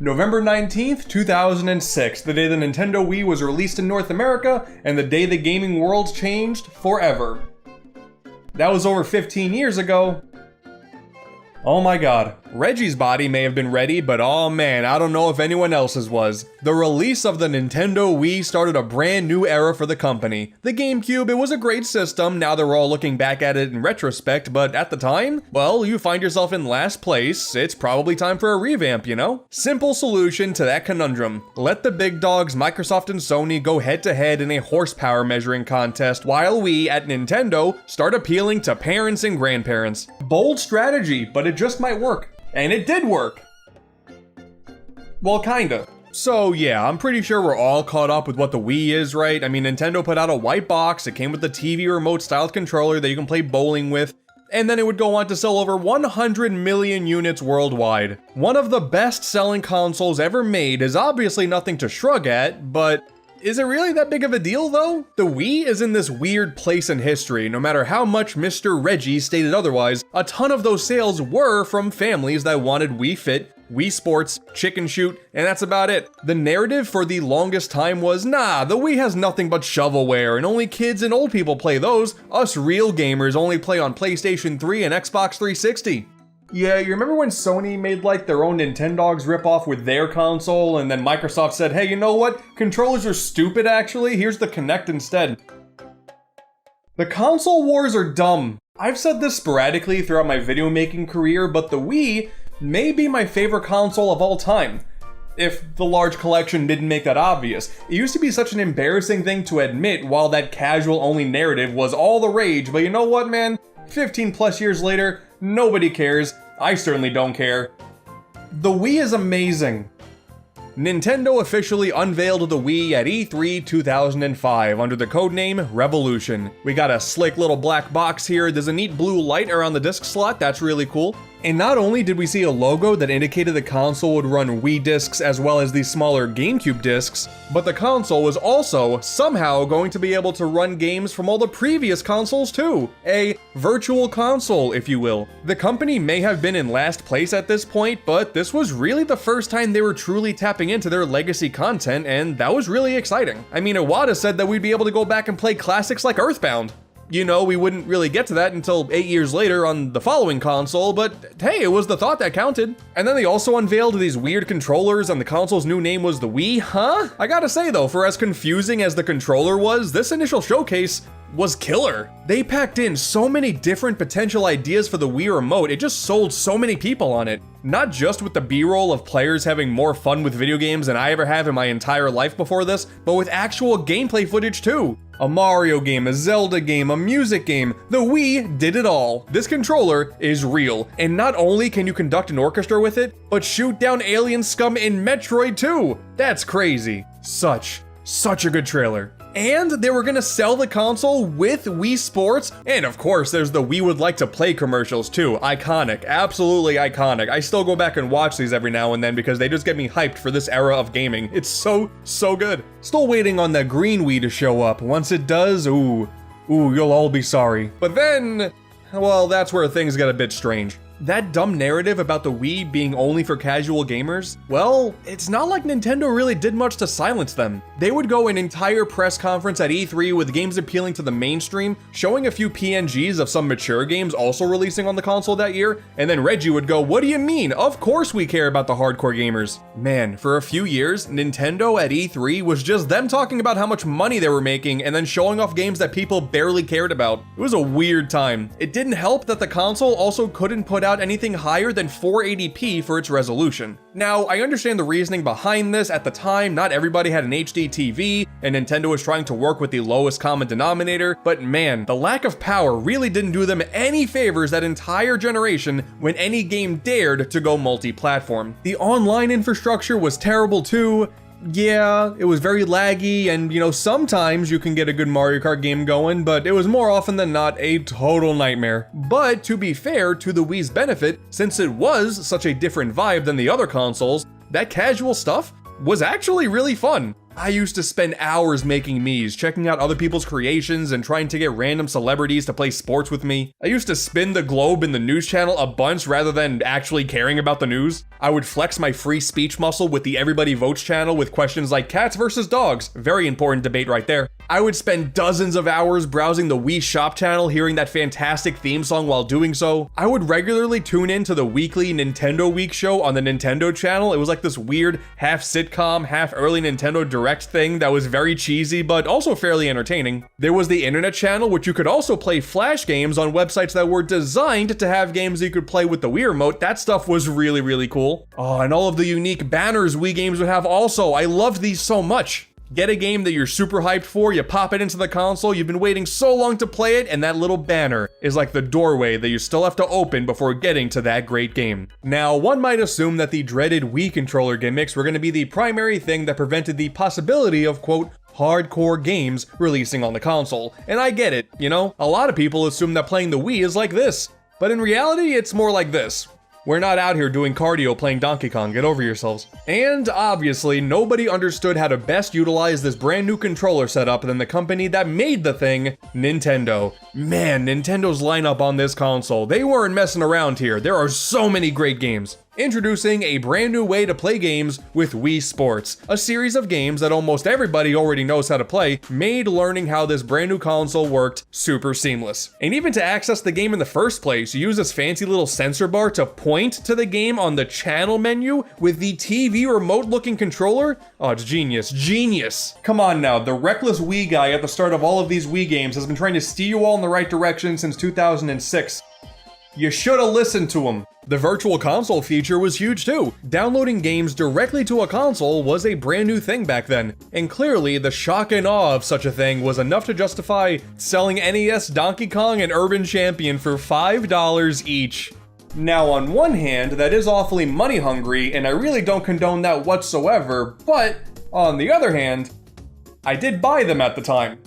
November 19th, 2006, the day the Nintendo Wii was released in North America, and the day the gaming world changed forever. That was over 15 years ago. Oh my god. Reggie's body may have been ready, but oh man, I don't know if anyone else's was. The release of the Nintendo Wii started a brand new era for the company. The GameCube, it was a great system, now that we're all looking back at it in retrospect, but at the time, well, you find yourself in last place, it's probably time for a revamp, you know? Simple solution to that conundrum. Let the big dogs, Microsoft and Sony, go head to head in a horsepower measuring contest, while we, at Nintendo, start appealing to parents and grandparents. Bold strategy, but it just might work. And it did work. Well, kinda. So yeah, I'm pretty sure we're all caught up with what the Wii is, right? I mean, Nintendo put out a white box, it came with the TV remote styled controller that you can play bowling with, and then it would go on to sell over 100 million units worldwide. One of the best selling consoles ever made is obviously nothing to shrug at, but is it really that big of a deal though? The Wii is in this weird place in history. No matter how much Mr. Reggie stated otherwise, a ton of those sales were from families that wanted Wii Fit, Wii Sports, Chicken Shoot, and that's about it. The narrative for the longest time was, nah, the Wii has nothing but shovelware and only kids and old people play those. Us real gamers only play on PlayStation 3 and Xbox 360. Yeah, you remember when Sony made like their own Nintendogs ripoff with their console, and then Microsoft said, hey, you know what? Controllers are stupid actually, here's the Kinect instead. The console wars are dumb. I've said this sporadically throughout my video making career, but the Wii may be my favorite console of all time. If the large collection didn't make that obvious. It used to be such an embarrassing thing to admit while that casual only narrative was all the rage, but you know what, man? 15 plus years later, nobody cares. I certainly don't care. The Wii is amazing. Nintendo officially unveiled the Wii at E3 2005 under the codename Revolution. We got a slick little black box here, there's a neat blue light around the disc slot, that's really cool. And not only did we see a logo that indicated the console would run Wii discs as well as the smaller GameCube discs, but the console was also somehow going to be able to run games from all the previous consoles too. A virtual console, if you will. The company may have been in last place at this point, but this was really the first time they were truly tapping into their legacy content, and that was really exciting. I mean, Iwata said that we'd be able to go back and play classics like Earthbound. You know, we wouldn't really get to that until 8 years later on the following console, but hey, it was the thought that counted. And then they also unveiled these weird controllers and the console's new name was the Wii, huh? I gotta say though, for as confusing as the controller was, this initial showcase was killer. They packed in so many different potential ideas for the Wii remote, it just sold so many people on it. Not just with the B-roll of players having more fun with video games than I ever have in my entire life before this, but with actual gameplay footage too. A Mario game, a Zelda game, a music game, the Wii did it all. This controller is real, and not only can you conduct an orchestra with it, but shoot down alien scum in Metroid too. That's crazy. Such a good trailer. And they were gonna sell the console with Wii Sports, and of course there's the We Would Like to Play commercials too. Iconic, absolutely iconic. I still go back and watch these every now and then because they just get me hyped for this era of gaming. It's so good. Still waiting on that green Wii to show up. Once it does, ooh, you'll all be sorry. But then, well, that's where things get a bit strange. That dumb narrative about the Wii being only for casual gamers, well, it's not like Nintendo really did much to silence them. They would go an entire press conference at E3 with games appealing to the mainstream, showing a few PNGs of some mature games also releasing on the console that year, and then Reggie would go, what do you mean? Of course we care about the hardcore gamers. Man, for a few years, Nintendo at E3 was just them talking about how much money they were making and then showing off games that people barely cared about. It was a weird time. It didn't help that the console also couldn't put out anything higher than 480p for its resolution. Now, I understand the reasoning behind this. At the time, not everybody had an HD TV, and Nintendo was trying to work with the lowest common denominator, but man, the lack of power really didn't do them any favors that entire generation when any game dared to go multi-platform. The online infrastructure was terrible too. Yeah, it was very laggy, and you know, sometimes you can get a good Mario Kart game going, but it was more often than not a total nightmare. But to be fair, to the Wii's benefit, since it was such a different vibe than the other consoles, that casual stuff was actually really fun. I used to spend hours making Miis, checking out other people's creations and trying to get random celebrities to play sports with me. I used to spin the globe in the news channel a bunch rather than actually caring about the news. I would flex my free speech muscle with the Everybody Votes channel with questions like cats versus dogs. Very important debate right there. I would spend dozens of hours browsing the Wii Shop channel, hearing that fantastic theme song while doing so. I would regularly tune in to the weekly Nintendo Week show on the Nintendo channel. It was like this weird half sitcom, half early Nintendo Direct thing that was very cheesy, but also fairly entertaining. There was the Internet channel, which you could also play Flash games on websites that were designed to have games that you could play with the Wii Remote. That stuff was really, really cool. Oh, and all of the unique banners Wii games would have also. I loved these so much. Get a game that you're super hyped for, you pop it into the console, you've been waiting so long to play it, and that little banner is like the doorway that you still have to open before getting to that great game. Now, one might assume that the dreaded Wii controller gimmicks were going to be the primary thing that prevented the possibility of, quote, hardcore games releasing on the console. And I get it, you know? A lot of people assume that playing the Wii is like this. But in reality, it's more like this. We're not out here doing cardio playing Donkey Kong, get over yourselves. And obviously, nobody understood how to best utilize this brand new controller setup than the company that made the thing, Nintendo. Man, Nintendo's lineup on this console, they weren't messing around here. There are so many great games. Introducing a brand new way to play games with Wii Sports, a series of games that almost everybody already knows how to play, made learning how this brand new console worked super seamless. And even to access the game in the first place, you use this fancy little sensor bar to point to the game on the channel menu with the TV remote looking controller. Oh, it's genius, genius. Come on now, the reckless Wii guy at the start of all of these Wii games has been trying to steer you all in the right direction since 2006. You should have listened to him. The virtual console feature was huge too. Downloading games directly to a console was a brand new thing back then, and clearly the shock and awe of such a thing was enough to justify selling NES Donkey Kong and Urban Champion for $5 each. Now on one hand, that is awfully money hungry, and I really don't condone that whatsoever, but on the other hand, I did buy them at the time.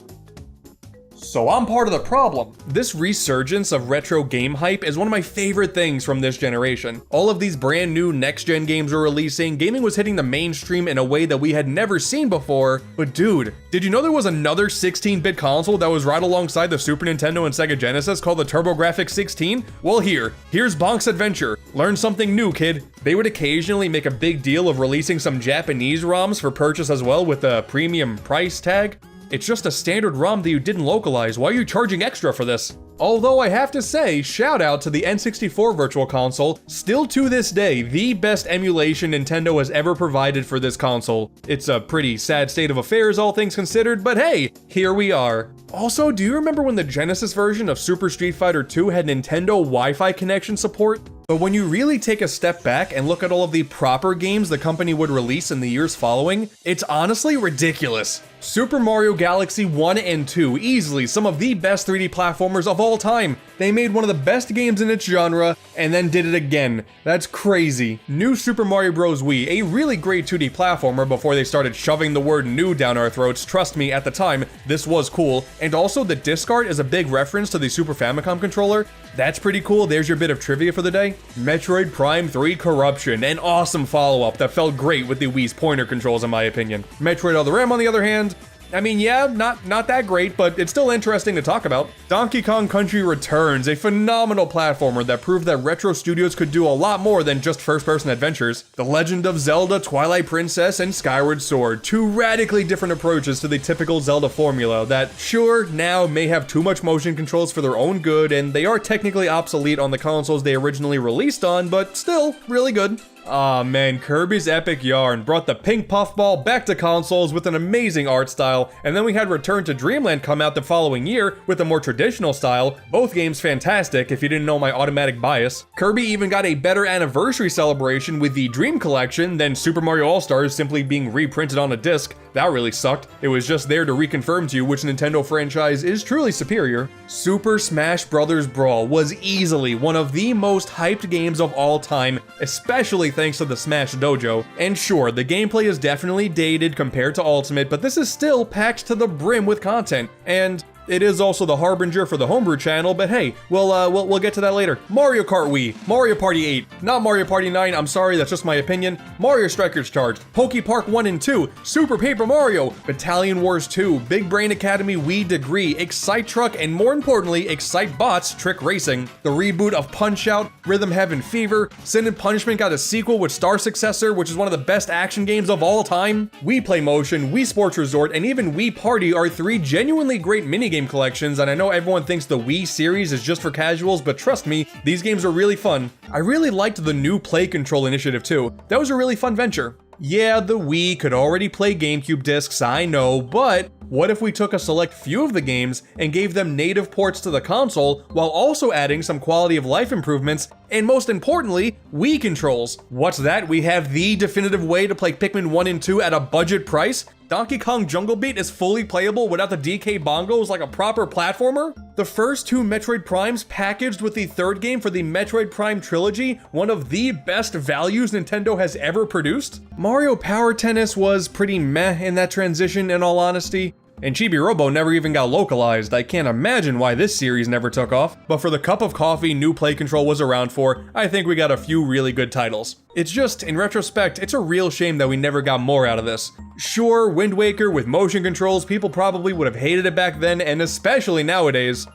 So I'm part of the problem. This resurgence of retro game hype is one of my favorite things from this generation. All of these brand new next-gen games are releasing, gaming was hitting the mainstream in a way that we had never seen before. But dude, did you know there was another 16-bit console that was right alongside the Super Nintendo and Sega Genesis called the TurboGrafx 16? Well here's Bonk's Adventure. Learn something new, kid. They would occasionally make a big deal of releasing some Japanese ROMs for purchase as well with a premium price tag. It's just a standard ROM that you didn't localize. Why are you charging extra for this? Although I have to say, shout out to the N64 Virtual Console, still to this day, the best emulation Nintendo has ever provided for this console. It's a pretty sad state of affairs, all things considered, but hey, here we are. Also, do you remember when the Genesis version of Super Street Fighter 2 had Nintendo Wi-Fi connection support? But when you really take a step back and look at all of the proper games the company would release in the years following, it's honestly ridiculous. Super Mario Galaxy 1 and 2, easily some of the best 3D platformers of all time. They made one of the best games in its genre, and then did it again. That's crazy. New Super Mario Bros. Wii, a really great 2D platformer before they started shoving the word new down our throats. Trust me, at the time, this was cool. And also, the disc art is a big reference to the Super Famicom controller. That's pretty cool. There's your bit of trivia for the day. Metroid Prime 3 Corruption, an awesome follow-up that felt great with the Wii's pointer controls in my opinion. Metroid Other M on the other hand, I mean, yeah, not that great, but it's still interesting to talk about. Donkey Kong Country Returns, a phenomenal platformer that proved that retro studios could do a lot more than just first-person adventures. The Legend of Zelda, Twilight Princess, and Skyward Sword, two radically different approaches to the typical Zelda formula that, sure, now may have too much motion controls for their own good, and they are technically obsolete on the consoles they originally released on, but still, really good. Aw man, Kirby's Epic Yarn brought the pink puffball back to consoles with an amazing art style, and then we had Return to Dreamland come out the following year with a more traditional style, both games fantastic if you didn't know my automatic bias. Kirby even got a better anniversary celebration with the Dream Collection than Super Mario All-Stars simply being reprinted on a disc. That really sucked. It was just there to reconfirm to you which Nintendo franchise is truly superior. Super Smash Bros. Brawl was easily one of the most hyped games of all time, especially thanks to the Smash Dojo. And sure, the gameplay is definitely dated compared to Ultimate, but this is still packed to the brim with content. And It is also the harbinger for the Homebrew channel, but hey, we'll get to that later. Mario Kart Wii, Mario Party 8, not Mario Party 9, I'm sorry, that's just my opinion. Mario Strikers Charged, Poke Park 1 and 2, Super Paper Mario, Battalion Wars 2, Big Brain Academy Wii Degree, Excite Truck, and more importantly, Excite Bots Trick Racing. The reboot of Punch-Out, Rhythm Heaven Fever, Sin and Punishment got a sequel with Star Successor, which is one of the best action games of all time. Wii Play Motion, Wii Sports Resort, and even Wii Party are 3 genuinely great minigame collections, and I know everyone thinks the Wii series is just for casuals, but trust me, these games are really fun. I really liked the new Play Control initiative too. That was a really fun venture. Yeah, the Wii could already play GameCube discs, I know, but what if we took a select few of the games and gave them native ports to the console while also adding some quality of life improvements and most importantly, Wii controls? What's that? We have the definitive way to play Pikmin 1 and 2 at a budget price? Donkey Kong Jungle Beat is fully playable without the DK bongos like a proper platformer? The first 2 Metroid Primes packaged with the 3rd game for the Metroid Prime trilogy, one of the best values Nintendo has ever produced? Mario Power Tennis was pretty meh in that transition in all honesty. And Chibi-Robo never even got localized. I can't imagine why this series never took off. But for the cup of coffee new Play Control was around for, I think we got a few really good titles. It's just, in retrospect, it's a real shame that we never got more out of this. Sure, Wind Waker with motion controls, people probably would have hated it back then, and especially nowadays.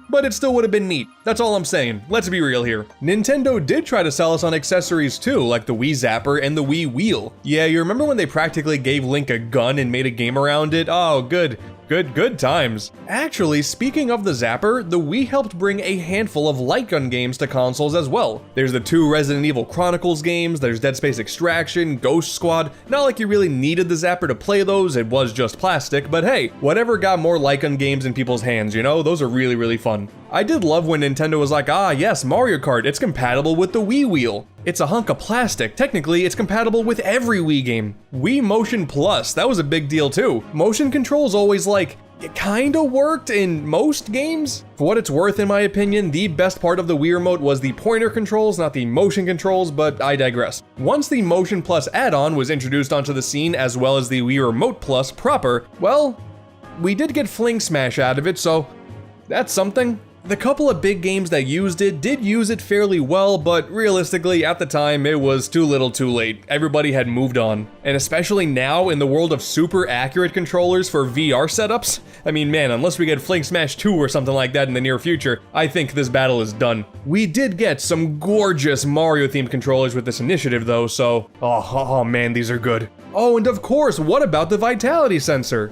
But it still would have been neat. That's all I'm saying. Let's be real here. Nintendo did try to sell us on accessories too, like the Wii Zapper and the Wii Wheel. Yeah, you remember when they practically gave Link a gun and made a game around it? Oh, good times. Actually, speaking of the Zapper, the Wii helped bring a handful of light gun games to consoles as well. There's the 2 Resident Evil Chronicles games, there's Dead Space Extraction, Ghost Squad. Not like you really needed the Zapper to play those, it was just plastic, but hey, whatever got more light gun games in people's hands, you know? Those are really fun. I did love when Nintendo was like, ah yes, Mario Kart, it's compatible with the Wii Wheel. It's a hunk of plastic. Technically, it's compatible with every Wii game. Wii Motion Plus, that was a big deal too. Motion controls always it kinda worked in most games. For what it's worth, in my opinion, the best part of the Wii Remote was the pointer controls, not the motion controls, but I digress. Once the Motion Plus add-on was introduced onto the scene, as well as the Wii Remote Plus proper, well, we did get Fling Smash out of it, so that's something. The couple of big games that used it did use it fairly well, but realistically, at the time, it was too little too late. Everybody had moved on. And especially now, in the world of super accurate controllers for VR setups, I mean, man, unless we get Fling Smash 2 or something like that in the near future, I think this battle is done. We did get some gorgeous Mario-themed controllers with this initiative though, so, oh man, these are good. Oh, and of course, what about the vitality sensor?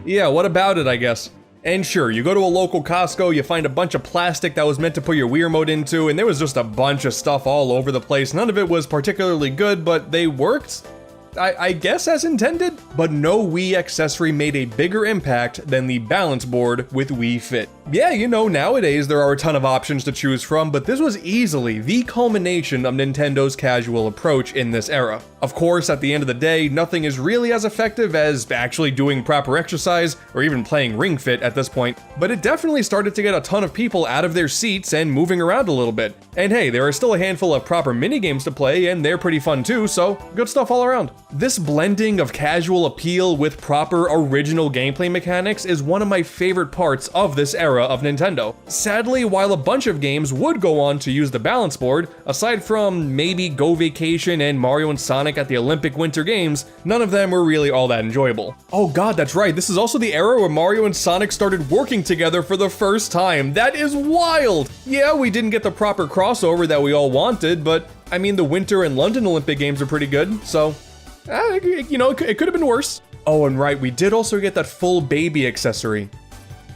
Yeah, what about it, I guess? And sure, you go to a local Costco, you find a bunch of plastic that was meant to put your Wii Remote into, and there was just a bunch of stuff all over the place. None of it was particularly good, but they worked? I guess as intended? But no Wii accessory made a bigger impact than the balance board with Wii Fit. Yeah, you know, nowadays there are a ton of options to choose from, but this was easily the culmination of Nintendo's casual approach in this era. Of course, at the end of the day, nothing is really as effective as actually doing proper exercise, or even playing Ring Fit at this point, but it definitely started to get a ton of people out of their seats and moving around a little bit. And hey, there are still a handful of proper minigames to play, and they're pretty fun too, so good stuff all around. This blending of casual appeal with proper original gameplay mechanics is one of my favorite parts of this era of Nintendo. Sadly, while a bunch of games would go on to use the balance board, aside from maybe Go Vacation and Mario and Sonic at the Olympic Winter Games, none of them were really all that enjoyable. Oh god, that's right, this is also the era where Mario and Sonic started working together for the first time. That is wild! Yeah, we didn't get the proper crossover that we all wanted, but I mean, the Winter and London Olympic Games are pretty good, so you know, it could have been worse. Oh, and right, we did also get that full baby accessory.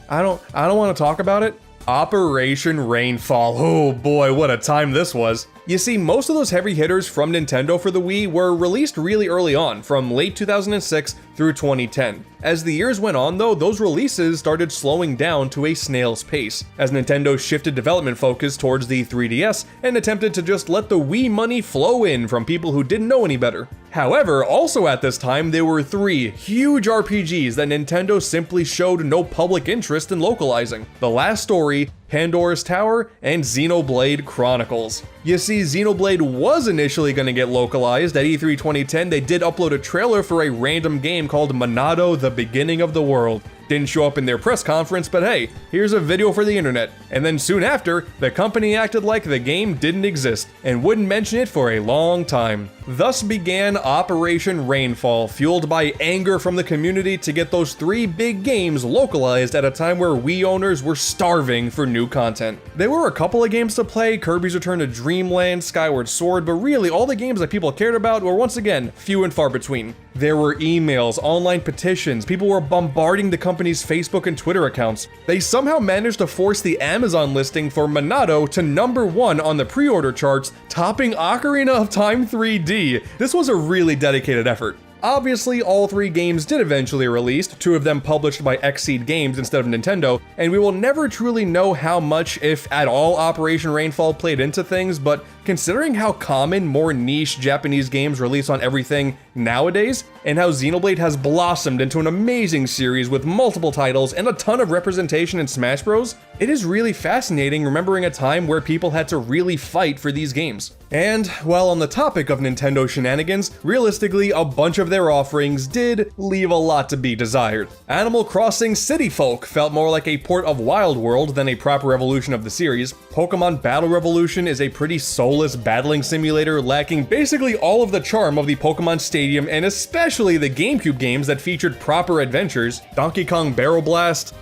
I don't want to talk about it. Operation Rainfall. Oh boy, what a time this was. You see, most of those heavy hitters from Nintendo for the Wii were released really early on, from late 2006 through 2010. As the years went on though, those releases started slowing down to a snail's pace, as Nintendo shifted development focus towards the 3DS and attempted to just let the Wii money flow in from people who didn't know any better. However, also at this time, there were 3 huge RPGs that Nintendo simply showed no public interest in localizing: The Last Story, Pandora's Tower, and Xenoblade Chronicles. You see, Xenoblade was initially going to get localized. At E3 2010, they did upload a trailer for a random game called Monado: The Beginning of the World. Didn't show up in their press conference, but hey, here's a video for the internet. And then soon after, the company acted like the game didn't exist and wouldn't mention it for a long time. Thus began Operation Rainfall, fueled by anger from the community to get those 3 big games localized at a time where Wii owners were starving for new content. There were a couple of games to play, Kirby's Return to Dreamland, Skyward Sword, but really all the games that people cared about were once again few and far between. There were emails, online petitions, people were bombarding the company's Facebook and Twitter accounts. They somehow managed to force the Amazon listing for Monado to #1 on the pre-order charts, topping Ocarina of Time 3D. This was a really dedicated effort. Obviously, all 3 games did eventually release, 2 of them published by Xseed Games instead of Nintendo, and we will never truly know how much, if at all, Operation Rainfall played into things, but considering how common more niche Japanese games release on everything nowadays, and how Xenoblade has blossomed into an amazing series with multiple titles and a ton of representation in Smash Bros, it is really fascinating remembering a time where people had to really fight for these games. And, while on the topic of Nintendo shenanigans, realistically, a bunch of their offerings did leave a lot to be desired. Animal Crossing City Folk felt more like a port of Wild World than a proper evolution of the series. Pokemon Battle Revolution is a pretty soulless battling simulator lacking basically all of the charm of the Pokemon Stadium and especially the GameCube games that featured proper adventures. Donkey Kong Barrel Blast,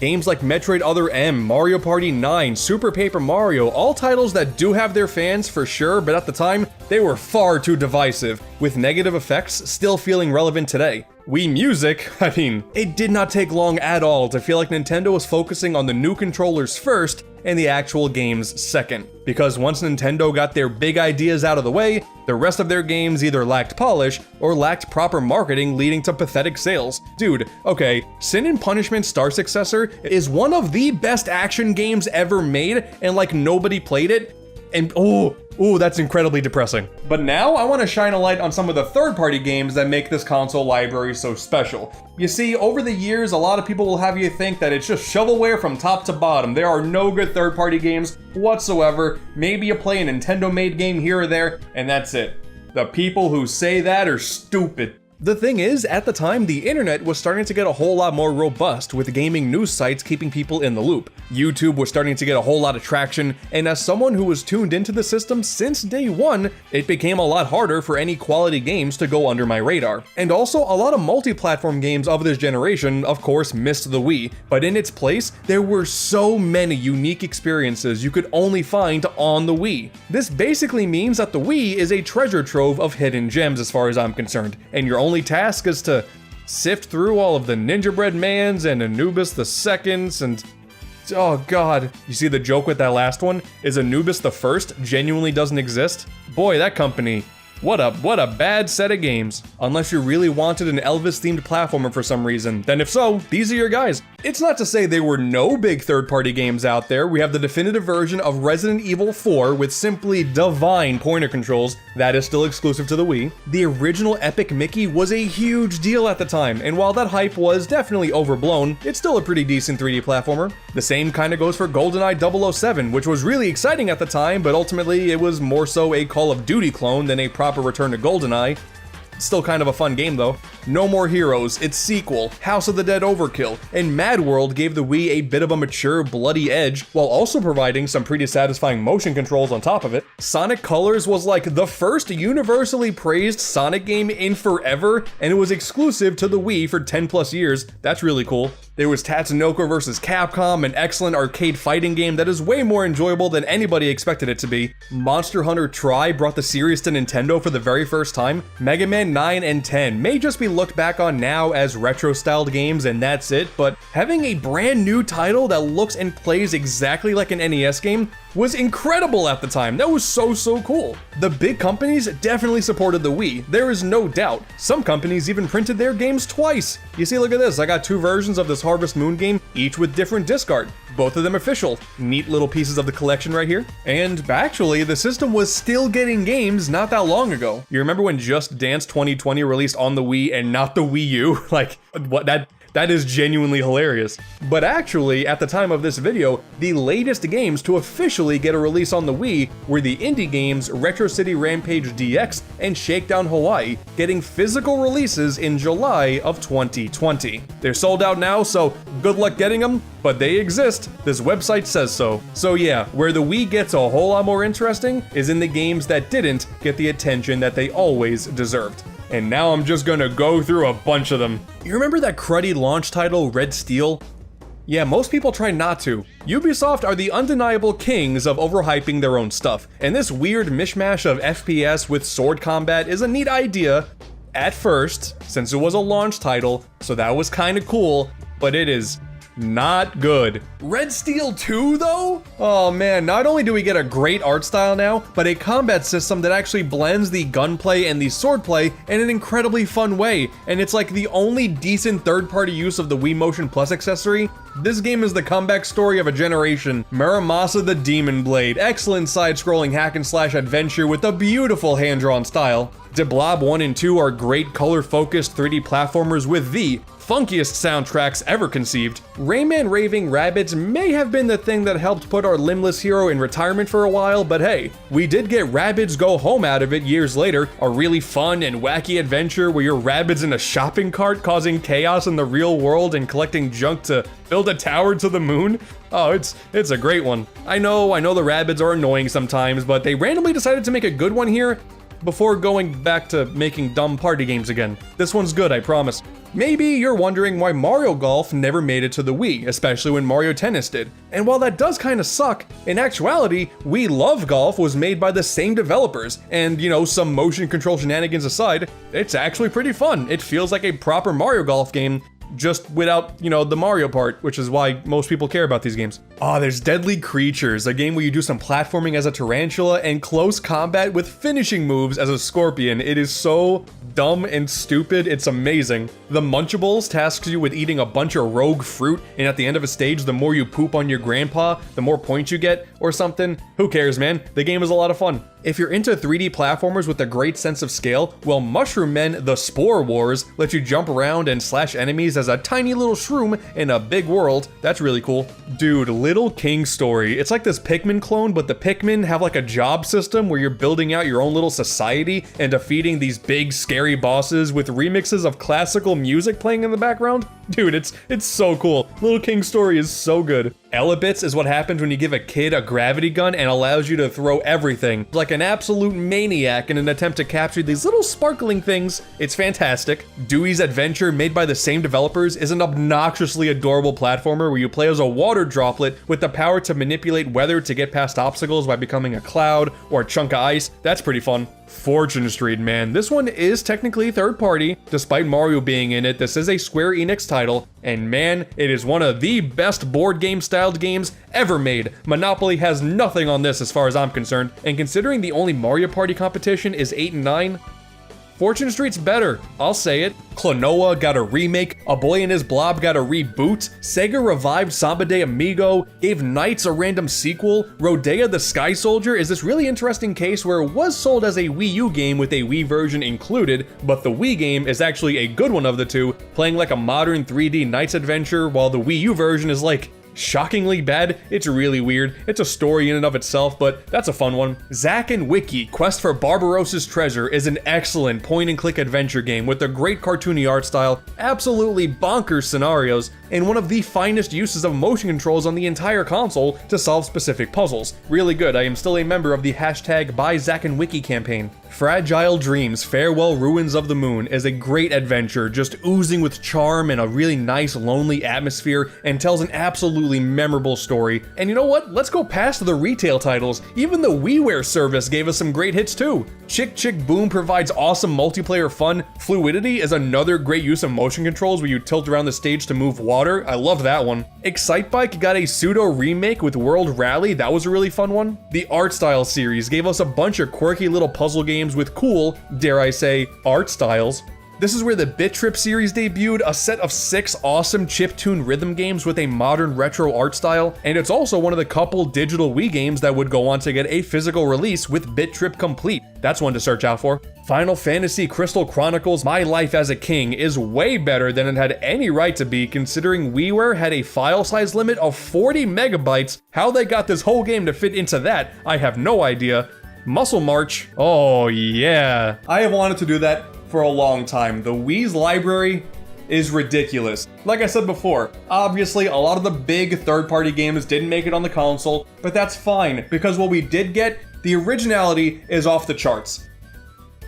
games like Metroid Other M, Mario Party 9, Super Paper Mario, all titles that do have their fans for sure, but at the time, they were far too divisive, with negative effects still feeling relevant today. Wii Music, I mean, it did not take long at all to feel like Nintendo was focusing on the new controllers first and the actual games second. Because once Nintendo got their big ideas out of the way, the rest of their games either lacked polish or lacked proper marketing, leading to pathetic sales. Dude, okay, Sin and Punishment Star Successor is one of the best action games ever made, and like nobody played it, and ooh, that's incredibly depressing. But now I want to shine a light on some of the third-party games that make this console library so special. You see, over the years, a lot of people will have you think that it's just shovelware from top to bottom. There are no good third-party games whatsoever. Maybe you play a Nintendo-made game here or there, and that's it. The people who say that are stupid. The thing is, at the time, the internet was starting to get a whole lot more robust, with gaming news sites keeping people in the loop. YouTube was starting to get a whole lot of traction, and as someone who was tuned into the system since day one, it became a lot harder for any quality games to go under my radar. And also, a lot of multi-platform games of this generation, of course, missed the Wii, but in its place, there were so many unique experiences you could only find on the Wii. This basically means that the Wii is a treasure trove of hidden gems as far as I'm concerned, and your only task is to sift through all of the Ninja Bread Mans and Anubis the Seconds and... oh god. You see the joke with that last one? Is Anubis the First genuinely doesn't exist? Boy, that company... What a bad set of games. Unless you really wanted an Elvis-themed platformer for some reason, then if so, these are your guys. It's not to say there were no big third-party games out there. We have the definitive version of Resident Evil 4 with simply divine pointer controls. That is still exclusive to the Wii. The original Epic Mickey was a huge deal at the time, and while that hype was definitely overblown, it's still a pretty decent 3D platformer. The same kind of goes for GoldenEye 007, which was really exciting at the time, but ultimately it was more so a Call of Duty clone than a proper return to GoldenEye. Still kind of a fun game though. No More Heroes, its sequel, House of the Dead Overkill, and Mad World gave the Wii a bit of a mature, bloody edge, while also providing some pretty satisfying motion controls on top of it. Sonic Colors was like the first universally praised Sonic game in forever, and it was exclusive to the Wii for 10 plus years. That's really cool. There was Tatsunoko vs. Capcom, an excellent arcade fighting game that is way more enjoyable than anybody expected it to be. Monster Hunter Tri brought the series to Nintendo for the very first time. Mega Man 9 and 10 may just be looked back on now as retro-styled games and that's it, but having a brand new title that looks and plays exactly like an NES game was incredible at the time. That was so cool. The big companies definitely supported the Wii, there is no doubt. Some companies even printed their games twice. You see, look at this, I got 2 versions of this Harvest Moon game, each with different disc art. Both of them official. Neat little pieces of the collection right here. And actually, the system was still getting games not that long ago. You remember when Just Dance 2020 released on the Wii and not the Wii U? Like, what, That is genuinely hilarious. But actually, at the time of this video, the latest games to officially get a release on the Wii were the indie games Retro City Rampage DX and Shakedown Hawaii, getting physical releases in July of 2020. They're sold out now, so good luck getting them, but they exist. This website says so. So yeah, where the Wii gets a whole lot more interesting is in the games that didn't get the attention that they always deserved. And now I'm just gonna go through a bunch of them. You remember that cruddy launch title, Red Steel? Yeah, most people try not to. Ubisoft are the undeniable kings of overhyping their own stuff, and this weird mishmash of FPS with sword combat is a neat idea at first, since it was a launch title, so that was kinda cool, but it is not good. Red Steel 2 though? Oh man, not only do we get a great art style now, but a combat system that actually blends the gunplay and the swordplay in an incredibly fun way, and it's like the only decent third-party use of the Wii Motion Plus accessory. This game is the comeback story of a generation. Muramasa the Demon Blade, excellent side-scrolling hack-and-slash adventure with a beautiful hand-drawn style. DeBlob 1 and 2 are great color-focused 3D platformers with the funkiest soundtracks ever conceived. Rayman Raving Rabbids may have been the thing that helped put our limbless hero in retirement for a while, but hey, we did get Rabbids Go Home out of it years later, a really fun and wacky adventure where you're Rabbids in a shopping cart causing chaos in the real world and collecting junk to build a tower to the moon. Oh, it's a great one. I know the Rabbids are annoying sometimes, but they randomly decided to make a good one here before going back to making dumb party games again. This one's good, I promise. Maybe you're wondering why Mario Golf never made it to the Wii, especially when Mario Tennis did. And while that does kinda suck, in actuality, We Love Golf was made by the same developers, and you know, some motion control shenanigans aside, it's actually pretty fun. It feels like a proper Mario Golf game, just without, you know, the Mario part, which is why most people care about these games. There's Deadly Creatures, a game where you do some platforming as a tarantula and close combat with finishing moves as a scorpion. It is so dumb and stupid, it's amazing. The Munchables tasks you with eating a bunch of rogue fruit, and at the end of a stage, the more you poop on your grandpa, the more points you get, or something. Who cares, man? The game is a lot of fun. If you're into 3D platformers with a great sense of scale, well, Mushroom Men The Spore Wars lets you jump around and slash enemies as a tiny little shroom in a big world. That's really cool. Dude, Little King Story. It's like this Pikmin clone, but the Pikmin have like a job system where you're building out your own little society and defeating these big scary bosses with remixes of classical music playing in the background. Dude, it's so cool. Little King Story is so good. Elebits is what happens when you give a kid a gravity gun and allows you to throw everything like an absolute maniac in an attempt to capture these little sparkling things. It's fantastic. Dewey's Adventure, made by the same developers, is an obnoxiously adorable platformer where you play as a water droplet with the power to manipulate weather to get past obstacles by becoming a cloud or a chunk of ice. That's pretty fun. Fortune Street, man. This one is technically third party, despite Mario being in it. This is a Square Enix title, and man, it is one of the best board game styled games ever made. Monopoly has nothing on this as far as I'm concerned, and considering the only Mario Party competition is 8 and 9, Fortune Street's better, I'll say it. Klonoa got a remake, A Boy and His Blob got a reboot, Sega revived Samba de Amigo, gave Knights a random sequel, Rodea the Sky Soldier is this really interesting case where it was sold as a Wii U game with a Wii version included, but the Wii game is actually a good one of the two, playing like a modern 3D Knights adventure, while the Wii U version is like shockingly bad. It's really weird. It's a story in and of itself, but that's a fun one. Zack and Wiki Quest for Barbarossa's Treasure is an excellent point-and-click adventure game with a great cartoony art style, absolutely bonkers scenarios, and one of the finest uses of motion controls on the entire console to solve specific puzzles. Really good. I am still a member of the hashtag #BuyZackandWiki campaign. Fragile Dreams, Farewell Ruins of the Moon is a great adventure, just oozing with charm and a really nice, lonely atmosphere, and tells an absolutely memorable story. And you know what? Let's go past the retail titles. Even the WiiWare service gave us some great hits too. Chick Chick Boom provides awesome multiplayer fun. Fluidity is another great use of motion controls where you tilt around the stage to move water. I love that one. Excitebike got a pseudo remake with World Rally. That was a really fun one. The Art Style series gave us a bunch of quirky little puzzle games with cool, dare I say, art styles. This is where the Bit Trip series debuted, a set of 6 awesome chiptune rhythm games with a modern retro art style, and it's also one of the couple digital Wii games that would go on to get a physical release with Bit Trip Complete. That's one to search out for. Final Fantasy Crystal Chronicles My Life as a King is way better than it had any right to be, considering WiiWare had a file size limit of 40 megabytes. How they got this whole game to fit into that, I have no idea. Muscle March, oh yeah. I have wanted to do that for a long time. The Wii's library is ridiculous. Like I said before, obviously a lot of the big third-party games didn't make it on the console, but that's fine, because what we did get, the originality is off the charts.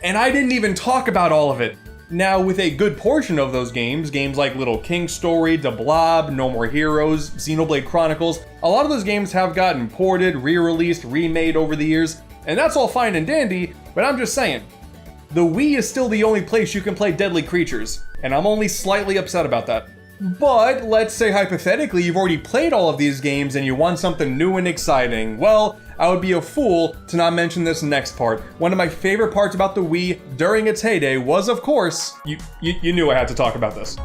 And I didn't even talk about all of it. Now, with a good portion of those games like Little King Story, Da Blob, No More Heroes, Xenoblade Chronicles, a lot of those games have gotten ported, re-released, remade over the years, and that's all fine and dandy, but I'm just saying, the Wii is still the only place you can play Deadly Creatures, and I'm only slightly upset about that. But let's say hypothetically you've already played all of these games and you want something new and exciting. Well, I would be a fool to not mention this next part. One of my favorite parts about the Wii during its heyday was, of course, you knew I had to talk about this.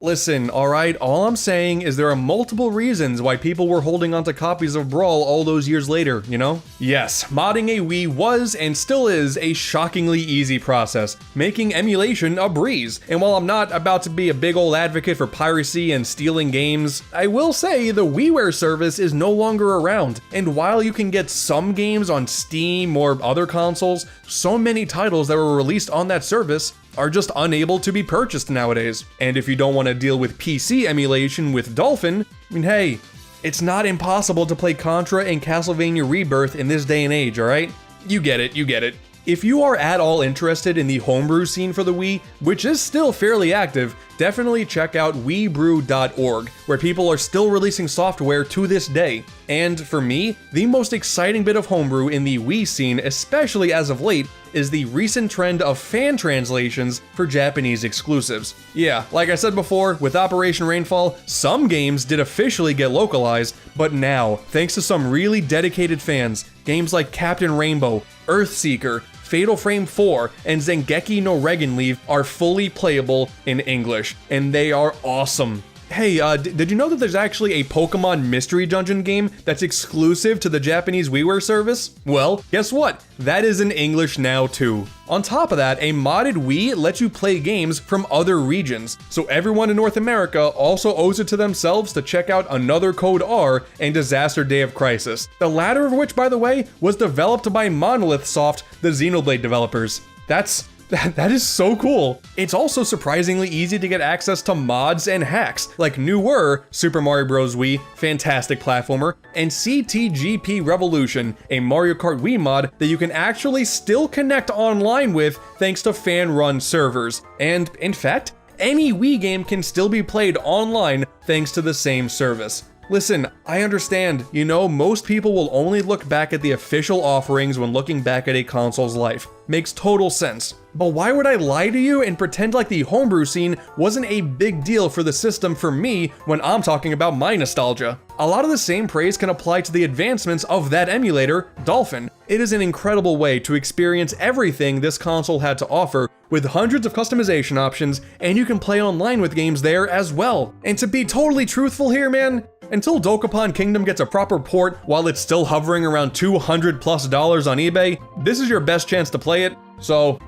Listen, alright, all I'm saying is there are multiple reasons why people were holding onto copies of Brawl all those years later, you know? Yes, modding a Wii was and still is a shockingly easy process, making emulation a breeze. And while I'm not about to be a big old advocate for piracy and stealing games, I will say the WiiWare service is no longer around. And while you can get some games on Steam or other consoles, so many titles that were released on that service are just unable to be purchased nowadays. And if you don't want to deal with PC emulation with Dolphin, I mean, hey, it's not impossible to play Contra and Castlevania Rebirth in this day and age, alright? You get it, you get it. If you are at all interested in the homebrew scene for the Wii, which is still fairly active, definitely check out WiiBrew.org, where people are still releasing software to this day. And for me, the most exciting bit of homebrew in the Wii scene, especially as of late, is the recent trend of fan translations for Japanese exclusives. Yeah, like I said before, with Operation Rainfall, some games did officially get localized, but now, thanks to some really dedicated fans, games like Captain Rainbow, Earthseeker, Fatal Frame 4, and Zengeki no Regenleave are fully playable in English, and they are awesome. Hey, did you know that there's actually a Pokemon Mystery Dungeon game that's exclusive to the Japanese WiiWare service? Well, guess what? That is in English now too. On top of that, a modded Wii lets you play games from other regions, so everyone in North America also owes it to themselves to check out Another Code R and Disaster Day of Crisis, the latter of which, by the way, was developed by Monolith Soft, the Xenoblade developers. That is so cool. It's also surprisingly easy to get access to mods and hacks, like newer Super Mario Bros. Wii, fantastic platformer, and CTGP Revolution, a Mario Kart Wii mod that you can actually still connect online with thanks to fan-run servers. And in fact, any Wii game can still be played online thanks to the same service. Listen, I understand, you know, most people will only look back at the official offerings when looking back at a console's life. Makes total sense. But why would I lie to you and pretend like the homebrew scene wasn't a big deal for the system for me when I'm talking about my nostalgia? A lot of the same praise can apply to the advancements of that emulator, Dolphin. It is an incredible way to experience everything this console had to offer, with hundreds of customization options, and you can play online with games there as well. And to be totally truthful here, man, until Dokapon Kingdom gets a proper port while it's still hovering around $200+ on eBay, this is your best chance to play it, so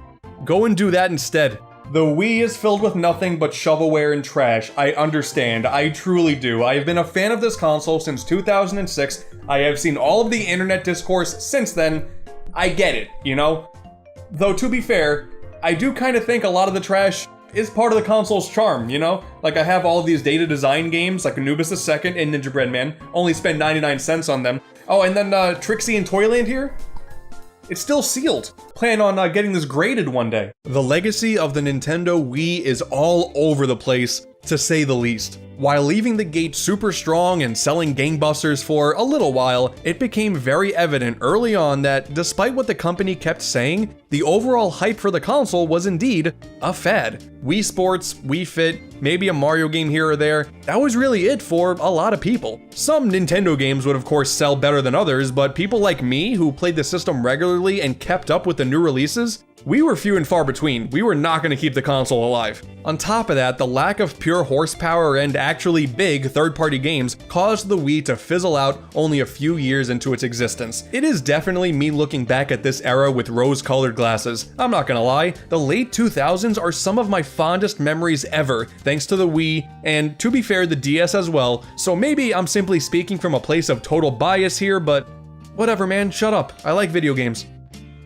go and do that instead. The Wii is filled with nothing but shovelware and trash. I understand, I truly do. I have been a fan of this console since 2006. I have seen all of the internet discourse since then. I get it, you know? Though to be fair, I do kind of think a lot of the trash is part of the console's charm, you know? Like, I have all of these data design games, like Anubis II and Ninja Bread Man, only spend 99 cents on them. Oh, and then Trixie and Toyland here? It's still sealed. Plan on getting this graded one day. The legacy of the Nintendo Wii is all over the place, to say the least. While leaving the gate super strong and selling gangbusters for a little while, it became very evident early on that despite what the company kept saying, the overall hype for the console was indeed a fad. Wii Sports, Wii Fit, maybe a Mario game here or there, that was really it for a lot of people. Some Nintendo games would of course sell better than others, but people like me who played the system regularly and kept up with the new releases, we were few and far between. We were not going to keep the console alive. On top of that, the lack of pure horsepower and actually big third-party games caused the Wii to fizzle out only a few years into its existence. It is definitely me looking back at this era with rose-colored glasses. I'm not gonna lie, the late 2000s are some of my fondest memories ever, thanks to the Wii, and to be fair, the DS as well, so maybe I'm simply speaking from a place of total bias here, but whatever man, shut up. I like video games.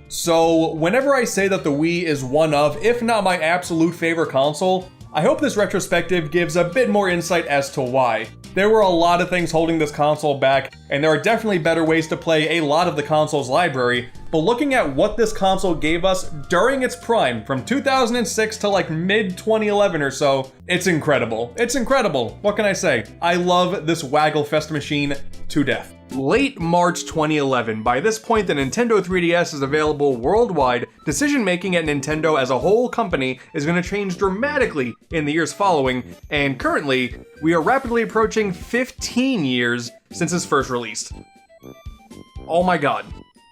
So, whenever I say that the Wii is one of, if not my absolute favorite console, I hope this retrospective gives a bit more insight as to why. There were a lot of things holding this console back, and there are definitely better ways to play a lot of the console's library, but looking at what this console gave us during its prime, from 2006 to like mid-2011 or so, it's incredible. It's incredible. What can I say? I love this Waggle-Fest machine to death. Late March 2011. By this point, the Nintendo 3DS is available worldwide. Decision-making at Nintendo as a whole company is going to change dramatically in the years following, and currently, we are rapidly approaching 15 years since its first release. Oh my god.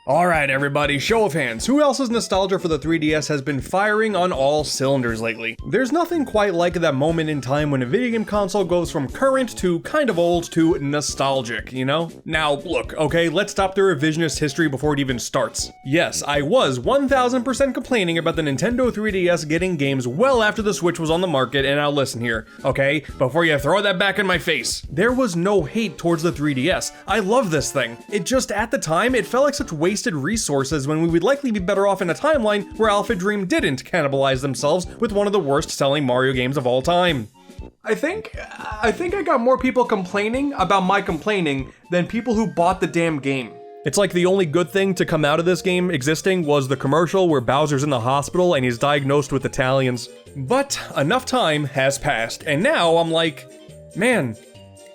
Alright everybody, show of hands, who else's nostalgia for the 3DS has been firing on all cylinders lately? There's nothing quite like that moment in time when a video game console goes from current to kind of old to nostalgic, you know? Now look, okay, let's stop the revisionist history before it even starts. Yes, I was 1000% complaining about the Nintendo 3DS getting games well after the Switch was on the market, and now listen here, okay? Before you throw that back in my face. There was no hate towards the 3DS. I love this thing. It just, at the time, it felt like such wasted resources when we would likely be better off in a timeline where Alpha Dream didn't cannibalize themselves with one of the worst selling Mario games of all time. I think I got more people complaining about my complaining than people who bought the damn game. It's like the only good thing to come out of this game existing was the commercial where Bowser's in the hospital and he's diagnosed with Italians. But enough time has passed, and now I'm like, man,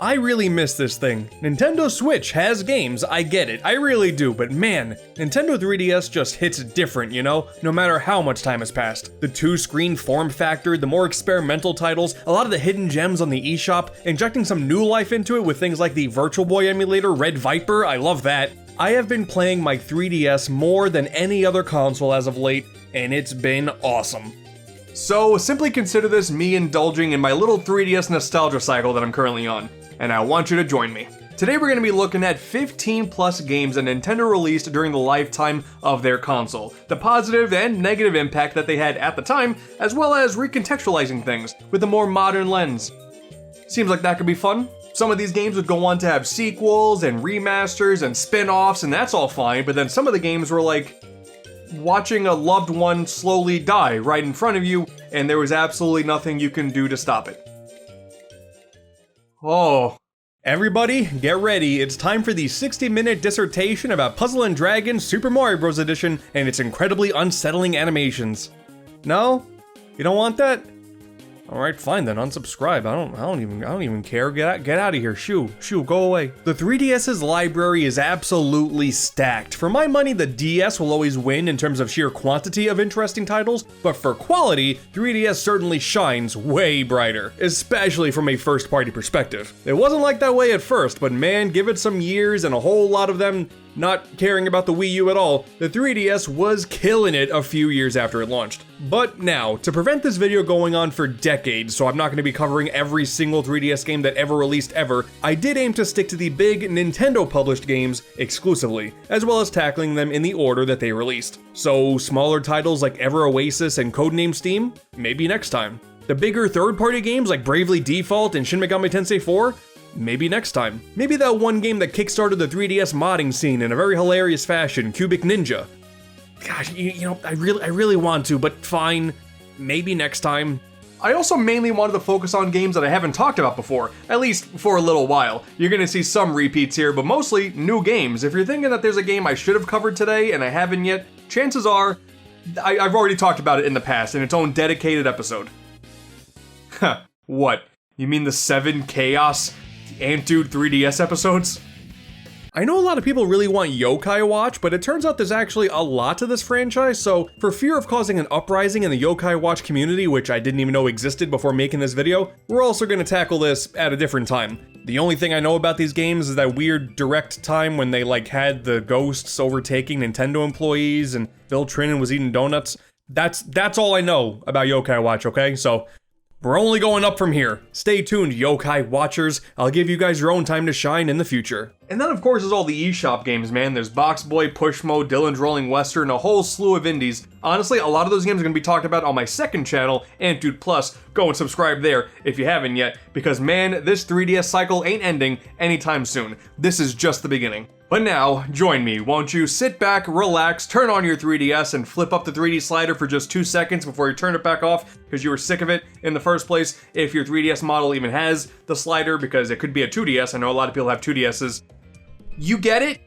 I really miss this thing. Nintendo Switch has games, I get it, I really do, but man, Nintendo 3DS just hits different, you know, no matter how much time has passed. The two-screen form factor, the more experimental titles, a lot of the hidden gems on the eShop, injecting some new life into it with things like the Virtual Boy emulator, Red Viper, I love that. I have been playing my 3DS more than any other console as of late, and it's been awesome. So simply consider this me indulging in my little 3DS nostalgia cycle that I'm currently on, and I want you to join me. Today we're going to be looking at 15 plus games that Nintendo released during the lifetime of their console, the positive and negative impact that they had at the time, as well as recontextualizing things with a more modern lens. Seems like that could be fun. Some of these games would go on to have sequels and remasters and spin-offs, and that's all fine, but then some of the games were like watching a loved one slowly die right in front of you, and there was absolutely nothing you can do to stop it. Oh. Everybody, get ready. It's time for the 60-minute dissertation about Puzzle & Dragons Super Mario Bros. Edition and its incredibly unsettling animations. No? You don't want that? Alright, fine then, unsubscribe. I don't even care. Get out of here. Shoo, go away. The 3DS's library is absolutely stacked. For my money, the DS will always win in terms of sheer quantity of interesting titles, but for quality, 3DS certainly shines way brighter, especially from a first-party perspective. It wasn't like that way at first, but man, give it some years and a whole lot of them not caring about the Wii U at all, the 3DS was killing it a few years after it launched. But now, to prevent this video going on for decades, so I'm not going to be covering every single 3DS game that ever released ever, I did aim to stick to the big Nintendo-published games exclusively, as well as tackling them in the order that they released. So, smaller titles like Ever Oasis and Codename Steam? Maybe next time. The bigger third-party games like Bravely Default and Shin Megami Tensei 4? Maybe next time. Maybe that one game that kickstarted the 3DS modding scene in a very hilarious fashion, Cubic Ninja. Gosh, you know, I really want to, but fine. Maybe next time. I also mainly wanted to focus on games that I haven't talked about before, at least for a little while. You're gonna see some repeats here, but mostly new games. If you're thinking that there's a game I should have covered today and I haven't yet, chances are I've already talked about it in the past in its own dedicated episode. Huh, what? You mean the 7 Chaos AntDude 3DS episodes? I know a lot of people really want Yokai Watch, but it turns out there's actually a lot to this franchise, so for fear of causing an uprising in the Yokai Watch community, which I didn't even know existed before making this video, we're also going to tackle this at a different time. The only thing I know about these games is that weird direct time when they had the ghosts overtaking Nintendo employees and Phil Trinan was eating donuts. That's all I know about Yokai Watch, okay? So We're only going up from here. Stay tuned, yokai watchers. I'll give you guys your own time to shine in the future. And then of course is all the eShop games, man. There's Box Boy, Push Mode, Dylan's Rolling Western, a whole slew of indies. Honestly, a lot of those games are going to be talked about on my second channel, AntDude Plus. Go and subscribe there if you haven't yet, because man, this 3DS cycle ain't ending anytime soon. This is just the beginning. But now, join me, won't you? Sit back, relax, turn on your 3DS, and flip up the 3D slider for just 2 seconds before you turn it back off, because you were sick of it in the first place, if your 3DS model even has the slider, because it could be a 2DS. I know a lot of people have 2DSs. You get it?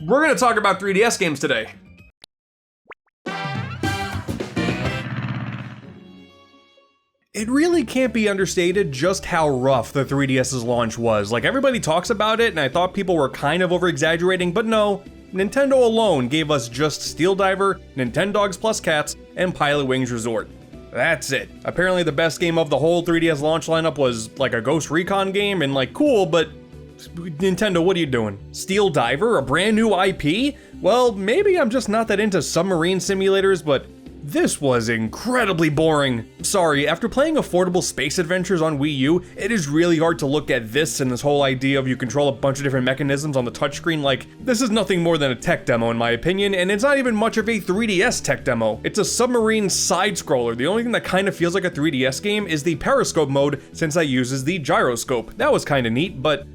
We're gonna talk about 3DS games today. It really can't be understated just how rough the 3DS's launch was. Like, everybody talks about it, and I thought people were kind of over-exaggerating, but no. Nintendo alone gave us just Steel Diver, Nintendogs Plus Cats, and Pilot Wings Resort. That's it. Apparently the best game of the whole 3DS launch lineup was like a Ghost Recon game, and like, cool, but Nintendo, what are you doing? Steel Diver, a brand new IP? Well, maybe I'm just not that into submarine simulators, but this was incredibly boring. Sorry, after playing affordable space adventures on Wii U, it is really hard to look at this and this whole idea of you control a bunch of different mechanisms on the touchscreen like, this is nothing more than a tech demo in my opinion, and it's not even much of a 3DS tech demo. It's a submarine side-scroller. The only thing that kind of feels like a 3DS game is the periscope mode, since I uses the gyroscope. That was kinda neat, but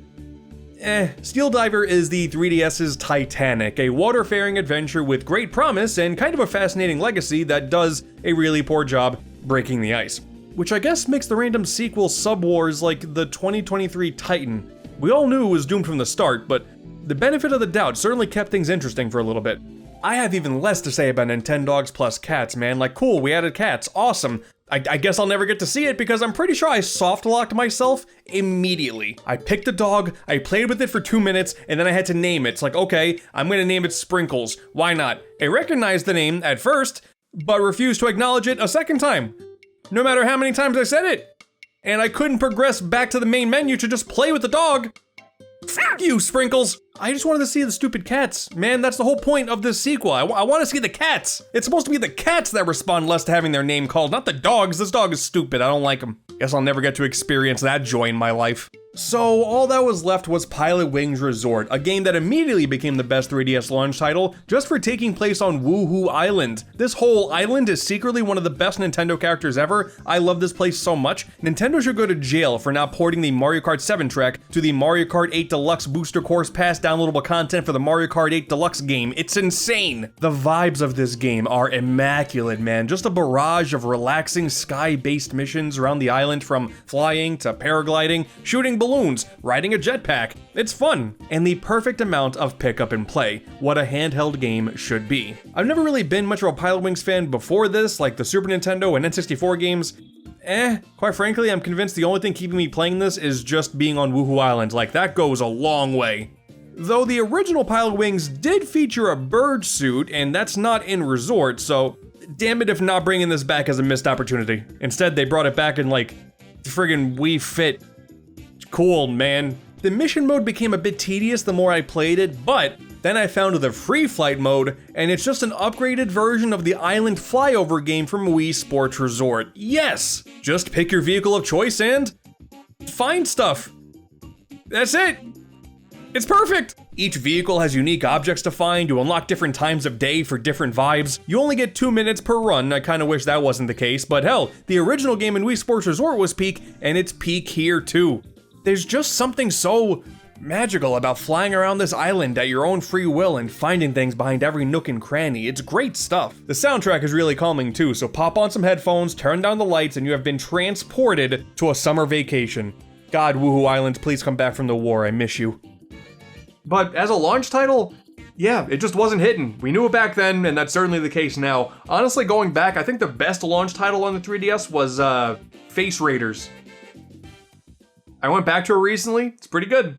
Steel Diver is the 3DS's Titanic, a waterfaring adventure with great promise and kind of a fascinating legacy that does a really poor job breaking the ice. Which I guess makes the random sequel Sub-Wars like the 2023 Titan. We all knew it was doomed from the start, but the benefit of the doubt certainly kept things interesting for a little bit. I have even less to say about Nintendogs Plus Cats, man. Like, cool, we added cats, awesome. I guess I'll never get to see it because I'm pretty sure I soft-locked myself immediately. I picked a dog, I played with it for 2 minutes, and then I had to name it. It's like, okay, I'm gonna name it Sprinkles. Why not? I recognized the name at first, but refused to acknowledge it a second time. No matter how many times I said it. And I couldn't progress back to the main menu to just play with the dog. Fuck you, Sprinkles! I just wanted to see the stupid cats. Man, that's the whole point of this sequel. I want to see the cats. It's supposed to be the cats that respond less to having their name called, not the dogs. This dog is stupid. I don't like him. Guess I'll never get to experience that joy in my life. So all that was left was Pilot Wings Resort, a game that immediately became the best 3DS launch title just for taking place on Woohoo Island. This whole island is secretly one of the best Nintendo characters ever. I love this place so much. Nintendo should go to jail for not porting the Mario Kart 7 track to the Mario Kart 8 Deluxe Booster Course Pass downloadable content for the Mario Kart 8 Deluxe game. It's insane. The vibes of this game are immaculate, man. Just a barrage of relaxing sky-based missions around the island, from flying to paragliding, shooting balloons, riding a jetpack. It's fun, and the perfect amount of pick up and play, what a handheld game should be. I've never really been much of a Pilot Wings fan before this, like the Super Nintendo and N64 games. Quite frankly, I'm convinced the only thing keeping me playing this is just being on Woohoo Island. Like, that goes a long way. Though the original Pilot Wings did feature a bird suit, and that's not in Resort, so damn it if not bringing this back as a missed opportunity. Instead, they brought it back in like friggin' Wii Fit. Cool, man. The mission mode became a bit tedious the more I played it, but then I found the free flight mode, and it's just an upgraded version of the island flyover game from Wii Sports Resort. Yes! Just pick your vehicle of choice and find stuff. That's it. It's perfect! Each vehicle has unique objects to find. You unlock different times of day for different vibes. You only get 2 minutes per run. I kinda wish that wasn't the case, but hell, the original game in Wii Sports Resort was peak, and it's peak here too. There's just something so magical about flying around this island at your own free will and finding things behind every nook and cranny. It's great stuff. The soundtrack is really calming too, so pop on some headphones, turn down the lights, and you have been transported to a summer vacation. God, Woohoo Island, please come back from the war. I miss you. But as a launch title, yeah, it just wasn't hitting. We knew it back then, and that's certainly the case now. Honestly, going back, I think the best launch title on the 3DS was Face Raiders. I went back to it recently. It's pretty good.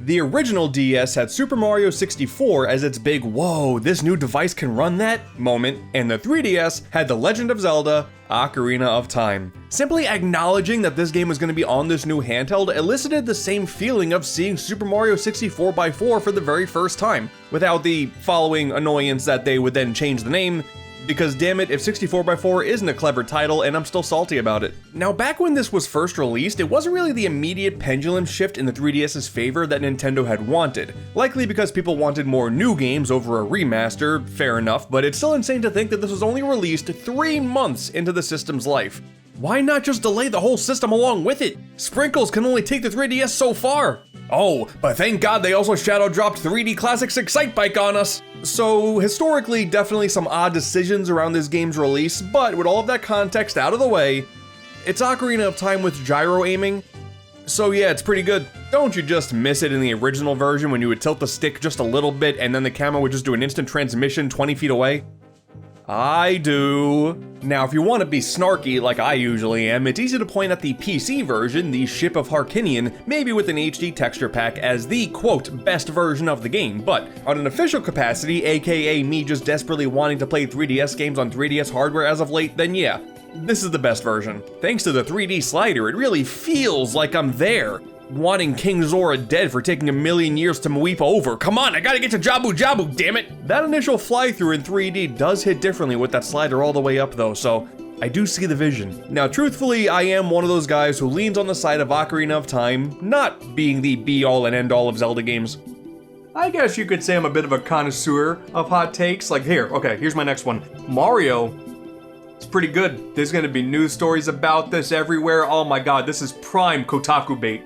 The original DS had Super Mario 64 as its big "whoa, this new device can run that" moment, and the 3DS had The Legend of Zelda: Ocarina of Time. Simply acknowledging that this game was going to be on this new handheld elicited the same feeling of seeing Super Mario 64x4 for the very first time, without the following annoyance that they would then change the name, because damn it, if 64x4 isn't a clever title and I'm still salty about it. Now, back when this was first released, it wasn't really the immediate pendulum shift in the 3DS's favor that Nintendo had wanted. Likely because people wanted more new games over a remaster, fair enough, but it's still insane to think that this was only released 3 months into the system's life. Why not just delay the whole system along with it? Sprinkles can only take the 3DS so far. Oh, but thank God they also shadow dropped 3D Classics Excitebike on us. So historically, definitely some odd decisions around this game's release, but with all of that context out of the way, it's Ocarina of Time with gyro aiming. So yeah, it's pretty good. Don't you just miss it in the original version when you would tilt the stick just a little bit and then the camera would just do an instant transmission 20 feet away? I do. Now, if you want to be snarky like I usually am, it's easy to point at the PC version, the Ship of Harkinian, maybe with an HD texture pack, as the, quote, best version of the game, but on an official capacity, aka me just desperately wanting to play 3DS games on 3DS hardware as of late, then yeah, this is the best version. Thanks to the 3D slider, it really feels like I'm there. Wanting King Zora dead for taking 1,000,000 years to weep over. Come on, I gotta get to Jabu Jabu, damn it! That initial fly-through in 3D does hit differently with that slider all the way up though, so I do see the vision. Now, truthfully, I am one of those guys who leans on the side of Ocarina of Time, not being the be-all and end-all of Zelda games. I guess you could say I'm a bit of a connoisseur of hot takes. Like here's my next one. Mario. It's pretty good. There's gonna be news stories about this everywhere. Oh my god, this is prime Kotaku bait.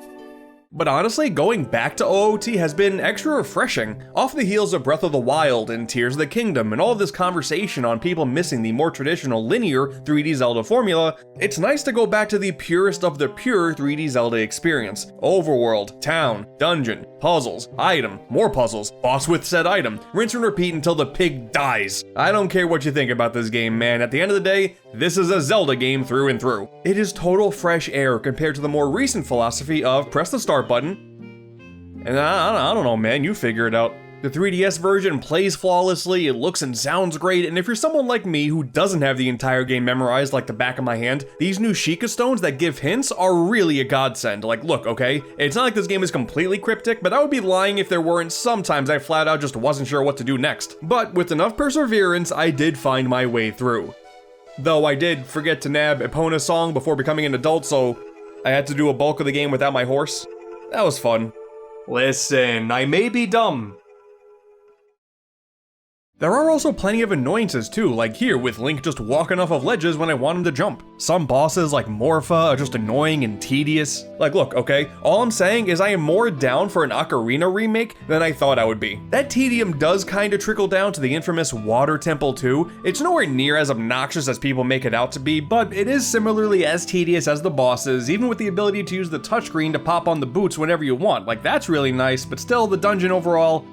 But honestly, going back to OOT has been extra refreshing. Off the heels of Breath of the Wild and Tears of the Kingdom and all of this conversation on people missing the more traditional linear 3D Zelda formula, it's nice to go back to the purest of the pure 3D Zelda experience. Overworld, town, dungeon, puzzles, item, more puzzles, boss with said item, rinse and repeat until the pig dies. I don't care what you think about this game, man. At the end of the day, this is a Zelda game through and through. It is total fresh air compared to the more recent philosophy of press the start button, and I don't know, man, you figure it out. The 3DS version plays flawlessly, it looks and sounds great, and if you're someone like me who doesn't have the entire game memorized like the back of my hand, these new Sheikah stones that give hints are really a godsend. Like, look, okay, it's not like this game is completely cryptic, but I would be lying if there weren't sometimes I flat out just wasn't sure what to do next. But with enough perseverance, I did find my way through. Though I did forget to nab Epona's song before becoming an adult, so I had to do a bulk of the game without my horse. That was fun. Listen, I may be dumb. There are also plenty of annoyances too, like here with Link just walking off of ledges when I want him to jump. Some bosses like Morpha are just annoying and tedious. Like look, okay, all I'm saying is I am more down for an Ocarina remake than I thought I would be. That tedium does kinda trickle down to the infamous Water Temple too. It's nowhere near as obnoxious as people make it out to be, but it is similarly as tedious as the bosses, even with the ability to use the touchscreen to pop on the boots whenever you want. Like that's really nice, but still the dungeon overall,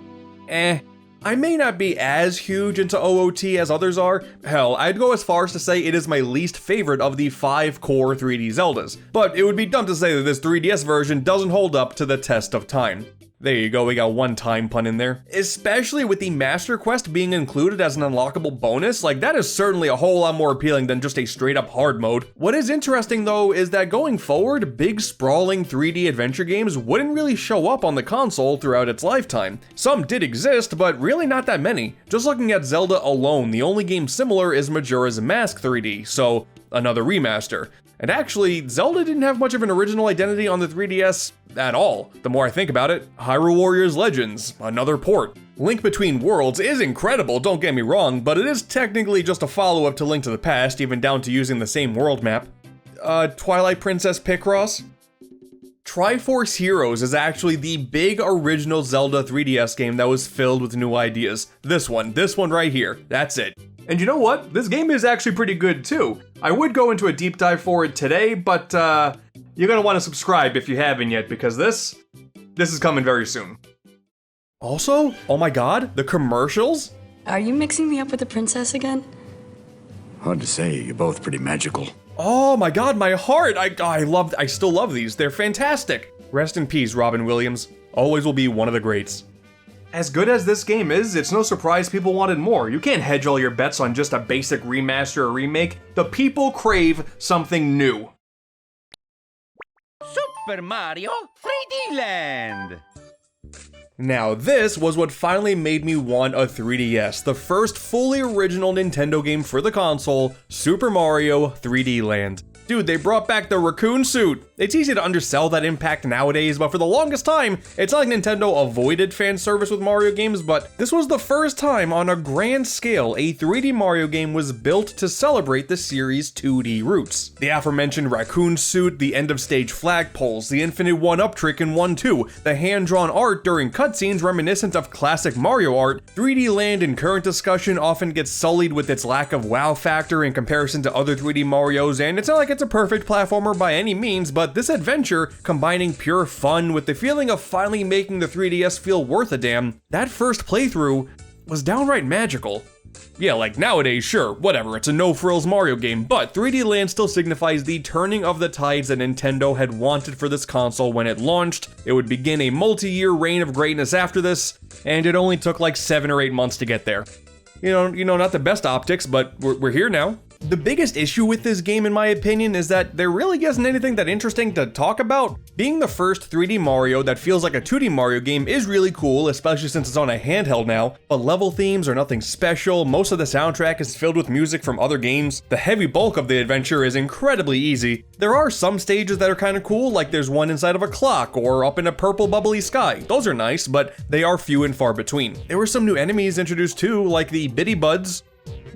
eh. I may not be as huge into OOT as others are. Hell, I'd go as far as to say it is my least favorite of the 5 core 3D Zeldas. But it would be dumb to say that this 3DS version doesn't hold up to the test of time. There you go, we got one time pun in there. Especially with the Master Quest being included as an unlockable bonus, like that is certainly a whole lot more appealing than just a straight up hard mode. What is interesting though is that going forward, big sprawling 3D adventure games wouldn't really show up on the console throughout its lifetime. Some did exist, but really not that many. Just looking at Zelda alone, the only game similar is Majora's Mask 3D, so another remaster. And actually, Zelda didn't have much of an original identity on the 3DS at all. The more I think about it, Hyrule Warriors Legends, another port. Link Between Worlds is incredible, don't get me wrong, but it is technically just a follow-up to Link to the Past, even down to using the same world map. Twilight Princess Picross? Triforce Heroes is actually the big original Zelda 3DS game that was filled with new ideas. This one right here, that's it. And you know what? This game is actually pretty good too. I would go into a deep dive for it today, but you're gonna want to subscribe if you haven't yet, because this is coming very soon. Also, oh my god, the commercials? Are you mixing me up with the princess again? Hard to say, you're both pretty magical. Oh my god, my heart! I still love these, they're fantastic. Rest in peace, Robin Williams. Always will be one of the greats. As good as this game is, it's no surprise people wanted more. You can't hedge all your bets on just a basic remaster or remake. The people crave something new. Super Mario 3D Land! Now this was what finally made me want a 3DS, the first fully original Nintendo game for the console, Super Mario 3D Land. Dude, they brought back the raccoon suit. It's easy to undersell that impact nowadays, but for the longest time, it's not like Nintendo avoided fan service with Mario games, but this was the first time on a grand scale a 3D Mario game was built to celebrate the series' 2D roots. The aforementioned raccoon suit, the end-of-stage flagpoles, the infinite one-up trick in 1-2, the hand-drawn art during cutscenes reminiscent of classic Mario art, 3D Land in current discussion often gets sullied with its lack of wow factor in comparison to other 3D Marios, and it's not like it's a perfect platformer by any means, but this adventure, combining pure fun with the feeling of finally making the 3DS feel worth a damn, that first playthrough was downright magical. Yeah, like nowadays, sure, whatever, it's a no-frills Mario game, but 3D Land still signifies the turning of the tides that Nintendo had wanted for this console when it launched. It would begin a multi-year reign of greatness after this, and it only took like 7 or 8 months to get there. You know, not the best optics, but we're here now. The biggest issue with this game, in my opinion, is that there really isn't anything that interesting to talk about. Being the first 3D Mario that feels like a 2D Mario game is really cool, especially since it's on a handheld now, but level themes are nothing special, most of the soundtrack is filled with music from other games, the heavy bulk of the adventure is incredibly easy. There are some stages that are kinda cool, like there's one inside of a clock, or up in a purple bubbly sky. Those are nice, but they are few and far between. There were some new enemies introduced too, like the Bitty Buds.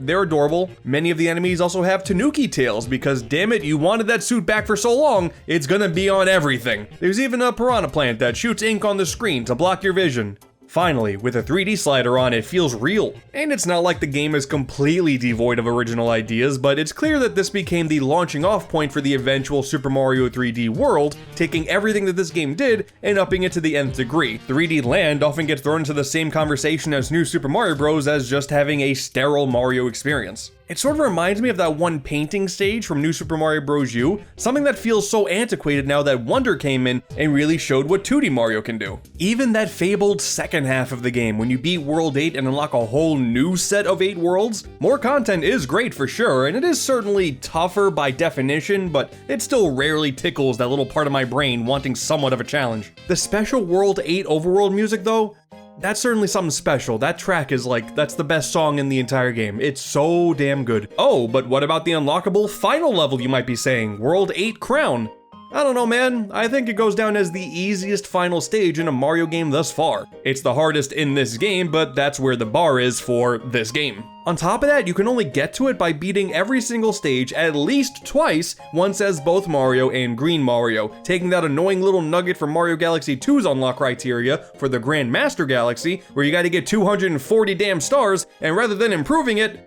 They're adorable. Many of the enemies also have Tanuki tails because damn it, you wanted that suit back for so long, it's gonna be on everything. There's even a piranha plant that shoots ink on the screen to block your vision. Finally, with a 3D slider on, it feels real. And it's not like the game is completely devoid of original ideas, but it's clear that this became the launching off point for the eventual Super Mario 3D world, taking everything that this game did and upping it to the nth degree. 3D Land often gets thrown into the same conversation as New Super Mario Bros. As just having a sterile Mario experience. It sort of reminds me of that one painting stage from New Super Mario Bros. U, something that feels so antiquated now that Wonder came in and really showed what 2D Mario can do. Even that fabled second half of the game, when you beat World 8 and unlock a whole new set of 8 worlds, more content is great for sure, and it is certainly tougher by definition, but it still rarely tickles that little part of my brain wanting somewhat of a challenge. The special World 8 overworld music though, that's certainly something special. That track is like, that's the best song in the entire game. It's so damn good. Oh, but what about the unlockable final level, you might be saying? World 8 Crown. I don't know, man. I think it goes down as the easiest final stage in a Mario game thus far. It's the hardest in this game, but that's where the bar is for this game. On top of that, you can only get to it by beating every single stage at least twice, once as both Mario and Green Mario, taking that annoying little nugget from Mario Galaxy 2's unlock criteria for the Grand Master Galaxy, where you gotta get 240 damn stars, and rather than improving it,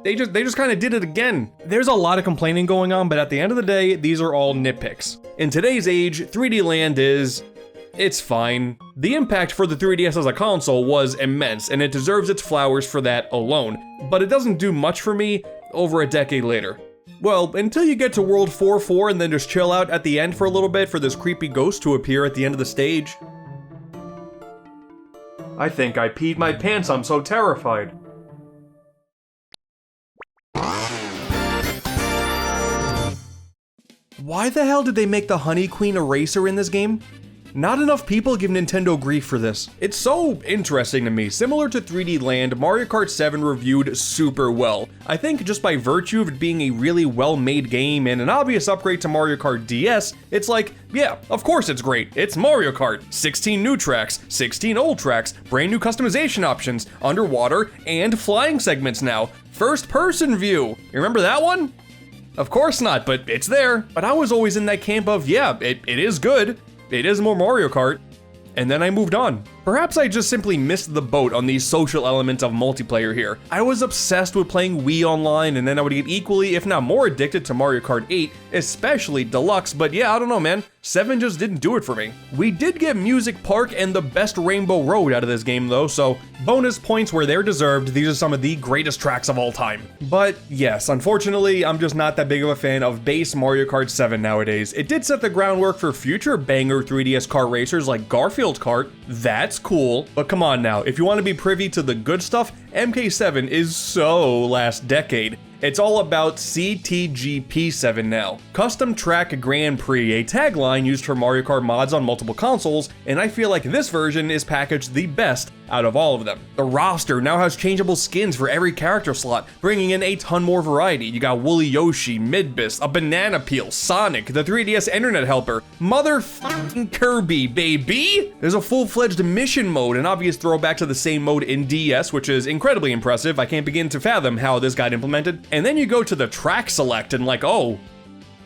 they just kind of did it again. There's a lot of complaining going on, but at the end of the day, these are all nitpicks. In today's age, 3D Land it's fine. The impact for the 3DS as a console was immense, and it deserves its flowers for that alone, but it doesn't do much for me over a decade later. Well, until you get to World 4-4 and then just chill out at the end for a little bit for this creepy ghost to appear at the end of the stage. I think I peed my pants, I'm so terrified. Why the hell did they make the Honey Queen eraser in this game? Not enough people give Nintendo grief for this. It's so interesting to me. Similar to 3D Land, Mario Kart 7 reviewed super well. I think just by virtue of it being a really well-made game and an obvious upgrade to Mario Kart DS, it's like, yeah, of course it's great. It's Mario Kart. 16 new tracks, 16 old tracks, brand new customization options, underwater, and flying segments now. First-person view. You remember that one? Of course not, but it's there. But I was always in that camp of, yeah, it is good. It is more Mario Kart. And then I moved on. Perhaps I just simply missed the boat on the social elements of multiplayer here. I was obsessed with playing Wii Online, and then I would get equally, if not more, addicted to Mario Kart 8, especially Deluxe, but yeah, I don't know, man. 7 just didn't do it for me. We did get Music Park and the best Rainbow Road out of this game though, so bonus points where they're deserved. These are some of the greatest tracks of all time. But yes, unfortunately, I'm just not that big of a fan of base Mario Kart 7 nowadays. It did set the groundwork for future banger 3DS kart racers like Garfield Kart. That's cool, but come on now, if you want to be privy to the good stuff, MK7 is so last decade. It's all about CTGP7 now. Custom Track Grand Prix, a tagline used for Mario Kart mods on multiple consoles, and I feel like this version is packaged the best out of all of them. The roster now has changeable skins for every character slot, bringing in a ton more variety. You got Woolly Yoshi, Midbus, a Banana Peel, Sonic, the 3DS Internet Helper, motherfucking Kirby, baby! There's a full-fledged mission mode, an obvious throwback to the same mode in DS, which is incredibly impressive. I can't begin to fathom how this got implemented. And then you go to the track select and like, oh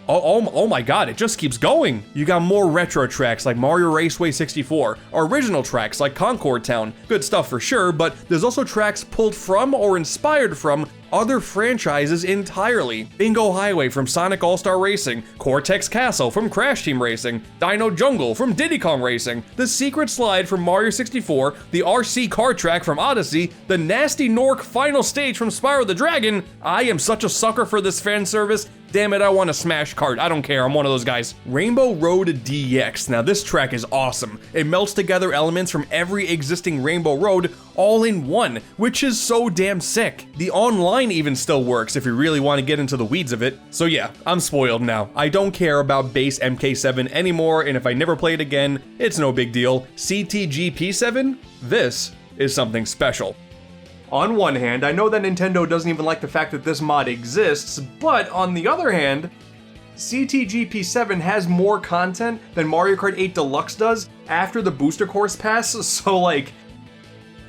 my god, it just keeps going. You got more retro tracks like Mario Raceway 64, original tracks like Concord Town, good stuff for sure, but there's also tracks pulled from or inspired from other franchises entirely. Bingo Highway from Sonic All-Star Racing, Cortex Castle from Crash Team Racing, Dino Jungle from Diddy Kong Racing, the Secret Slide from Mario 64, the RC car track from Odyssey, the Nasty Nork final stage from Spyro the Dragon. I am such a sucker for this fan service. Damn it, I want to smash Kart. I don't care, I'm one of those guys. Rainbow Road DX. Now this track is awesome. It melts together elements from every existing Rainbow Road all in one, which is so damn sick. The online even still works if you really want to get into the weeds of it. So yeah, I'm spoiled now. I don't care about base MK7 anymore, and if I never play it again, it's no big deal. CTGP7? This is something special. On one hand, I know that Nintendo doesn't even like the fact that this mod exists, but on the other hand, CTGP7 has more content than Mario Kart 8 Deluxe does after the booster course pass, so like,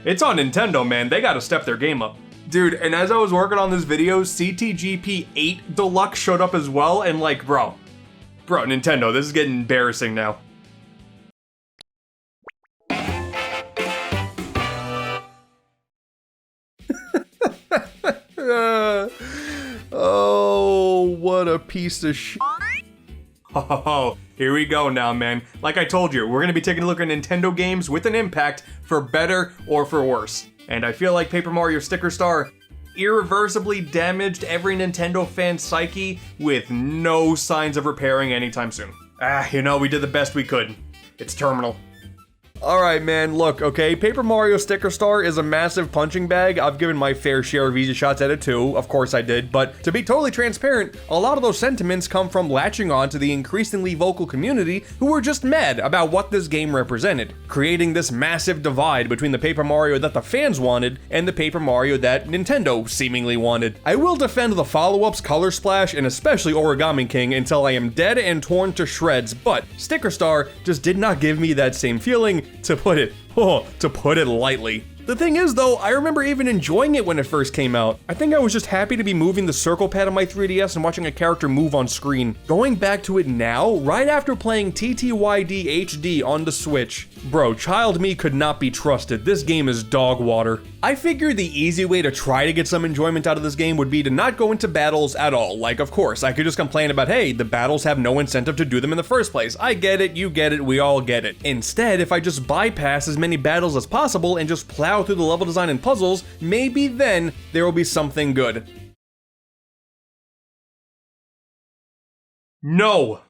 it's on Nintendo, man. They gotta step their game up. Dude, and as I was working on this video, CTGP 8 Deluxe showed up as well, and like, bro, Nintendo, this is getting embarrassing now. Oh, what a piece of shit. Oh, here we go now, man. Like I told you, we're gonna be taking a look at Nintendo games with an impact, for better or for worse. And I feel like Paper Mario Sticker Star irreversibly damaged every Nintendo fan's psyche with no signs of repairing anytime soon. You know, we did the best we could. It's terminal. Alright man, look, okay, Paper Mario Sticker Star is a massive punching bag. I've given my fair share of easy shots at it too, of course I did, but to be totally transparent, a lot of those sentiments come from latching on to the increasingly vocal community who were just mad about what this game represented, creating this massive divide between the Paper Mario that the fans wanted and the Paper Mario that Nintendo seemingly wanted. I will defend the follow-ups Color Splash and especially Origami King until I am dead and torn to shreds, but Sticker Star just did not give me that same feeling, to put it lightly. The thing is though, I remember even enjoying it when it first came out. I think I was just happy to be moving the circle pad on my 3DS and watching a character move on screen. Going back to it now, right after playing TTYD HD on the Switch, bro, child me could not be trusted. This game is dog water. I figured the easy way to try to get some enjoyment out of this game would be to not go into battles at all. Like, of course, I could just complain about, hey, the battles have no incentive to do them in the first place. I get it, you get it, we all get it. Instead, if I just bypass as many battles as possible and just plow through the level design and puzzles, maybe then there will be something good. No!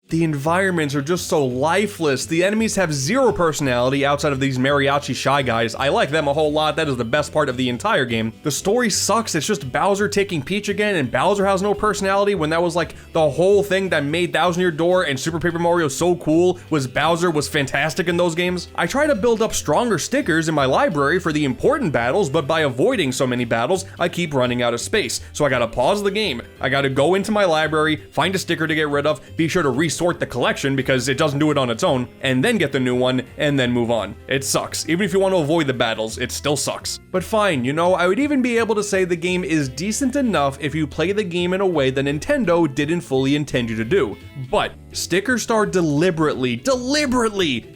The environments are just so lifeless. The enemies have zero personality outside of these mariachi shy guys. I like them a whole lot. That is the best part of the entire game. The story sucks. It's just Bowser taking Peach again, and Bowser has no personality when that was like the whole thing that made Thousand Year Door and Super Paper Mario so cool was Bowser was fantastic in those games. I try to build up stronger stickers in my library for the important battles, but by avoiding so many battles, I keep running out of space. So I gotta pause the game. I gotta go into my library, find a sticker to get rid of, be sure to resort the collection because it doesn't do it on its own, and then get the new one, and then move on. It sucks. Even if you want to avoid the battles, it still sucks. But fine, you know, I would even be able to say the game is decent enough if you play the game in a way that Nintendo didn't fully intend you to do. But Sticker Star deliberately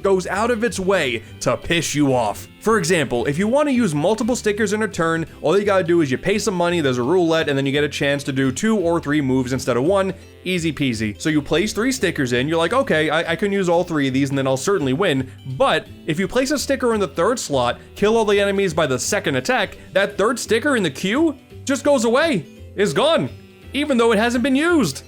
goes out of its way to piss you off. For example, if you want to use multiple stickers in a turn, all you gotta do is you pay some money, there's a roulette, and then you get a chance to do 2 or 3 moves instead of 1. Easy peasy. So you place 3 stickers in, you're like, okay, I can use all 3 of these and then I'll certainly win. But if you place a sticker in the 3rd slot, kill all the enemies by the 2nd attack, that 3rd sticker in the queue just goes away. It's gone. Even though it hasn't been used.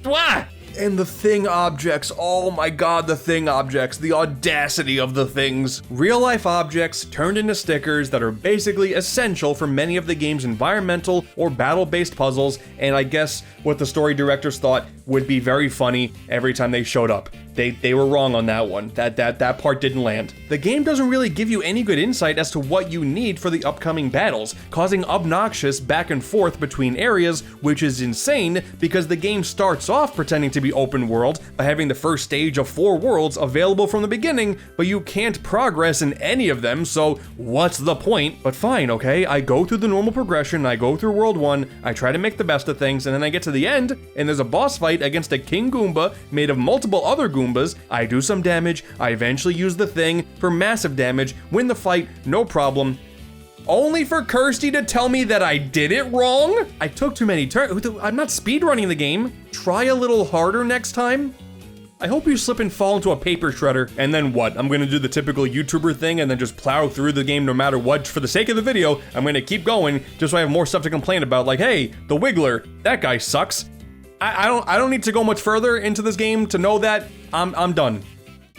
Wah! And the thing objects, oh my god, the thing objects, the audacity of the things. Real life objects turned into stickers that are basically essential for many of the game's environmental or battle-based puzzles, and I guess what the story directors thought would be very funny every time they showed up. They were wrong on that one. That part didn't land. The game doesn't really give you any good insight as to what you need for the upcoming battles, causing obnoxious back and forth between areas, which is insane because the game starts off pretending to be open world by having the first stage of 4 worlds available from the beginning, but you can't progress in any of them, so what's the point? But fine, okay, I go through the normal progression, I go through World 1, I try to make the best of things, and then I get to the end, and there's a boss fight against a King Goomba made of multiple other Goombas. I do some damage, I eventually use the thing for massive damage, win the fight, no problem. Only for Kirsty to tell me that I did it wrong? I took too many turns. I'm not speedrunning the game. Try a little harder next time. I hope you slip and fall into a paper shredder. And then what? I'm gonna do the typical YouTuber thing and then just plow through the game no matter what. For the sake of the video, I'm gonna keep going just so I have more stuff to complain about. Like, hey, the Wiggler, that guy sucks. I don't need to go much further into this game to know that I'm done.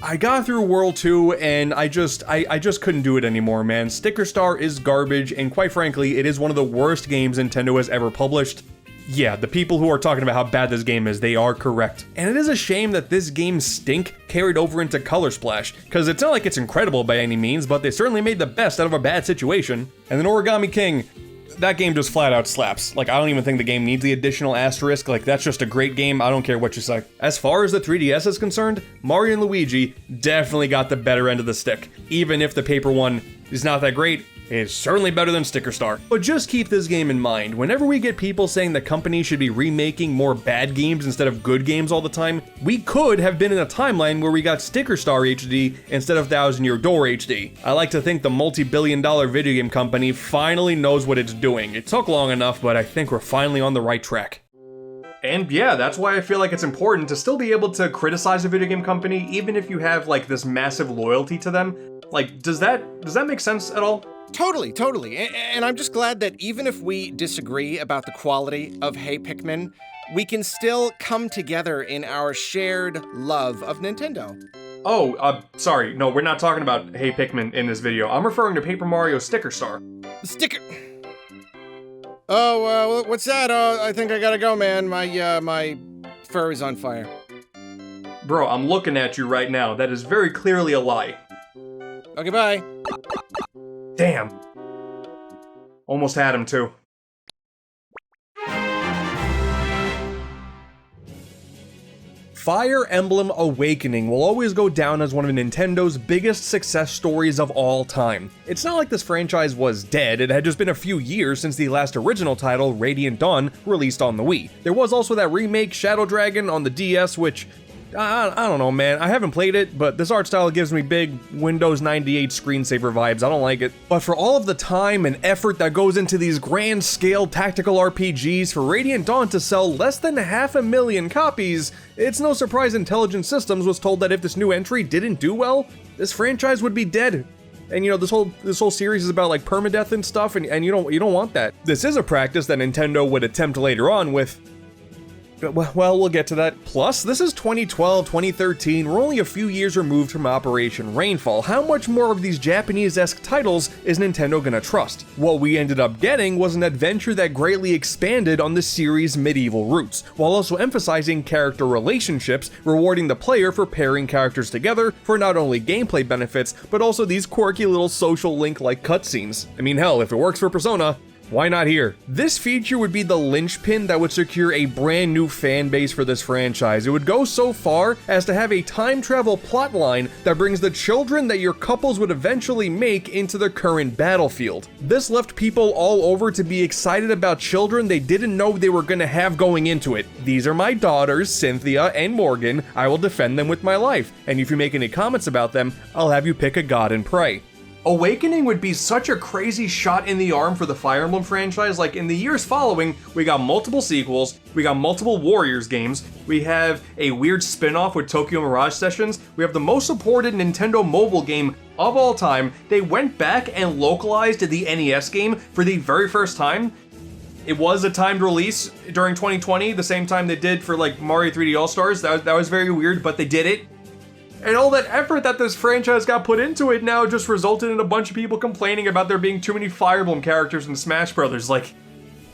I got through World 2 and I just couldn't do it anymore, man. Sticker Star is garbage, and quite frankly, it is one of the worst games Nintendo has ever published. Yeah, the people who are talking about how bad this game is, they are correct. And it is a shame that this game's stink carried over into Color Splash, because it's not like it's incredible by any means, but they certainly made the best out of a bad situation. And then Origami King, that game just flat out slaps. Like, I don't even think the game needs the additional asterisk. Like, that's just a great game. I don't care what you say. As far as the 3DS is concerned, Mario and Luigi definitely got the better end of the stick. Even if the paper one is not that great, it's certainly better than Sticker Star. But just keep this game in mind. Whenever we get people saying that companies should be remaking more bad games instead of good games all the time, we could have been in a timeline where we got Sticker Star HD instead of Thousand Year Door HD. I like to think the multi-billion-dollar video game company finally knows what it's doing. It took long enough, but I think we're finally on the right track. And yeah, that's why I feel like it's important to still be able to criticize a video game company, even if you have like this massive loyalty to them. Like, does that make sense at all? Totally. And I'm just glad that even if we disagree about the quality of Hey Pikmin, we can still come together in our shared love of Nintendo. Oh, sorry. No, we're not talking about Hey Pikmin in this video. I'm referring to Paper Mario Sticker Star. Sticker... Oh, what's that? I think I gotta go, man. My fur is on fire. Bro, I'm looking at you right now. That is very clearly a lie. Okay, bye. Damn. Almost had him, too. Fire Emblem Awakening will always go down as one of Nintendo's biggest success stories of all time. It's not like this franchise was dead, it had just been a few years since the last original title, Radiant Dawn, released on the Wii. There was also that remake, Shadow Dragon, on the DS, which... I don't know, man. I haven't played it, but this art style gives me big Windows 98 screensaver vibes. I don't like it. But for all of the time and effort that goes into these grand-scale tactical RPGs, for Radiant Dawn to sell less than 500,000 copies, it's no surprise Intelligent Systems was told that if this new entry didn't do well, this franchise would be dead. And you know, this whole series is about like permadeath and stuff, and you don't want that. This is a practice that Nintendo would attempt later on with... Well, we'll get to that. Plus, this is 2012, 2013, we're only a few years removed from Operation Rainfall. How much more of these Japanese-esque titles is Nintendo gonna trust? What we ended up getting was an adventure that greatly expanded on the series' medieval roots, while also emphasizing character relationships, rewarding the player for pairing characters together for not only gameplay benefits, but also these quirky little social link-like cutscenes. I mean, hell, if it works for Persona, Why not here? This feature would be the linchpin that would secure a brand new fan base for this franchise. It would go so far as to have a time travel plotline that brings the children that your couples would eventually make into the current battlefield. This left people all over to be excited about children they didn't know they were gonna have going into it. These are my daughters, Cynthia and Morgan. I will defend them with my life, and if you make any comments about them, I'll have you pick a god and pray. Awakening would be such a crazy shot in the arm for the Fire Emblem franchise. Like, in the years following, we got multiple sequels, we got multiple Warriors games, we have a weird spin-off with Tokyo Mirage Sessions, we have the most supported Nintendo mobile game of all time. They went back and localized the NES game for the very first time. It was a timed release during 2020, the same time they did for like Mario 3D All-Stars. That was very weird, but they did it. And all that effort that this franchise got put into it now just resulted in a bunch of people complaining about there being too many Fire Emblem characters in Smash Brothers. Like,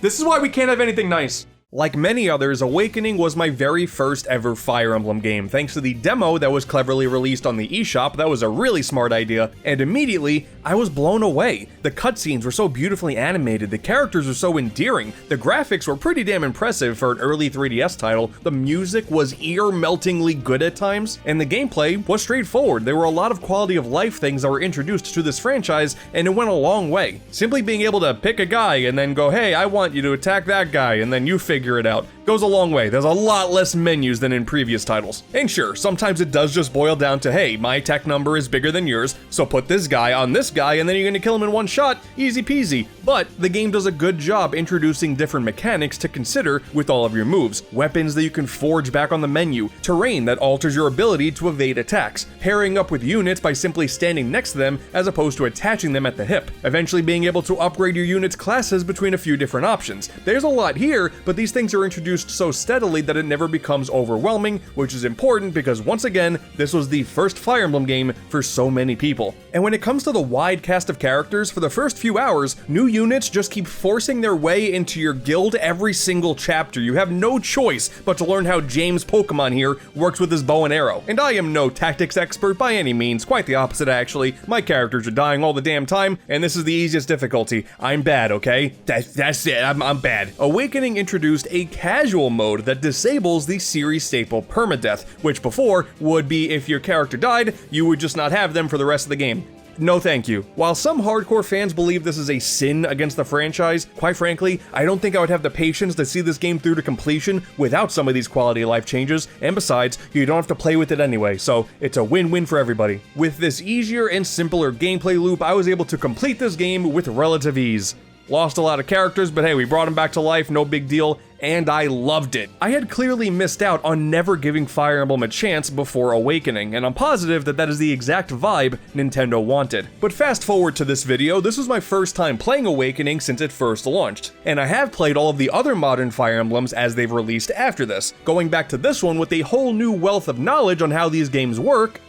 this is why we can't have anything nice. Like many others, Awakening was my very first ever Fire Emblem game, thanks to the demo that was cleverly released on the eShop. That was a really smart idea, and immediately, I was blown away. The cutscenes were so beautifully animated, the characters were so endearing, the graphics were pretty damn impressive for an early 3DS title, the music was ear-meltingly good at times, and the gameplay was straightforward. There were a lot of quality of life things that were introduced to this franchise, and it went a long way. Simply being able to pick a guy and then go, hey, I want you to attack that guy, and then you figure it out, goes a long way. There's a lot less menus than in previous titles. And sure, sometimes it does just boil down to, hey, my attack number is bigger than yours, so put this guy on this guy and then you're gonna kill him in one shot, easy peasy. But the game does a good job introducing different mechanics to consider with all of your moves, weapons that you can forge back on the menu, terrain that alters your ability to evade attacks, pairing up with units by simply standing next to them as opposed to attaching them at the hip, eventually being able to upgrade your unit's classes between a few different options. There's a lot here, but these things are introduced so steadily that it never becomes overwhelming, which is important because once again, this was the first Fire Emblem game for so many people. And when it comes to the wide cast of characters, for the first few hours, new units just keep forcing their way into your guild every single chapter. You have no choice but to learn how James Pokemon here works with his bow and arrow. And I am no tactics expert by any means, quite the opposite actually. My characters are dying all the damn time, and this is the easiest difficulty. I'm bad, okay? That's it, I'm bad. Awakening introduced a casual mode that disables the series staple permadeath, which before would be if your character died, you would just not have them for the rest of the game. No thank you. While some hardcore fans believe this is a sin against the franchise, quite frankly, I don't think I would have the patience to see this game through to completion without some of these quality of life changes, and besides, you don't have to play with it anyway, so it's a win-win for everybody. With this easier and simpler gameplay loop, I was able to complete this game with relative ease. Lost a lot of characters, but hey, we brought them back to life, no big deal, and I loved it. I had clearly missed out on never giving Fire Emblem a chance before Awakening, and I'm positive that that is the exact vibe Nintendo wanted. But fast forward to this video, this was my first time playing Awakening since it first launched, and I have played all of the other modern Fire Emblems as they've released after this, going back to this one with a whole new wealth of knowledge on how these games work.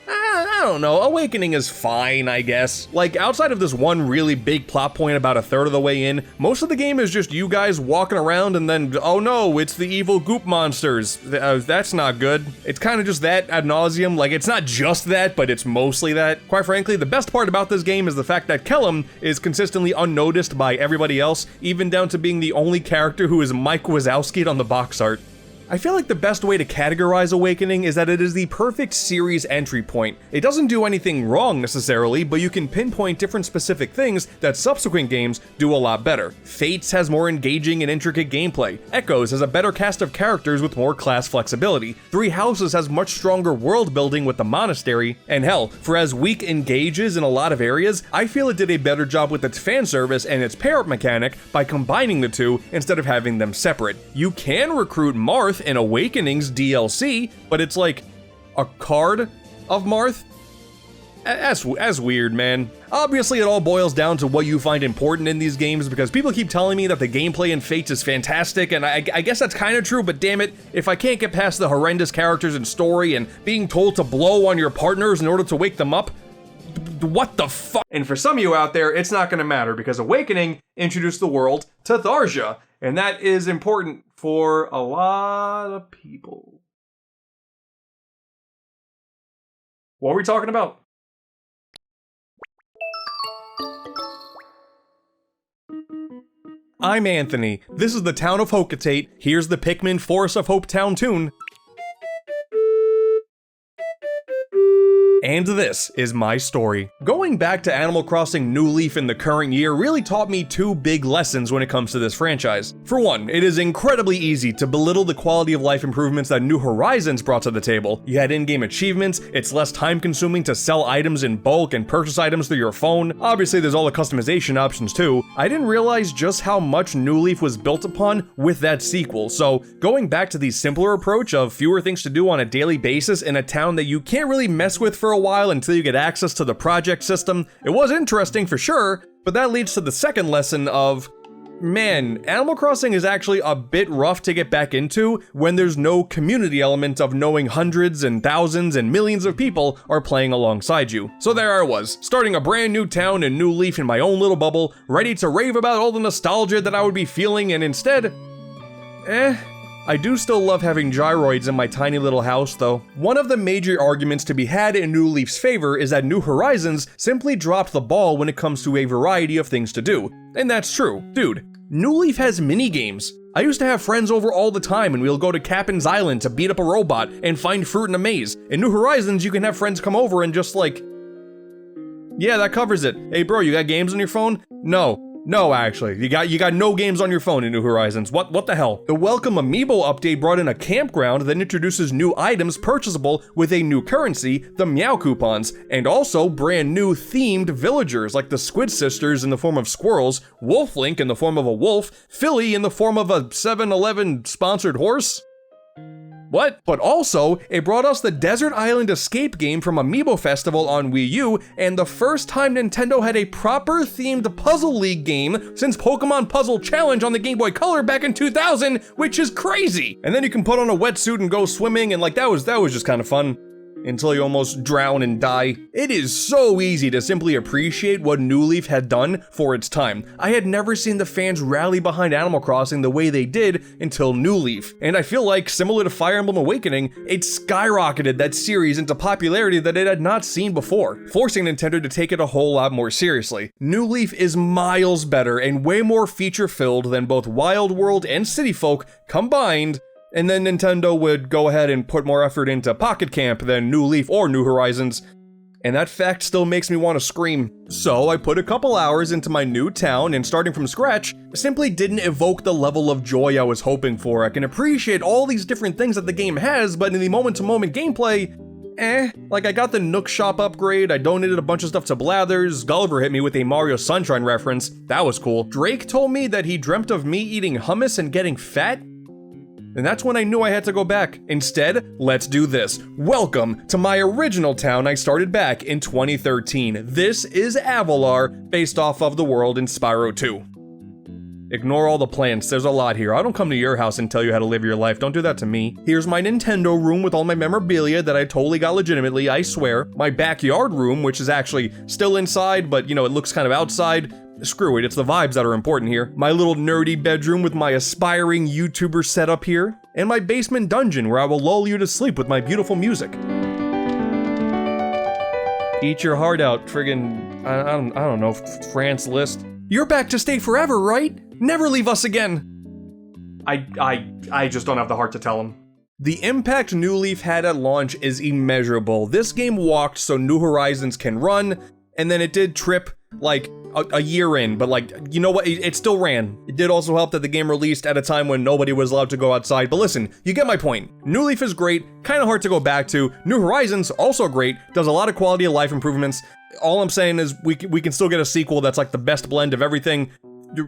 I don't know, Awakening is fine, I guess. Like, outside of this one really big plot point about a third of the way in, most of the game is just you guys walking around and then, oh no, it's the evil goop monsters. That's not good. It's kind of just that ad nauseum. Like, it's not just that, but it's mostly that. Quite frankly, the best part about this game is the fact that Kellum is consistently unnoticed by everybody else, even down to being the only character who is Mike Wazowski'd on the box art. I feel like the best way to categorize Awakening is that it is the perfect series entry point. It doesn't do anything wrong necessarily, but you can pinpoint different specific things that subsequent games do a lot better. Fates has more engaging and intricate gameplay. Echoes has a better cast of characters with more class flexibility. Three Houses has much stronger world building with the monastery. And hell, for as weak engages in a lot of areas, I feel it did a better job with its fan service and its pair-up mechanic by combining the two instead of having them separate. You can recruit Marth in Awakening's DLC, but it's like a card of Marth? That's weird, man. Obviously, it all boils down to what you find important in these games, because people keep telling me that the gameplay in Fates is fantastic, and I guess that's kind of true, but damn it, if I can't get past the horrendous characters and story and being told to blow on your partners in order to wake them up, what the fuck? And for some of you out there, it's not going to matter, because Awakening introduced the world to Tharja, and that is important for a lot of people. What are we talking about? I'm Anthony. This is the town of Hocotate. Here's the Pikmin Forest of Hope Town tune. And this is my story. Going back to Animal Crossing New Leaf in the current year really taught me two big lessons when it comes to this franchise. For one, it is incredibly easy to belittle the quality of life improvements that New Horizons brought to the table. You had in-game achievements, it's less time consuming to sell items in bulk and purchase items through your phone. Obviously there's all the customization options too. I didn't realize just how much New Leaf was built upon with that sequel, so going back to the simpler approach of fewer things to do on a daily basis in a town that you can't really mess with for a while until you get access to the project system. It was interesting for sure, but that leads to the second lesson of, man, Animal Crossing is actually a bit rough to get back into when there's no community element of knowing hundreds and thousands and millions of people are playing alongside you. So there I was, starting a brand new town in New Leaf in my own little bubble, ready to rave about all the nostalgia that I would be feeling, and instead, I do still love having gyroids in my tiny little house though. One of the major arguments to be had in New Leaf's favor is that New Horizons simply dropped the ball when it comes to a variety of things to do. And that's true. Dude, New Leaf has mini-games. I used to have friends over all the time and we'll go to Captain's Island to beat up a robot and find fruit in a maze. In New Horizons, you can have friends come over and just like, yeah, that covers it. Hey bro, you got games on your phone? No, actually, you got no games on your phone in New Horizons. What the hell? The Welcome Amiibo update brought in a campground that introduces new items purchasable with a new currency, the Meow coupons, and also brand new themed villagers like the Squid Sisters in the form of squirrels, Wolf Link in the form of a wolf, Philly in the form of a 7-Eleven sponsored horse. What? But also, it brought us the Desert Island Escape game from Amiibo Festival on Wii U, and the first time Nintendo had a proper themed Puzzle League game since Pokemon Puzzle Challenge on the Game Boy Color back in 2000, which is crazy! And then you can put on a wetsuit and go swimming, and like that was just kind of fun. Until you almost drown and die. It is so easy to simply appreciate what New Leaf had done for its time. I had never seen the fans rally behind Animal Crossing the way they did until New Leaf. And I feel like, similar to Fire Emblem Awakening, it skyrocketed that series into popularity that it had not seen before, forcing Nintendo to take it a whole lot more seriously. New Leaf is miles better and way more feature-filled than both Wild World and City Folk combined. And then Nintendo would go ahead and put more effort into Pocket Camp than New Leaf or New Horizons. And that fact still makes me want to scream. So I put a couple hours into my new town and starting from scratch simply didn't evoke the level of joy I was hoping for. I can appreciate all these different things that the game has, but in the moment-to-moment gameplay, like I got the Nook Shop upgrade, I donated a bunch of stuff to Blathers, Gulliver hit me with a Mario Sunshine reference, that was cool. Drake told me that he dreamt of me eating hummus and getting fat. And that's when I knew I had to go back. Instead, let's do this. Welcome to my original town I started back in 2013. This is Avalar, based off of the world in Spyro 2. Ignore all the plants, there's a lot here. I don't come to your house and tell you how to live your life, don't do that to me. Here's my Nintendo room with all my memorabilia that I totally got legitimately, I swear. My backyard room, which is actually still inside, but you know, it looks kind of outside. Screw it, it's the vibes that are important here. My little nerdy bedroom with my aspiring YouTuber setup here. And my basement dungeon where I will lull you to sleep with my beautiful music. Eat your heart out, friggin', I don't know, France list. You're back to stay forever, right? Never leave us again. I just don't have the heart to tell him. The impact New Leaf had at launch is immeasurable. This game walked so New Horizons can run, and then it did trip like a year in, but like, you know what, it still ran. It did also help that the game released at a time when nobody was allowed to go outside, but listen, you get my point. New Leaf is great, kind of hard to go back to. New Horizons, also great, does a lot of quality of life improvements. All I'm saying is we can still get a sequel that's like the best blend of everything.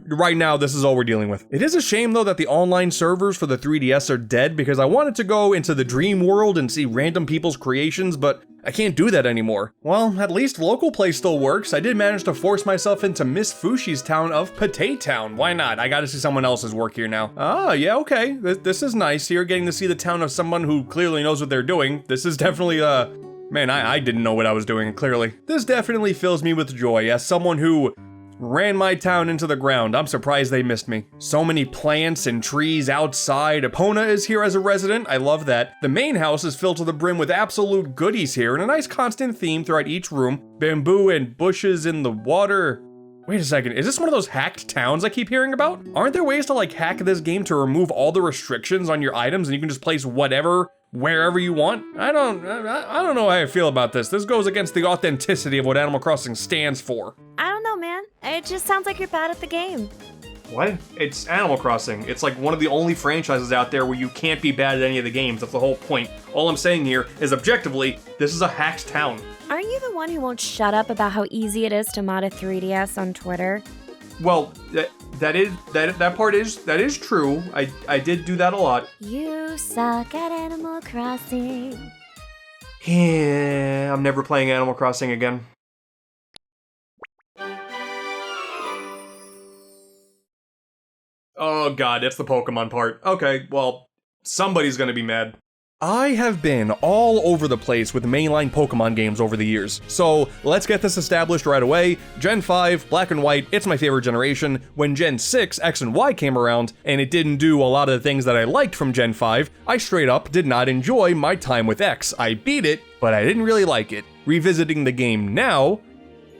Right now, this is all we're dealing with. It is a shame though that the online servers for the 3DS are dead because I wanted to go into the dream world and see random people's creations, but I can't do that anymore. Well, at least local play still works. I did manage to force myself into Miss Fushi's town of Potato Town. Why not? I gotta see someone else's work here now. Ah, yeah, okay. This is nice here, getting to see the town of someone who clearly knows what they're doing. This is definitely, man, I didn't know what I was doing, clearly. This definitely fills me with joy as someone who ran my town into the ground. I'm surprised they missed me. So many plants and trees outside. Epona is here as a resident. I love that. The main house is filled to the brim with absolute goodies here and a nice constant theme throughout each room. Bamboo and bushes in the water. Wait a second, is this one of those hacked towns I keep hearing about? Aren't there ways to like hack this game to remove all the restrictions on your items and you can just place whatever, wherever you want? I don't know how I feel about this. This goes against the authenticity of what Animal Crossing stands for. I don't know, man. It just sounds like you're bad at the game. What? It's Animal Crossing. It's like one of the only franchises out there where you can't be bad at any of the games. That's the whole point. All I'm saying here is objectively, this is a hacked town. Aren't you the one who won't shut up about how easy it is to mod a 3DS on Twitter? Well, that part is true. I did do that a lot. You suck at Animal Crossing. Yeah, I'm never playing Animal Crossing again. Oh god, it's the Pokemon part. Okay, well, somebody's gonna be mad. I have been all over the place with mainline Pokemon games over the years, so let's get this established right away. Gen 5, Black and White, it's my favorite generation. When Gen 6, X and Y came around, and it didn't do a lot of the things that I liked from Gen 5, I straight up did not enjoy my time with X. I beat it, but I didn't really like it. Revisiting the game now,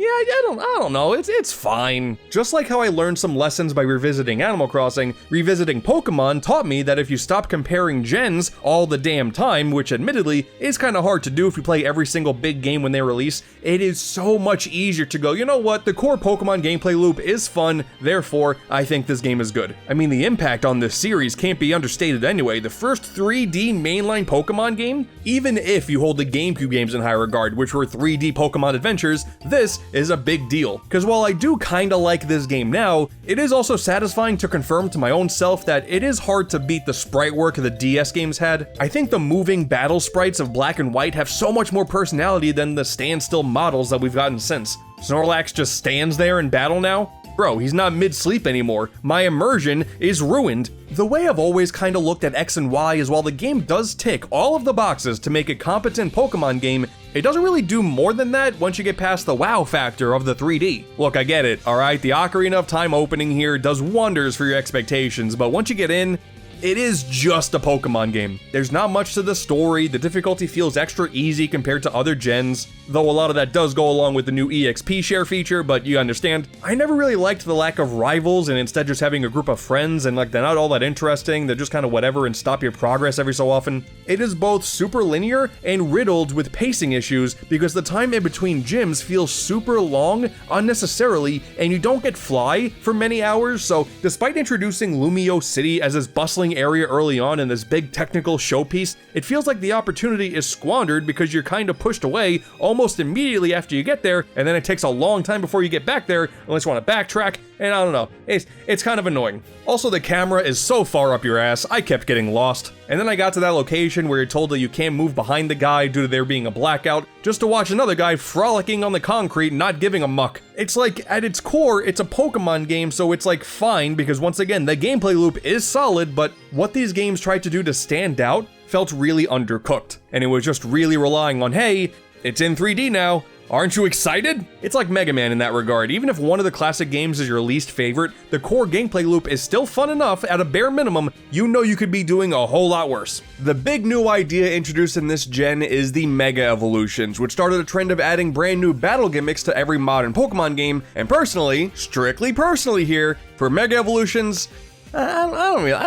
yeah, I don't know, it's fine. Just like how I learned some lessons by revisiting Animal Crossing, revisiting Pokemon taught me that if you stop comparing gens all the damn time, which admittedly is kinda hard to do if you play every single big game when they release, it is so much easier to go, you know what, the core Pokemon gameplay loop is fun, therefore, I think this game is good. I mean, the impact on this series can't be understated anyway. The first 3D mainline Pokemon game, even if you hold the GameCube games in high regard, which were 3D Pokemon adventures, this is a big deal. Because while I do kinda like this game now, it is also satisfying to confirm to my own self that it is hard to beat the sprite work the DS games had. I think the moving battle sprites of Black and White have so much more personality than the standstill models that we've gotten since. Snorlax just stands there in battle now? Bro, he's not mid-sleep anymore. My immersion is ruined. The way I've always kinda looked at X and Y is while the game does tick all of the boxes to make a competent Pokemon game, it doesn't really do more than that once you get past the wow factor of the 3D. Look, I get it, alright? The Ocarina of Time opening here does wonders for your expectations, but once you get in, it is just a Pokemon game. There's not much to the story, the difficulty feels extra easy compared to other gens, though a lot of that does go along with the new EXP share feature, but you understand. I never really liked the lack of rivals and instead just having a group of friends and like they're not all that interesting, they're just kind of whatever and stop your progress every so often. It is both super linear and riddled with pacing issues because the time in between gyms feels super long unnecessarily and you don't get fly for many hours, so despite introducing Lumio City as this bustling area early on in this big technical showpiece, it feels like the opportunity is squandered because you're kind of pushed away almost immediately after you get there, and then it takes a long time before you get back there unless you want to backtrack, and I don't know, it's kind of annoying. Also, the camera is so far up your ass, I kept getting lost. And then I got to that location where you're told that you can't move behind the guy due to there being a blackout, just to watch another guy frolicking on the concrete, not giving a muck. It's like, at its core, it's a Pokemon game, so it's like fine, because once again, the gameplay loop is solid, but what these games tried to do to stand out felt really undercooked. And it was just really relying on, hey, it's in 3D now, aren't you excited? It's like Mega Man in that regard. Even if one of the classic games is your least favorite, the core gameplay loop is still fun enough. At a bare minimum, you know you could be doing a whole lot worse. The big new idea introduced in this gen is the Mega Evolutions, which started a trend of adding brand new battle gimmicks to every modern Pokemon game, and personally, strictly personally here, for Mega Evolutions, I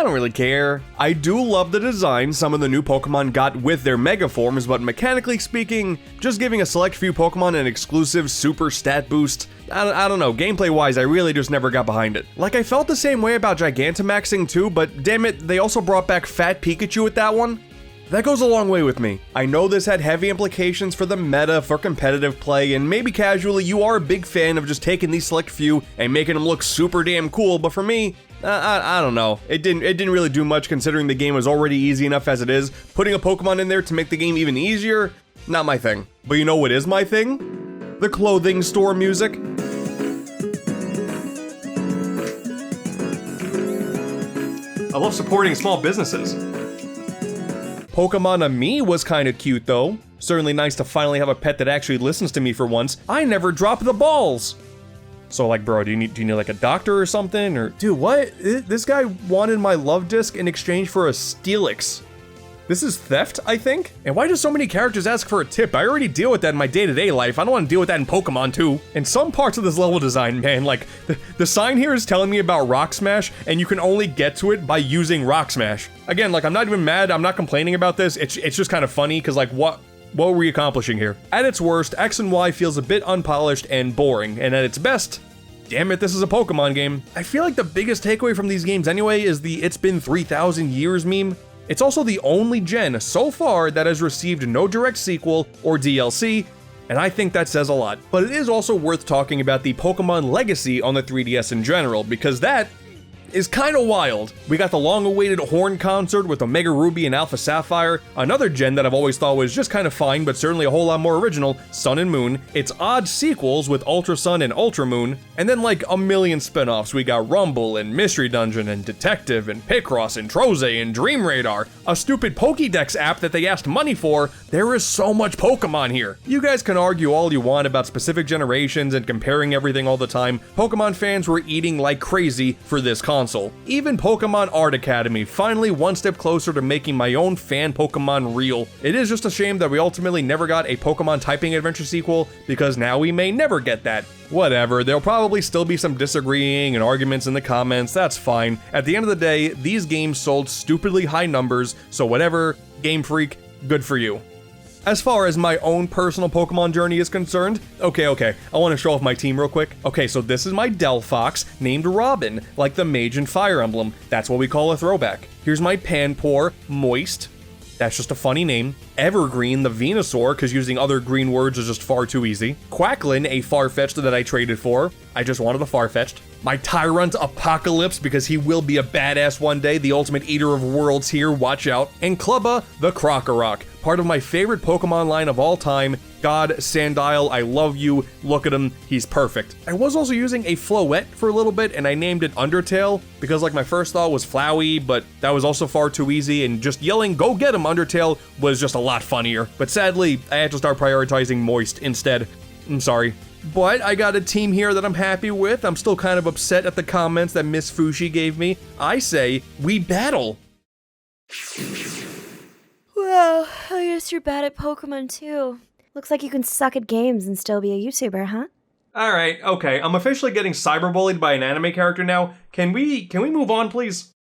don't really care. I do love the design some of the new Pokemon got with their Mega Forms, but mechanically speaking, just giving a select few Pokemon an exclusive super stat boost, I don't know, gameplay-wise, I really just never got behind it. Like, I felt the same way about Gigantamaxing too, but damn it, they also brought back Fat Pikachu with that one. That goes a long way with me. I know this had heavy implications for the meta, for competitive play, and maybe casually you are a big fan of just taking these select few and making them look super damn cool, but for me, I don't know. It didn't really do much considering the game was already easy enough as it is. Putting a Pokemon in there to make the game even easier, not my thing. But you know what is my thing? The clothing store music. I love supporting small businesses. Pokemon Ami was kinda cute though. Certainly nice to finally have a pet that actually listens to me for once. I never drop the balls! So like, bro, do you need like a doctor or something? Or, dude, what? This guy wanted my love disc in exchange for a Steelix. This is theft, I think? And why do so many characters ask for a tip? I already deal with that in my day-to-day life. I don't want to deal with that in Pokemon too. And some parts of this level design, man, like, the sign here is telling me about Rock Smash, and you can only get to it by using Rock Smash. Again, like, I'm not even mad, I'm not complaining about this, it's just kind of funny, because, like, what were we accomplishing here? At its worst, X and Y feels a bit unpolished and boring, and at its best, damn it, this is a Pokemon game. I feel like the biggest takeaway from these games anyway is the "it's been 3,000 years" meme. It's also the only gen so far that has received no direct sequel or DLC, and I think that says a lot. But it is also worth talking about the Pokemon legacy on the 3DS in general, because that is kind of wild. We got the long-awaited Horn concert with Omega Ruby and Alpha Sapphire, another gen that I've always thought was just kind of fine but certainly a whole lot more original, Sun and Moon, its odd sequels with Ultra Sun and Ultra Moon, and then like a million spin-offs. We got Rumble and Mystery Dungeon and Detective and Picross and Troze and Dream Radar, a stupid Pokédex app that they asked money for. There is so much Pokemon here. You guys can argue all you want about specific generations and comparing everything all the time. Pokemon fans were eating like crazy for this console. Even Pokemon Art Academy, finally one step closer to making my own fan Pokemon real. It is just a shame that we ultimately never got a Pokemon Typing Adventure sequel, because now we may never get that. Whatever, there'll probably still be some disagreeing and arguments in the comments, that's fine. At the end of the day, these games sold stupidly high numbers, so whatever, Game Freak, good for you. As far as my own personal Pokemon journey is concerned, okay, I want to show off my team real quick. Okay, so this is my Delphox, named Robin, like the mage in Fire Emblem. That's what we call a throwback. Here's my Panpour, Moist. That's just a funny name. Evergreen, the Venusaur, because using other green words is just far too easy. Quacklin, a Farfetch'd that I traded for. I just wanted a Farfetch'd. My Tyrant, Apocalypse, because he will be a badass one day. The ultimate eater of worlds here, watch out. And Clubba, the Krokorok, part of my favorite Pokemon line of all time. God, Sandile, I love you. Look at him, he's perfect. I was also using a Floette for a little bit, and I named it Undertale, because like my first thought was Flowey, but that was also far too easy, and just yelling, "Go get him, Undertale," was just a lot funnier. But sadly, I had to start prioritizing Moist instead. I'm sorry. But I got a team here that I'm happy with. I'm still kind of upset at the comments that Miss Fushi gave me. I say, we battle. Wow, I guess you're bad at Pokemon too. Looks like you can suck at games and still be a YouTuber, huh? Alright, okay, I'm officially getting cyberbullied by an anime character now. Can we move on, please?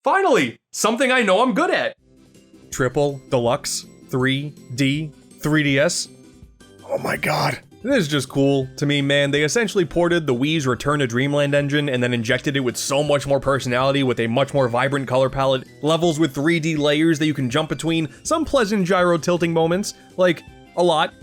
Finally! Something I know I'm good at! Triple, Deluxe, 3D, 3DS. Oh my god. This is just cool to me, man. They essentially ported the Wii's Return to Dreamland engine and then injected it with so much more personality, with a much more vibrant color palette, levels with 3D layers that you can jump between, some pleasant gyro tilting moments, like, a lot.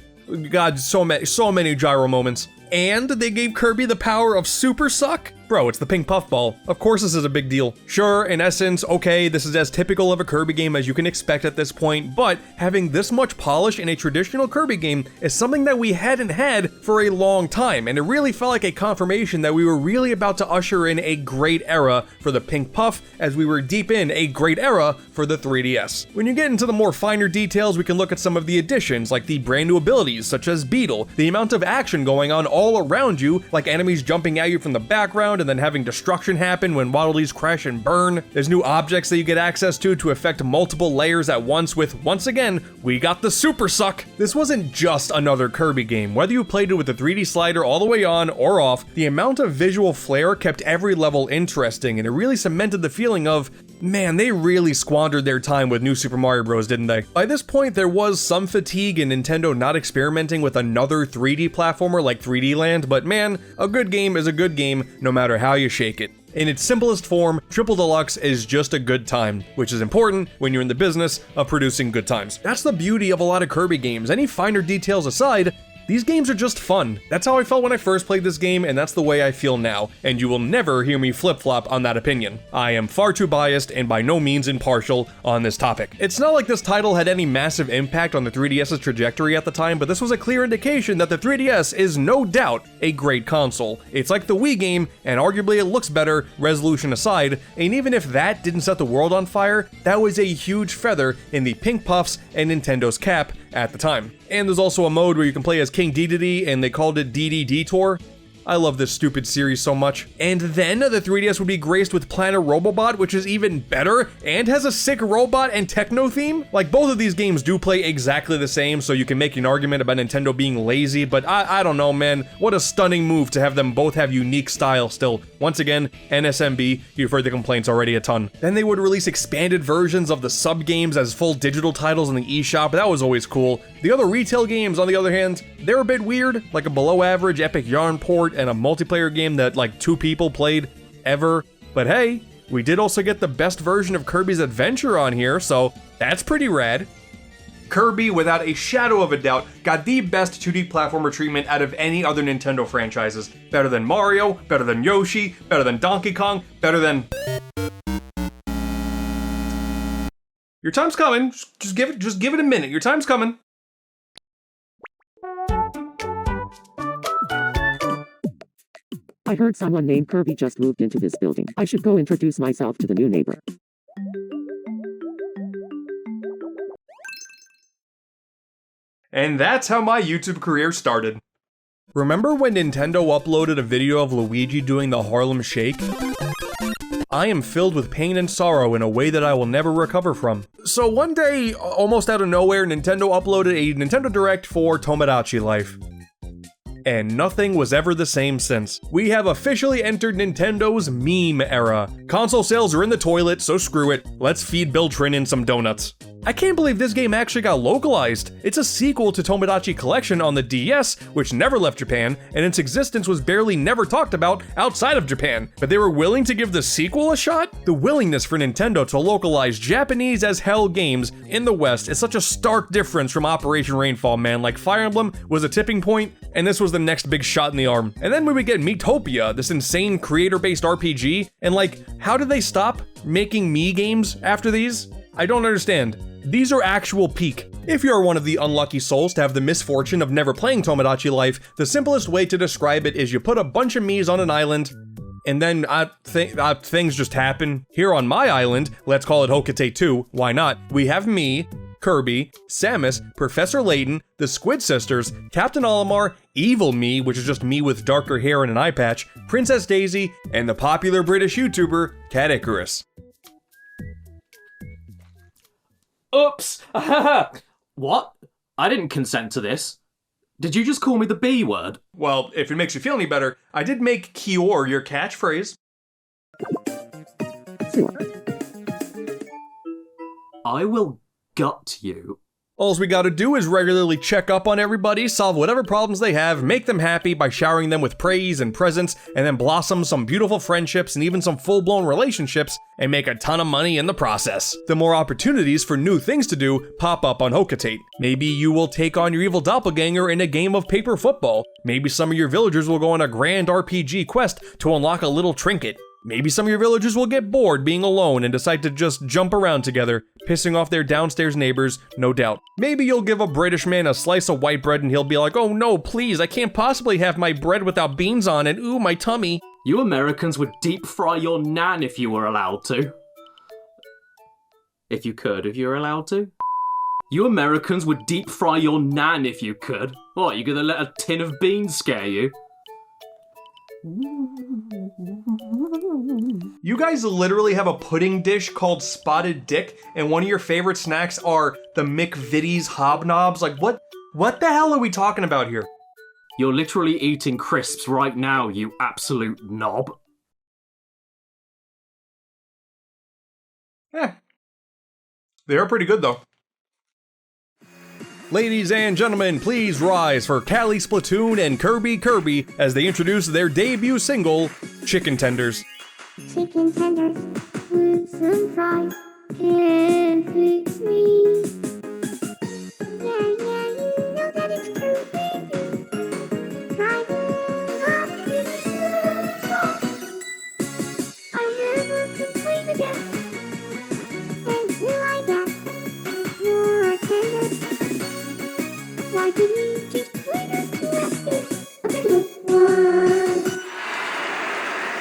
God, so many gyro moments. And they gave Kirby the power of Super Suck? Bro, it's the pink puffball. Of course this is a big deal. Sure, in essence, okay, this is as typical of a Kirby game as you can expect at this point, but having this much polish in a traditional Kirby game is something that we hadn't had for a long time, and it really felt like a confirmation that we were really about to usher in a great era for the pink puff, as we were deep in a great era for the 3DS. When you get into the more finer details, we can look at some of the additions, like the brand new abilities, such as Beetle, the amount of action going on all around you, like enemies jumping at you from the background, and then having destruction happen when Waddle Dees crash and burn. There's new objects that you get access to affect multiple layers at once with, once again, we got the Super Suck. This wasn't just another Kirby game. Whether you played it with the 3D slider all the way on or off, the amount of visual flair kept every level interesting, and it really cemented the feeling of, man, they really squandered their time with New Super Mario Bros., didn't they? By this point, there was some fatigue in Nintendo not experimenting with another 3D platformer like 3D Land, but man, a good game is a good game no matter how you shake it. In its simplest form, Triple Deluxe is just a good time, which is important when you're in the business of producing good times. That's the beauty of a lot of Kirby games. Any finer details aside, these games are just fun. That's how I felt when I first played this game, and that's the way I feel now, and you will never hear me flip-flop on that opinion. I am far too biased and by no means impartial on this topic. It's not like this title had any massive impact on the 3DS's trajectory at the time, but this was a clear indication that the 3DS is no doubt a great console. It's like the Wii game, and arguably it looks better, resolution aside, and even if that didn't set the world on fire, that was a huge feather in the Pink Puffs and Nintendo's cap at the time. And there's also a mode where you can play as King Dedede, and they called it DD Detour. I love this stupid series so much. And then the 3DS would be graced with Planet Robobot, which is even better and has a sick robot and techno theme. Like, both of these games do play exactly the same, so you can make an argument about Nintendo being lazy, but I don't know, man. What a stunning move to have them both have unique style still. Once again, NSMB, you've heard the complaints already a ton. Then they would release expanded versions of the sub-games as full digital titles in the eShop. That was always cool. The other retail games, on the other hand, they're a bit weird, like a below-average Epic Yarn port and a multiplayer game that like 2 people played ever. But hey, we did also get the best version of Kirby's Adventure on here, so that's pretty rad. Kirby, without a shadow of a doubt, got the best 2D platformer treatment out of any other Nintendo franchises. Better than Mario, better than Yoshi, better than Donkey Kong, better than... Your time's coming. Just give it a minute. Your time's coming. I heard someone named Kirby just moved into this building. I should go introduce myself to the new neighbor. And that's how my YouTube career started. Remember when Nintendo uploaded a video of Luigi doing the Harlem Shake? I am filled with pain and sorrow in a way that I will never recover from. So one day, almost out of nowhere, Nintendo uploaded a Nintendo Direct for Tomodachi Life. And nothing was ever the same since. We have officially entered Nintendo's meme era. Console sales are in the toilet, so screw it. Let's feed Bill Trinan some donuts. I can't believe this game actually got localized. It's a sequel to Tomodachi Collection on the DS, which never left Japan, and its existence was barely never talked about outside of Japan. But they were willing to give the sequel a shot? The willingness for Nintendo to localize Japanese as hell games in the West is such a stark difference from Operation Rainfall, man. Like, Fire Emblem was a tipping point, and this was the next big shot in the arm. And then we would get Miitopia, this insane creator-based RPG, and like, how did they stop making Mii games after these? I don't understand. These are actual peak. If you are one of the unlucky souls to have the misfortune of never playing Tomodachi Life, the simplest way to describe it is you put a bunch of Miis on an island, and then things just happen. Here on my island, let's call it Hokate 2, why not? We have me, Kirby, Samus, Professor Layton, the Squid Sisters, Captain Olimar, Evil Me, which is just me with darker hair and an eye patch, Princess Daisy, and the popular British YouTuber, Cat Icarus. Oops! What? I didn't consent to this. Did you just call me the B word? Well, if it makes you feel any better, I did make Kior your catchphrase. I will gut you. All we gotta do is regularly check up on everybody, solve whatever problems they have, make them happy by showering them with praise and presents, and then blossom some beautiful friendships and even some full-blown relationships, and make a ton of money in the process. The more opportunities for new things to do pop up on Hokate. Maybe you will take on your evil doppelganger in a game of paper football. Maybe some of your villagers will go on a grand RPG quest to unlock a little trinket. Maybe some of your villagers will get bored being alone and decide to just jump around together, pissing off their downstairs neighbors, no doubt. Maybe you'll give a British man a slice of white bread and he'll be like, oh no, please, I can't possibly have my bread without beans on it, ooh, my tummy. You Americans would deep fry your nan if you were allowed to. If you could, if you were allowed to. You Americans would deep fry your nan if you could. What, you gonna let a tin of beans scare you? You guys literally have a pudding dish called Spotted Dick, and one of your favorite snacks are the McVitie's Hobnobs? Like, what the hell are we talking about here? You're literally eating crisps right now, you absolute knob. They are pretty good, though. Ladies and gentlemen, please rise for Callie Splatoon and Kirby as they introduce their debut single, Chicken Tenders. Chicken tenders, with some fries, and fix me. Yeah, you know that it's true, baby. Driving up the sauce. I never complain again. Until I get your tenders. Why didn't you just wait until I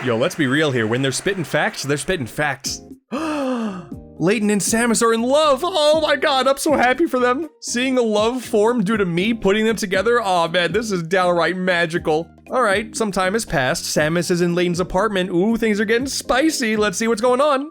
Yo, let's be real here. When they're spitting facts, they're spitting facts. Layton and Samus are in love. Oh my god, I'm so happy for them. Seeing a love form due to me putting them together, oh man, this is downright magical. Alright, some time has passed. Samus is in Layton's apartment. Ooh, things are getting spicy. Let's see what's going on.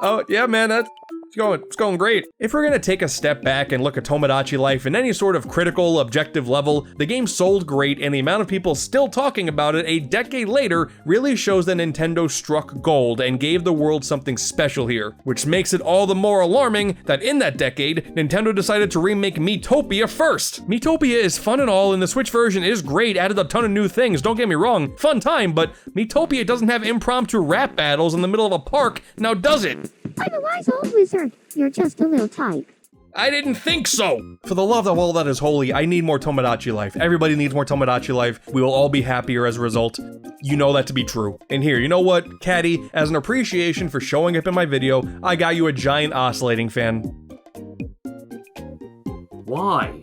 Oh, yeah, man, it's going great. If we're gonna take a step back and look at Tomodachi Life in any sort of critical, objective level, the game sold great, and the amount of people still talking about it a decade later really shows that Nintendo struck gold and gave the world something special here, which makes it all the more alarming that in that decade, Nintendo decided to remake Miitopia first. Miitopia is fun and all, and the Switch version is great, added a ton of new things, don't get me wrong, fun time, but Miitopia doesn't have impromptu rap battles in the middle of a park, now does it? I'm a wise old wizard. You're just a little type. I didn't think so! For the love of all that is holy, I need more Tomodachi Life. Everybody needs more Tomodachi Life. We will all be happier as a result. You know that to be true. And here, you know what, Caddy, as an appreciation for showing up in my video, I got you a giant oscillating fan. Why?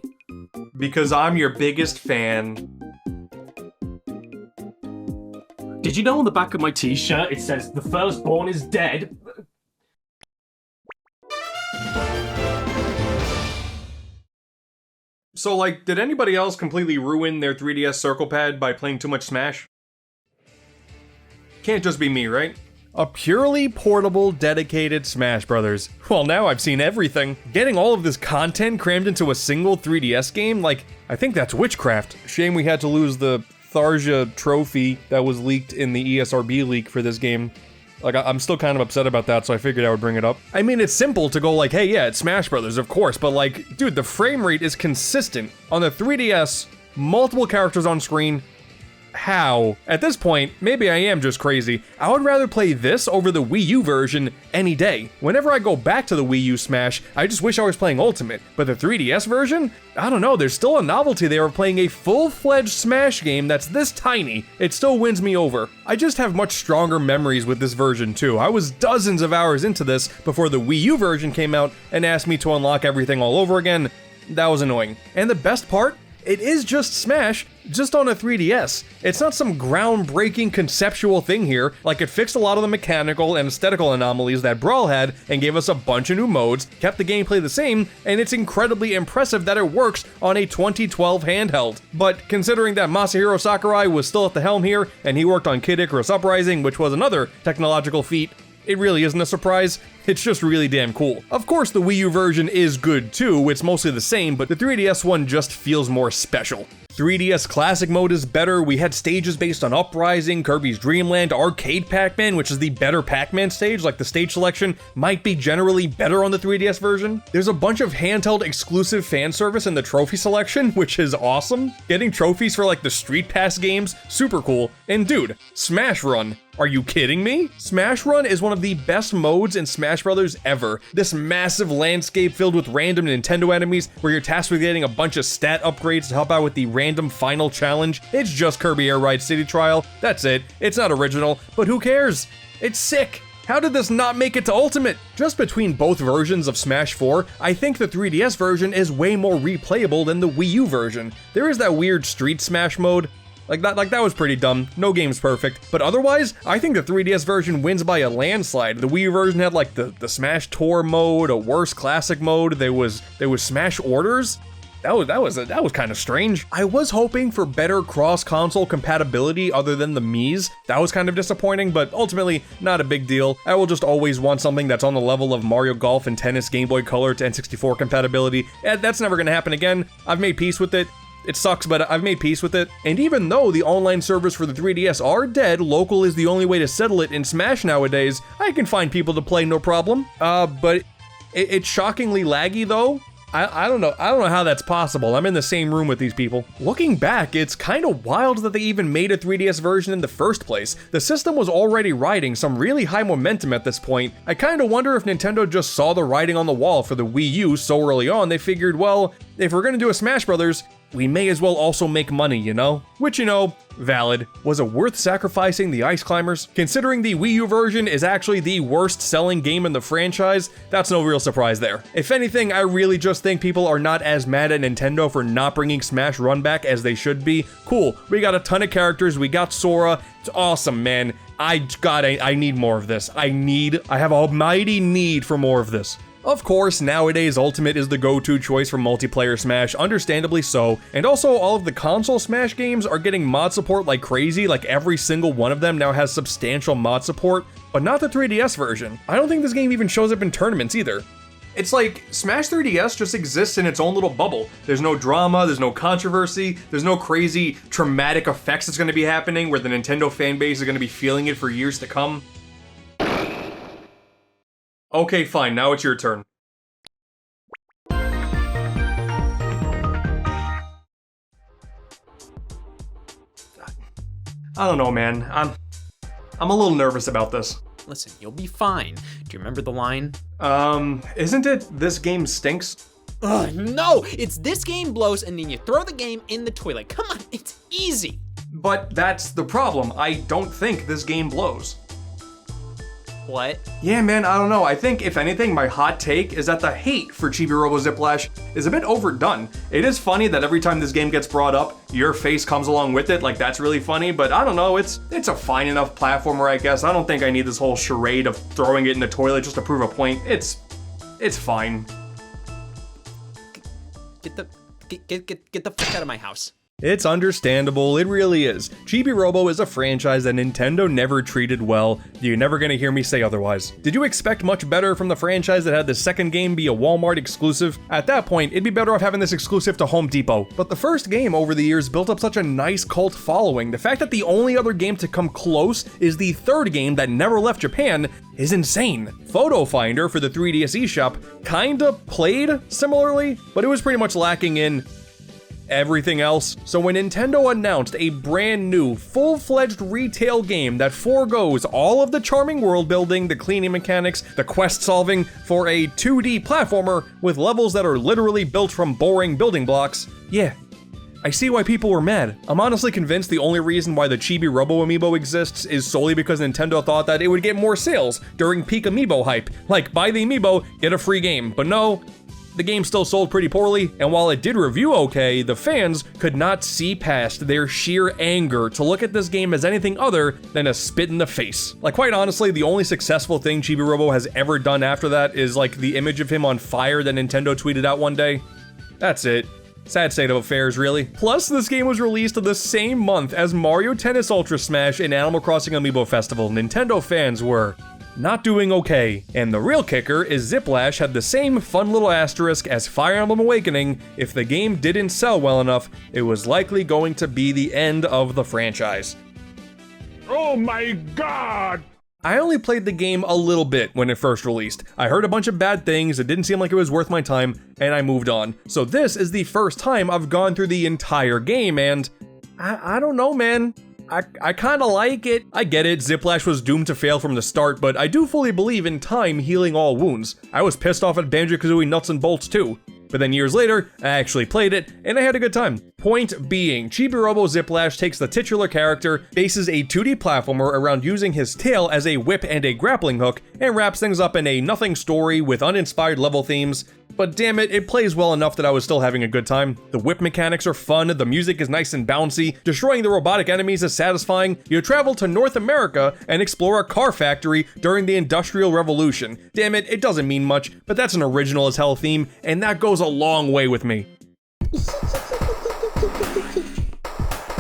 Because I'm your biggest fan. Did you know on the back of my t-shirt it says, "The firstborn is dead"? So, like, did anybody else completely ruin their 3DS Circle Pad by playing too much Smash? Can't just be me, right? A purely portable, dedicated Smash Brothers. Well, now I've seen everything. Getting all of this content crammed into a single 3DS game, like, I think that's witchcraft. Shame we had to lose the Tharja trophy that was leaked in the ESRB leak for this game. Like, I'm still kind of upset about that, so I figured I would bring it up. I mean, it's simple to go like, hey, yeah, it's Smash Brothers, of course, but like, dude, the frame rate is consistent. On the 3DS, multiple characters on screen. How? At this point, maybe I am just crazy. I would rather play this over the Wii U version any day. Whenever I go back to the Wii U Smash, I just wish I was playing Ultimate. But the 3DS version? I don't know, there's still a novelty there of playing a full-fledged Smash game that's this tiny. It still wins me over. I just have much stronger memories with this version too. I was dozens of hours into this before the Wii U version came out and asked me to unlock everything all over again. That was annoying. And the best part? It is just Smash, just on a 3DS. It's not some groundbreaking conceptual thing here, like it fixed a lot of the mechanical and aesthetical anomalies that Brawl had and gave us a bunch of new modes, kept the gameplay the same, and it's incredibly impressive that it works on a 2012 handheld. But considering that Masahiro Sakurai was still at the helm here, and he worked on Kid Icarus Uprising, which was another technological feat, it really isn't a surprise. It's just really damn cool. Of course, the Wii U version is good too, it's mostly the same, but the 3DS one just feels more special. 3DS Classic Mode is better, we had stages based on Uprising, Kirby's Dream Land, Arcade Pac-Man, which is the better Pac-Man stage, like the stage selection might be generally better on the 3DS version. There's a bunch of handheld exclusive fan service in the trophy selection, which is awesome. Getting trophies for like the Street Pass games, super cool. And dude, Smash Run. Are you kidding me? Smash Run is one of the best modes in Smash Brothers ever. This massive landscape filled with random Nintendo enemies where you're tasked with getting a bunch of stat upgrades to help out with the random final challenge. It's just Kirby Air Ride City Trial. That's it. It's not original, but who cares? It's sick. How did this not make it to Ultimate? Just between both versions of Smash 4, I think the 3DS version is way more replayable than the Wii U version. There is that weird Street Smash mode. Like that was pretty dumb. No game's perfect. But otherwise, I think the 3DS version wins by a landslide. The Wii U version had like the Smash Tour mode, a worse classic mode. There was Smash Orders. That was kind of strange. I was hoping for better cross-console compatibility other than the Mii's. That was kind of disappointing, but ultimately not a big deal. I will just always want something that's on the level of Mario Golf and Tennis Game Boy Color to N64 compatibility. That's never gonna happen again. I've made peace with it. It sucks, but I've made peace with it. And even though the online servers for the 3DS are dead, local is the only way to settle it in Smash nowadays, I can find people to play no problem. But it's shockingly laggy though. I don't know how that's possible. I'm in the same room with these people. Looking back, it's kind of wild that they even made a 3DS version in the first place. The system was already riding some really high momentum at this point. I kind of wonder if Nintendo just saw the writing on the wall for the Wii U so early on, they figured, well, if we're gonna do a Smash Brothers, we may as well also make money, you know? Which, you know, valid. Was it worth sacrificing the Ice Climbers? Considering the Wii U version is actually the worst selling game in the franchise, that's no real surprise there. If anything, I really just think people are not as mad at Nintendo for not bringing Smash Run back as they should be. Cool, we got a ton of characters, we got Sora, it's awesome, man. I need more of this. I have a mighty need for more of this. Of course, nowadays Ultimate is the go-to choice for multiplayer Smash, understandably so, and also all of the console Smash games are getting mod support like crazy, like every single one of them now has substantial mod support, but not the 3DS version. I don't think this game even shows up in tournaments either. It's like, Smash 3DS just exists in its own little bubble. There's no drama, there's no controversy, there's no crazy traumatic effects that's gonna be happening where the Nintendo fanbase is gonna be feeling it for years to come. Okay, fine, now it's your turn. I don't know, man. I'm a little nervous about this. Listen, you'll be fine. Do you remember the line? Isn't it this game stinks? Ugh, no! It's this game blows and then you throw the game in the toilet. Come on, it's easy. But that's the problem. I don't think this game blows. What? Yeah, man, I don't know. I think, if anything, my hot take is that the hate for Chibi-Robo Ziplash is a bit overdone. It is funny that every time this game gets brought up, your face comes along with it, like that's really funny, but I don't know, it's a fine enough platformer, I guess. I don't think I need this whole charade of throwing it in the toilet just to prove a point. It's fine. Get the fuck out of my house. It's understandable, it really is. Chibi-Robo is a franchise that Nintendo never treated well. You're never gonna hear me say otherwise. Did you expect much better from the franchise that had the second game be a Walmart exclusive? At that point, it'd be better off having this exclusive to Home Depot. But the first game over the years built up such a nice cult following. The fact that the only other game to come close is the third game that never left Japan is insane. Photo Finder for the 3DS eShop kinda played similarly, but it was pretty much lacking in everything else. So when Nintendo announced a brand new, full-fledged retail game that forgoes all of the charming world building, the cleaning mechanics, the quest solving for a 2D platformer with levels that are literally built from boring building blocks, yeah, I see why people were mad. I'm honestly convinced the only reason why the Chibi-Robo Amiibo exists is solely because Nintendo thought that it would get more sales during peak Amiibo hype. Like, buy the Amiibo, get a free game. But no, the game still sold pretty poorly, and while it did review okay, the fans could not see past their sheer anger to look at this game as anything other than a spit in the face. Like, quite honestly, the only successful thing Chibi-Robo has ever done after that is like the image of him on fire that Nintendo tweeted out one day. That's it. Sad state of affairs, really. Plus, this game was released the same month as Mario Tennis Ultra Smash and Animal Crossing Amiibo Festival. Nintendo fans were not doing okay. And the real kicker is Ziplash had the same fun little asterisk as Fire Emblem Awakening. If the game didn't sell well enough, it was likely going to be the end of the franchise. Oh my god! I only played the game a little bit when it first released. I heard a bunch of bad things, it didn't seem like it was worth my time, and I moved on. So this is the first time I've gone through the entire game, and I don't know, man. I kinda like it. I get it, Ziplash was doomed to fail from the start, but I do fully believe in time healing all wounds. I was pissed off at Banjo-Kazooie Nuts and Bolts too. But then years later, I actually played it, and I had a good time. Point being, Chibi-Robo Ziplash takes the titular character, bases a 2D platformer around using his tail as a whip and a grappling hook, and wraps things up in a nothing story with uninspired level themes. But damn it, it plays well enough that I was still having a good time. The whip mechanics are fun, the music is nice and bouncy, destroying the robotic enemies is satisfying, you travel to North America and explore a car factory during the Industrial Revolution. Damn it, it doesn't mean much, but that's an original as hell theme, and that goes a long way with me.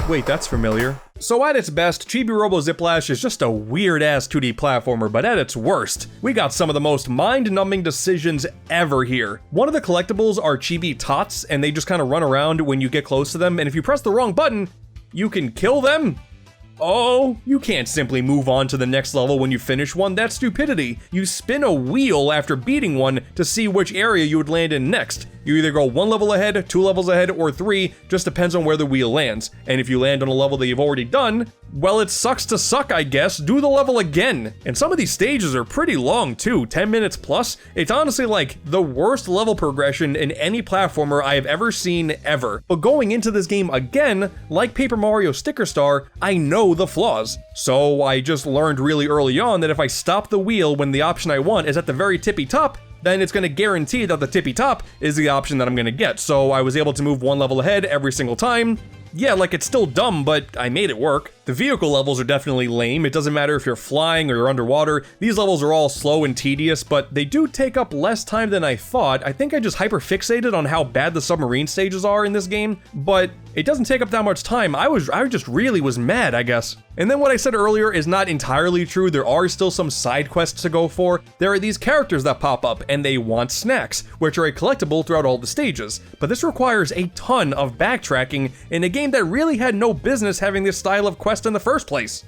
Wait, that's familiar. So at its best, Chibi-Robo Ziplash is just a weird-ass 2D platformer, but at its worst, we got some of the most mind-numbing decisions ever here. One of the collectibles are Chibi Tots, and they just kind of run around when you get close to them, and if you press the wrong button, you can kill them? Oh, you can't simply move on to the next level when you finish one, that's stupidity. You spin a wheel after beating one to see which area you would land in next. You either go 1 level ahead, 2 levels ahead, or 3, just depends on where the wheel lands. And if you land on a level that you've already done, well, it sucks to suck, I guess. Do the level again. And some of these stages are pretty long too, 10 minutes plus. It's honestly like the worst level progression in any platformer I have ever seen ever. But going into this game again, like Paper Mario Sticker Star, I know the flaws. So I just learned really early on that if I stop the wheel when the option I want is at the very tippy top, then it's going to guarantee that the tippy top is the option that I'm going to get. So I was able to move 1 level ahead every single time. Yeah, like it's still dumb, but I made it work. The vehicle levels are definitely lame. It doesn't matter if you're flying or you're underwater. These levels are all slow and tedious, but they do take up less time than I thought. I think I just hyperfixated on how bad the submarine stages are in this game, but it doesn't take up that much time. I just really was mad, I guess. And then what I said earlier is not entirely true. There are still some side quests to go for. There are these characters that pop up and they want snacks, which are a collectible throughout all the stages. But this requires a ton of backtracking in a game that really had no business having this style of quest in the first place.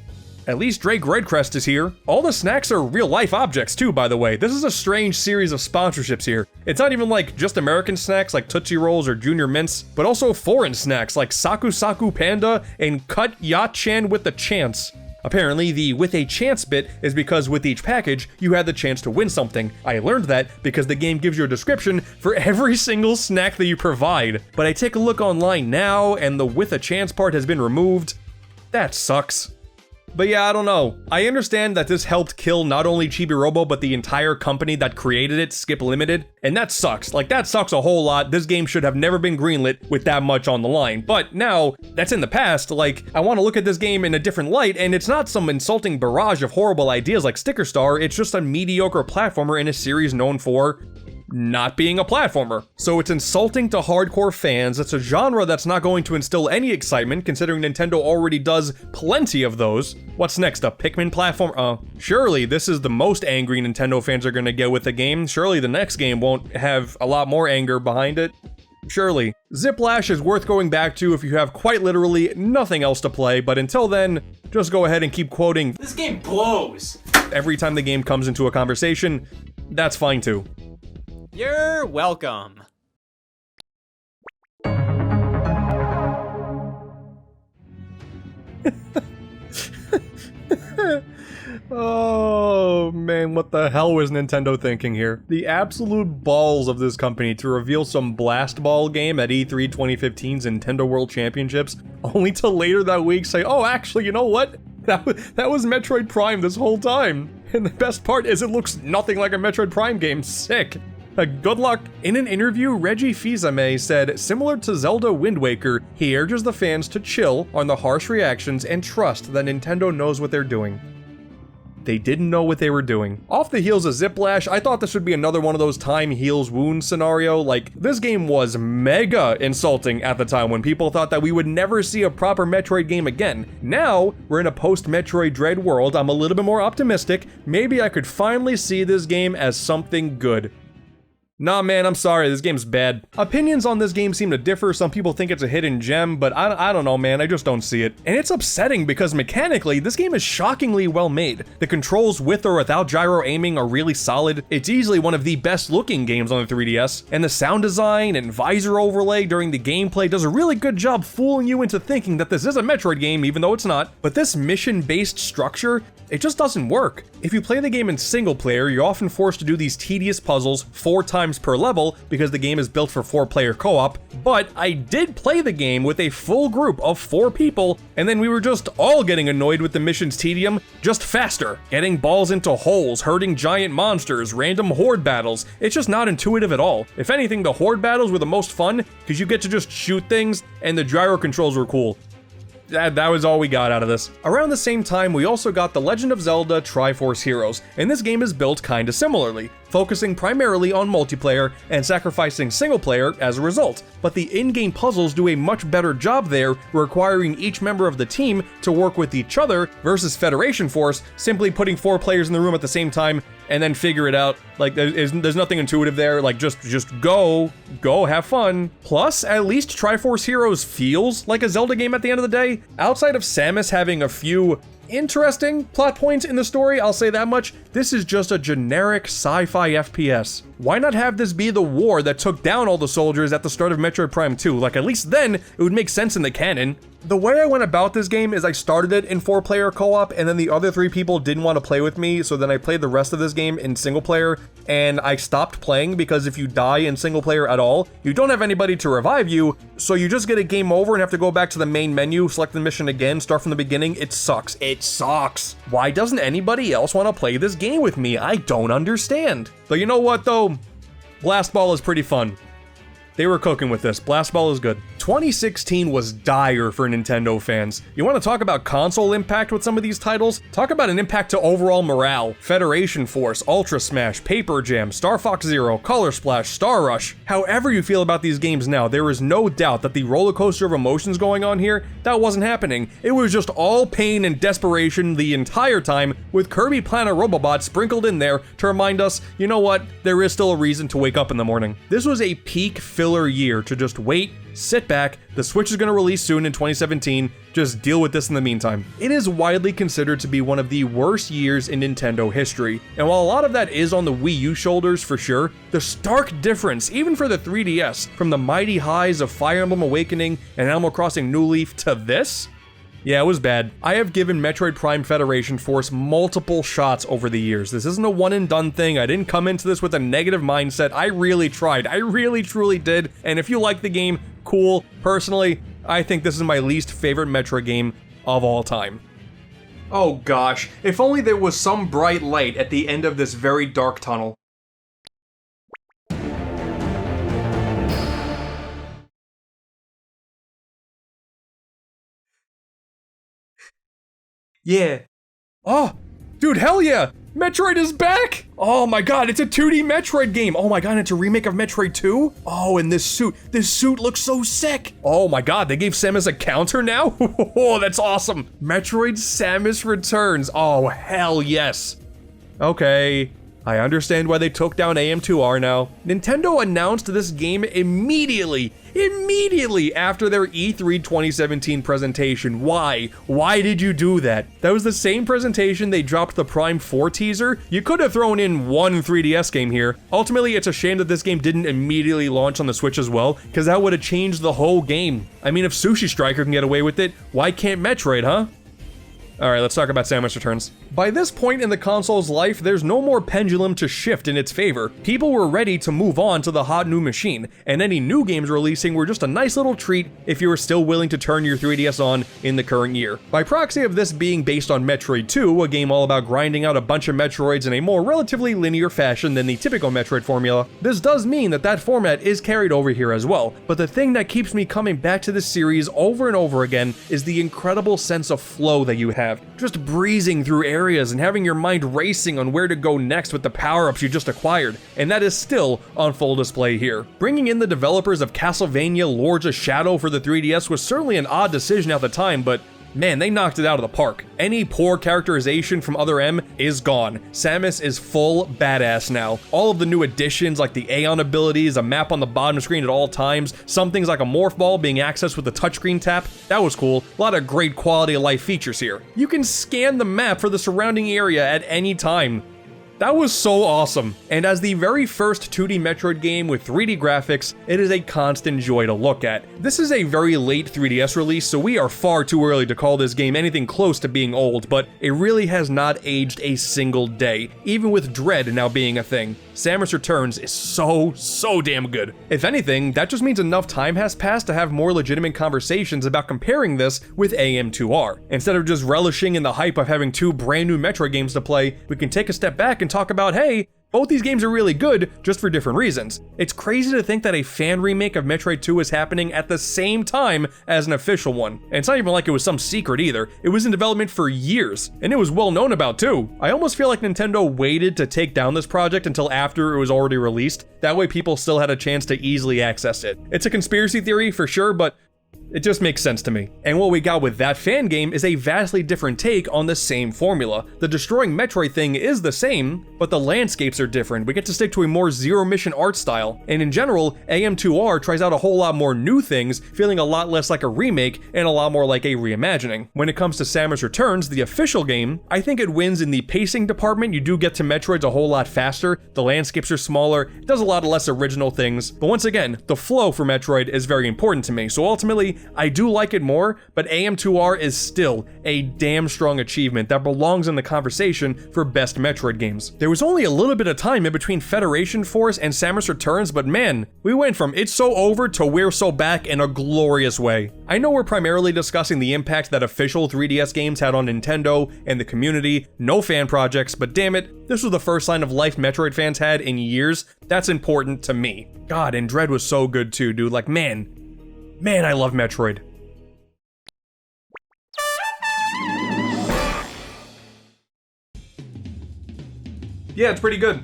At least Drake Redcrest is here. All the snacks are real-life objects too, by the way. This is a strange series of sponsorships here. It's not even like just American snacks like Tootsie Rolls or Junior Mints, but also foreign snacks like Saku Saku Panda and Cut Ya-chan with a Chance. Apparently, the with a chance bit is because with each package, you had the chance to win something. I learned that because the game gives you a description for every single snack that you provide. But I take a look online now, and the with a chance part has been removed. That sucks. But yeah, I don't know. I understand that this helped kill not only Chibi-Robo, but the entire company that created it, Skip Limited. And that sucks. Like, that sucks a whole lot. This game should have never been greenlit with that much on the line. But now, that's in the past. Like, I want to look at this game in a different light, and it's not some insulting barrage of horrible ideas like Sticker Star. It's just a mediocre platformer in a series known for not being a platformer. So it's insulting to hardcore fans. It's a genre that's not going to instill any excitement, considering Nintendo already does plenty of those. What's next, a Pikmin platform? Surely this is the most angry Nintendo fans are gonna get with the game. Surely the next game won't have a lot more anger behind it. Surely. Ziplash is worth going back to if you have quite literally nothing else to play, but until then, just go ahead and keep quoting "This game blows" every time the game comes into a conversation. That's fine too. You're welcome. Oh man, what the hell was Nintendo thinking here? The absolute balls of this company to reveal some Blast Ball game at E3 2015's Nintendo World Championships, only to later that week say, oh, actually, you know what? That was Metroid Prime this whole time. And the best part is it looks nothing like a Metroid Prime game. Sick. Good luck. In an interview, Reggie Fils-Aimé said, similar to Zelda Wind Waker, he urges the fans to chill on the harsh reactions and trust that Nintendo knows what they're doing. They didn't know what they were doing. Off the heels of Ziplash, I thought this would be another one of those time heals wounds scenario. Like, this game was mega insulting at the time when people thought that we would never see a proper Metroid game again. Now, we're in a post-Metroid Dread world, I'm a little bit more optimistic. Maybe I could finally see this game as something good. Nah man, I'm sorry, this game's bad. Opinions on this game seem to differ. Some people think it's a hidden gem, but I don't know man, I just don't see it. And it's upsetting because mechanically, this game is shockingly well made. The controls with or without gyro aiming are really solid. It's easily one of the best looking games on the 3DS. And the sound design and visor overlay during the gameplay does a really good job fooling you into thinking that this is a Metroid game, even though it's not. But this mission-based structure, it just doesn't work. If you play the game in single player, you're often forced to do these tedious puzzles 4 times per level because the game is built for 4-player co-op, but I did play the game with a full group of 4 people, and then we were just all getting annoyed with the mission's tedium, just faster, getting balls into holes, hurting giant monsters, random horde battles. It's just not intuitive at all. If anything, the horde battles were the most fun because you get to just shoot things, and the gyro controls were cool. That was all we got out of this. Around the same time, we also got The Legend of Zelda Triforce Heroes, and this game is built kinda similarly, focusing primarily on multiplayer and sacrificing single player as a result. But the in-game puzzles do a much better job there, requiring each member of the team to work with each other versus Federation Force, simply putting 4 players in the room at the same time and then figure it out. Like, there's nothing intuitive there. Like, just go, have fun. Plus, at least Triforce Heroes feels like a Zelda game at the end of the day. Outside of Samus having a few interesting plot points in the story, I'll say that much, this is just a generic sci-fi FPS. Why not have this be the war that took down all the soldiers at the start of Metroid Prime 2? Like, at least then, it would make sense in the canon. The way I went about this game is I started it in 4-player co-op, and then the other 3 people didn't want to play with me, so then I played the rest of this game in single player, and I stopped playing because if you die in single player at all, you don't have anybody to revive you, so you just get a game over and have to go back to the main menu, select the mission again, start from the beginning. It sucks. It sucks. Why doesn't anybody else want to play this game with me? I don't understand. But you know what though? Blast Ball is pretty fun. They were cooking with this. Blast Ball is good. 2016 was dire for Nintendo fans. You want to talk about console impact with some of these titles? Talk about an impact to overall morale. Federation Force, Ultra Smash, Paper Jam, Star Fox Zero, Color Splash, Star Rush. However you feel about these games now, there is no doubt that the roller coaster of emotions going on here, that wasn't happening. It was just all pain and desperation the entire time, with Kirby Planet Robobot sprinkled in there to remind us, you know what, there is still a reason to wake up in the morning. This was a peak filler year to just wait, sit back, the Switch is going to release soon in 2017, just deal with this in the meantime. It is widely considered to be one of the worst years in Nintendo history, and while a lot of that is on the Wii U shoulders for sure, the stark difference, even for the 3DS, from the mighty highs of Fire Emblem Awakening and Animal Crossing New Leaf to this? Yeah, it was bad. I have given Metroid Prime Federation Force multiple shots over the years. This isn't a one and done thing. I didn't come into this with a negative mindset. I really tried. I really truly did. And if you like the game, cool. Personally, I think this is my least favorite Metroid game of all time. Oh gosh, if only there was some bright light at the end of this very dark tunnel. Yeah. Oh, dude, hell yeah! Metroid is back! Oh my god, it's a 2D Metroid game! Oh my god, it's a remake of Metroid 2? Oh, and this suit looks so sick! Oh my god, they gave Samus a counter now? Oh, that's awesome! Metroid Samus Returns. Oh, hell yes. Okay, I understand why they took down AM2R now. Nintendo announced this game immediately after their E3 2017 presentation. Why? Why did you do that? That was the same presentation they dropped the Prime 4 teaser. You could have thrown in one 3DS game here. Ultimately, it's a shame that this game didn't immediately launch on the Switch as well, because that would have changed the whole game. I mean, if Sushi Striker can get away with it, why can't Metroid, huh? Alright, let's talk about Samus Returns. By this point in the console's life, there's no more pendulum to shift in its favor. People were ready to move on to the hot new machine, and any new games releasing were just a nice little treat if you were still willing to turn your 3DS on in the current year. By proxy of this being based on Metroid 2, a game all about grinding out a bunch of Metroids in a more relatively linear fashion than the typical Metroid formula, this does mean that that format is carried over here as well. But the thing that keeps me coming back to this series over and over again is the incredible sense of flow that you have. Just breezing through areas and having your mind racing on where to go next with the power-ups you just acquired, and that is still on full display here. Bringing in the developers of Castlevania Lords of Shadow for the 3DS was certainly an odd decision at the time, but man, they knocked it out of the park. Any poor characterization from Other M is gone. Samus is full badass now. All of the new additions like the Aeon abilities, a map on the bottom screen at all times, some things like a morph ball being accessed with the touchscreen tap, that was cool. A lot of great quality of life features here. You can scan the map for the surrounding area at any time. That was so awesome, and as the very first 2D Metroid game with 3D graphics, it is a constant joy to look at. This is a very late 3DS release, so we are far too early to call this game anything close to being old, but it really has not aged a single day, even with Dread now being a thing. Samus Returns is so damn good. If anything, that just means enough time has passed to have more legitimate conversations about comparing this with AM2R. Instead of just relishing in the hype of having two brand new Metroid games to play, we can take a step back and talk about, hey, both these games are really good, just for different reasons. It's crazy to think that a fan remake of Metroid 2 is happening at the same time as an official one. And it's not even like it was some secret either. It was in development for years, and it was well known about too. I almost feel like Nintendo waited to take down this project until after it was already released. That way people still had a chance to easily access it. It's a conspiracy theory for sure, but it just makes sense to me. And what we got with that fan game is a vastly different take on the same formula. The destroying Metroid thing is the same, but the landscapes are different. We get to stick to a more zero-mission art style. And in general, AM2R tries out a whole lot more new things, feeling a lot less like a remake and a lot more like a reimagining. When it comes to Samus Returns, the official game, I think it wins in the pacing department. You do get to Metroids a whole lot faster, the landscapes are smaller, it does a lot of less original things. But once again, the flow for Metroid is very important to me, so ultimately, I do like it more, but AM2R is still a damn strong achievement that belongs in the conversation for best Metroid games. There was only a little bit of time in between Federation Force and Samus Returns, but man, we went from It's So Over to We're So Back in a glorious way. I know we're primarily discussing the impact that official 3DS games had on Nintendo and the community, no fan projects, but damn it, this was the first sign of life Metroid fans had in years. That's important to me. God, and Dread was so good too, dude. Like, man, Man, I love Metroid. Yeah, it's pretty good.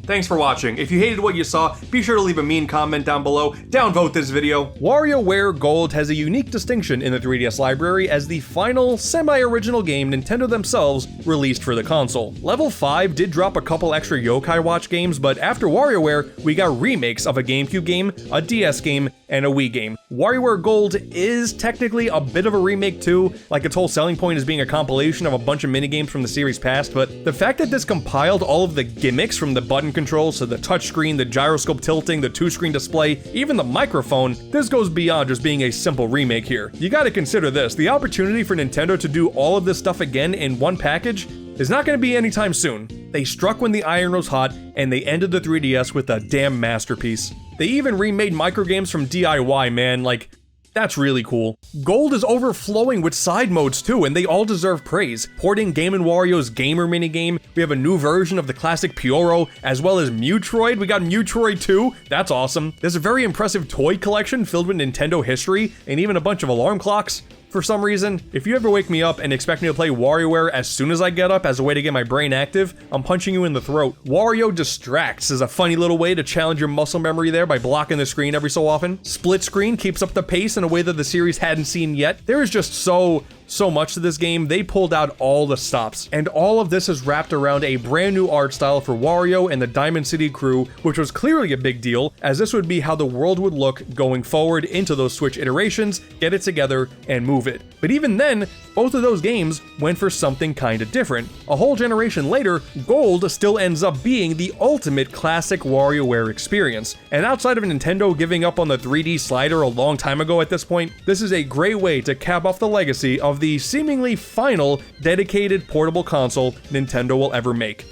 Thanks for watching. If you hated what you saw, be sure to leave a mean comment down below, downvote this video. Warioware Gold has a unique distinction in the 3DS library as the final, semi-original game Nintendo themselves released for the console. Level 5 did drop a couple extra Yokai Watch games, but after WarioWare, we got remakes of a GameCube game, a DS game, and a Wii game. WarioWare Gold is technically a bit of a remake too, like its whole selling point is being a compilation of a bunch of minigames from the series past, but the fact that this compiled all of the gimmicks from the button controls to the touchscreen, the gyroscope tilting, the two-screen display, even the microphone, this goes beyond just being a simple remake here. You gotta consider this, the opportunity for Nintendo to do all of this stuff again in one package is not gonna be anytime soon. They struck when the iron was hot, and they ended the 3DS with a damn masterpiece. They even remade microgames from DIY, man, like, that's really cool. Gold is overflowing with side modes too, and they all deserve praise. Porting Game & Wario's Gamer minigame, we have a new version of the classic Pyoro, as well as Metroid. We got Metroid 2, that's awesome. There's a very impressive toy collection filled with Nintendo history, and even a bunch of alarm clocks. For some reason, if you ever wake me up and expect me to play WarioWare as soon as I get up as a way to get my brain active, I'm punching you in the throat. Wario Distracts is a funny little way to challenge your muscle memory there by blocking the screen every so often. Split Screen keeps up the pace in a way that the series hadn't seen yet. There is just so much to this game. They pulled out all the stops, and all of this is wrapped around a brand new art style for Wario and the Diamond City crew, which was clearly a big deal, as this would be how the world would look going forward into those Switch iterations, get it together, and move it. But even then, both of those games went for something kinda different. A whole generation later, Gold still ends up being the ultimate classic WarioWare experience. And outside of Nintendo giving up on the 3D slider a long time ago at this point, this is a great way to cap off the legacy of the seemingly final dedicated portable console Nintendo will ever make.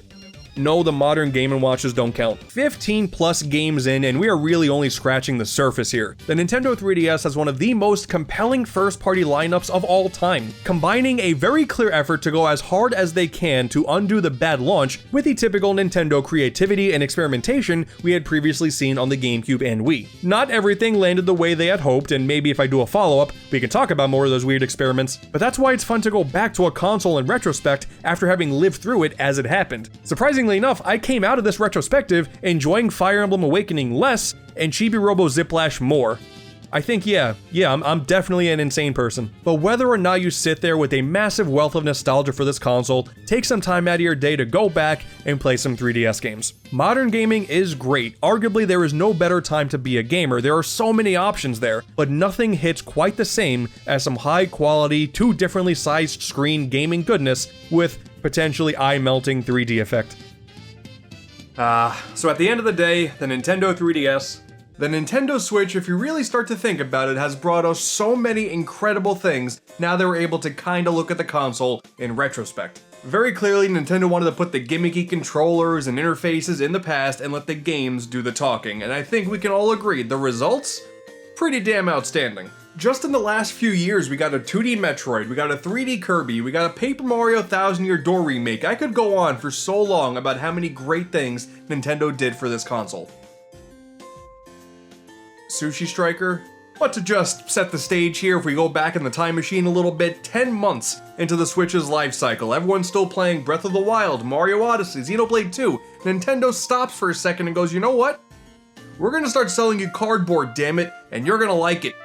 No, the modern Game & Watches don't count. 15 plus games in, and we are really only scratching the surface here. The Nintendo 3DS has one of the most compelling first-party lineups of all time, combining a very clear effort to go as hard as they can to undo the bad launch with the typical Nintendo creativity and experimentation we had previously seen on the GameCube and Wii. Not everything landed the way they had hoped, and maybe if I do a follow-up, we can talk about more of those weird experiments, but that's why it's fun to go back to a console in retrospect after having lived through it as it happened. Surprisingly enough, I came out of this retrospective enjoying Fire Emblem Awakening less and Chibi-Robo Ziplash more. I think, yeah, I'm definitely an insane person. But whether or not you sit there with a massive wealth of nostalgia for this console, take some time out of your day to go back and play some 3DS games. Modern gaming is great. Arguably, there is no better time to be a gamer. There are so many options there, but nothing hits quite the same as some high quality, two differently sized screen gaming goodness with potentially eye-melting 3D effect. So at the end of the day, the Nintendo 3DS, the Nintendo Switch, if you really start to think about it, has brought us so many incredible things now that we're able to kinda look at the console in retrospect. Very clearly, Nintendo wanted to put the gimmicky controllers and interfaces in the past and let the games do the talking, and I think we can all agree the results? Pretty damn outstanding. Just in the last few years, we got a 2D Metroid, we got a 3D Kirby, we got a Paper Mario Thousand Year Door remake. I could go on for so long about how many great things Nintendo did for this console. Sushi Striker? But to just set the stage here, if we go back in the time machine a little bit, 10 months into the Switch's life cycle, everyone's still playing Breath of the Wild, Mario Odyssey, Xenoblade 2. Nintendo stops for a second and goes, you know what? We're gonna start selling you cardboard, damn it, and you're gonna like it.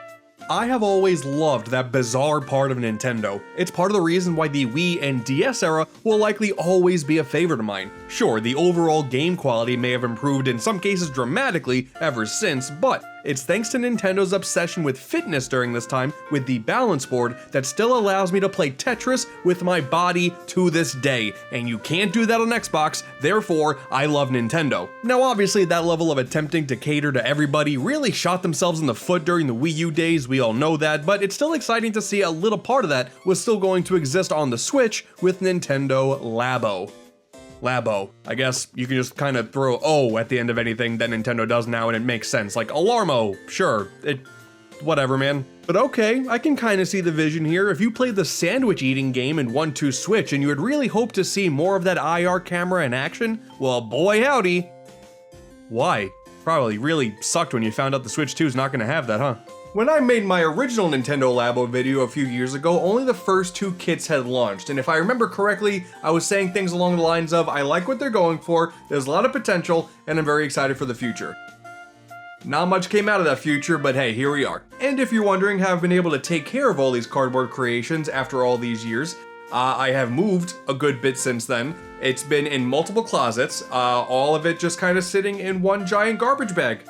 I have always loved that bizarre part of Nintendo. It's part of the reason why the Wii and DS era will likely always be a favorite of mine. Sure, the overall game quality may have improved in some cases dramatically ever since, but it's thanks to Nintendo's obsession with fitness during this time with the balance board that still allows me to play Tetris with my body to this day, and you can't do that on Xbox, therefore I love Nintendo. Now obviously that level of attempting to cater to everybody really shot themselves in the foot during the Wii U days, we all know that, but it's still exciting to see a little part of that was still going to exist on the Switch with Nintendo Labo. Labo. I guess you can just kind of throw O at the end of anything that Nintendo does now and it makes sense. Like Alarmo, sure, whatever, man. But okay, I can kind of see the vision here. If you played the sandwich eating game in 1-2 Switch and you had really hoped to see more of that IR camera in action, well boy howdy. Why? Probably really sucked when you found out the Switch 2 is not gonna have that, huh? When I made my original Nintendo Labo video a few years ago, only the first 2 kits had launched, and if I remember correctly, I was saying things along the lines of, I like what they're going for, there's a lot of potential, and I'm very excited for the future. Not much came out of that future, but hey, here we are. And if you're wondering how I've been able to take care of all these cardboard creations after all these years, I have moved a good bit since then. It's been in multiple closets, all of it just kind of sitting in one giant garbage bag.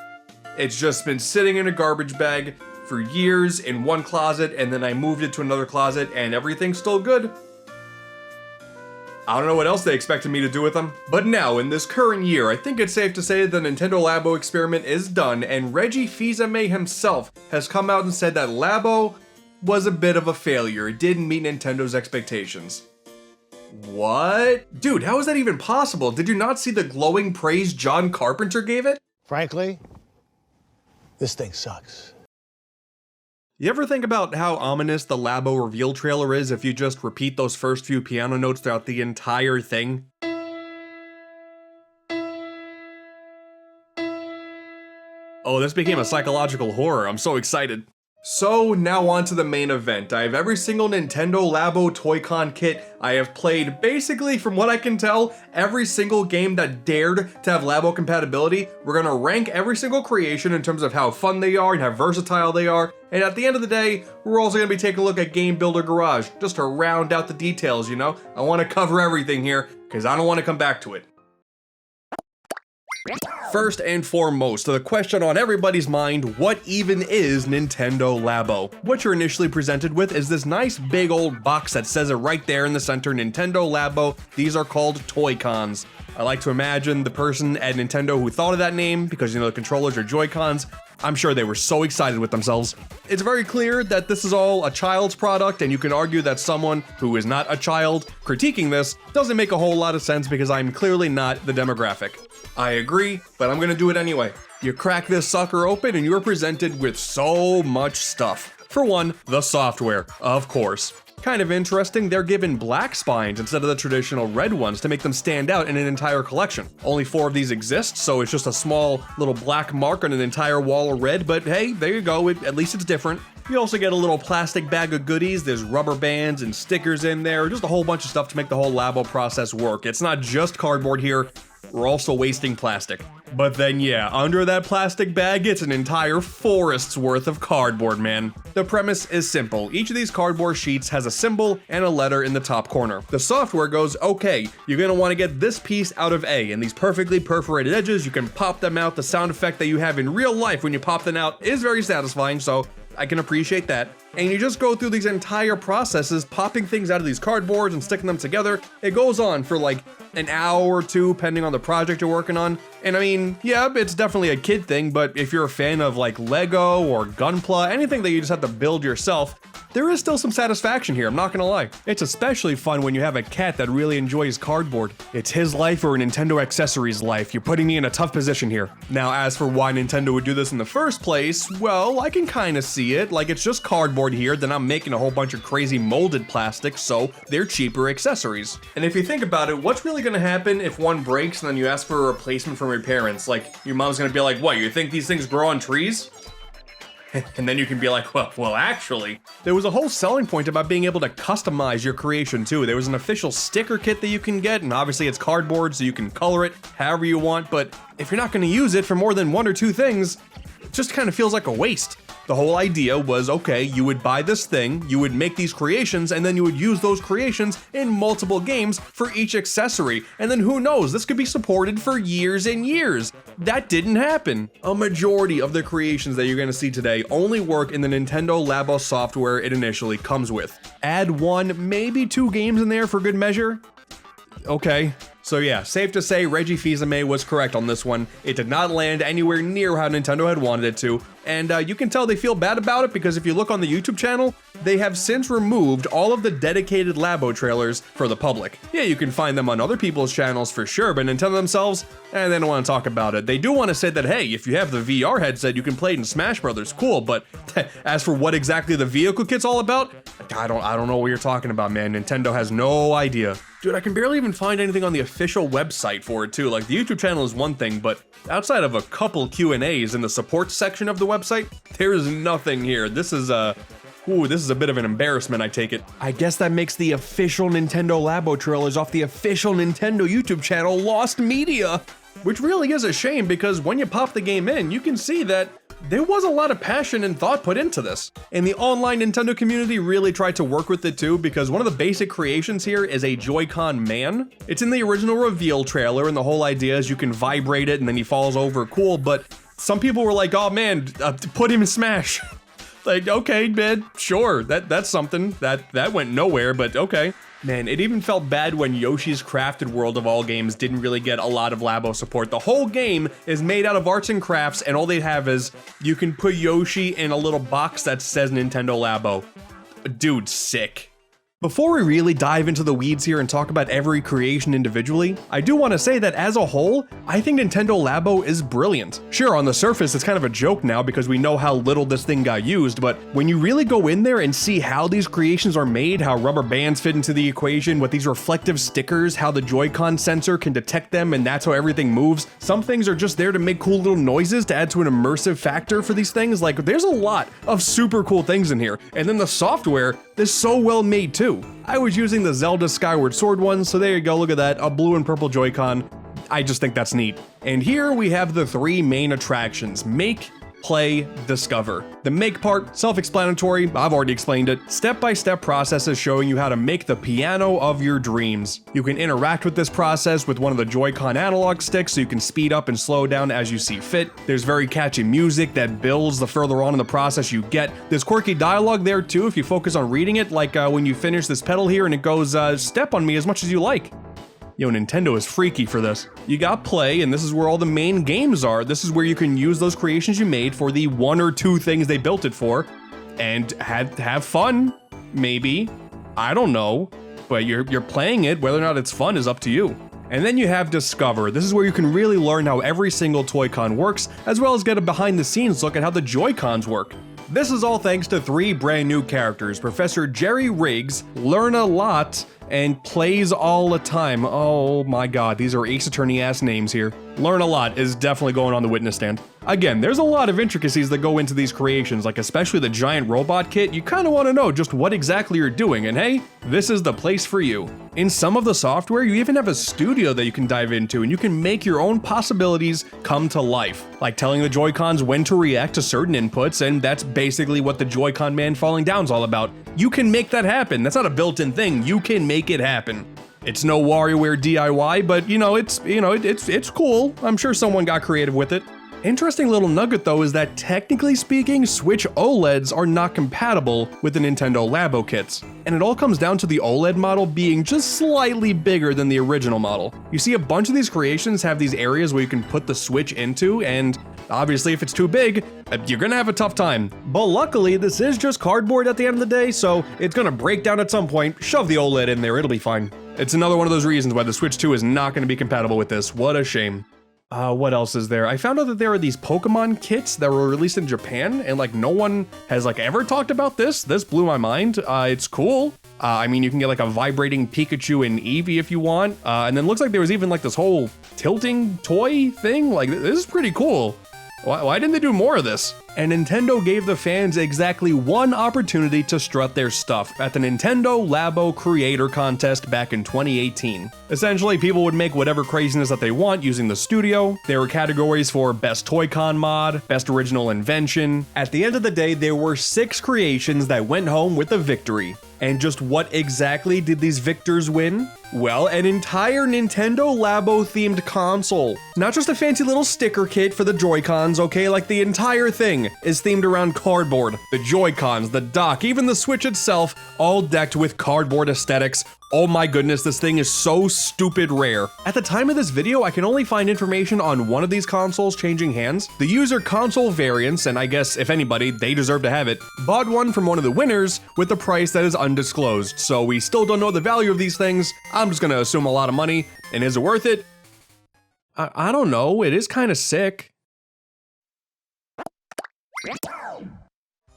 It's just been sitting in a garbage bag for years in one closet, and then I moved it to another closet, and everything's still good. I don't know what else they expected me to do with them. But now, in this current year, I think it's safe to say the Nintendo Labo experiment is done, and Reggie Fils-Aimé himself has come out and said that Labo was a bit of a failure. It didn't meet Nintendo's expectations. What? Dude, how is that even possible? Did you not see the glowing praise John Carpenter gave it? Frankly, this thing sucks. You ever think about how ominous the Labo reveal trailer is if you just repeat those first few piano notes throughout the entire thing? Oh, this became a psychological horror. I'm so excited. So now on to the main event. I have every single Nintendo Labo Toy-Con kit. I have played, basically, from what I can tell, every single game that dared to have Labo compatibility. We're gonna rank every single creation in terms of how fun they are and how versatile they are. And at the end of the day, we're also gonna be taking a look at Game Builder Garage, just to round out the details, you know? I wanna cover everything here, because I don't wanna come back to it. First and foremost, the question on everybody's mind, what even is Nintendo Labo? What you're initially presented with is this nice big old box that says it right there in the center, Nintendo Labo. These are called Toy-Cons. I like to imagine the person at Nintendo who thought of that name, because you know the controllers are Joy-Cons. I'm sure they were so excited with themselves. It's very clear that this is all a child's product, and you can argue that someone who is not a child critiquing this doesn't make a whole lot of sense because I'm clearly not the demographic. I agree, but I'm gonna do it anyway. You crack this sucker open and you're presented with so much stuff. For one, the software, of course. Kind of interesting, they're given black spines instead of the traditional red ones to make them stand out in an entire collection. Only 4 of these exist, so it's just a small little black mark on an entire wall of red, but hey, there you go, at least it's different. You also get a little plastic bag of goodies. There's rubber bands and stickers in there, just a whole bunch of stuff to make the whole Labo process work. It's not just cardboard here, we're also wasting plastic. But then yeah, under that plastic bag, it's an entire forest's worth of cardboard, man. The premise is simple. Each of these cardboard sheets has a symbol and a letter in the top corner. The software goes, okay, you're gonna wanna get this piece out of A, and these perfectly perforated edges, you can pop them out. The sound effect that you have in real life when you pop them out is very satisfying, so I can appreciate that. And you just go through these entire processes, popping things out of these cardboards and sticking them together. It goes on for like an hour or 2, depending on the project you're working on. And I mean, yeah, it's definitely a kid thing, but if you're a fan of like Lego or Gunpla, anything that you just have to build yourself, there is still some satisfaction here, I'm not gonna lie. It's especially fun when you have a cat that really enjoys cardboard. It's his life or a Nintendo accessories life. You're putting me in a tough position here. Now, as for why Nintendo would do this in the first place, well, I can kind of see it. Like, it's just cardboard here, then I'm making a whole bunch of crazy molded plastic, so they're cheaper accessories. And if you think about it, what's really gonna happen if one breaks and then you ask for a replacement from your parents? Like, your mom's gonna be like, what, you think these things grow on trees? And then you can be like, well, actually. There was a whole selling point about being able to customize your creation too. There was an official sticker kit that you can get, and obviously it's cardboard, so you can color it however you want, but if you're not gonna use it for more than 1 or 2 things, it just kind of feels like a waste. The whole idea was, okay, you would buy this thing, you would make these creations, and then you would use those creations in multiple games for each accessory. And then who knows, this could be supported for years and years. That didn't happen. A majority of the creations that you're gonna see today only work in the Nintendo Labo software it initially comes with. Add 1, maybe 2 games in there for good measure. Okay. So yeah, safe to say Reggie Fils-Aimé was correct on this one. It did not land anywhere near how Nintendo had wanted it to, and you can tell they feel bad about it because if you look on the YouTube channel, they have since removed all of the dedicated Labo trailers for the public. Yeah, you can find them on other people's channels for sure, but Nintendo themselves, they don't want to talk about it. They do want to say that, hey, if you have the VR headset, you can play it in Smash Brothers, cool, but as for what exactly the vehicle kit's all about, I don't know what you're talking about, man. Nintendo has no idea. Dude, I can barely even find anything on the official website for it too. Like the YouTube channel is one thing, but outside of a couple Q&As in the support section of the website, there is nothing here. This is a bit of an embarrassment, I take it. I guess that makes the official Nintendo Labo trailers off the official Nintendo YouTube channel lost media. Which really is a shame because when you pop the game in, you can see that there was a lot of passion and thought put into this. And the online Nintendo community really tried to work with it too, because one of the basic creations here is a Joy-Con man. It's in the original reveal trailer, and the whole idea is you can vibrate it and then he falls over, cool, but some people were like, oh man, put him in Smash. Like, okay, man, sure, that's something. That went nowhere, but okay. Man, it even felt bad when Yoshi's Crafted World of all games didn't really get a lot of Labo support. The whole game is made out of arts and crafts, and all they have is you can put Yoshi in a little box that says Nintendo Labo. Dude, sick. Before we really dive into the weeds here and talk about every creation individually, I do want to say that as a whole, I think Nintendo Labo is brilliant. Sure, on the surface, it's kind of a joke now because we know how little this thing got used, but when you really go in there and see how these creations are made, how rubber bands fit into the equation, with these reflective stickers, how the Joy-Con sensor can detect them and that's how everything moves, some things are just there to make cool little noises to add to an immersive factor for these things. Like, there's a lot of super cool things in here. And then the software is so well made too. I was using the Zelda Skyward Sword one, so there you go, look at that, a blue and purple Joy-Con. I just think that's neat. And here we have the three main attractions: make, play, discover. The make part, self-explanatory, I've already explained it. Step-by-step processes showing you how to make the piano of your dreams. You can interact with this process with one of the Joy-Con analog sticks so you can speed up and slow down as you see fit. There's very catchy music that builds the further on in the process you get. There's quirky dialogue there too if you focus on reading it, like when you finish this pedal here and it goes, step on me as much as you like. Yo, Nintendo is freaky for this. You got play, and this is where all the main games are. This is where you can use those creations you made for the one or two things they built it for, and have fun, maybe. I don't know, but you're playing it. Whether or not it's fun is up to you. And then you have Discover. This is where you can really learn how every single Toy-Con works, as well as get a behind-the-scenes look at how the Joy-Cons work. This is all thanks to three brand new characters: Professor Jerry Riggs, Learn a Lot, and Plays All the Time. Oh my god, these are Ace Attorney-ass names here. Learn a Lot is definitely going on the witness stand. Again, there's a lot of intricacies that go into these creations, like especially the giant robot kit. You kind of want to know just what exactly you're doing, and hey, this is the place for you. In some of the software, you even have a studio that you can dive into, and you can make your own possibilities come to life, like telling the Joy-Cons when to react to certain inputs, and that's basically what the Joy-Con man falling down is all about. You can make that happen. That's not a built-in thing. You can make it happen. It's no WarioWare DIY, but it's cool. I'm sure someone got creative with it. Interesting little nugget though is that technically speaking, Switch OLEDs are not compatible with the Nintendo Labo kits. And it all comes down to the OLED model being just slightly bigger than the original model. You see, a bunch of these creations have these areas where you can put the Switch into, and obviously if it's too big, you're gonna have a tough time. But luckily, this is just cardboard at the end of the day, so it's gonna break down at some point. Shove the OLED in there, it'll be fine. It's another one of those reasons why the Switch 2 is not gonna be compatible with this. What a shame. What else is there? I found out that there are these Pokemon kits that were released in Japan, and like no one has like ever talked about this. This blew my mind. It's cool. I mean, you can get like a vibrating Pikachu and Eevee if you want. And then looks like there was even like this whole tilting toy thing. Like, this is pretty cool. Why didn't they do more of this? And Nintendo gave the fans exactly one opportunity to strut their stuff at the Nintendo Labo Creator Contest back in 2018. Essentially, people would make whatever craziness that they want using the studio. There were categories for Best Toy-Con Mod, Best Original Invention. At the end of the day, there were 6 creations that went home with a victory. And just what exactly did these victors win? Well, an entire Nintendo Labo themed console. Not just a fancy little sticker kit for the Joy-Cons, okay? Like, the entire thing is themed around cardboard. The Joy-Cons, the dock, even the Switch itself, all decked with cardboard aesthetics. Oh my goodness, this thing is so stupid rare. At the time of this video, I can only find information on one of these consoles changing hands. The user console variants, and I guess if anybody, they deserve to have it, bought one from one of the winners with the price that is undisclosed. So we still don't know the value of these things. I'm just gonna assume a lot of money. And is it worth it? I don't know, it is kind of sick.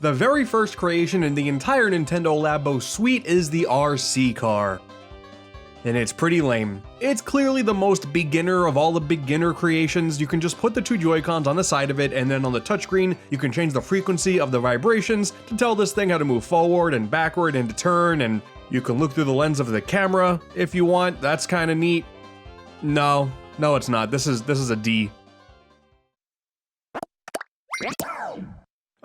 The very first creation in the entire Nintendo Labo suite is the RC car. and it's pretty lame. It's clearly the most beginner of all the beginner creations. You can just put the two Joy-Cons on the side of it, and then on the touchscreen, you can change the frequency of the vibrations to tell this thing how to move forward and backward and to turn, and you can look through the lens of the camera if you want. That's kind of neat. No, it's not. This is a D.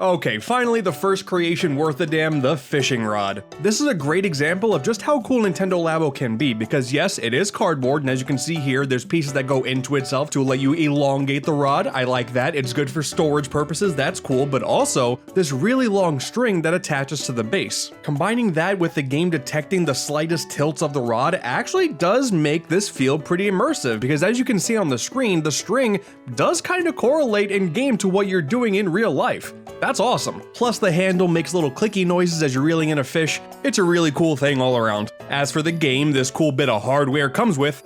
Okay, finally the first creation worth a damn, the fishing rod. This is a great example of just how cool Nintendo Labo can be, because yes, it is cardboard, and as you can see here, there's pieces that go into itself to let you elongate the rod. I like that. It's good for storage purposes, that's cool, but also this really long string that attaches to the base. Combining that with the game detecting the slightest tilts of the rod actually does make this feel pretty immersive, because as you can see on the screen, the string does kind of correlate in game to what you're doing in real life. That's awesome. Plus the handle makes little clicky noises as you're reeling in a fish. It's a really cool thing all around. As for the game this cool bit of hardware comes with,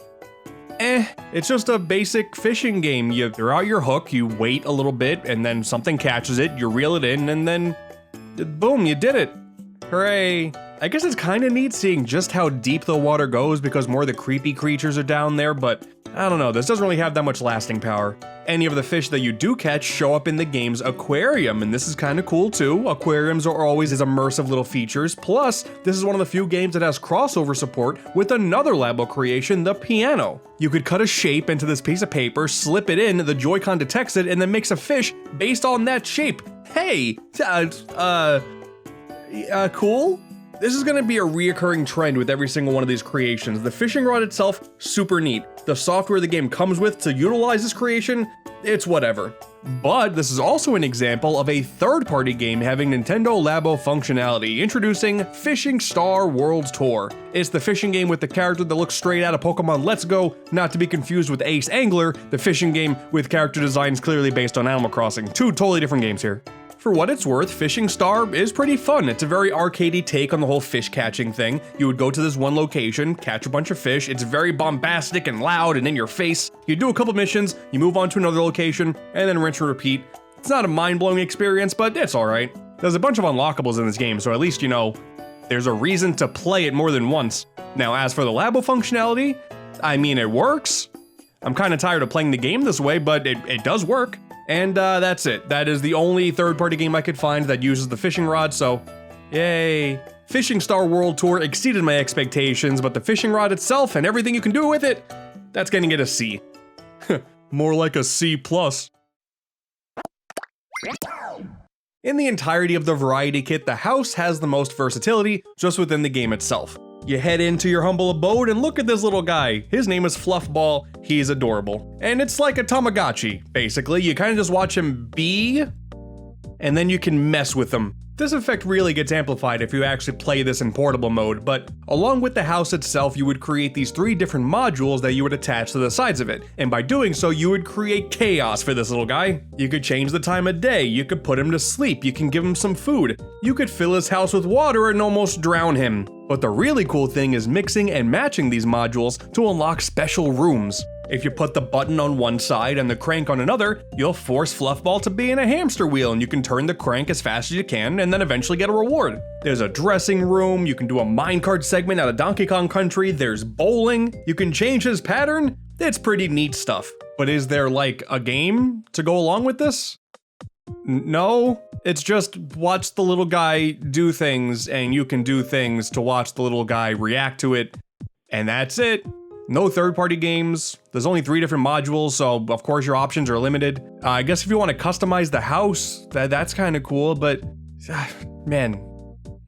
it's just a basic fishing game. You throw out your hook, you wait a little bit, and then something catches it, you reel it in, and then boom, you did it. Hooray. I guess it's kind of neat seeing just how deep the water goes because more of the creepy creatures are down there, but I don't know, this doesn't really have that much lasting power. Any of the fish that you do catch show up in the game's aquarium, and this is kind of cool too. Aquariums are always as immersive little features, plus this is one of the few games that has crossover support with another Labo creation, the piano. You could cut a shape into this piece of paper, slip it in, the Joy-Con detects it, and then makes a fish based on that shape. Hey, cool? This is gonna be a reoccurring trend with every single one of these creations. The fishing rod itself, super neat. The software the game comes with to utilize this creation, it's whatever. But this is also an example of a third-party game having Nintendo Labo functionality, introducing Fishing Star World Tour. It's the fishing game with the character that looks straight out of Pokemon Let's Go, not to be confused with Ace Angler, the fishing game with character designs clearly based on Animal Crossing. Two totally different games here. For what it's worth, Fishing Star is pretty fun. It's a very arcadey take on the whole fish catching thing. You would go to this one location, catch a bunch of fish, it's very bombastic and loud and in your face. You do a couple missions, you move on to another location, and then rinse and repeat. It's not a mind-blowing experience, but it's alright. There's a bunch of unlockables in this game, so at least you know, there's a reason to play it more than once. Now as for the Labo functionality, I mean it works. I'm kinda tired of playing the game this way, but it does work. And that's it. That is the only third-party game I could find that uses the fishing rod, so yay. Fishing Star World Tour exceeded my expectations, but the fishing rod itself and everything you can do with it, that's gonna get a C. More like a C+. In the entirety of the variety kit, the house has the most versatility just within the game itself. You head into your humble abode and look at this little guy. His name is Fluffball. He's adorable. And it's like a Tamagotchi, basically. You kind of just watch him be, and then you can mess with him. This effect really gets amplified if you actually play this in portable mode, but along with the house itself, you would create these 3 different modules that you would attach to the sides of it. And by doing so, you would create chaos for this little guy. You could change the time of day, you could put him to sleep, you can give him some food, you could fill his house with water and almost drown him. But the really cool thing is mixing and matching these modules to unlock special rooms. If you put the button on one side and the crank on another, you'll force Fluffball to be in a hamster wheel and you can turn the crank as fast as you can and then eventually get a reward. There's a dressing room, you can do a minecart segment out of Donkey Kong Country, there's bowling, you can change his pattern. It's pretty neat stuff. But is there like a game to go along with this? No, it's just watch the little guy do things and you can do things to watch the little guy react to it. And that's it. No third-party games. There's only 3 different modules, so of course your options are limited. I guess if you want to customize the house, that's kind of cool, but man,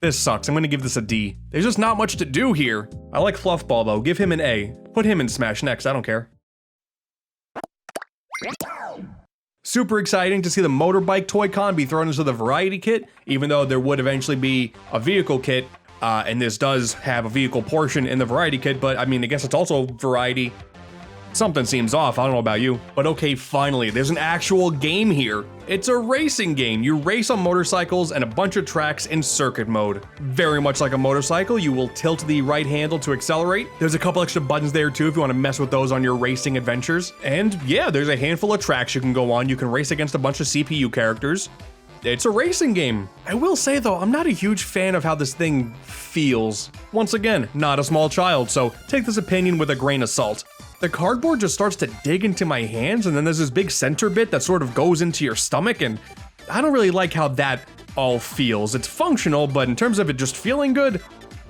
this sucks. I'm gonna give this a D. There's just not much to do here. I like Fluffball though, give him an A. Put him in Smash next, I don't care. Super exciting to see the Motorbike Toy-Con be thrown into the variety kit, even though there would eventually be a vehicle kit. And this does have a vehicle portion in the variety kit, but I mean, I guess it's also variety. Something seems off, I don't know about you. But okay, finally, there's an actual game here. It's a racing game. You race on motorcycles and a bunch of tracks in circuit mode. Very much like a motorcycle, you will tilt the right handle to accelerate. There's a couple extra buttons there too if you want to mess with those on your racing adventures. And yeah, there's a handful of tracks you can go on. You can race against a bunch of CPU characters. it's a racing game. I will say though, I'm not a huge fan of how this thing feels. Once again, not a small child, so take this opinion with a grain of salt. The cardboard just starts to dig into my hands, and then there's this big center bit that sort of goes into your stomach, and I don't really like how that all feels. It's functional, but in terms of it just feeling good,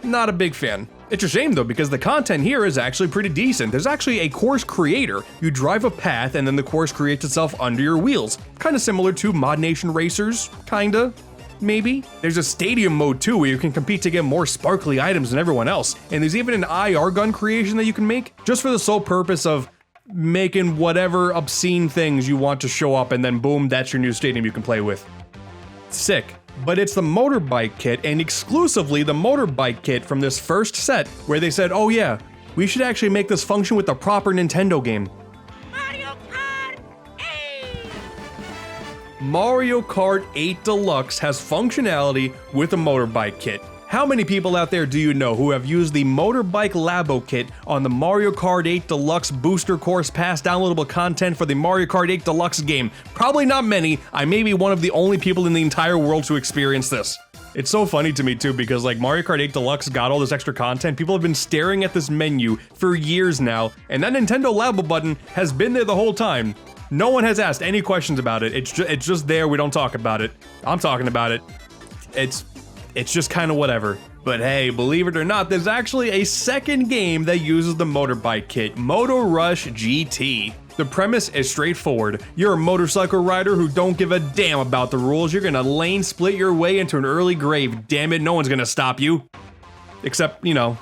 not a big fan. It's a shame though, because the content here is actually pretty decent. There's actually a course creator. You drive a path and then the course creates itself under your wheels. Kinda similar to Mod Nation Racers, kinda, maybe. There's a stadium mode too, where you can compete to get more sparkly items than everyone else. And there's even an IR gun creation that you can make, just for the sole purpose of making whatever obscene things you want to show up, and then boom, that's your new stadium you can play with. Sick. But it's the Motorbike kit, and exclusively the Motorbike kit from this first set, where they said, oh yeah, we should actually make this function with the proper Nintendo game. Mario Kart 8 Deluxe has functionality with a Motorbike kit. How many people out there do you know who have used the Motorbike Labo kit on the Mario Kart 8 Deluxe Booster Course Pass downloadable content for the Mario Kart 8 Deluxe game? Probably not many. I may be one of the only people in the entire world to experience this. It's so funny to me too, because like Mario Kart 8 Deluxe got all this extra content. People have been staring at this menu for years now, and that Nintendo Labo button has been there the whole time. No one has asked any questions about it. It's just there. We don't talk about it. I'm talking about it. It's just kind of whatever. But hey, believe it or not, there's actually a second game that uses the Motorbike kit, Moto Rush GT. The premise is straightforward. You're a motorcycle rider who don't give a damn about the rules. You're gonna lane split your way into an early grave. Damn it, no one's gonna stop you. Except, you know,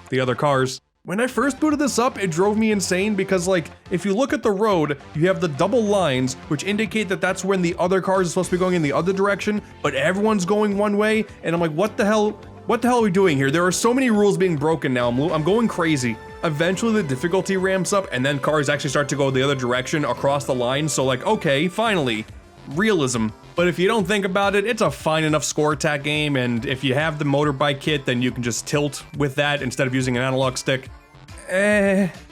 the other cars. When I first booted this up, it drove me insane because, like, if you look at the road, you have the double lines, which indicate that that's when the other cars are supposed to be going in the other direction, but everyone's going one way, and I'm like, what the hell are we doing here? There are so many rules being broken now, I'm going crazy. Eventually the difficulty ramps up, and then cars actually start to go the other direction across the line, so like, okay, finally, realism. But if you don't think about it, it's a fine enough score attack game, and if you have the Motorbike kit, then you can just tilt with that instead of using an analog stick.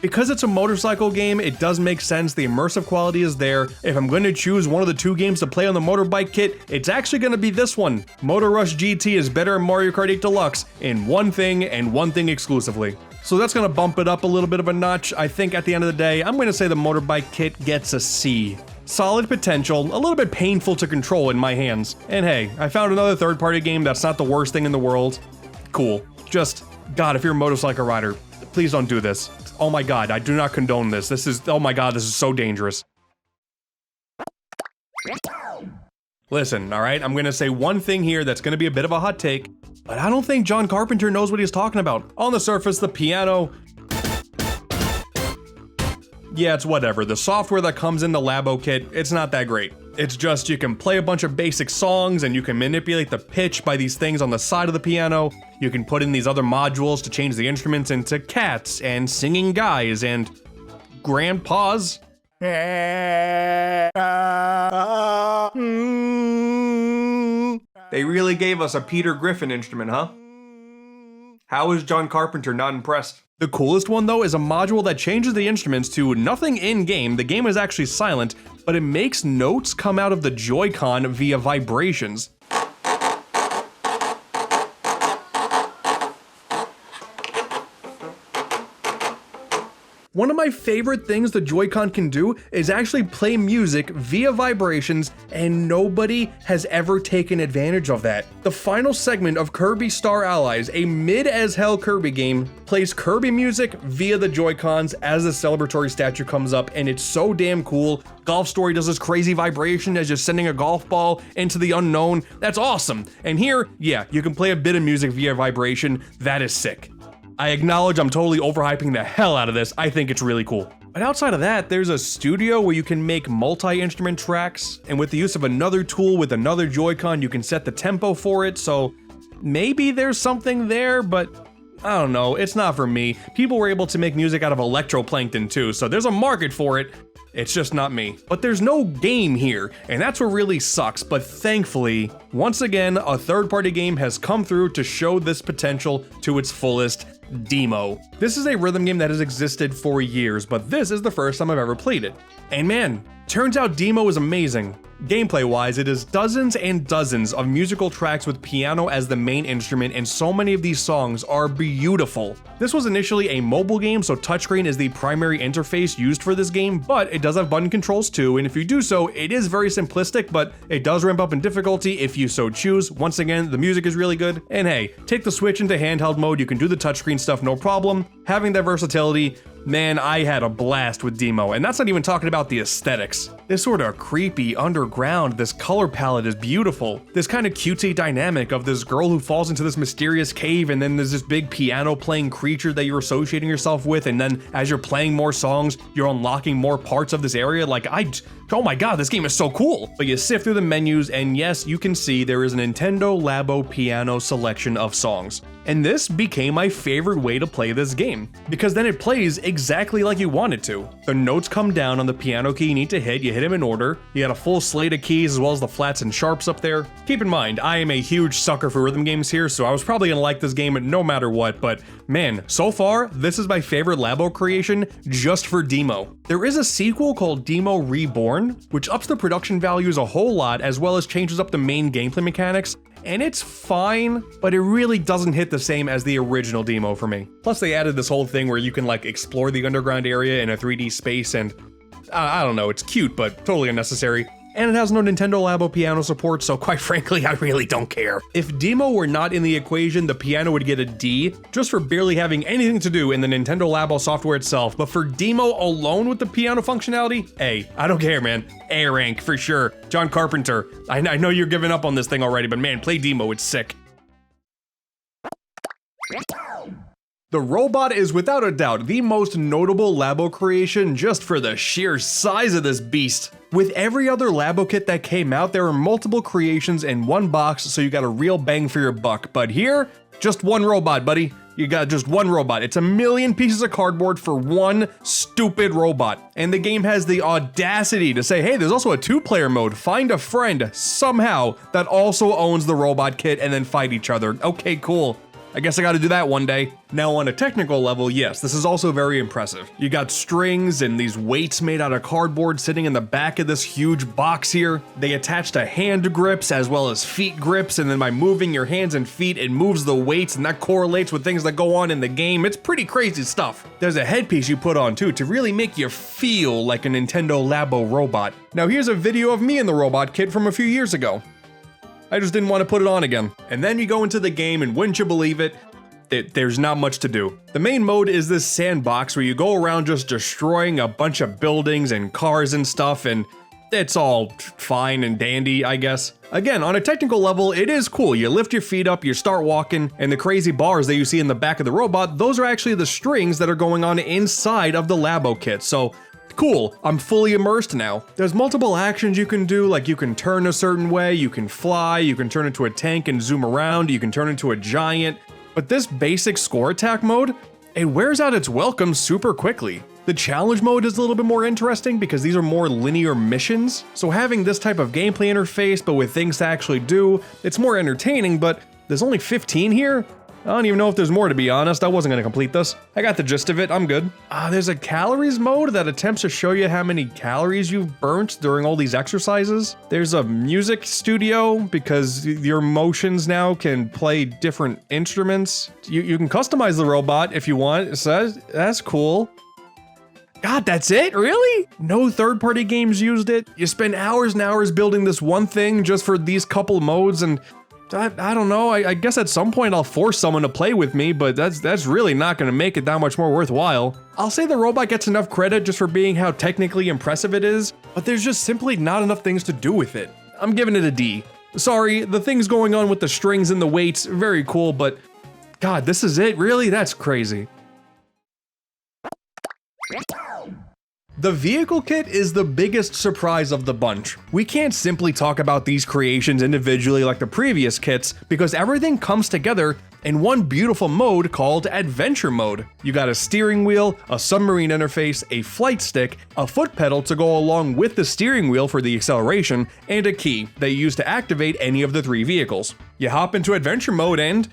Because it's a motorcycle game, it does make sense. The immersive quality is there. If I'm going to choose one of the two games to play on the Motorbike kit, it's actually going to be this one. Moto Rush GT is better than Mario Kart 8 Deluxe in one thing and one thing exclusively. So that's going to bump it up a little bit of a notch. I think at the end of the day, I'm going to say the Motorbike kit gets a C. Solid potential, a little bit painful to control in my hands. And hey, I found another third-party game that's not the worst thing in the world. Cool. Just, God, if you're a motorcycle rider, please don't do this. Oh my God, I do not condone this. This is, oh my God, this is so dangerous. Listen, alright, I'm gonna say one thing here that's gonna be a bit of a hot take, but I don't think John Carpenter knows what he's talking about. On the surface, the piano, yeah, it's whatever. The software that comes in the Labo kit, it's not that great. It's just you can play a bunch of basic songs and you can manipulate the pitch by these things on the side of the piano. You can put in these other modules to change the instruments into cats and singing guys and grandpas. They really gave us a Peter Griffin instrument, huh? How is John Carpenter not impressed? The coolest one though is a module that changes the instruments to nothing in-game. The game is actually silent, but it makes notes come out of the Joy-Con via vibrations. One of my favorite things the Joy-Con can do is actually play music via vibrations, and nobody has ever taken advantage of that. The final segment of Kirby Star Allies, a mid-as-hell Kirby game, plays Kirby music via the Joy-Cons as the celebratory statue comes up, and it's so damn cool. Golf Story does this crazy vibration as you're sending a golf ball into the unknown. That's awesome. And here, yeah, you can play a bit of music via vibration. That is sick. I acknowledge I'm totally overhyping the hell out of this. I think it's really cool. But outside of that, there's a studio where you can make multi-instrument tracks, and with the use of another tool with another Joy-Con, you can set the tempo for it, so maybe there's something there, but I don't know, it's not for me. People were able to make music out of electroplankton too, so there's a market for it. It's just not me. But there's no game here, and that's what really sucks, but thankfully, once again, a third-party game has come through to show this potential to its fullest. Demo. This is a rhythm game that has existed for years, but this is the first time I've ever played it. And man, Turns out Demo is amazing. Gameplay-wise, it is dozens and dozens of musical tracks with piano as the main instrument, and so many of these songs are beautiful. This was initially a mobile game, so touchscreen is the primary interface used for this game, but it does have button controls too, and if you do so, it is very simplistic, but it does ramp up in difficulty if you so choose. Once again, the music is really good, and hey, take the Switch into handheld mode, you can do the touchscreen stuff no problem. Having that versatility, man, I had a blast with Demo, and that's not even talking about the aesthetics. This sort of creepy, underground, this color palette is beautiful. This kind of cutesy dynamic of this girl who falls into this mysterious cave, and then there's this big piano playing creature that you're associating yourself with, and then as you're playing more songs, you're unlocking more parts of this area. Like, oh my god, this game is so cool! But you sift through the menus, and yes, you can see there is a Nintendo Labo piano selection of songs. And this became my favorite way to play this game, because then it plays exactly like you want it to. The notes come down on the piano key you need to hit, you hit them in order, you got a full slate of keys as well as the flats and sharps up there. Keep in mind, I am a huge sucker for rhythm games here, so I was probably gonna like this game no matter what, but man, so far, this is my favorite Labo creation just for Demo. There is a sequel called Demo Reborn, which ups the production values a whole lot as well as changes up the main gameplay mechanics, and it's fine, but it really doesn't hit the same as the original Demo for me. Plus they added this whole thing where you can like explore the underground area in a 3D space, and I don't know, it's cute, but totally unnecessary. And it has no Nintendo Labo piano support, so quite frankly, I really don't care. If Demo were not in the equation, the piano would get a D, just for barely having anything to do in the Nintendo Labo software itself, but for Demo alone with the piano functionality, A. I don't care, man. A rank, for sure. John Carpenter, I know you're giving up on this thing already, but man, play Demo, it's sick. The robot is without a doubt the most notable Labo creation just for the sheer size of this beast. With every other Labo kit that came out, there were multiple creations in one box, so you got a real bang for your buck. But here, just one robot, buddy. You got just one robot. It's a million pieces of cardboard for one stupid robot. And the game has the audacity to say, hey, there's also a 2-player mode. Find a friend somehow that also owns the robot kit and then fight each other. Okay, cool. I guess I gotta do that one day. Now on a technical level, yes, this is also very impressive. You got strings and these weights made out of cardboard sitting in the back of this huge box here. They attach to hand grips as well as feet grips, and then by moving your hands and feet, it moves the weights, and that correlates with things that go on in the game. It's pretty crazy stuff. There's a headpiece you put on too to really make you feel like a Nintendo Labo robot. Now here's a video of me in the robot kit from a few years ago. I just didn't want to put it on again. And then you go into the game, and wouldn't you believe it, there's not much to do. The main mode is this sandbox where you go around just destroying a bunch of buildings and cars and stuff, and it's all fine and dandy, I guess. Again, on a technical level, it is cool. You lift your feet up, you start walking, and the crazy bars that you see in the back of the robot, those are actually the strings that are going on inside of the Labo kit. So cool, I'm fully immersed now. There's multiple actions you can do, like you can turn a certain way, you can fly, you can turn into a tank and zoom around, you can turn into a giant. But this basic score attack mode, it wears out its welcome super quickly. The challenge mode is a little bit more interesting because these are more linear missions, so having this type of gameplay interface but with things to actually do, it's more entertaining, but there's only 15 here? I don't even know if there's more, to be honest. I wasn't gonna complete this. I got the gist of it, I'm good. There's a calories mode that attempts to show you how many calories you've burnt during all these exercises. There's a music studio because your motions now can play different instruments. You can customize the robot if you want, so that's cool. God, that's it? Really? No third-party games used it? You spend hours and hours building this one thing just for these couple modes, and I don't know, I guess at some point I'll force someone to play with me, but that's really not gonna make it that much more worthwhile. I'll say the robot gets enough credit just for being how technically impressive it is, but there's just simply not enough things to do with it. I'm giving it a D. Sorry, the things going on with the strings and the weights, very cool, but God, this is it? Really? That's crazy. The vehicle kit is the biggest surprise of the bunch. We can't simply talk about these creations individually like the previous kits because everything comes together in one beautiful mode called Adventure Mode. You got a steering wheel, a submarine interface, a flight stick, a foot pedal to go along with the steering wheel for the acceleration, and a key that you use to activate any of the 3 vehicles. You hop into Adventure Mode and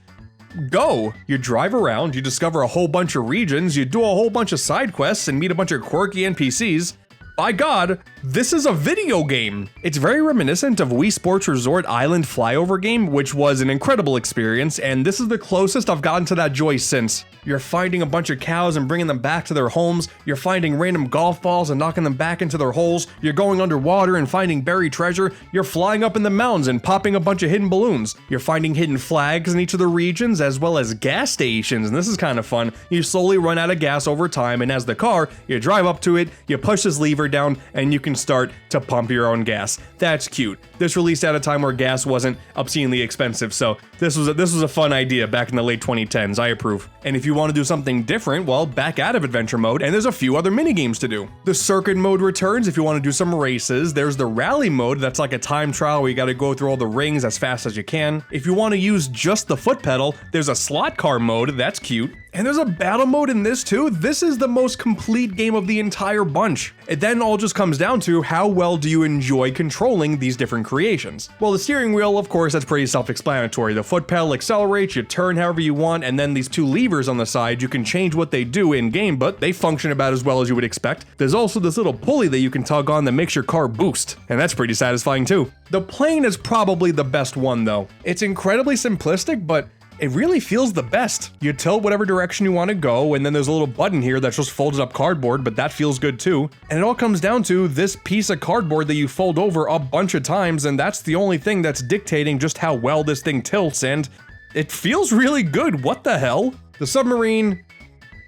go! You drive around, you discover a whole bunch of regions, you do a whole bunch of side quests and meet a bunch of quirky NPCs. by God, this is a video game. It's very reminiscent of Wii Sports Resort Island Flyover game, which was an incredible experience, and this is the closest I've gotten to that joy since. You're finding a bunch of cows and bringing them back to their homes, you're finding random golf balls and knocking them back into their holes, you're going underwater and finding buried treasure, you're flying up in the mountains and popping a bunch of hidden balloons, you're finding hidden flags in each of the regions as well as gas stations, and this is kind of fun. You slowly run out of gas over time, and as the car, you drive up to it, you push this lever down, and you can start to pump your own gas. That's cute. This released at a time where gas wasn't obscenely expensive, so this was a fun idea back in the late 2010s. I approve. And if you want to do something different, well, back out of adventure mode, and there's a few other mini games to do. The circuit mode returns if you want to do some races. There's the rally mode, that's like a time trial where you got to go through all the rings as fast as you can. If you want to use just the foot pedal, there's a slot car mode, that's cute. And there's a battle mode in this too. This is the most complete game of the entire bunch. It then all just comes down to how well do you enjoy controlling these different creations. Well, the steering wheel, of course, that's pretty self-explanatory. The foot pedal accelerates, you turn however you want, and then these two levers on the side, you can change what they do in game, but they function about as well as you would expect. There's also this little pulley that you can tug on that makes your car boost, and that's pretty satisfying too. The plane is probably the best one though. It's incredibly simplistic, but it really feels the best. You tilt whatever direction you want to go, and then there's a little button here that's just folded up cardboard, but that feels good too. And it all comes down to this piece of cardboard that you fold over a bunch of times, and that's the only thing that's dictating just how well this thing tilts, and it feels really good. What the hell? The submarine...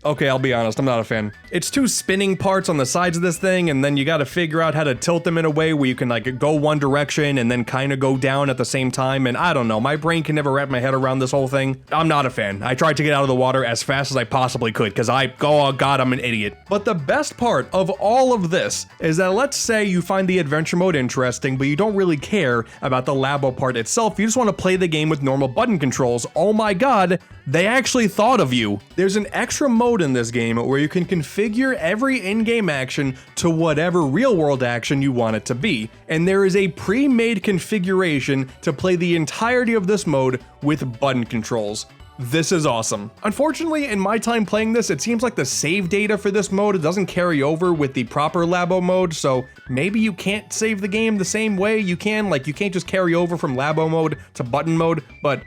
Okay, I'll be honest, I'm not a fan. It's two spinning parts on the sides of this thing, and then you gotta figure out how to tilt them in a way where you can like go one direction and then kind of go down at the same time, and I don't know, my brain can never wrap my head around this whole thing. I'm not a fan. I tried to get out of the water as fast as I possibly could, because oh god, I'm an idiot. But the best part of all of this is that let's say you find the adventure mode interesting, but you don't really care about the Labo part itself, you just want to play the game with normal button controls. Oh my god, they actually thought of you. There's an extra mode in this game where you can configure every in-game action to whatever real-world action you want it to be, and there is a pre-made configuration to play the entirety of this mode with button controls. This is awesome. Unfortunately, in my time playing this, it seems like the save data for this mode doesn't carry over with the proper Labo mode, so maybe you can't save the game the same way you can, like you can't just carry over from Labo mode to button mode, but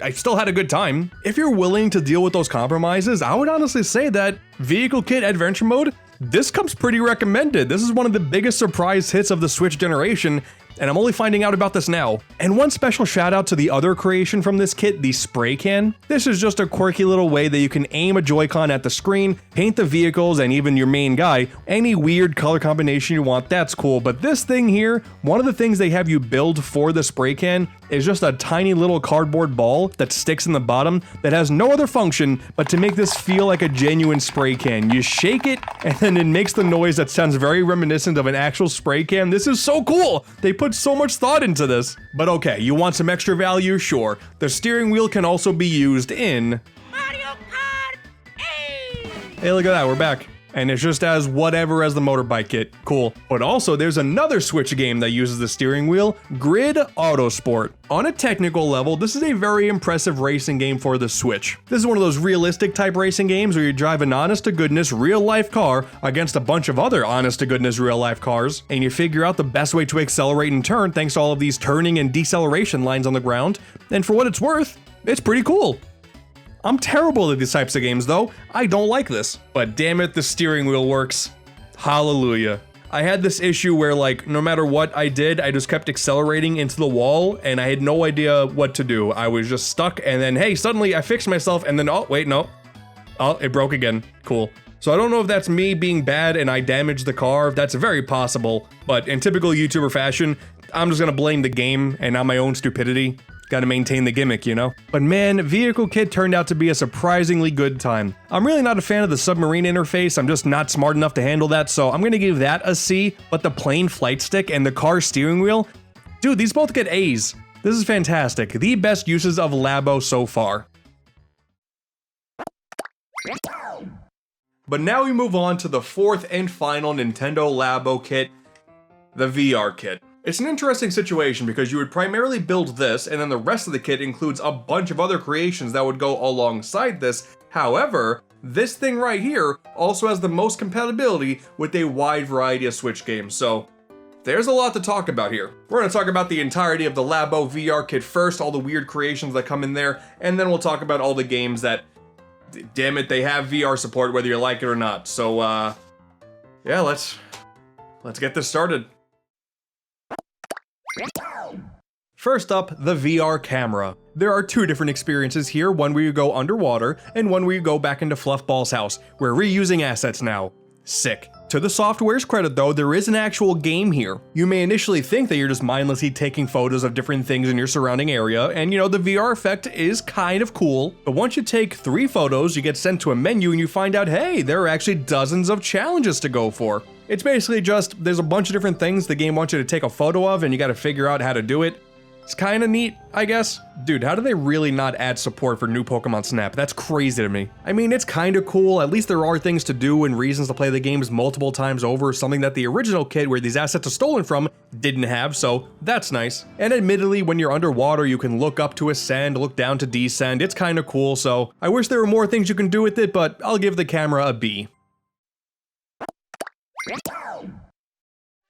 I still had a good time. If you're willing to deal with those compromises, I would honestly say that Vehicle Kit Adventure Mode, this comes pretty recommended. This is one of the biggest surprise hits of the Switch generation, and I'm only finding out about this now. And one special shout out to the other creation from this kit, the spray can. This is just a quirky little way that you can aim a Joy-Con at the screen, paint the vehicles and even your main guy, any weird color combination you want, that's cool. But this thing here, one of the things they have you build for the spray can is just a tiny little cardboard ball that sticks in the bottom that has no other function but to make this feel like a genuine spray can. You shake it and then it makes the noise that sounds very reminiscent of an actual spray can. This is so cool! They put so much thought into this. But okay, you want some extra value? Sure. The steering wheel can also be used in Mario Kart 8! Hey, look at that, we're back. And it's just as whatever as the Motorbike kit. Cool. But also, there's another Switch game that uses the steering wheel, Grid Autosport. On a technical level, this is a very impressive racing game for the Switch. This is one of those realistic type racing games where you drive an honest-to-goodness real-life car against a bunch of other honest-to-goodness real-life cars, and you figure out the best way to accelerate and turn thanks to all of these turning and deceleration lines on the ground. And for what it's worth, it's pretty cool. I'm terrible at these types of games though. I don't like this. But damn it, the steering wheel works. Hallelujah. I had this issue where like, no matter what I did, I just kept accelerating into the wall and I had no idea what to do. I was just stuck and then, hey, suddenly I fixed myself and then, oh, wait, no. Oh, it broke again. Cool. So I don't know if that's me being bad and I damaged the car. That's very possible. But in typical YouTuber fashion, I'm just gonna blame the game and not my own stupidity. Gotta maintain the gimmick, you know? But man, Vehicle Kit turned out to be a surprisingly good time. I'm really not a fan of the submarine interface, I'm just not smart enough to handle that, so I'm gonna give that a C, but the plane flight stick and the car steering wheel, dude, these both get A's. This is fantastic. The best uses of Labo so far. But now we move on to the fourth and final Nintendo Labo kit, the VR kit. It's an interesting situation because you would primarily build this and then the rest of the kit includes a bunch of other creations that would go alongside this. However, this thing right here also has the most compatibility with a wide variety of Switch games, so there's a lot to talk about here. We're going to talk about the entirety of the Labo VR kit first, all the weird creations that come in there, and then we'll talk about all the games that, damn it, they have VR support whether you like it or not. So, yeah, let's get this started. First up, the VR camera. There are two different experiences here, one where you go underwater, and one where you go back into Fluffball's house. We're reusing assets now. Sick. To the software's credit though, there is an actual game here. You may initially think that you're just mindlessly taking photos of different things in your surrounding area, and you know, the VR effect is kind of cool, but once you take 3 photos, you get sent to a menu and you find out, hey, there are actually dozens of challenges to go for. It's basically just, there's a bunch of different things the game wants you to take a photo of and you gotta figure out how to do it. It's kinda neat, I guess. Dude, how do they really not add support for new Pokemon Snap? That's crazy to me. I mean, it's kinda cool, at least there are things to do and reasons to play the games multiple times over, something that the original kit where these assets are stolen from didn't have, so that's nice. And admittedly, when you're underwater, you can look up to ascend, look down to descend, it's kinda cool, so I wish there were more things you can do with it, but I'll give the camera a B.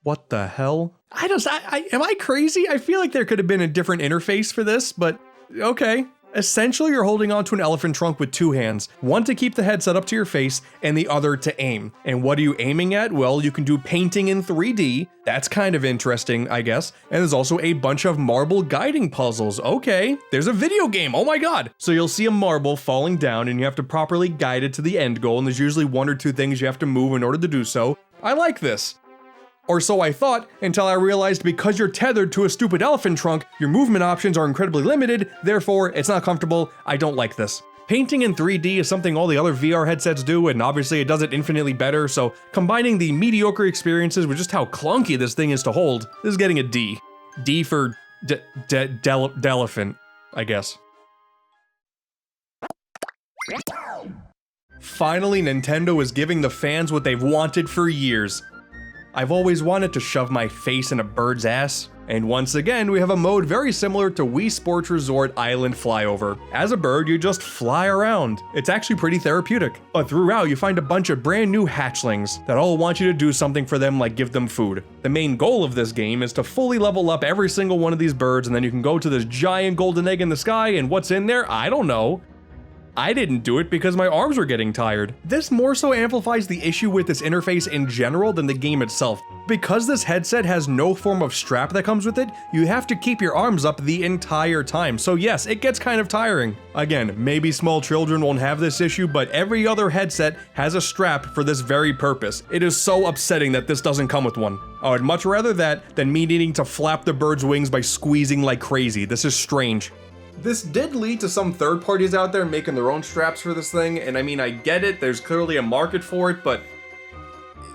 What the hell? Am I crazy? I feel like there could have been a different interface for this, but okay. Essentially, you're holding onto an elephant trunk with 2 hands, one to keep the headset up to your face and the other to aim. And what are you aiming at? Well, you can do painting in 3D. That's kind of interesting, I guess. And there's also a bunch of marble guiding puzzles. Okay, there's a video game. Oh my god. So you'll see a marble falling down and you have to properly guide it to the end goal. And there's usually 1 or 2 things you have to move in order to do so. I like this. Or so I thought, until I realized because you're tethered to a stupid elephant trunk, your movement options are incredibly limited, therefore it's not comfortable. I don't like this. Painting in 3D is something all the other VR headsets do, and obviously it does it infinitely better, so combining the mediocre experiences with just how clunky this thing is to hold, this is getting a D. D for Delephant, I guess. Finally, Nintendo is giving the fans what they've wanted for years. I've always wanted to shove my face in a bird's ass. And once again, we have a mode very similar to Wii Sports Resort Island Flyover. As a bird, you just fly around. It's actually pretty therapeutic. But throughout, you find a bunch of brand new hatchlings that all want you to do something for them, like give them food. The main goal of this game is to fully level up every single one of these birds, and then you can go to this giant golden egg in the sky, and what's in there? I don't know. I didn't do it because my arms were getting tired. This more so amplifies the issue with this interface in general than the game itself. Because this headset has no form of strap that comes with it, you have to keep your arms up the entire time. So yes, it gets kind of tiring. Again, maybe small children won't have this issue, but every other headset has a strap for this very purpose. It is so upsetting that this doesn't come with one. I would much rather that than me needing to flap the bird's wings by squeezing like crazy. This is strange. This did lead to some third parties out there making their own straps for this thing, and I mean, I get it, there's clearly a market for it, but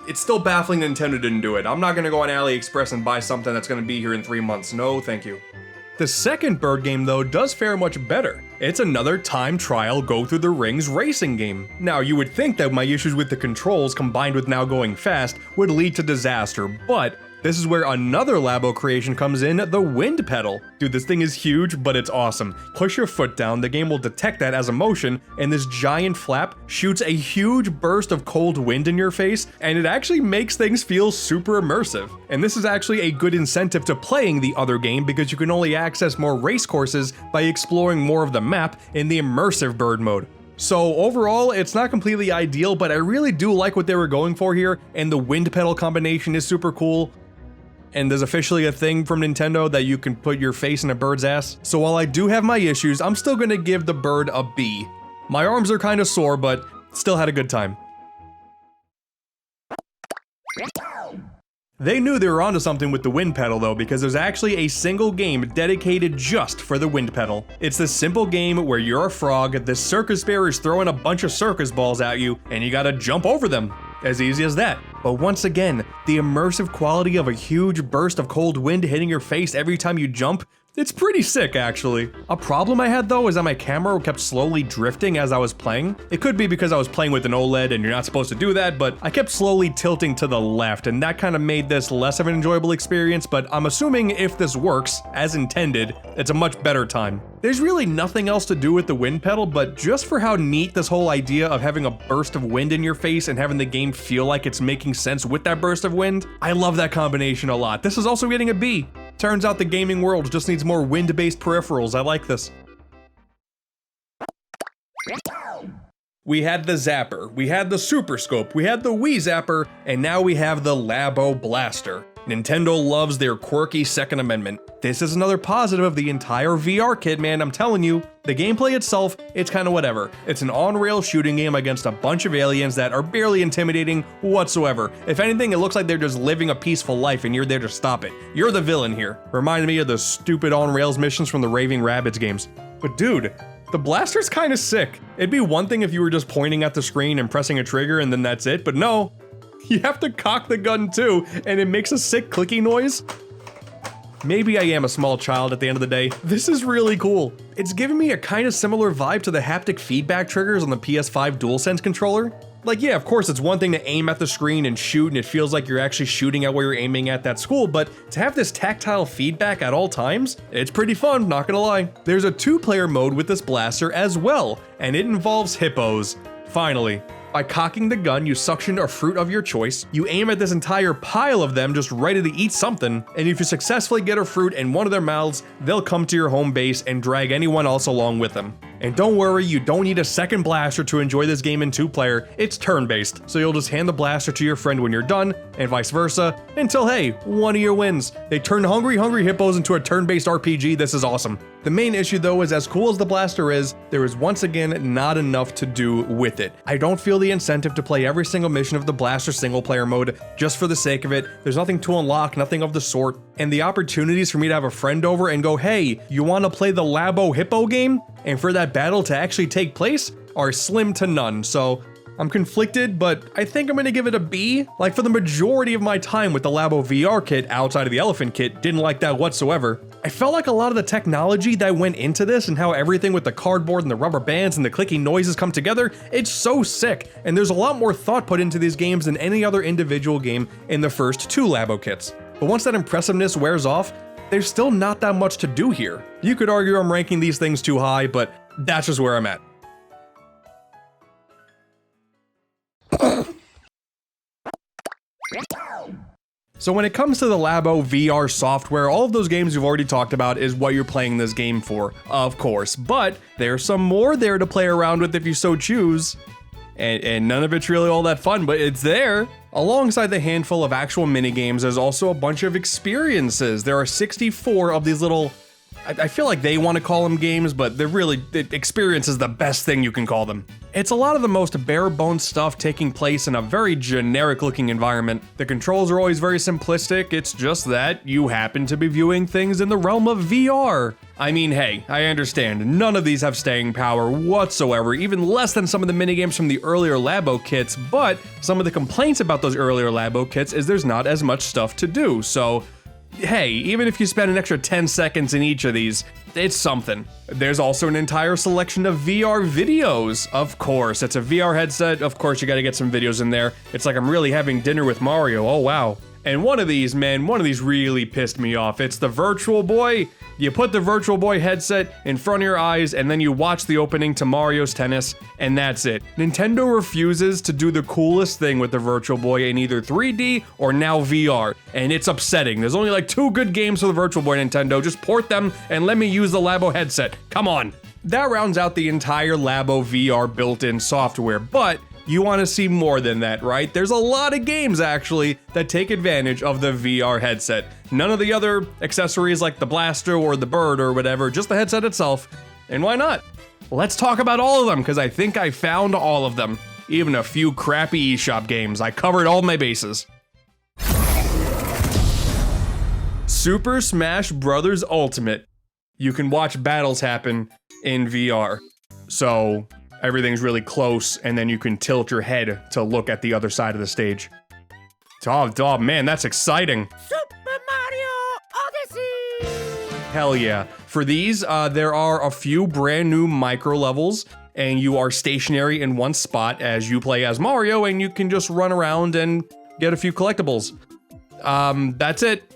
it's still baffling Nintendo didn't do it. I'm not gonna go on AliExpress and buy something that's gonna be here in 3 months. No, thank you. The second bird game, though, does fare much better. It's another time trial go through the rings racing game. Now, you would think that my issues with the controls combined with now going fast would lead to disaster, but this is where another Labo creation comes in, the wind pedal. Dude, this thing is huge, but it's awesome. Push your foot down, the game will detect that as a motion, and this giant flap shoots a huge burst of cold wind in your face, and it actually makes things feel super immersive. And this is actually a good incentive to playing the other game because you can only access more race courses by exploring more of the map in the immersive bird mode. So overall, it's not completely ideal, but I really do like what they were going for here, and the wind pedal combination is super cool. And there's officially a thing from Nintendo that you can put your face in a bird's ass. So while I do have my issues, I'm still gonna give the bird a B. My arms are kinda sore, but still had a good time. They knew they were onto something with the wind pedal though, because there's actually a single game dedicated just for the wind pedal. It's this simple game where you're a frog, this circus bear is throwing a bunch of circus balls at you, and you gotta jump over them. As easy as that. But once again, the immersive quality of a huge burst of cold wind hitting your face every time you jump, It's pretty sick, actually. A problem I had though is that my camera kept slowly drifting as I was playing. It could be because I was playing with an OLED and you're not supposed to do that, but I kept slowly tilting to the left, and that kind of made this less of an enjoyable experience, but I'm assuming if this works, as intended, it's a much better time. There's really nothing else to do with the wind pedal, but just for how neat this whole idea of having a burst of wind in your face and having the game feel like it's making sense with that burst of wind, I love that combination a lot. This is also getting a B. Turns out the gaming world just needs more wind-based peripherals. I like this. We had the Zapper, we had the Super Scope, we had the Wii Zapper, and now we have the Labo Blaster. Nintendo loves their quirky Second Amendment. This is another positive of the entire VR kit, man, I'm telling you. The gameplay itself, it's kinda whatever. It's an on-rail shooting game against a bunch of aliens that are barely intimidating whatsoever. If anything, it looks like they're just living a peaceful life and you're there to stop it. You're the villain here. Reminded me of the stupid on-rails missions from the Raving Rabbids games. But dude, the blaster's kinda sick. It'd be one thing if you were just pointing at the screen and pressing a trigger and then that's it, but no. You have to cock the gun too, and it makes a sick clicky noise. Maybe I am a small child at the end of the day. This is really cool. It's giving me a kind of similar vibe to the haptic feedback triggers on the PS5 DualSense controller. Like, yeah, of course, it's one thing to aim at the screen and shoot, and it feels like you're actually shooting at where you're aiming at that school, but to have this tactile feedback at all times, it's pretty fun, not gonna lie. There's a 2-player mode with this blaster as well, and it involves hippos. Finally. By cocking the gun, you suction a fruit of your choice, you aim at this entire pile of them just ready to eat something, and if you successfully get a fruit in one of their mouths, they'll come to your home base and drag anyone else along with them. And don't worry, you don't need a second blaster to enjoy this game in 2-player, it's turn-based, so you'll just hand the blaster to your friend when you're done, and vice versa, until hey, one of you wins. They turn Hungry Hippos into a turn-based RPG, this is awesome. The main issue though is as cool as the blaster is, there is once again not enough to do with it. I don't feel the incentive to play every single mission of the blaster single-player mode just for the sake of it. There's nothing to unlock, nothing of the sort, and the opportunities for me to have a friend over and go, hey, you wanna play the Labo Hippo game? And for that battle to actually take place are slim to none, so I'm conflicted, but I think I'm gonna give it a B. Like, for the majority of my time with the Labo VR kit outside of the Elephant kit, didn't like that whatsoever. I felt like a lot of the technology that went into this and how everything with the cardboard and the rubber bands and the clicking noises come together, it's so sick, and there's a lot more thought put into these games than any other individual game in the first 2 Labo kits. But once that impressiveness wears off, there's still not that much to do here. You could argue I'm ranking these things too high, but that's just where I'm at. So when it comes to the Labo VR software, all of those games you've already talked about is what you're playing this game for, of course, but there's some more there to play around with if you so choose. And none of it's really all that fun, but it's there. Alongside the handful of actual minigames, there's also a bunch of experiences. There are 64 of these little, I feel like they want to call them games, but they're really, experience is the best thing you can call them. It's a lot of the most bare bones stuff taking place in a very generic looking environment. The controls are always very simplistic, it's just that you happen to be viewing things in the realm of VR. I mean, hey, I understand, none of these have staying power whatsoever, even less than some of the minigames from the earlier Labo kits, but some of the complaints about those earlier Labo kits is there's not as much stuff to do, so hey, even if you spend an extra 10 seconds in each of these, it's something. There's also an entire selection of VR videos. Of course, it's a VR headset, of course you gotta get some videos in there. It's like I'm really having dinner with Mario, oh wow. And one of these, man, one of these really pissed me off. It's the Virtual Boy. You put the Virtual Boy headset in front of your eyes and then you watch the opening to Mario's Tennis, and that's it. Nintendo refuses to do the coolest thing with the Virtual Boy in either 3D or now VR, and it's upsetting. There's only like 2 good games for the Virtual Boy, Nintendo. Just port them and let me use the Labo headset. Come on. That rounds out the entire Labo VR built-in software, but you want to see more than that, right? There's a lot of games, actually, that take advantage of the VR headset. None of the other accessories like the blaster or the bird or whatever, just the headset itself. And why not? Let's talk about all of them, because I think I found all of them. Even a few crappy eShop games. I covered all my bases. Super Smash Bros. Ultimate. You can watch battles happen in VR. So everything's really close, and then you can tilt your head to look at the other side of the stage. Oh man, that's exciting. Super Mario Odyssey! Hell yeah. For these, there are a few brand new micro levels, and you are stationary in one spot as you play as Mario, and you can just run around and get a few collectibles. That's it.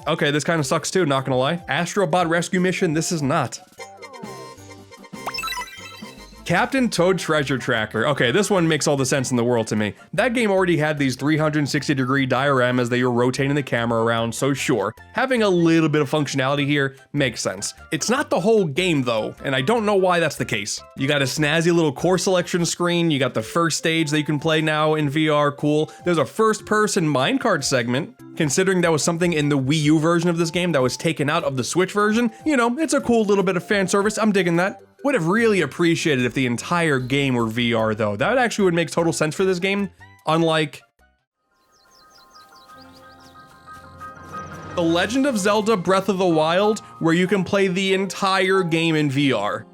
Okay, this kind of sucks too, not gonna lie. Astrobot Rescue Mission, this is not. Captain Toad Treasure Tracker. Okay, this one makes all the sense in the world to me. That game already had these 360-degree dioramas that you're rotating the camera around, so sure, having a little bit of functionality here makes sense. It's not the whole game though, and I don't know why that's the case. You got a snazzy little course selection screen, you got the first stage that you can play now in VR, cool. There's a first-person minecart segment, considering that was something in the Wii U version of this game that was taken out of the Switch version. You know, it's a cool little bit of fan service, I'm digging that. Would have really appreciated if the entire game were VR though. That actually would make total sense for this game, unlike The Legend of Zelda Breath of the Wild, where you can play the entire game in VR.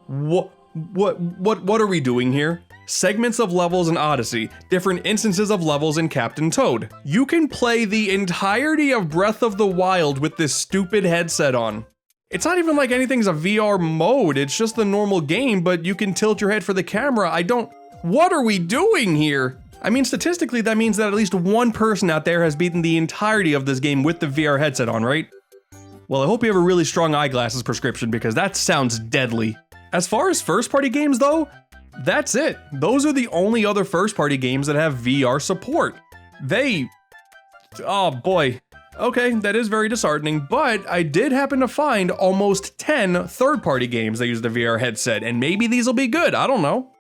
What are we doing here? Segments of levels in Odyssey, different instances of levels in Captain Toad. You can play the entirety of Breath of the Wild with this stupid headset on. It's not even like anything's a VR mode, it's just the normal game, but you can tilt your head for the camera. What are we doing here? I mean, statistically, that means that at least one person out there has beaten the entirety of this game with the VR headset on, right? Well, I hope you have a really strong eyeglasses prescription because that sounds deadly. As far as first-party games though, that's it. Those are the only other first-party games that have VR support. Oh boy. Okay, that is very disheartening, but I did happen to find almost 10 third-party games that use the VR headset, and maybe these will be good, I don't know.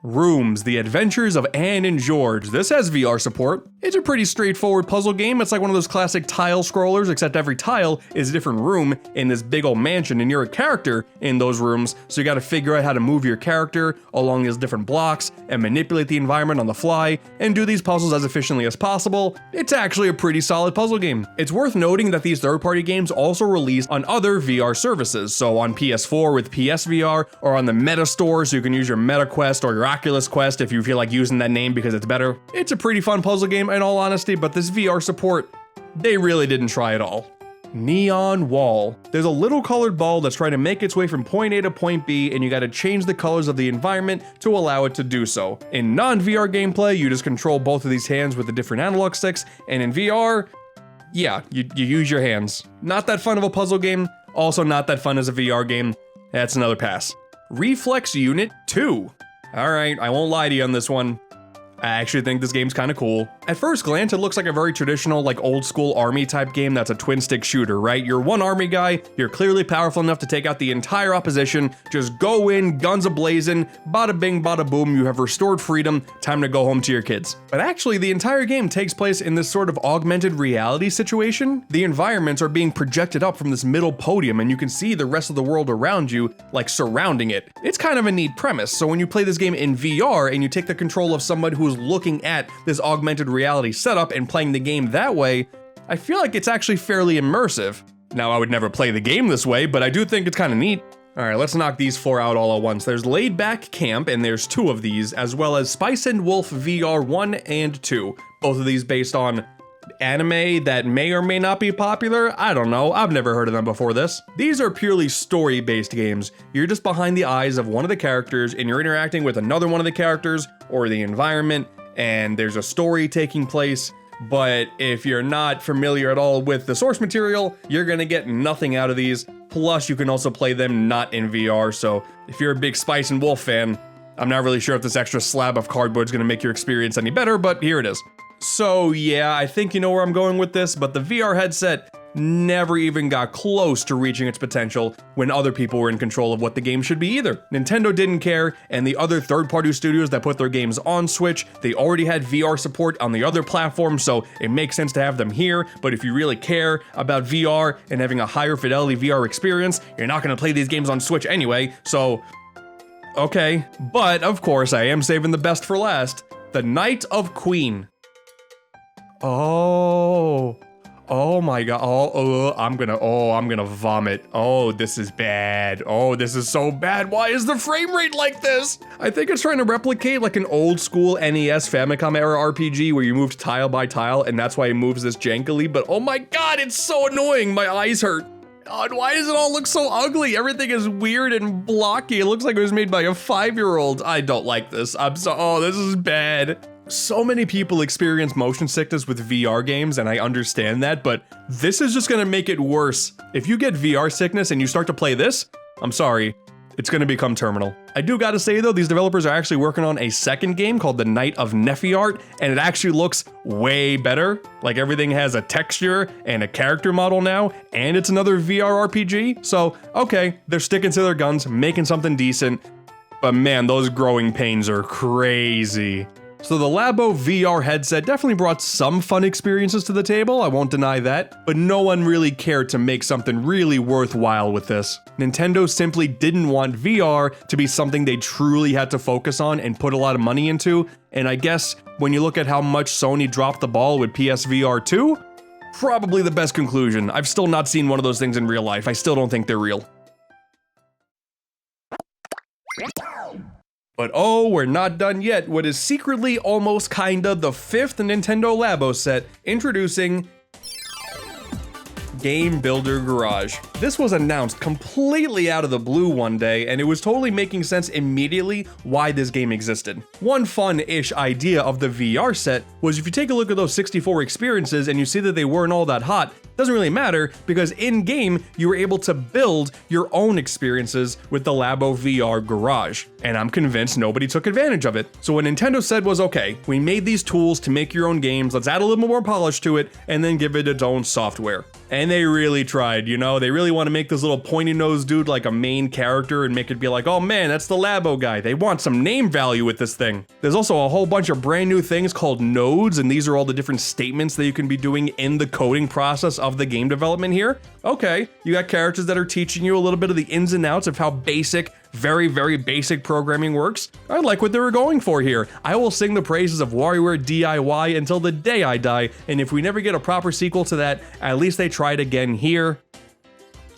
Rooms, The Adventures of Anne and George. This has VR support. It's a pretty straightforward puzzle game. It's like one of those classic tile scrollers, except every tile is a different room in this big old mansion, and you're a character in those rooms, so you gotta figure out how to move your character along these different blocks and manipulate the environment on the fly and do these puzzles as efficiently as possible. It's actually a pretty solid puzzle game. It's worth noting that these third-party games also release on other VR services, so on PS4 with PSVR, or on the Meta Store, so you can use your Meta Quest or your Oculus Quest if you feel like using that name because it's better. It's a pretty fun puzzle game in all honesty, but this VR support, they really didn't try at all. Neon Wall. There's a little colored ball that's trying to make its way from point A to point B, and you gotta change the colors of the environment to allow it to do so. In non-VR gameplay, you just control both of these hands with the different analog sticks, and in VR, yeah, you use your hands. Not that fun of a puzzle game, also not that fun as a VR game. That's another pass. Reflex Unit 2. Alright, I won't lie to you on this one. I actually think this game's kinda cool. At first glance, it looks like a very traditional, like old school army type game that's a twin stick shooter, right? You're one army guy, you're clearly powerful enough to take out the entire opposition, just go in, guns a-blazing, bada bing, bada boom, you have restored freedom, time to go home to your kids. But actually, the entire game takes place in this sort of augmented reality situation. The environments are being projected up from this middle podium, and you can see the rest of the world around you, like surrounding it. It's kind of a neat premise, so when you play this game in VR and you take the control of someone who's looking at this augmented reality setup and playing the game that way, I feel like it's actually fairly immersive. Now, I would never play the game this way, but I do think it's kind of neat. Alright, let's knock these four out all at once. There's Laid Back Camp, and there's two of these, as well as Spice and Wolf VR 1 and 2. Both of these based on anime that may or may not be popular. I don't know, I've never heard of them before this. These are purely story-based games. You're just behind the eyes of one of the characters, and you're interacting with another one of the characters, or the environment, and there's a story taking place. But if you're not familiar at all with the source material, you're gonna get nothing out of these. Plus, you can also play them not in VR, so if you're a big Spice and Wolf fan, I'm not really sure if this extra slab of cardboard is gonna make your experience any better, but here it is. So yeah, I think you know where I'm going with this, but the VR headset never even got close to reaching its potential when other people were in control of what the game should be either. Nintendo didn't care, and the other third-party studios that put their games on Switch, they already had VR support on the other platforms, so it makes sense to have them here, but if you really care about VR and having a higher fidelity VR experience, you're not gonna play these games on Switch anyway, so okay. But of course, I am saving the best for last. The Night of Queen. Oh my god, I'm gonna vomit. Oh, this is bad. Oh, this is so bad. Why is the frame rate like this? I think it's trying to replicate like an old school NES Famicom era RPG where you moved tile by tile, and that's why it moves this jankily, but oh my god, it's so annoying, my eyes hurt. God, why does it all look so ugly? Everything is weird and blocky. It looks like it was made by a 5-year-old. I don't like this. Oh, this is bad. So many people experience motion sickness with VR games, and I understand that, but this is just gonna make it worse. If you get VR sickness and you start to play this, I'm sorry, it's gonna become terminal. I do gotta say though, these developers are actually working on a second game called The Night of Nefiart, and it actually looks way better. Like everything has a texture and a character model now, and it's another VR RPG. So, okay, they're sticking to their guns, making something decent, but man, those growing pains are crazy. So the Labo VR headset definitely brought some fun experiences to the table, I won't deny that, but no one really cared to make something really worthwhile with this. Nintendo simply didn't want VR to be something they truly had to focus on and put a lot of money into, and I guess when you look at how much Sony dropped the ball with PSVR 2, probably the best conclusion. I've still not seen one of those things in real life. I still don't think they're real. But oh, we're not done yet. What is secretly almost kinda the 5th Nintendo Labo set, introducing Game Builder Garage. This was announced completely out of the blue one day, and it was totally making sense immediately why this game existed. One fun-ish idea of the VR set was if you take a look at those 64 experiences and you see that they weren't all that hot, doesn't really matter because in-game you were able to build your own experiences with the Labo VR Garage, and I'm convinced nobody took advantage of it. So what Nintendo said was, okay, we made these tools to make your own games, let's add a little more polish to it and then give it its own software. And they really tried, you know, they really want to make this little pointy-nosed dude like a main character and make it be like, oh man, that's the Labo guy. They want some name value with this thing. There's also a whole bunch of brand new things called nodes, and these are all the different statements that you can be doing in the coding process of the game development here. Okay, you got characters that are teaching you a little bit of the ins and outs of how basic, very, very basic programming works. I like what they were going for here. I will sing the praises of WarioWare DIY until the day I die, and if we never get a proper sequel to that, at least they tried again here.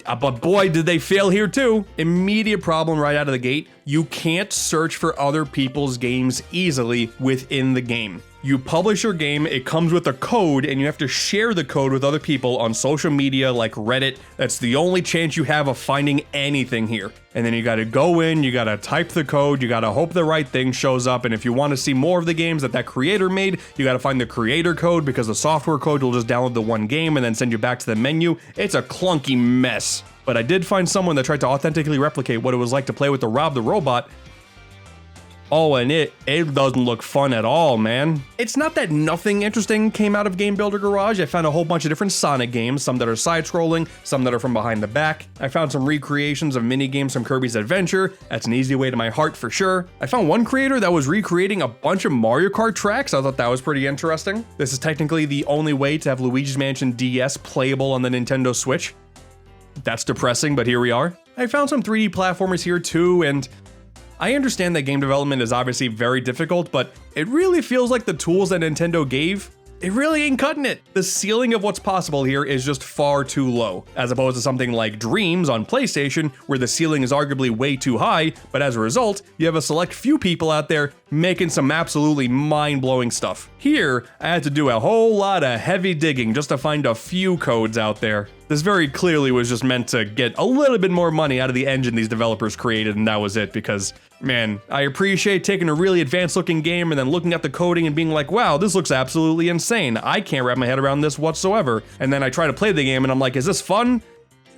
But boy, did they fail here too. Immediate problem right out of the gate. You can't search for other people's games easily within the game. You publish your game, it comes with a code, and you have to share the code with other people on social media like Reddit. That's the only chance you have of finding anything here. And then you gotta go in, you gotta type the code, you gotta hope the right thing shows up, and if you want to see more of the games that creator made, you gotta find the creator code because the software code will just download the one game and then send you back to the menu. It's a clunky mess. But I did find someone that tried to authentically replicate what it was like to play with the Rob the Robot. Oh, and it doesn't look fun at all, man. It's not that nothing interesting came out of Game Builder Garage. I found a whole bunch of different Sonic games, some that are side-scrolling, some that are from behind the back. I found some recreations of mini-games from Kirby's Adventure. That's an easy way to my heart for sure. I found one creator that was recreating a bunch of Mario Kart tracks. I thought that was pretty interesting. This is technically the only way to have Luigi's Mansion DS playable on the Nintendo Switch. That's depressing, but here we are. I found some 3D platformers here too, and I understand that game development is obviously very difficult, but it really feels like the tools that Nintendo gave, it really ain't cutting it. The ceiling of what's possible here is just far too low, as opposed to something like Dreams on PlayStation, where the ceiling is arguably way too high, but as a result, you have a select few people out there making some absolutely mind-blowing stuff. Here, I had to do a whole lot of heavy digging just to find a few codes out there. This very clearly was just meant to get a little bit more money out of the engine these developers created, and that was it, because, man, I appreciate taking a really advanced looking game and then looking at the coding and being like, wow, this looks absolutely insane. I can't wrap my head around this whatsoever. And then I try to play the game and I'm like, is this fun?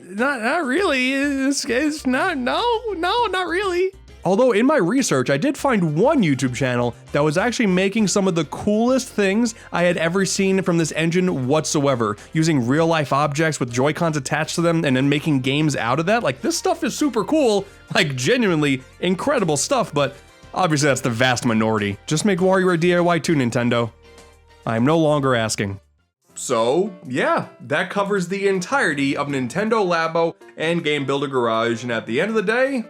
Not really. It's not, not really. Although in my research, I did find one YouTube channel that was actually making some of the coolest things I had ever seen from this engine whatsoever, using real life objects with Joy-Cons attached to them and then making games out of that. Like, this stuff is super cool, like genuinely incredible stuff, but obviously that's the vast minority. Just make WarioWare DIY too, Nintendo. I'm no longer asking. So, yeah, that covers the entirety of Nintendo Labo and Game Builder Garage, and at the end of the day,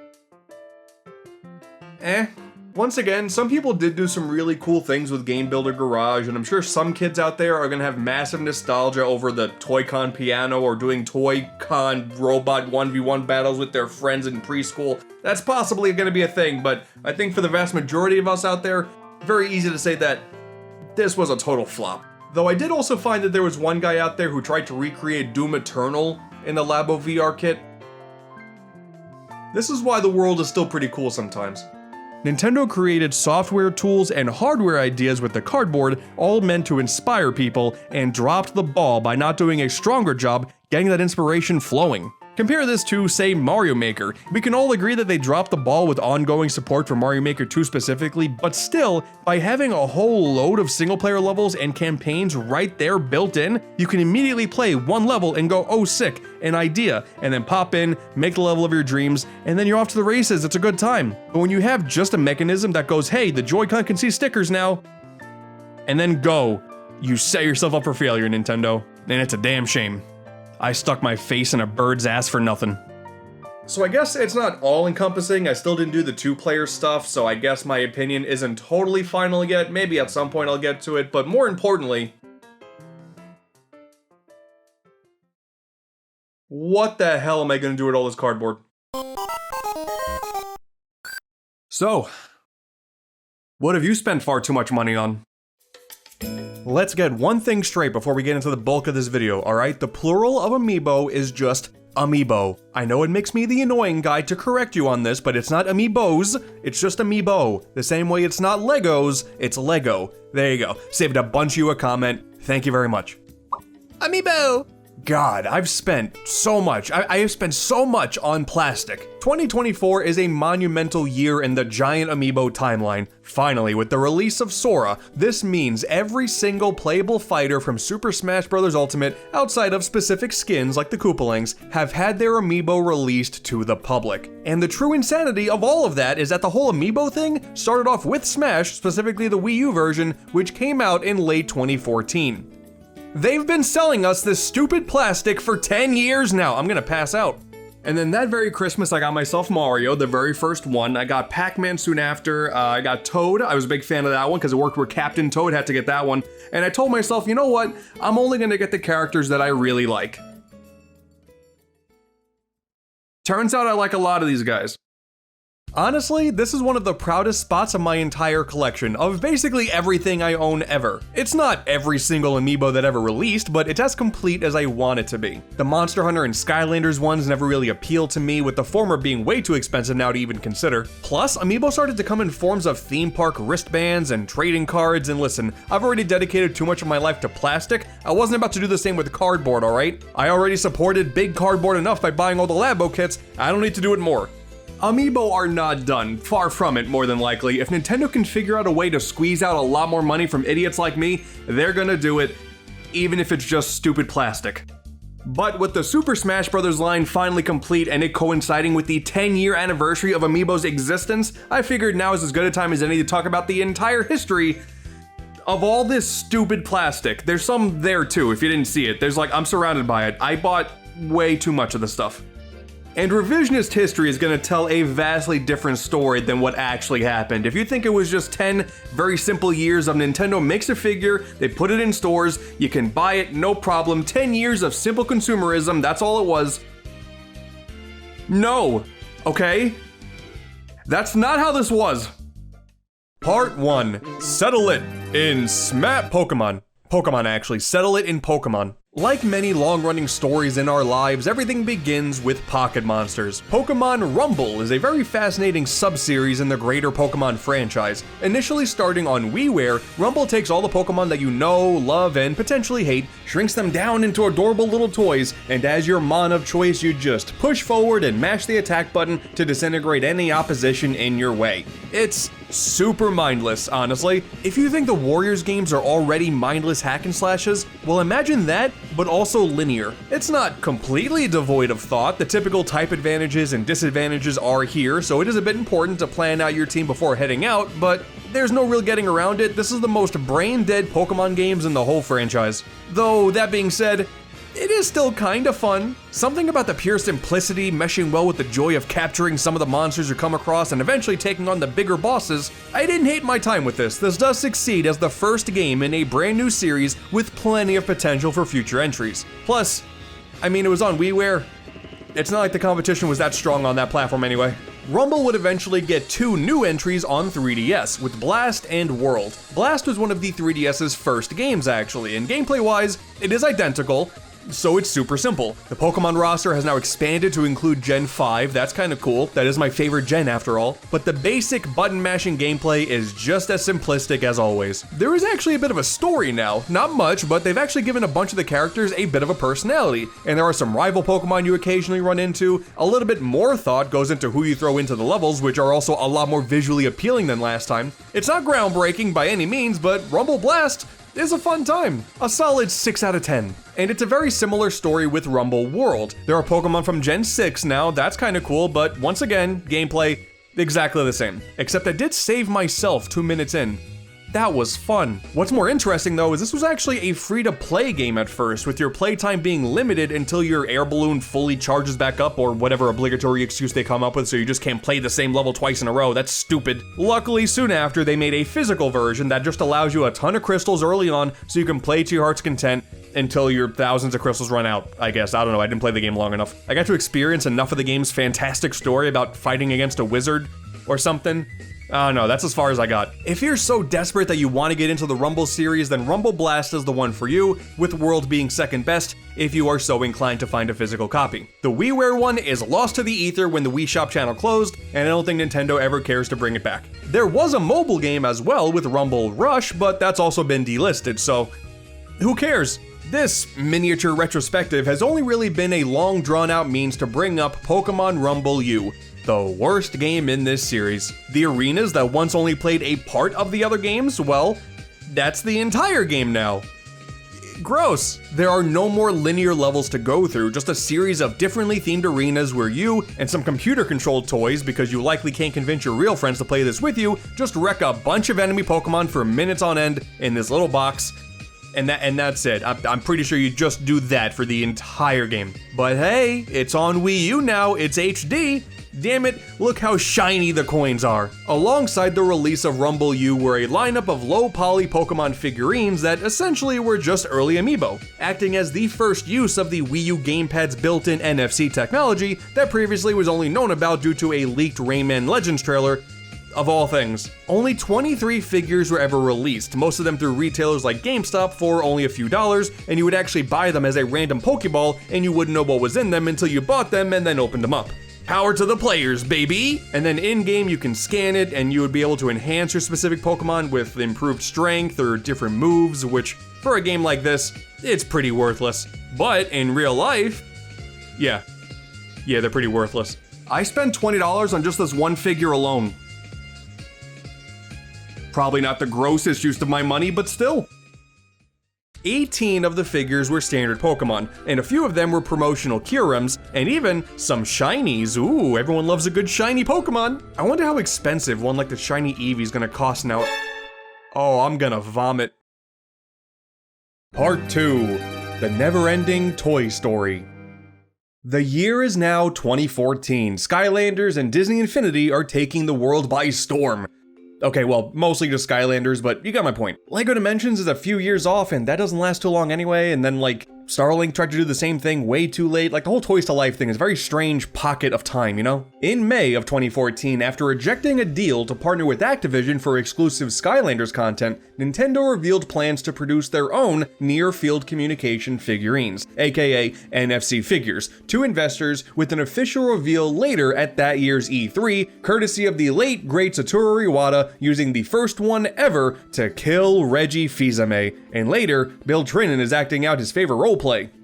once again, some people did do some really cool things with Game Builder Garage, and I'm sure some kids out there are gonna have massive nostalgia over the Toy-Con piano or doing Toy-Con robot 1v1 battles with their friends in preschool. That's possibly gonna be a thing, but I think for the vast majority of us out there, very easy to say that this was a total flop. Though I did also find that there was one guy out there who tried to recreate Doom Eternal, in the Labo VR kit. This is why the world is still pretty cool sometimes. Nintendo created software tools and hardware ideas with the cardboard, all meant to inspire people, and dropped the ball by not doing a stronger job getting that inspiration flowing. Compare this to, say, Mario Maker. We can all agree that they dropped the ball with ongoing support for Mario Maker 2 specifically, but still, by having a whole load of single-player levels and campaigns right there built in, you can immediately play one level and go, oh sick, an idea, and then pop in, make the level of your dreams, and then you're off to the races. It's a good time. But when you have just a mechanism that goes, hey, the Joy-Con can see stickers now, and then go, you set yourself up for failure, Nintendo, and it's a damn shame. I stuck my face in a bird's ass for nothing. So I guess it's not all-encompassing. I still didn't do the two-player stuff, so I guess my opinion isn't totally final yet. Maybe at some point I'll get to it, but more importantly, what the hell am I gonna do with all this cardboard? So, what have you spent far too much money on? Let's get one thing straight before we get into the bulk of this video, alright? The plural of Amiibo is just Amiibo. I know it makes me the annoying guy to correct you on this, but it's not Amiibos, it's just Amiibo. The same way it's not Legos, it's Lego. There you go. Saved a bunch of you a comment. Thank you very much. Amiibo! God, I've spent so much. I have spent so much on plastic. 2024 is a monumental year in the giant Amiibo timeline. Finally, with the release of Sora, this means every single playable fighter from Super Smash Bros. Ultimate, outside of specific skins like the Koopalings, have had their Amiibo released to the public. And the true insanity of all of that is that the whole Amiibo thing started off with Smash, specifically the Wii U version, which came out in late 2014. They've been selling us this stupid plastic for 10 years now. I'm gonna pass out. And then that very Christmas, I got myself Mario, the very first one. I got Pac-Man soon after. I got Toad. I was a big fan of that one because it worked with Captain Toad, had to get that one. And I told myself, you know what? I'm only gonna get the characters that I really like. Turns out I like a lot of these guys. Honestly, this is one of the proudest spots of my entire collection, of basically everything I own ever. It's not every single Amiibo that ever released, but it's as complete as I want it to be. The Monster Hunter and Skylanders ones never really appealed to me, with the former being way too expensive now to even consider. Plus, Amiibo started to come in forms of theme park wristbands and trading cards, and listen, I've already dedicated too much of my life to plastic. I wasn't about to do the same with cardboard, alright? I already supported big cardboard enough by buying all the Labo kits, I don't need to do it more. Amiibo are not done, far from it more than likely. If Nintendo can figure out a way to squeeze out a lot more money from idiots like me, they're gonna do it, even if it's just stupid plastic. But with the Super Smash Bros. Line finally complete and it coinciding with the 10-year anniversary of Amiibo's existence, I figured now is as good a time as any to talk about the entire history of all this stupid plastic. There's some there too, if you didn't see it. There's like, I'm surrounded by it. I bought way too much of the stuff. And revisionist history is gonna tell a vastly different story than what actually happened. If you think it was just 10 very simple years of Nintendo makes a figure, they put it in stores, you can buy it, no problem, 10 years of simple consumerism, that's all it was. No, okay? That's not how this was. Part 1, settle it in Pokemon. Settle it in Pokemon. Like many long-running stories in our lives, everything begins with Pocket Monsters. Pokemon Rumble is a very fascinating sub-series in the greater Pokemon franchise. Initially starting on WiiWare, Rumble takes all the Pokemon that you know, love, and potentially hate, shrinks them down into adorable little toys, and as your Mon of choice, you just push forward and mash the attack button to disintegrate any opposition in your way. It's super mindless, honestly. If you think the Warriors games are already mindless hack and slashes, well imagine that, but also linear. It's not completely devoid of thought. The typical type advantages and disadvantages are here, so it is a bit important to plan out your team before heading out, but there's no real getting around it. This is the most brain-dead Pokemon games in the whole franchise. Though, that being said, it is still kinda fun. Something about the pure simplicity meshing well with the joy of capturing some of the monsters you come across and eventually taking on the bigger bosses. I didn't hate my time with this. This does succeed as the first game in a brand new series with plenty of potential for future entries. Plus, I mean, it was on WiiWare. It's not like the competition was that strong on that platform anyway. Rumble would eventually get 2 new entries on 3DS, with Blast and World. Blast was one of the 3DS's first games actually, and gameplay-wise, it is identical. So it's super simple. The Pokemon roster has now expanded to include Gen 5, that's kind of cool. That is my favorite gen after all. But the basic button mashing gameplay is just as simplistic as always. There is actually a bit of a story now. Not much, but they've actually given a bunch of the characters a bit of a personality. And there are some rival Pokemon you occasionally run into. A little bit more thought goes into who you throw into the levels, which are also a lot more visually appealing than last time. It's not groundbreaking by any means, but Rumble Blast is a fun time. A solid 6 out of 10. And it's a very similar story with Rumble World. There are Pokemon from Gen 6 now, that's kinda cool, but once again, gameplay, exactly the same. Except I did save myself 2 minutes in. That was fun. What's more interesting though is this was actually a free-to-play game at first, with your playtime being limited until your air balloon fully charges back up or whatever obligatory excuse they come up with, so you just can't play the same level twice in a row. That's stupid. Luckily, soon after, they made a physical version that just allows you a ton of crystals early on so you can play to your heart's content until your thousands of crystals run out, I guess. I don't know, I didn't play the game long enough. I got to experience enough of the game's fantastic story about fighting against a wizard or something. Oh no, that's as far as I got. If you're so desperate that you want to get into the Rumble series, then Rumble Blast is the one for you, with World being second best if you are so inclined to find a physical copy. The WiiWare one is lost to the ether when the Wii Shop channel closed, and I don't think Nintendo ever cares to bring it back. There was a mobile game as well with Rumble Rush, but that's also been delisted, so who cares? This miniature retrospective has only really been a long drawn out means to bring up Pokemon Rumble U, the worst game in this series. The arenas that once only played a part of the other games, well, that's the entire game now. Gross. There are no more linear levels to go through, just a series of differently themed arenas where you and some computer-controlled toys, because you likely can't convince your real friends to play this with you, just wreck a bunch of enemy Pokemon for minutes on end in this little box. And that's it. I'm pretty sure you just do that for the entire game. But hey, it's on Wii U now, it's HD. Damn it, look how shiny the coins are. Alongside the release of Rumble U were a lineup of low-poly Pokemon figurines that essentially were just early Amiibo, acting as the first use of the Wii U gamepad's built-in NFC technology that previously was only known about due to a leaked Rayman Legends trailer. Of all things, only 23 figures were ever released, most of them through retailers like GameStop for only a few dollars, and you would actually buy them as a random Pokeball and you wouldn't know what was in them until you bought them and then opened them up. Power to the players, baby! And then in-game you can scan it and you would be able to enhance your specific Pokemon with improved strength or different moves, which for a game like this, it's pretty worthless. But in real life, yeah, they're pretty worthless. I spent $20 on just this one figure alone. Probably not the grossest use of my money, but still. 18 of the figures were standard Pokemon, and a few of them were promotional Kyurems, and even some shinies. Ooh, everyone loves a good shiny Pokemon. I wonder how expensive one like the shiny Eevee is gonna cost now. Oh, I'm gonna vomit. Part 2, the never-ending toy story. The year is now 2014. Skylanders and Disney Infinity are taking the world by storm. Okay, well, mostly just Skylanders, but you got my point. LEGO Dimensions is a few years off, and that doesn't last too long anyway, and then, like, Starlink tried to do the same thing way too late. Like, the whole Toys to Life thing is a very strange pocket of time, you know? In May of 2014, after rejecting a deal to partner with Activision for exclusive Skylanders content, Nintendo revealed plans to produce their own near-field communication figurines, aka NFC figures, to investors, with an official reveal later at that year's E3, courtesy of the late great Satoru Iwata using the first one ever to kill Reggie Fils-Aimé, and later, Bill Trinan is acting out his favorite roleplay.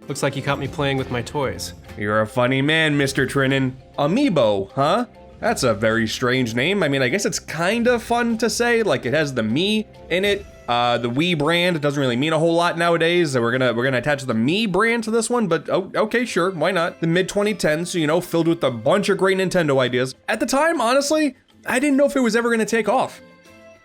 Looks like you caught me playing with my toys. You're a funny man, Mr. Trinan. Amiibo, huh? That's a very strange name. I mean, I guess it's kinda fun to say, like it has the me in it. The Wii brand doesn't really mean a whole lot nowadays, so we're gonna attach the Me brand to this one, but okay, sure, why not? The mid-2010s, so, you know, filled with a bunch of great Nintendo ideas. At the time, honestly, I didn't know if it was ever gonna take off.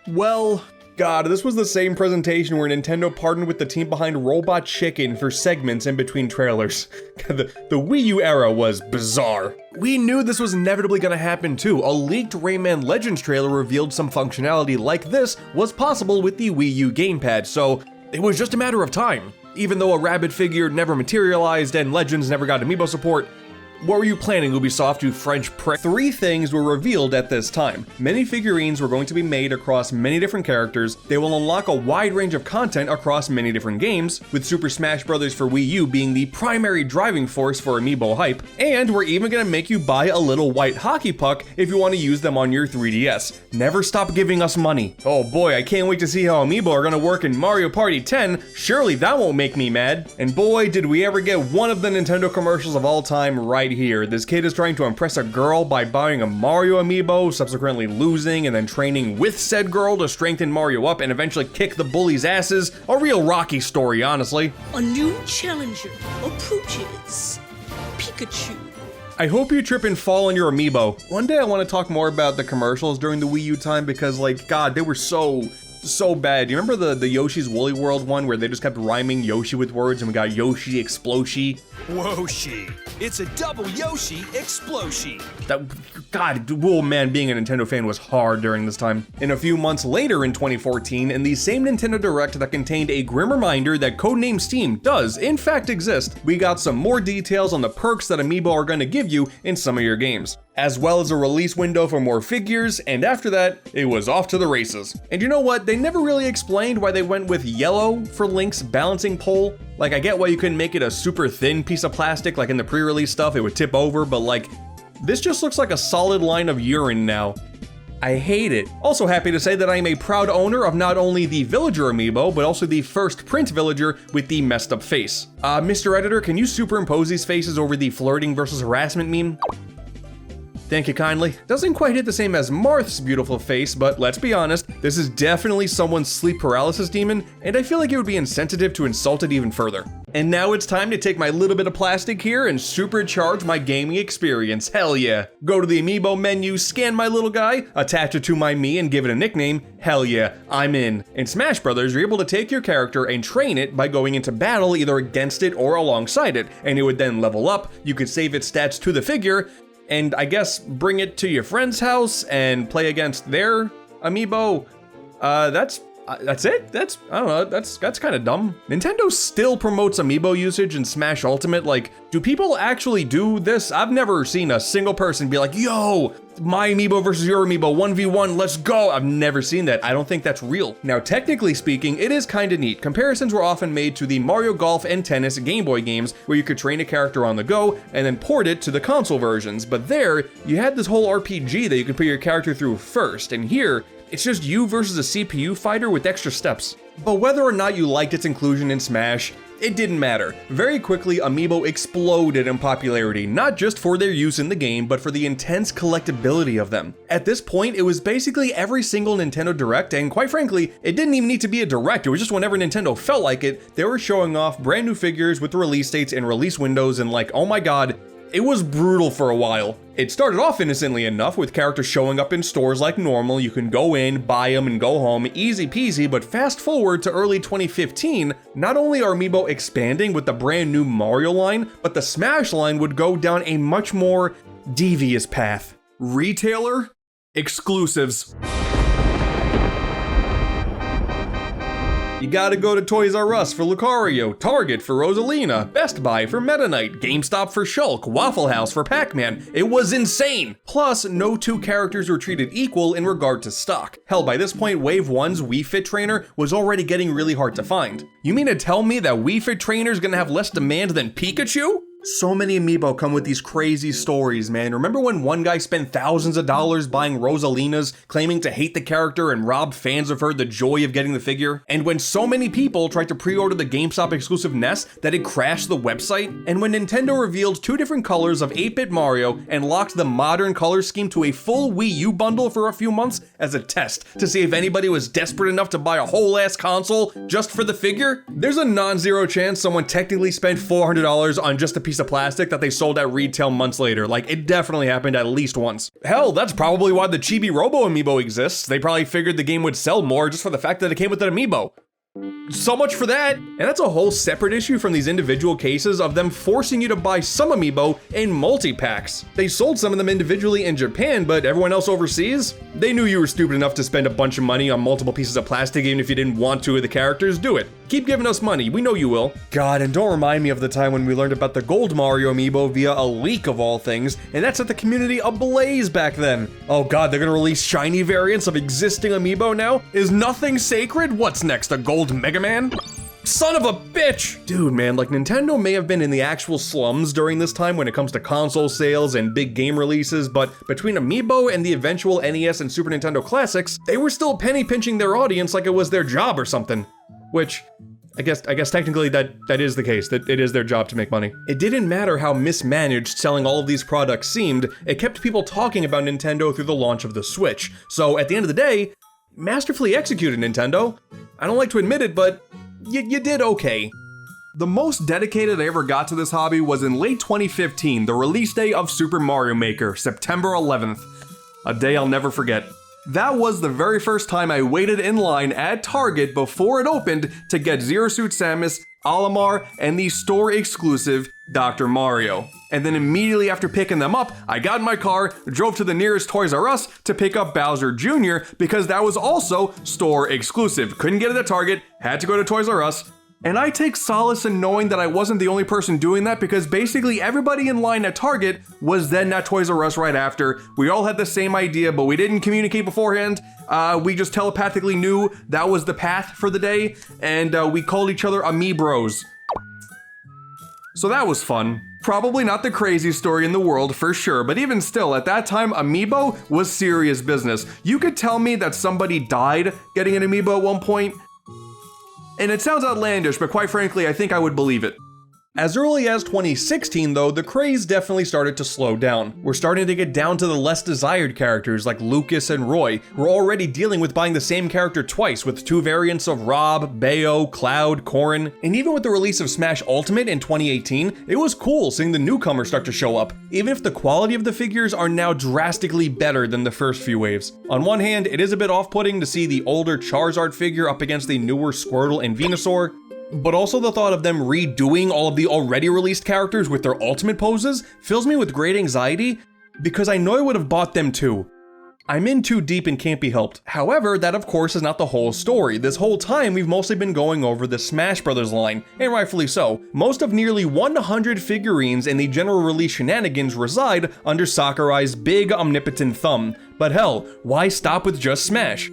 Well, God, this was the same presentation where Nintendo partnered with the team behind Robot Chicken for segments in between trailers. The Wii U era was bizarre. We knew this was inevitably gonna happen too. A leaked Rayman Legends trailer revealed some functionality like this was possible with the Wii U gamepad, so it was just a matter of time. Even though a Rabbit figure never materialized and Legends never got Amiibo support, What were you planning, Ubisoft, you French prick? 3 things were revealed at this time. Many figurines were going to be made across many different characters. They will unlock a wide range of content across many different games, with Super Smash Bros. For Wii U being the primary driving force for Amiibo hype. And we're even gonna make you buy a little white hockey puck if you want to use them on your 3DS. Never stop giving us money. Oh boy, I can't wait to see how Amiibo are gonna work in Mario Party 10. Surely that won't make me mad. And boy, did we ever get one of the Nintendo commercials of all time right here. This kid is trying to impress a girl by buying a Mario Amiibo, subsequently losing and then training with said girl to strengthen Mario up and eventually kick the bullies' asses. A real Rocky story, honestly. A new challenger approaches. Pikachu. I hope you trip and fall on your Amiibo. One day I want to talk more about the commercials during the Wii U time because, like, God, they were so bad. Do you remember the Yoshi's Woolly World one where they just kept rhyming Yoshi with words and we got Yoshi Exploshi? Woshi. It's a double Yoshi Exploshi. God, oh man, being a Nintendo fan was hard during this time. And a few months later in 2014, in the same Nintendo Direct that contained a grim reminder that Codename Steam does in fact exist, we got some more details on the perks that Amiibo are going to give you in some of your games, as well as a release window for more figures, and after that, it was off to the races. And you know what? They never really explained why they went with yellow for Link's balancing pole. Like, I get why you couldn't make it a super thin piece of plastic, like in the pre-release stuff, it would tip over, but like, this just looks like a solid line of urine now. I hate it. Also happy to say that I am a proud owner of not only the Villager Amiibo, but also the first print Villager with the messed up face. Mr. Editor, can you superimpose these faces over the flirting versus harassment meme? Thank you kindly. Doesn't quite hit the same as Marth's beautiful face, but let's be honest, this is definitely someone's sleep paralysis demon, and I feel like it would be insensitive to insult it even further. And now it's time to take my little bit of plastic here and supercharge my gaming experience, hell yeah. Go to the Amiibo menu, scan my little guy, attach it to my Mii and give it a nickname, hell yeah, I'm in. In Smash Bros, you're able to take your character and train it by going into battle either against it or alongside it, and it would then level up, you could save its stats to the figure, and I guess bring it to your friend's house and play against their Amiibo. That's it? I don't know, that's kind of dumb. Nintendo still promotes Amiibo usage in Smash Ultimate. Like, do people actually do this? I've never seen a single person be like, yo, my Amiibo versus your Amiibo, 1v1, let's go. I've never seen that. I don't think that's real. Now, technically speaking, it is kind of neat. Comparisons were often made to the Mario Golf and Tennis Game Boy games, where you could train a character on the go and then port it to the console versions. But there, you had this whole RPG that you could put your character through first, and here, it's just you versus a CPU fighter with extra steps. But whether or not you liked its inclusion in Smash, it didn't matter. Very quickly, Amiibo exploded in popularity, not just for their use in the game, but for the intense collectability of them. At this point, it was basically every single Nintendo Direct, and quite frankly, it didn't even need to be a Direct, it was just whenever Nintendo felt like it, they were showing off brand new figures with the release dates and release windows, and like, oh my god, it was brutal for a while. It started off innocently enough with characters showing up in stores like normal. You can go in, buy them, and go home, easy peasy, but fast forward to early 2015, not only are Amiibo expanding with the brand new Mario line, but the Smash line would go down a much more devious path. Retailer exclusives. You gotta go to Toys R Us for Lucario, Target for Rosalina, Best Buy for Meta Knight, GameStop for Shulk, Waffle House for Pac-Man. It was insane! Plus, no two characters were treated equal in regard to stock. Hell, by this point, Wave 1's Wii Fit trainer was already getting really hard to find. You mean to tell me that Wii Fit trainer's gonna have less demand than Pikachu? So many Amiibo come with these crazy stories, man. Remember when one guy spent thousands of dollars buying Rosalina's, claiming to hate the character and rob fans of her the joy of getting the figure? And when so many people tried to pre-order the GameStop exclusive NES that it crashed the website? And when Nintendo revealed 2 different colors of 8-bit Mario and locked the modern color scheme to a full Wii U bundle for a few months as a test to see if anybody was desperate enough to buy a whole ass console just for the figure? There's a non-zero chance someone technically spent $400 on just a piece of plastic that they sold at retail months later. Like, it definitely happened at least once. Hell, that's probably why the Chibi-Robo Amiibo exists. They probably figured the game would sell more just for the fact that it came with an Amiibo. So much for that. And that's a whole separate issue from these individual cases of them forcing you to buy some Amiibo in multi-packs. They sold some of them individually in Japan, but everyone else overseas? They knew you were stupid enough to spend a bunch of money on multiple pieces of plastic even if you didn't want to of the characters, do it. Keep giving us money, we know you will. God, and don't remind me of the time when we learned about the Gold Mario Amiibo via a leak of all things, and that set the community ablaze back then. Oh god, they're gonna release shiny variants of existing Amiibo now? Is nothing sacred? What's next, a Gold Mega Man? Son of a bitch! Dude, man, like Nintendo may have been in the actual slums during this time when it comes to console sales and big game releases, but between Amiibo and the eventual NES and Super Nintendo classics, they were still penny pinching their audience like it was their job or something. Which, I guess technically that is the case, that it is their job to make money. It didn't matter how mismanaged selling all of these products seemed, it kept people talking about Nintendo through the launch of the Switch. So at the end of the day, masterfully executed, Nintendo. I don't like to admit it, but you did okay. The most dedicated I ever got to this hobby was in late 2015, the release day of Super Mario Maker, September 11th. A day I'll never forget. That was the very first time I waited in line at Target before it opened to get Zero Suit Samus, Olimar, and the store-exclusive Dr. Mario. And then immediately after picking them up, I got in my car, drove to the nearest Toys R Us to pick up Bowser Jr. because that was also store exclusive. Couldn't get it at Target, had to go to Toys R Us. And I take solace in knowing that I wasn't the only person doing that because basically everybody in line at Target was then at Toys R Us right after. We all had the same idea, but we didn't communicate beforehand. We just telepathically knew that was the path for the day, and we called each other Amiibros. So that was fun. Probably not the craziest story in the world for sure, but even still, at that time, Amiibo was serious business. You could tell me that somebody died getting an Amiibo at one point, and it sounds outlandish, but quite frankly, I think I would believe it. As early as 2016 though, the craze definitely started to slow down. We're starting to get down to the less desired characters like Lucas and Roy. We're already dealing with buying the same character twice with two variants of Rob, Bayo, Cloud, Corrin. And even with the release of Smash Ultimate in 2018, it was cool seeing the newcomers start to show up, even if the quality of the figures are now drastically better than the first few waves. On one hand, it is a bit off-putting to see the older Charizard figure up against the newer Squirtle and Venusaur, but also the thought of them redoing all of the already released characters with their ultimate poses fills me with great anxiety because I know I would have bought them too. I'm in too deep and can't be helped. However, that of course is not the whole story. This whole time we've mostly been going over the Smash Brothers line, and rightfully so. Most of nearly 100 figurines in the general release shenanigans reside under Sakurai's big omnipotent thumb. But hell, why stop with just Smash?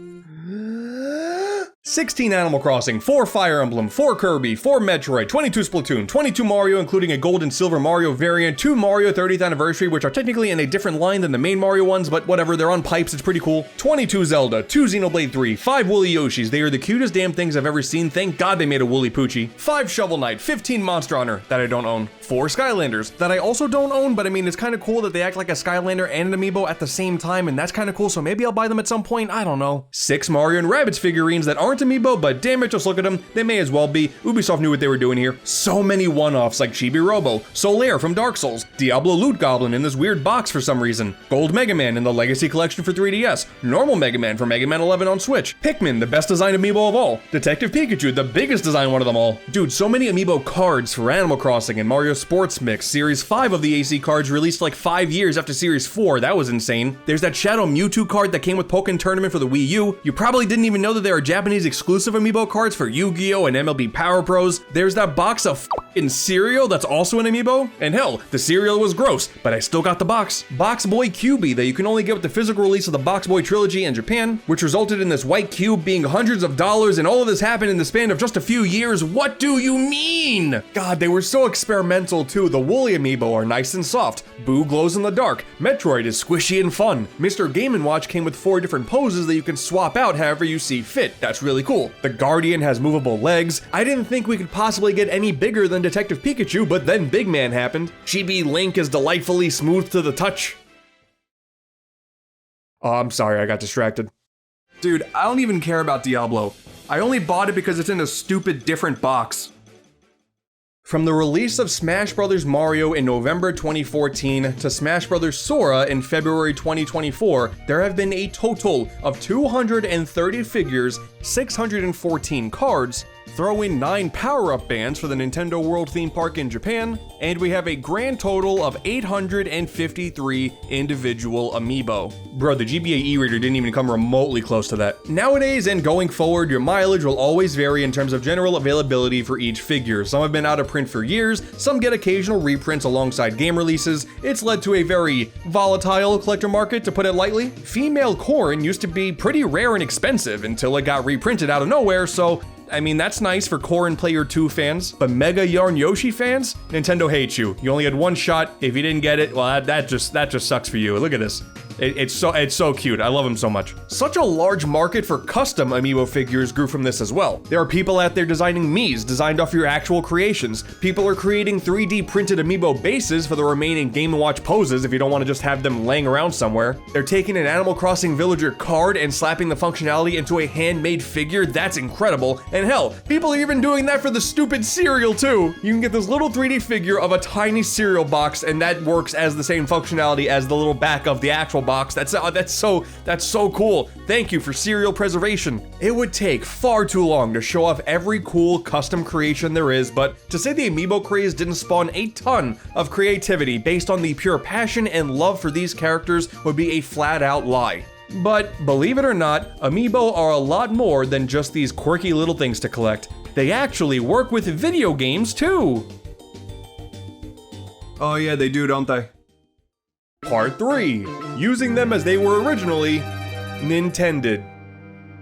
16 Animal Crossing, 4 Fire Emblem, 4 Kirby, 4 Metroid, 22 Splatoon, 22 Mario including a Gold and Silver Mario variant, 2 Mario 30th Anniversary which are technically in a different line than the main Mario ones, but whatever, they're on pipes, it's pretty cool, 22 Zelda, 2 Xenoblade 3, 5 Woolly Yoshis, they are the cutest damn things I've ever seen, thank god they made a Woolly Poochie, 5 Shovel Knight, 15 Monster Hunter, that I don't own, 4 Skylanders, that I also don't own, but I mean it's kinda cool that they act like a Skylander and an Amiibo at the same time, and that's kinda cool, so maybe I'll buy them at some point, I don't know. 6 Mario and Rabbids figurines that aren't Amiibo, but damn it, just look at them, they may as well be. Ubisoft knew what they were doing here. So many one-offs like Chibi-Robo, Solaire from Dark Souls, Diablo Loot Goblin in this weird box for some reason, Gold Mega Man in the Legacy Collection for 3DS, Normal Mega Man for Mega Man 11 on Switch, Pikmin, the best designed Amiibo of all, Detective Pikachu, the biggest designed one of them all. Dude, so many Amiibo cards for Animal Crossing and Mario Sports Mix. Series 5 of the AC cards released like 5 years after Series 4, that was insane. There's that Shadow Mewtwo card that came with Pokken Tournament for the Wii U. You probably didn't even know that there are Japanese exclusive Amiibo cards for Yu-Gi-Oh! And MLB Power Pros. There's that box of f***ing cereal that's also an Amiibo. And hell, the cereal was gross, but I still got the box. Box Boy Cubey that you can only get with the physical release of the Box Boy trilogy in Japan, which resulted in this white cube being hundreds of dollars, and all of this happened in the span of just a few years. What do you mean? God, they were so experimental too. The Woolly Amiibo are nice and soft. Boo glows in the dark. Metroid is squishy and fun. Mr. Game & Watch came with 4 different poses that you can swap out however you see fit. That's really cool. The Guardian has movable legs. I didn't think we could possibly get any bigger than Detective Pikachu, but then Big Man happened. Chibi Link is delightfully smooth to the touch. Oh, I'm sorry, I got distracted. Dude, I don't even care about Diablo. I only bought it because it's in a stupid different box. From the release of Smash Bros. Mario in November 2014 to Smash Bros. Sora in February 2024, there have been a total of 230 figures, 614 cards, Throw in 9 power-up bands for the Nintendo World theme park in Japan, and we have a grand total of 853 individual amiibo. Bro, the GBA e-reader didn't even come remotely close to that. Nowadays and going forward, your mileage will always vary in terms of general availability for each figure. Some have been out of print for years, some get occasional reprints alongside game releases. It's led to a very volatile collector market, to put it lightly. Female Corrin used to be pretty rare and expensive until it got reprinted out of nowhere, so I mean, that's nice for Corrin Player 2 fans, but Mega Yarn Yoshi fans? Nintendo hates you. You only had one shot. If you didn't get it, well, that just sucks for you. Look at this. It's so cute. I love them so much. Such a large market for custom amiibo figures grew from this as well. There are people out there designing Miis designed off your actual creations. People are creating 3D printed amiibo bases for the remaining Game & Watch poses if you don't want to just have them laying around somewhere. They're taking an Animal Crossing villager card and slapping the functionality into a handmade figure. That's incredible. And hell, people are even doing that for the stupid cereal too. You can get this little 3D figure of a tiny cereal box, and that works as the same functionality as the little back of the actual box. That's so cool. Thank you for cereal preservation. It would take far too long to show off every cool custom creation there is, but to say the amiibo craze didn't spawn a ton of creativity based on the pure passion and love for these characters would be a flat out lie. But believe it or not, amiibo are a lot more than just these quirky little things to collect. They actually work with video games too. Oh yeah, they do, don't they? Part 3. Using them as they were originally Nintended.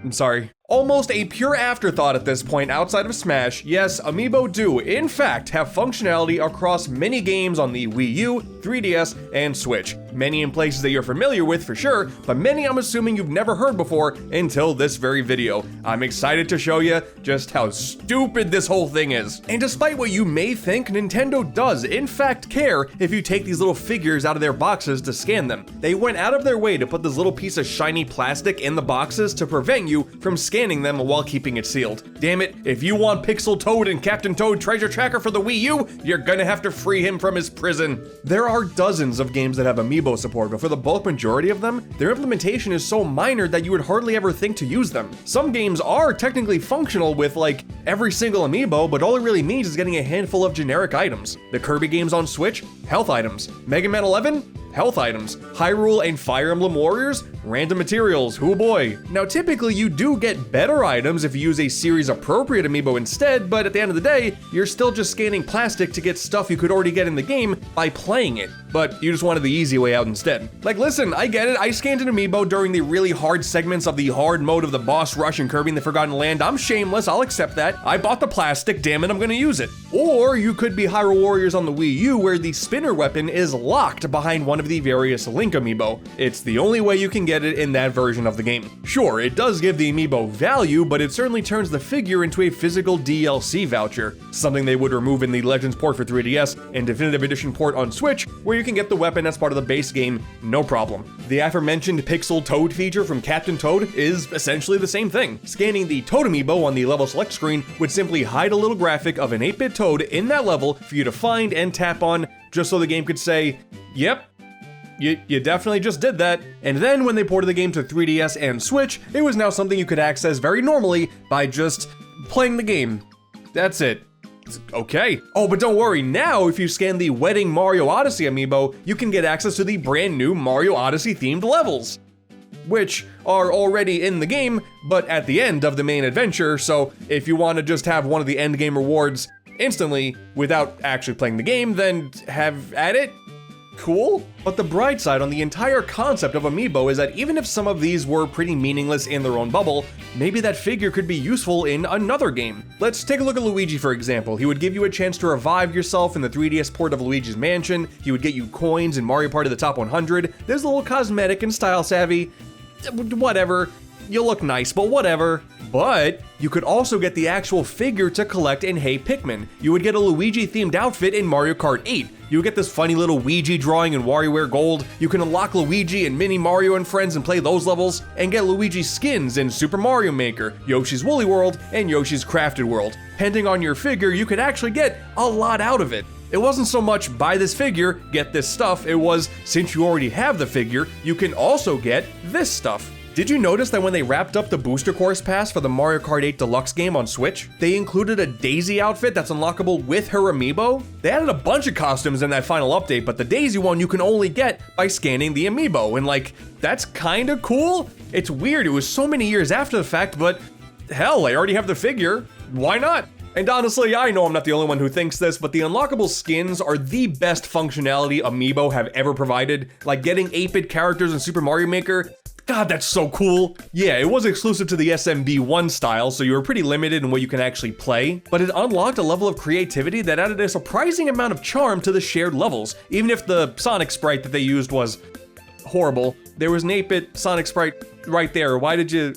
I'm sorry. Almost a pure afterthought at this point outside of Smash, yes, amiibo do, in fact, have functionality across many games on the Wii U, 3DS, and Switch. Many in places that you're familiar with for sure, but many I'm assuming you've never heard before until this very video. I'm excited to show you just how stupid this whole thing is. And despite what you may think, Nintendo does in fact care if you take these little figures out of their boxes to scan them. They went out of their way to put this little piece of shiny plastic in the boxes to prevent you from scanning them while keeping it sealed. Damn it, if you want Pixel Toad and Captain Toad Treasure Tracker for the Wii U, you're gonna have to free him from his prison. There are dozens of games that have amiibo support, but for the bulk majority of them, their implementation is so minor that you would hardly ever think to use them. Some games are technically functional with like every single amiibo, but all it really means is getting a handful of generic items. The Kirby games on Switch, health items. Mega Man 11, health items. Hyrule and Fire Emblem Warriors, random materials, hoo boy. Now typically you do get better items if you use a series appropriate amiibo instead, but at the end of the day, you're still just scanning plastic to get stuff you could already get in the game by playing it. But you just wanted the easy way out instead. Like listen, I get it, I scanned an amiibo during the really hard segments of the hard mode of the boss rush in Kirby in the Forgotten Land. I'm shameless, I'll accept that. I bought the plastic, damn it, I'm gonna use it. Or you could be Hyrule Warriors on the Wii U where the spinner weapon is locked behind one of the various Link amiibo. It's the only way you can get it in that version of the game. Sure, it does give the amiibo value, but it certainly turns the figure into a physical DLC voucher, something they would remove in the Legends port for 3DS and Definitive Edition port on Switch, where you can get the weapon as part of the base game, no problem. The aforementioned Pixel Toad feature from Captain Toad is essentially the same thing. Scanning the Toad amiibo on the level select screen would simply hide a little graphic of an 8-bit Toad in that level for you to find and tap on, just so the game could say, yep, you definitely just did that. And then when they ported the game to 3DS and Switch, it was now something you could access very normally by just playing the game. That's it. Okay. Oh, but don't worry, now if you scan the Wedding Mario Odyssey amiibo, you can get access to the brand new Mario Odyssey themed levels, which are already in the game, but at the end of the main adventure, so if you want to just have one of the end game rewards instantly without actually playing the game, then have at it. Cool. But the bright side on the entire concept of amiibo is that even if some of these were pretty meaningless in their own bubble, maybe that figure could be useful in another game. Let's take a look at Luigi for example. He would give you a chance to revive yourself in the 3DS port of Luigi's Mansion. He would get you coins in Mario Party the Top 100. There's a little cosmetic and style savvy. Whatever. You'll look nice, but whatever. But you could also get the actual figure to collect in Hey Pikmin. You would get a Luigi themed outfit in Mario Kart 8. You would get this funny little Ouija drawing in Warioware Gold. You can unlock Luigi and Mini Mario and Friends and play those levels, and get Luigi skins in Super Mario Maker, Yoshi's Woolly World, and Yoshi's Crafted World. Depending on your figure, you could actually get a lot out of it. It wasn't so much buy this figure, get this stuff, it was since you already have the figure, you can also get this stuff. Did you notice that when they wrapped up the booster course pass for the Mario Kart 8 Deluxe game on Switch, they included a Daisy outfit that's unlockable with her amiibo? They added a bunch of costumes in that final update, but the Daisy one you can only get by scanning the amiibo, and like, that's kinda cool? It's weird, it was so many years after the fact, but hell, I already have the figure. Why not? And honestly, I know I'm not the only one who thinks this, but the unlockable skins are the best functionality Amiibo have ever provided. Like getting 8-bit characters in Super Mario Maker, God, that's so cool. Yeah, it was exclusive to the SMB1 style, so you were pretty limited in what you can actually play, but it unlocked a level of creativity that added a surprising amount of charm to the shared levels. Even if the Sonic sprite that they used was horrible, there was an 8-bit Sonic sprite right there. Why did you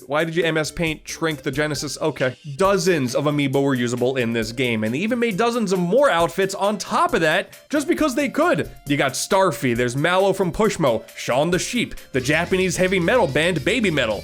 MS Paint shrink the Genesis? Okay. Dozens of amiibo were usable in this game, and they even made dozens of more outfits on top of that, just because they could. You got Starfy, there's Mallow from Pushmo, Shaun the Sheep, the Japanese heavy metal band Baby Metal.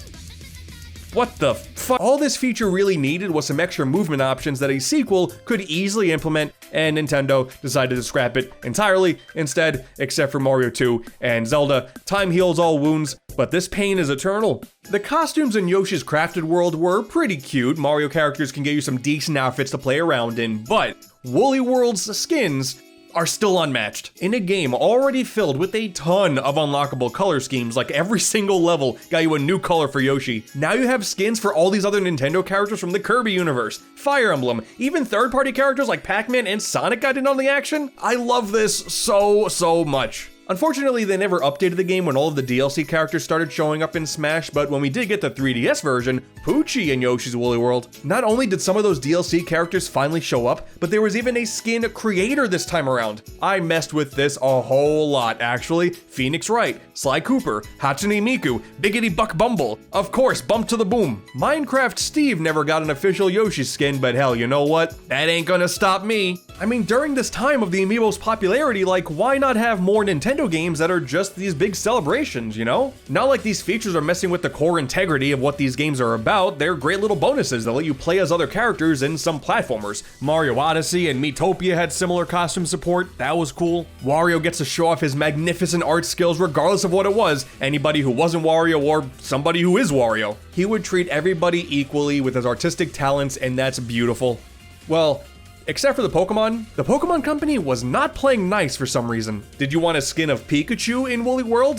What the fuck? All this feature really needed was some extra movement options that a sequel could easily implement, and Nintendo decided to scrap it entirely instead, except for Mario 2 and Zelda. Time heals all wounds, but this pain is eternal. The costumes in Yoshi's Crafted World were pretty cute. Mario characters can get you some decent outfits to play around in, but Woolly World's skins are still unmatched. In a game already filled with a ton of unlockable color schemes, like every single level got you a new color for Yoshi. Now you have skins for all these other Nintendo characters from the Kirby universe, Fire Emblem, even third-party characters like Pac-Man and Sonic got in on the action. I love this so much. Unfortunately, they never updated the game when all of the DLC characters started showing up in Smash, but when we did get the 3DS version, Poochie in Yoshi's Woolly World, not only did some of those DLC characters finally show up, but there was even a skin creator this time around. I messed with this a whole lot, actually. Phoenix Wright, Sly Cooper, Hatsune Miku, Biggity Buck Bumble, of course, Bump to the Boom. Minecraft Steve never got an official Yoshi skin, but hell, you know what? That ain't gonna stop me. I mean, during this time of the Amiibo's popularity, like, why not have more Nintendo games that are just these big celebrations, you know? Not like these features are messing with the core integrity of what these games are about. They're great little bonuses that let you play as other characters in some platformers. Mario Odyssey and Miitopia had similar costume support. That was cool. Wario gets to show off his magnificent art skills regardless of what it was. Anybody who wasn't Wario or somebody who is Wario. He would treat everybody equally with his artistic talents, and that's beautiful. Well, except for the Pokemon Company was not playing nice for some reason. Did you want a skin of Pikachu in Woolly World?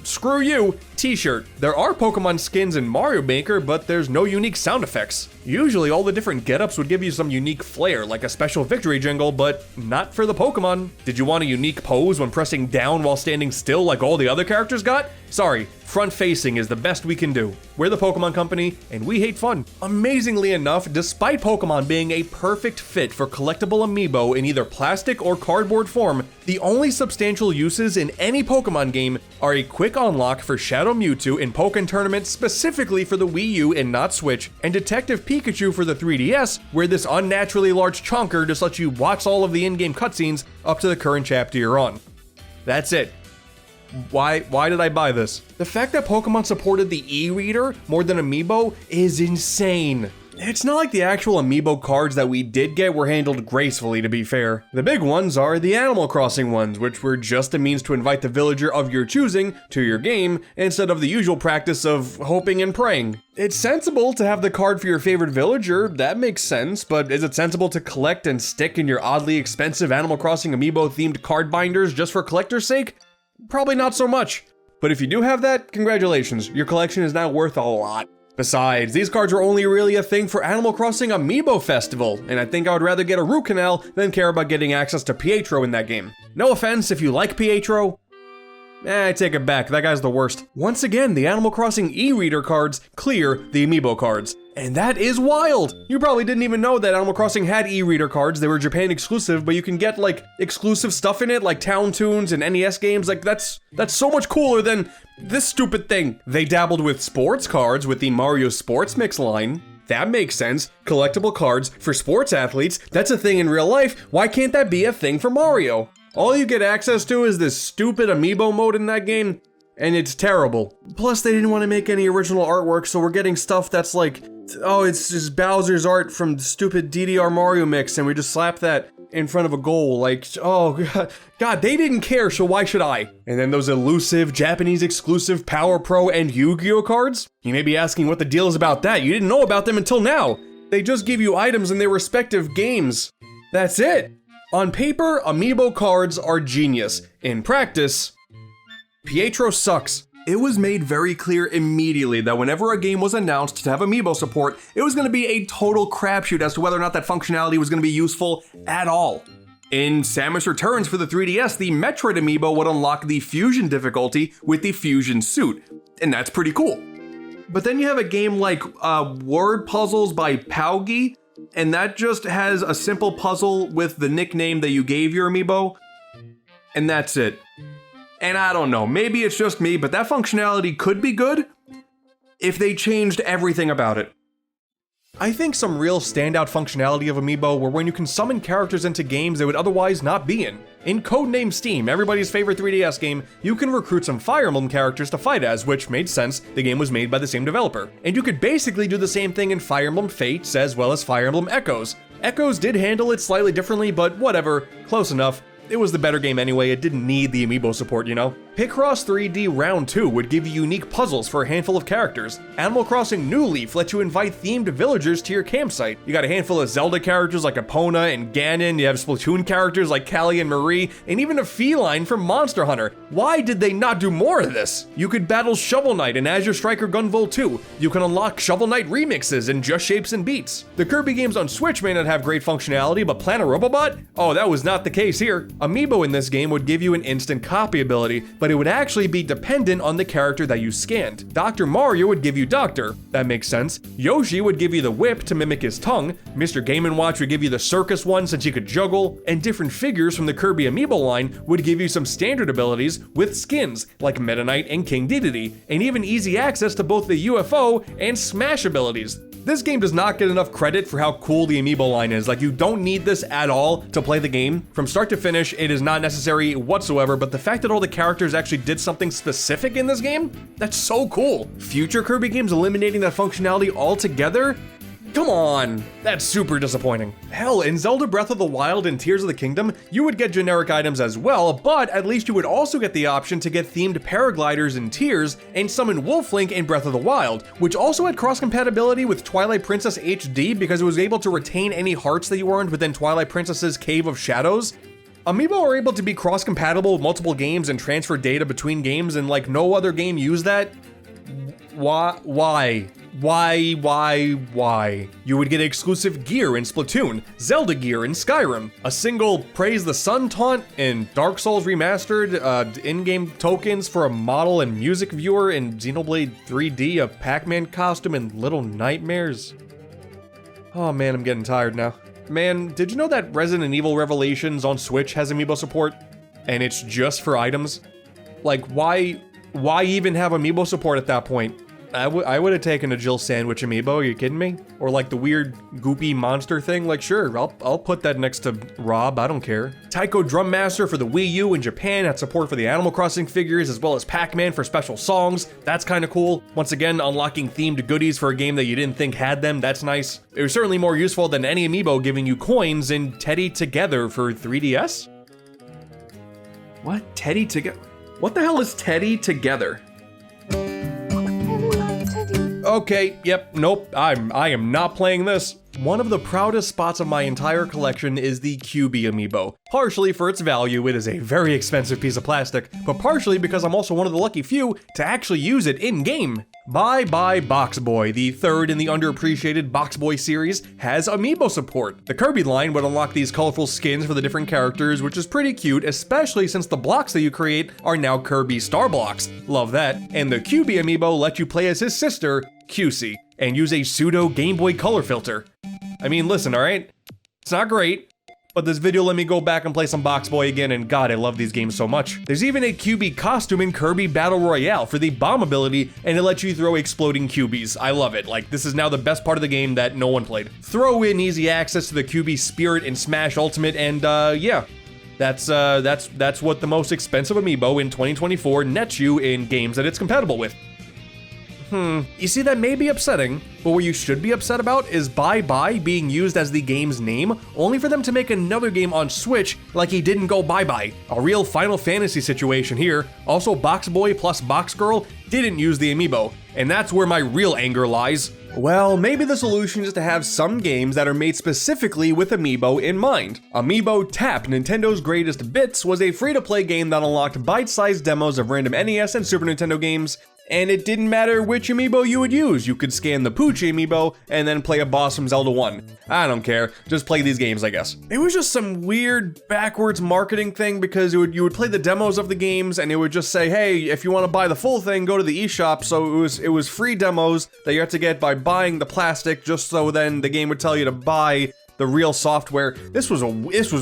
Screw you. T-shirt. There are Pokemon skins in Mario Maker, but there's no unique sound effects. Usually all the different getups would give you some unique flair, like a special victory jingle, but not for the Pokemon. Did you want a unique pose when pressing down while standing still like all the other characters got? Sorry, front facing is the best we can do. We're the Pokemon Company, and we hate fun. Amazingly enough, despite Pokemon being a perfect fit for collectible amiibo in either plastic or cardboard form, the only substantial uses in any Pokemon game are a quick unlock for Shadow Mewtwo in Pokken Tournament specifically for the Wii U and not Switch, and Detective Pikachu for the 3DS, where this unnaturally large chunker just lets you watch all of the in-game cutscenes up to the current chapter you're on. That's it. Why did I buy this? The fact that Pokemon supported the e-reader more than Amiibo is insane. It's not like the actual Amiibo cards that we did get were handled gracefully, to be fair. The big ones are the Animal Crossing ones, which were just a means to invite the villager of your choosing to your game, instead of the usual practice of hoping and praying. It's sensible to have the card for your favorite villager, that makes sense, but is it sensible to collect and stick in your oddly expensive Animal Crossing Amiibo-themed card binders just for collector's sake? Probably not so much. But if you do have that, congratulations, your collection is now worth a lot. Besides, these cards are only really a thing for Animal Crossing Amiibo Festival, and I think I would rather get a root canal than care about getting access to Pietro in that game. No offense if you like Pietro. I take it back, that guy's the worst. Once again, the Animal Crossing e-reader cards clear the Amiibo cards. And that is wild! You probably didn't even know that Animal Crossing had e-reader cards. They were Japan exclusive, but you can get like exclusive stuff in it, like Town Tunes and NES games. Like that's so much cooler than this stupid thing. They dabbled with sports cards with the Mario Sports Mix line. That makes sense. Collectible cards for sports athletes. That's a thing in real life. Why can't that be a thing for Mario? All you get access to is this stupid Amiibo mode in that game, and it's terrible. Plus, they didn't want to make any original artwork, so we're getting stuff that's like, oh, it's just Bowser's art from the stupid DDR Mario mix, and we just slap that. in front of a goal, like, oh god, they didn't care, so why should I? And then those elusive Japanese exclusive Power Pro and Yu-Gi-Oh cards? You may be asking what the deal is about that. You didn't know about them until now. They just give you items in their respective games. That's it. On paper, Amiibo cards are genius. In practice, Pietro sucks. It was made very clear immediately that whenever a game was announced to have Amiibo support, it was going to be a total crapshoot as to whether or not that functionality was going to be useful at all. In Samus Returns for the 3DS, the Metroid Amiibo would unlock the fusion difficulty with the fusion suit, and that's pretty cool. But then you have a game like Word Puzzles by Paugi, and that just has a simple puzzle with the nickname that you gave your Amiibo, and that's it. And I don't know, maybe it's just me, but that functionality could be good if they changed everything about it. I think some real standout functionality of Amiibo were when you can summon characters into games they would otherwise not be in. In Codename Steam, everybody's favorite 3DS game, you can recruit some Fire Emblem characters to fight as, which made sense, the game was made by the same developer. And you could basically do the same thing in Fire Emblem Fates as well as Fire Emblem Echoes. Echoes did handle it slightly differently, but whatever, close enough. It was the better game anyway, it didn't need the Amiibo support, you know? Picross 3D Round 2 would give you unique puzzles for a handful of characters. Animal Crossing New Leaf lets you invite themed villagers to your campsite. You got a handful of Zelda characters like Epona and Ganon, you have Splatoon characters like Callie and Marie, and even a feline from Monster Hunter. Why did they not do more of this? You could battle Shovel Knight in Azure Striker Gunvolt 2. You can unlock Shovel Knight remixes in Just Shapes and Beats. The Kirby games on Switch may not have great functionality, but Planet Robobot? Oh, that was not the case here. Amiibo in this game would give you an instant copy ability, but it would actually be dependent on the character that you scanned. Dr. Mario would give you Doctor, that makes sense. Yoshi would give you the whip to mimic his tongue, Mr. Game & Watch would give you the circus one since he could juggle, and different figures from the Kirby Amiibo line would give you some standard abilities with skins, like Meta Knight and King Dedede, and even easy access to both the UFO and Smash abilities. This game does not get enough credit for how cool the Amiibo line is. Like, you don't need this at all to play the game. From start to finish, it is not necessary whatsoever, but the fact that all the characters actually did something specific in this game, that's so cool. Future Kirby games eliminating that functionality altogether? Come on, that's super disappointing. Hell, in Zelda Breath of the Wild and Tears of the Kingdom, you would get generic items as well, but at least you would also get the option to get themed paragliders in Tears and summon Wolf Link in Breath of the Wild, which also had cross-compatibility with Twilight Princess HD because it was able to retain any hearts that you earned within Twilight Princess's Cave of Shadows. Amiibo are able to be cross-compatible with multiple games and transfer data between games, and like no other game used that. Why? You would get exclusive gear in Splatoon, Zelda gear in Skyrim, a single Praise the Sun taunt in Dark Souls Remastered, in-game tokens for a model and music viewer in Xenoblade 3D, a Pac-Man costume in Little Nightmares. Oh man, I'm getting tired now. Man, did you know that Resident Evil Revelations on Switch has Amiibo support? And it's just for items? Like, why even have Amiibo support at that point? I would have taken a Jill Sandwich Amiibo, are you kidding me? Or like the weird goopy monster thing, like sure, I'll put that next to Rob, I don't care. Taiko Drum Master for the Wii U in Japan had support for the Animal Crossing figures as well as Pac-Man for special songs, that's kinda cool. Once again, unlocking themed goodies for a game that you didn't think had them, that's nice. It was certainly more useful than any Amiibo giving you coins in Teddy Together for 3DS? What? Teddy Together? What the hell is Teddy Together? Okay, yep, nope, I am not playing this. One of the proudest spots of my entire collection is the Kirby Amiibo. Partially for its value, it is a very expensive piece of plastic, but partially because I'm also one of the lucky few to actually use it in-game. Bye Bye Box Boy, the third in the underappreciated Box Boy series, has Amiibo support. The Kirby line would unlock these colorful skins for the different characters, which is pretty cute, especially since the blocks that you create are now Kirby Star Blocks. Love that. And the Kirby Amiibo lets you play as his sister, QC, and use a pseudo Game Boy Color filter. I mean, listen, alright? It's not great, but this video let me go back and play some Box Boy again, and god, I love these games so much. There's even a Kirby costume in Kirby Battle Royale for the bomb ability, and it lets you throw exploding Kirby's. I love it. Like, this is now the best part of the game that no one played. Throw in easy access to the Kirby Spirit in Smash Ultimate, and yeah. That's what the most expensive Amiibo in 2024 nets you in games that it's compatible with. You see, that may be upsetting, but what you should be upset about is Bye Bye being used as the game's name, only for them to make another game on Switch like he didn't go bye-bye. A real Final Fantasy situation here. Also, Box Boy plus Box Girl didn't use the Amiibo, and that's where my real anger lies. Well, maybe the solution is to have some games that are made specifically with Amiibo in mind. Amiibo Tap, Nintendo's Greatest Bits, was a free-to-play game that unlocked bite-sized demos of random NES and Super Nintendo games, and it didn't matter which Amiibo you would use. You could scan the Pooch Amiibo and then play a boss from Zelda 1. I don't care, just play these games, I guess. It was just some weird backwards marketing thing because you would play the demos of the games and it would just say, hey, if you want to buy the full thing, go to the eShop. So it was free demos that you had to get by buying the plastic, just so then the game would tell you to buy the real software. This was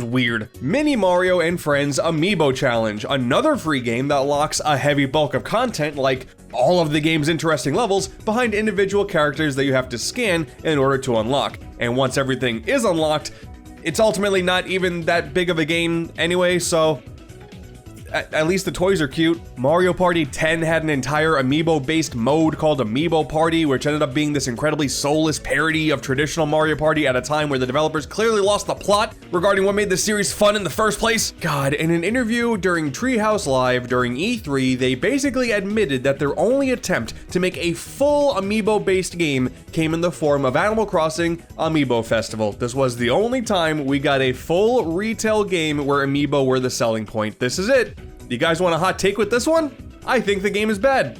weird. Mini Mario and Friends Amiibo Challenge, another free game that locks a heavy bulk of content like all of the game's interesting levels behind individual characters that you have to scan in order to unlock. And once everything is unlocked, it's ultimately not even that big of a game anyway, so at least the toys are cute. Mario Party 10 had an entire Amiibo-based mode called Amiibo Party, which ended up being this incredibly soulless parody of traditional Mario Party at a time where the developers clearly lost the plot regarding what made the series fun in the first place. God, in an interview during Treehouse Live during E3, they basically admitted that their only attempt to make a full Amiibo-based game came in the form of Animal Crossing Amiibo Festival. This was the only time we got a full retail game where Amiibo were the selling point. This is it. You guys want a hot take with this one? I think the game is bad.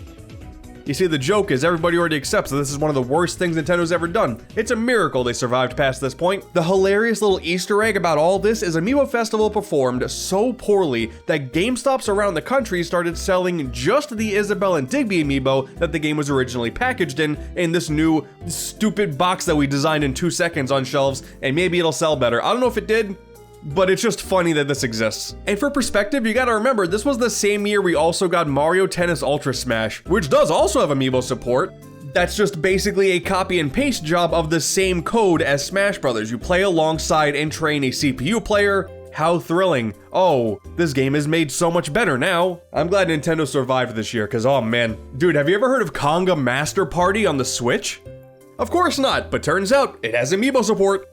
You see, the joke is everybody already accepts that this is one of the worst things Nintendo's ever done. It's a miracle they survived past this point. The hilarious little Easter egg about all this is Amiibo Festival performed so poorly that GameStops around the country started selling just the Isabelle and Digby Amiibo that the game was originally packaged in this new stupid box that we designed in 2 seconds on shelves, and maybe it'll sell better. I don't know if it did, but it's just funny that this exists. And for perspective, you gotta remember, this was the same year we also got Mario Tennis Ultra Smash, which does also have Amiibo support. That's just basically a copy and paste job of the same code as Smash Brothers. You play alongside and train a CPU player. How thrilling. Oh, this game is made so much better now. I'm glad Nintendo survived this year, cause oh man. Dude, have you ever heard of Conga Master Party on the Switch? Of course not, but turns out it has Amiibo support.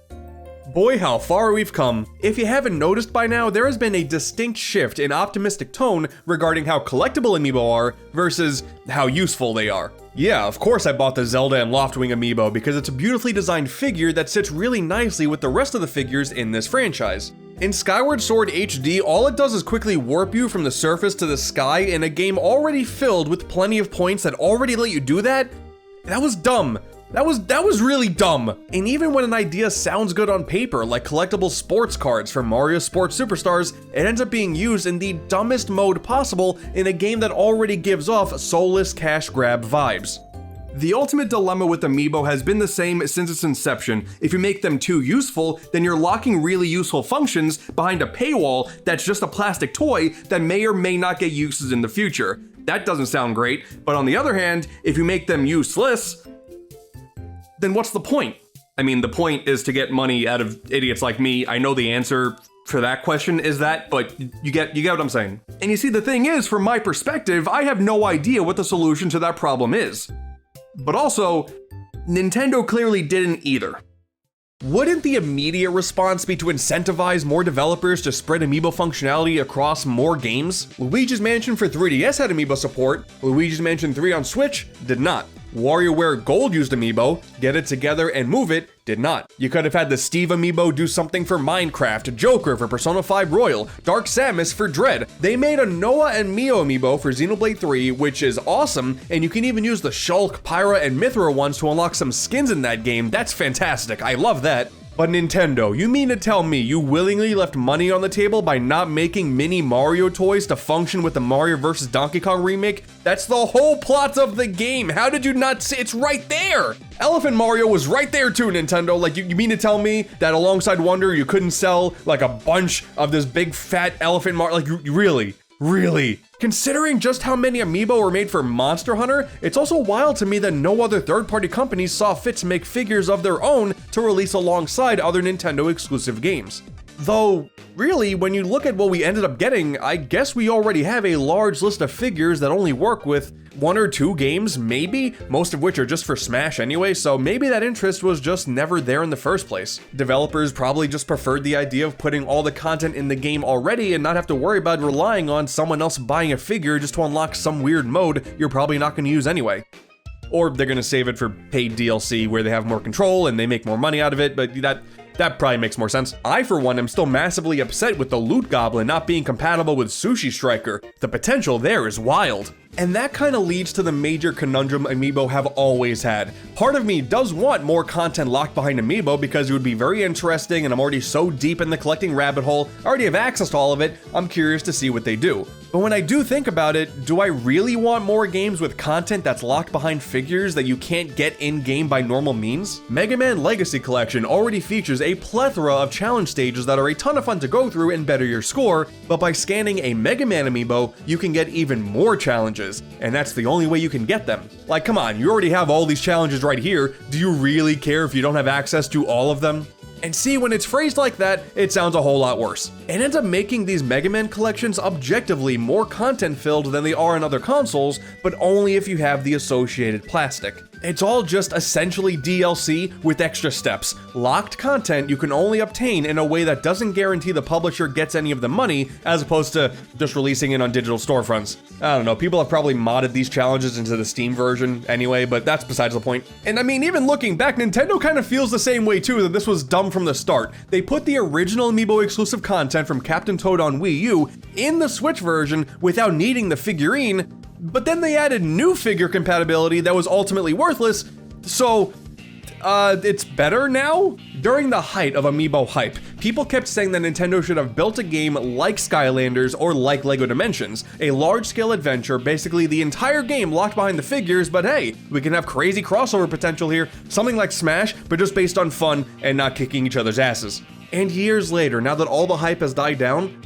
Boy, how far we've come. If you haven't noticed by now, there has been a distinct shift in optimistic tone regarding how collectible Amiibo are versus how useful they are. Yeah, of course I bought the Zelda and Loftwing Amiibo because it's a beautifully designed figure that sits really nicely with the rest of the figures in this franchise. In Skyward Sword HD, all it does is quickly warp you from the surface to the sky in a game already filled with plenty of points that already let you do that. That was dumb. That was really dumb. And even when an idea sounds good on paper, like collectible sports cards from Mario Sports Superstars, it ends up being used in the dumbest mode possible in a game that already gives off soulless cash grab vibes. The ultimate dilemma with Amiibo has been the same since its inception. If you make them too useful, then you're locking really useful functions behind a paywall that's just a plastic toy that may or may not get uses in the future. That doesn't sound great, but on the other hand, if you make them useless, then what's the point? I mean, the point is to get money out of idiots like me. I know the answer for that question is that, but you get what I'm saying. And you see, the thing is, from my perspective, I have no idea what the solution to that problem is. But also, Nintendo clearly didn't either. Wouldn't the immediate response be to incentivize more developers to spread Amiibo functionality across more games? Luigi's Mansion for 3DS had Amiibo support. Luigi's Mansion 3 on Switch did not. Warioware Gold used Amiibo. Get It Together and Move It did not. You could have had the Steve Amiibo do something for Minecraft, Joker for Persona 5 Royal, Dark Samus for Dread. They made a Noah and Mio Amiibo for Xenoblade 3, which is awesome, and you can even use the Shulk, Pyra, and Mithra ones to unlock some skins in that game. That's fantastic. I love that. But Nintendo, you mean to tell me you willingly left money on the table by not making mini Mario toys to function with the Mario vs. Donkey Kong remake? That's the whole plot of the game. How did you not see? It's right there. Elephant Mario was right there too, Nintendo. Like, you mean to tell me that alongside Wonder, you couldn't sell like a bunch of this big fat elephant Mario? Like, you really? Really? Considering just how many Amiibo were made for Monster Hunter, it's also wild to me that no other third-party companies saw fit to make figures of their own to release alongside other Nintendo exclusive games. Though, really, when you look at what we ended up getting, I guess we already have a large list of figures that only work with 1 or 2 games, maybe, most of which are just for Smash anyway, so maybe that interest was just never there in the first place. Developers probably just preferred the idea of putting all the content in the game already and not have to worry about relying on someone else buying a figure just to unlock some weird mode you're probably not going to use anyway. Or they're going to save it for paid DLC where they have more control and they make more money out of it, but that probably makes more sense. I, for one, am still massively upset with the Loot Goblin not being compatible with Sushi Striker. The potential there is wild. And that kind of leads to the major conundrum Amiibo have always had. Part of me does want more content locked behind Amiibo because it would be very interesting, and I'm already so deep in the collecting rabbit hole, I already have access to all of it, I'm curious to see what they do. But when I do think about it, do I really want more games with content that's locked behind figures that you can't get in-game by normal means? Mega Man Legacy Collection already features a plethora of challenge stages that are a ton of fun to go through and better your score, but by scanning a Mega Man Amiibo, you can get even more challenges, and that's the only way you can get them. Like, come on, you already have all these challenges right here, do you really care if you don't have access to all of them? And see, when it's phrased like that, it sounds a whole lot worse. It ends up making these Mega Man collections objectively more content-filled than they are in other consoles, but only if you have the associated plastic. It's all just essentially DLC with extra steps. Locked content you can only obtain in a way that doesn't guarantee the publisher gets any of the money, as opposed to just releasing it on digital storefronts. I don't know, people have probably modded these challenges into the Steam version anyway, but that's besides the point. And I mean, even looking back, Nintendo kind of feels the same way too, that this was dumb from the start. They put the original Amiibo exclusive content from Captain Toad on Wii U in the Switch version without needing the figurine, but then they added new figure compatibility that was ultimately worthless, so it's better now? During the height of Amiibo hype, people kept saying that Nintendo should have built a game like Skylanders or like LEGO Dimensions, a large-scale adventure, basically the entire game locked behind the figures, but hey, we can have crazy crossover potential here, something like Smash, but just based on fun and not kicking each other's asses. And years later, now that all the hype has died down,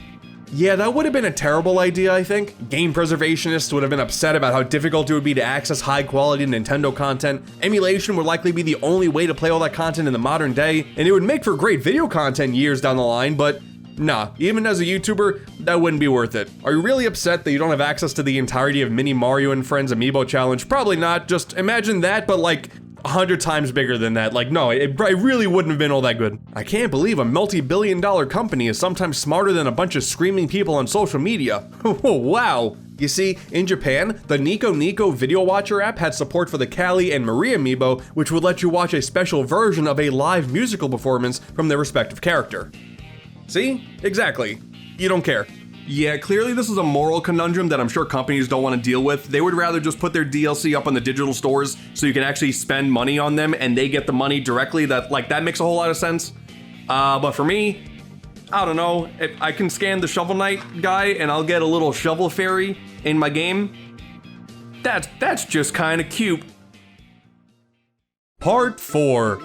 yeah, that would have been a terrible idea, I think. Game preservationists would have been upset about how difficult it would be to access high-quality Nintendo content. Emulation would likely be the only way to play all that content in the modern day, and it would make for great video content years down the line, but nah, even as a YouTuber, that wouldn't be worth it. Are you really upset that you don't have access to the entirety of Mini Mario and Friends Amiibo Challenge? Probably not, just imagine that, but like 100 times bigger than that. Like, no, it really wouldn't have been all that good. I can't believe a multi-billion-dollar company is sometimes smarter than a bunch of screaming people on social media. Wow. You see, in Japan, the Nico Nico Video Watcher app had support for the Callie and Marie Amiibo, which would let you watch a special version of a live musical performance from their respective character. See? Exactly. You don't care. Yeah, clearly this is a moral conundrum that I'm sure companies don't want to deal with. They would rather just put their DLC up on the digital stores so you can actually spend money on them and they get the money directly. That makes a whole lot of sense. But for me, I don't know. If I can scan the Shovel Knight guy and I'll get a little shovel fairy in my game. That's just kind of cute. Part 4.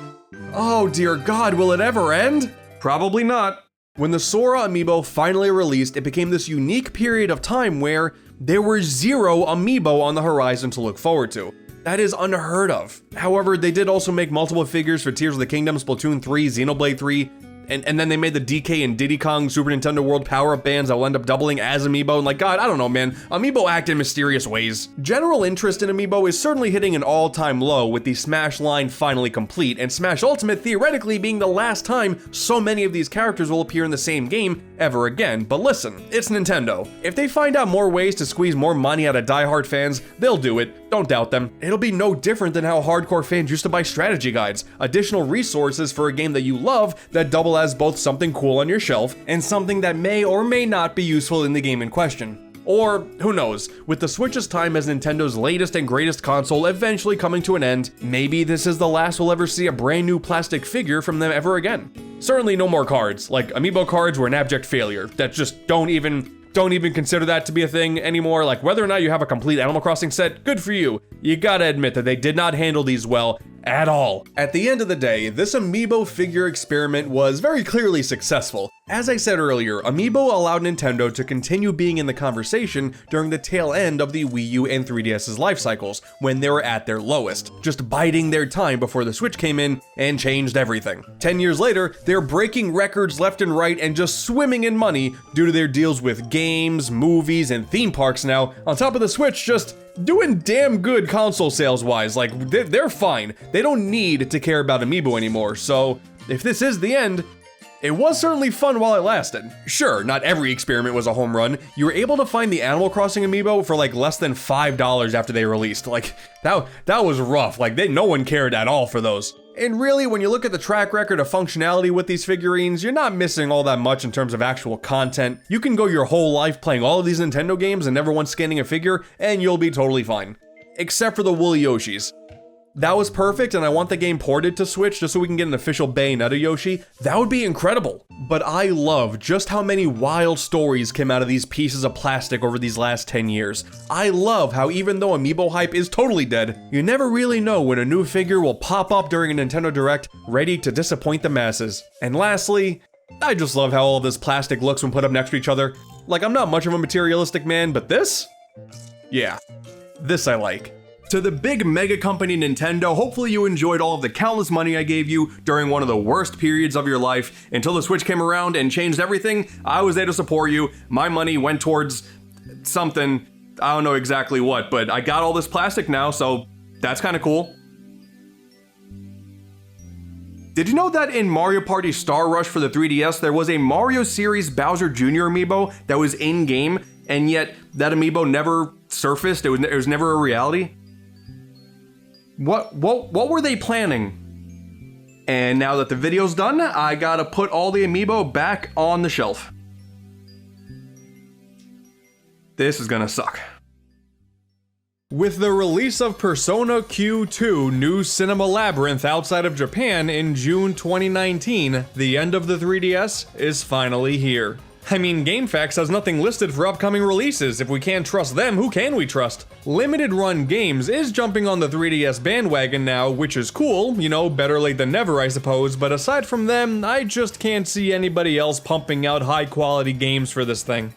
Oh dear God, will it ever end? Probably not. When the Sora Amiibo finally released, it became this unique period of time where there were 0 Amiibo on the horizon to look forward to. That is unheard of. However, they did also make multiple figures for Tears of the Kingdom, Splatoon 3, Xenoblade 3, and then they made the DK and Diddy Kong Super Nintendo World power-up bands that will end up doubling as Amiibo, and like, God, I don't know, man. Amiibo act in mysterious ways. General interest in Amiibo is certainly hitting an all-time low with the Smash line finally complete, and Smash Ultimate theoretically being the last time so many of these characters will appear in the same game ever again. But listen, it's Nintendo. If they find out more ways to squeeze more money out of diehard fans, they'll do it. Don't doubt them. It'll be no different than how hardcore fans used to buy strategy guides, additional resources for a game that you love that double as both something cool on your shelf and something that may or may not be useful in the game in question. Or, who knows, with the Switch's time as Nintendo's latest and greatest console eventually coming to an end, maybe this is the last we'll ever see a brand new plastic figure from them ever again. Certainly no more cards, like Amiibo cards were an abject failure, that just don't even consider that to be a thing anymore. Like, whether or not you have a complete Animal Crossing set, good for you. You gotta admit that they did not handle these well, at all. At the end of the day, this Amiibo figure experiment was very clearly successful. As I said earlier, Amiibo allowed Nintendo to continue being in the conversation during the tail end of the Wii U and 3DS's life cycles, when they were at their lowest, just biding their time before the Switch came in and changed everything. 10 years later, they're breaking records left and right and just swimming in money due to their deals with games, movies, and theme parks now, on top of the Switch just doing damn good console sales wise. Like, they're fine. They don't need to care about Amiibo anymore, so if this is the end, it was certainly fun while it lasted. Sure, not every experiment was a home run. You were able to find the Animal Crossing Amiibo for like less than $5 after they released. Like, that was rough. Like, no one cared at all for those. And really, when you look at the track record of functionality with these figurines, you're not missing all that much in terms of actual content. You can go your whole life playing all of these Nintendo games and never once scanning a figure, and you'll be totally fine. Except for the woolly Yoshis. That was perfect, and I want the game ported to Switch just so we can get an official Bayonetta Yoshi. That would be incredible. But I love just how many wild stories came out of these pieces of plastic over these last 10 years. I love how even though Amiibo hype is totally dead, you never really know when a new figure will pop up during a Nintendo Direct, ready to disappoint the masses. And lastly, I just love how all of this plastic looks when put up next to each other. Like, I'm not much of a materialistic man, but this? Yeah, this I like. To the big mega company Nintendo, hopefully you enjoyed all of the countless money I gave you during one of the worst periods of your life. Until the Switch came around and changed everything, I was there to support you. My money went towards something, I don't know exactly what, but I got all this plastic now, so that's kind of cool. Did you know that in Mario Party Star Rush for the 3DS, there was a Mario series Bowser Jr. Amiibo that was in-game, and yet that Amiibo never surfaced? It was never a reality? What were they planning? And now that the video's done, I gotta put all the Amiibo back on the shelf. This is gonna suck. With the release of Persona Q2 New Cinema Labyrinth outside of Japan in June 2019, the end of the 3DS is finally here. I mean, GameFAQs has nothing listed for upcoming releases. If we can't trust them, who can we trust? Limited Run Games is jumping on the 3DS bandwagon now, which is cool, you know, better late than never I suppose, but aside from them, I just can't see anybody else pumping out high quality games for this thing.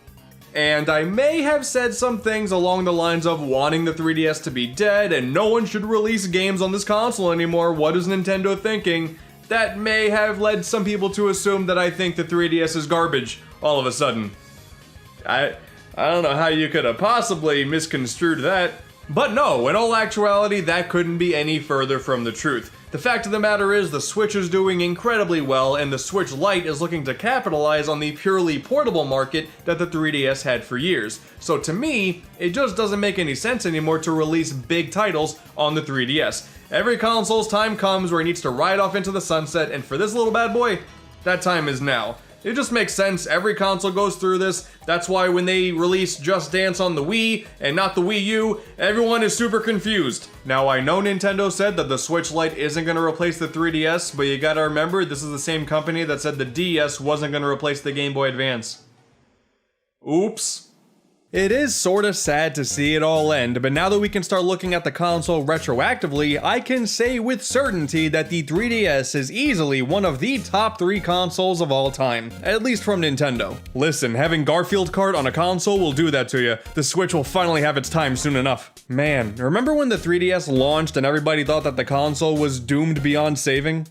And I may have said some things along the lines of wanting the 3DS to be dead and no one should release games on this console anymore, what is Nintendo thinking? That may have led some people to assume that I think the 3DS is garbage all of a sudden. I don't know how you could have possibly misconstrued that. But no, in all actuality, that couldn't be any further from the truth. The fact of the matter is the Switch is doing incredibly well and the Switch Lite is looking to capitalize on the purely portable market that the 3DS had for years. So to me, it just doesn't make any sense anymore to release big titles on the 3DS. Every console's time comes where it needs to ride off into the sunset, and for this little bad boy, that time is now. It just makes sense, every console goes through this. That's why when they release Just Dance on the Wii and not the Wii U, everyone is super confused. Now I know Nintendo said that the Switch Lite isn't going to replace the 3DS, but you gotta remember this is the same company that said the DS wasn't going to replace the Game Boy Advance. Oops. It is sorta sad to see it all end, but now that we can start looking at the console retroactively, I can say with certainty that the 3DS is easily one of the top 3 consoles of all time, at least from Nintendo. Listen, having Garfield Kart on a console will do that to you. The Switch will finally have its time soon enough. Man, remember when the 3DS launched and everybody thought that the console was doomed beyond saving?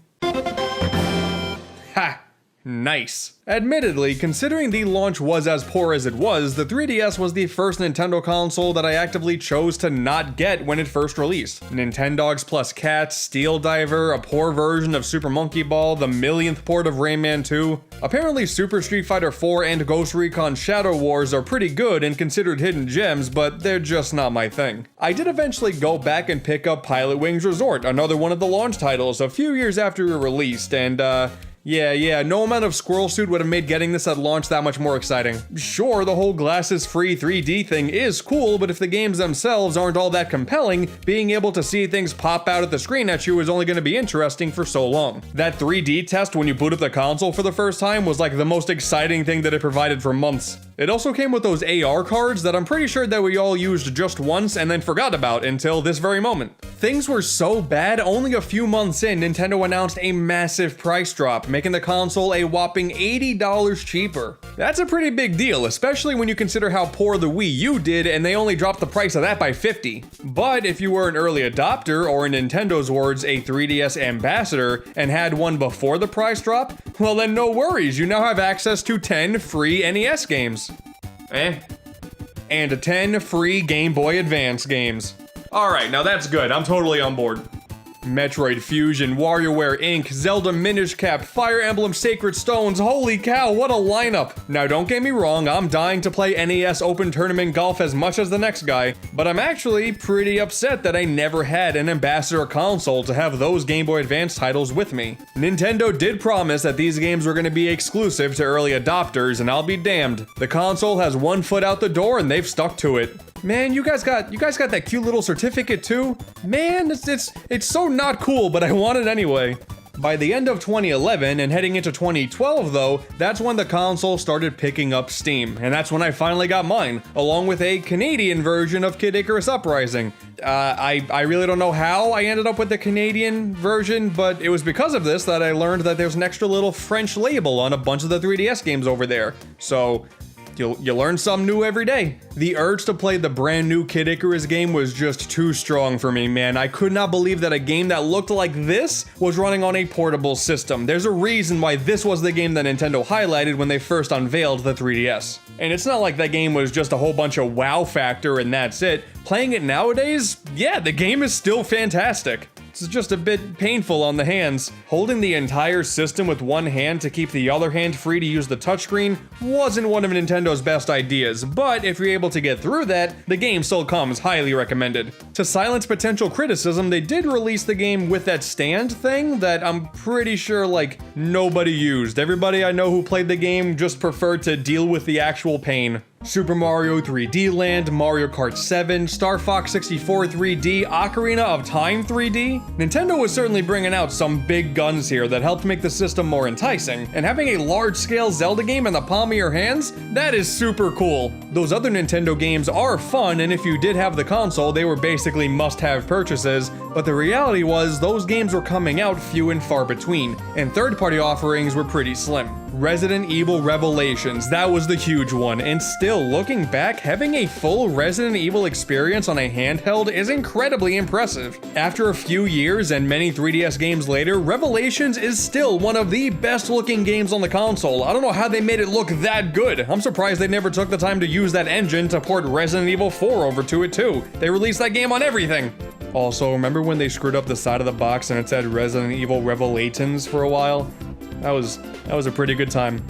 Ha! Nice. Admittedly, considering the launch was as poor as it was, the 3DS was the first Nintendo console that I actively chose to not get when it first released. Nintendogs plus Cats, Steel Diver, a poor version of Super Monkey Ball, the millionth port of Rayman 2. Apparently Super Street Fighter 4 and Ghost Recon Shadow Wars are pretty good and considered hidden gems, but they're just not my thing. I did eventually go back and pick up Pilot Wings Resort, another one of the launch titles, a few years after it released, and yeah, no amount of Squirrel Suit would have made getting this at launch that much more exciting. Sure, the whole glasses-free 3D thing is cool, but if the games themselves aren't all that compelling, being able to see things pop out at the screen at you is only going to be interesting for so long. That 3D test when you boot up the console for the first time was like the most exciting thing that it provided for months. It also came with those AR cards that I'm pretty sure that we all used just once and then forgot about until this very moment. Things were so bad, only a few months in, Nintendo announced a massive price drop, making the console a whopping $80 cheaper. That's a pretty big deal, especially when you consider how poor the Wii U did and they only dropped the price of that by 50. But if you were an early adopter, or in Nintendo's words, a 3DS ambassador, and had one before the price drop, well then no worries, you now have access to 10 free NES games. And 10 free Game Boy Advance games. Alright, now that's good, I'm totally on board. Metroid Fusion, WarioWare Inc., Zelda Minish Cap, Fire Emblem Sacred Stones, holy cow, what a lineup! Now don't get me wrong, I'm dying to play NES Open Tournament Golf as much as the next guy, but I'm actually pretty upset that I never had an ambassador console to have those Game Boy Advance titles with me. Nintendo did promise that these games were going to be exclusive to early adopters, and I'll be damned. The console has one foot out the door and they've stuck to it. Man, you guys got that cute little certificate too? Man, it's so not cool, but I want it anyway. By the end of 2011 and heading into 2012 though, that's when the console started picking up steam, and that's when I finally got mine, along with a Canadian version of Kid Icarus Uprising. I really don't know how I ended up with the Canadian version, but it was because of this that I learned that there's an extra little French label on a bunch of the 3DS games over there. So, you learn something new every day. The urge to play the brand new Kid Icarus game was just too strong for me, man. I could not believe that a game that looked like this was running on a portable system. There's a reason why this was the game that Nintendo highlighted when they first unveiled the 3DS. And it's not like that game was just a whole bunch of wow factor and that's it. Playing it nowadays, yeah, the game is still fantastic. It's just a bit painful on the hands. Holding the entire system with one hand to keep the other hand free to use the touchscreen wasn't one of Nintendo's best ideas, but if you're able to get through that, the game still comes highly recommended. To silence potential criticism, they did release the game with that stand thing that I'm pretty sure like nobody used. Everybody I know who played the game just preferred to deal with the actual pain. Super Mario 3D Land, Mario Kart 7, Star Fox 64 3D, Ocarina of Time 3D. Nintendo was certainly bringing out some big guns here that helped make the system more enticing, and having a large-scale Zelda game in the palm of your hands, that is super cool. Those other Nintendo games are fun, and if you did have the console, they were basically must-have purchases, but the reality was those games were coming out few and far between, and third-party offerings were pretty slim. Resident Evil Revelations, that was the huge one, and still, looking back, having a full Resident Evil experience on a handheld is incredibly impressive. After a few years and many 3DS games later, Revelations is still one of the best looking games on the console. I don't know how they made it look that good. I'm surprised they never took the time to use that engine to port Resident Evil 4 over to it too. They released that game on everything. Also, remember when they screwed up the side of the box and it said Resident Evil Revelations for a while? That was a pretty good time.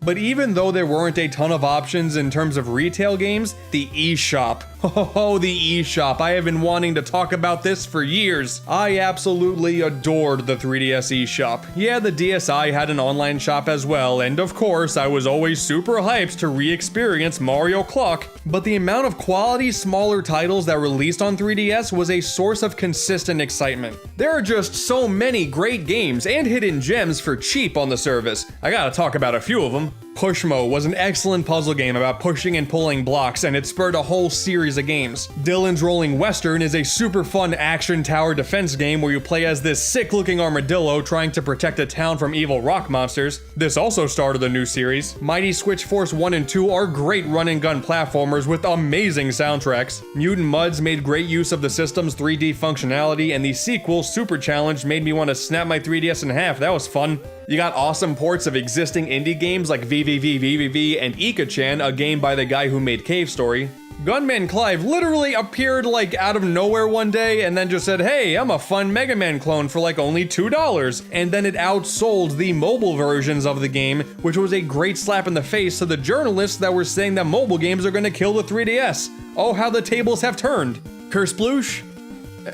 But even though there weren't a ton of options in terms of retail games, the eShop. Oh, the eShop. I have been wanting to talk about this for years. I absolutely adored the 3DS eShop. Yeah, the DSi had an online shop as well, and of course, I was always super hyped to re-experience Mario Clock. But the amount of quality, smaller titles that released on 3DS was a source of consistent excitement. There are just so many great games and hidden gems for cheap on the service. I gotta talk about a few of them. Pushmo was an excellent puzzle game about pushing and pulling blocks, and it spurred a whole series of games. Dylan's Rolling Western is a super fun action tower defense game where you play as this sick-looking armadillo trying to protect a town from evil rock monsters. This also started a new series. Mighty Switch Force 1 and 2 are great run-and-gun platformers with amazing soundtracks. Mutant Mudds made great use of the system's 3D functionality, and the sequel, Super Challenge, made me want to snap my 3DS in half. That was fun. You got awesome ports of existing indie games like VVV, and Ika-chan, a game by the guy who made Cave Story. Gunman Clive literally appeared like out of nowhere one day and then just said, hey, I'm a fun Mega Man clone for like only $2. And then it outsold the mobile versions of the game, which was a great slap in the face to the journalists that were saying that mobile games are gonna kill the 3DS. Oh, how the tables have turned. Curse Sploosh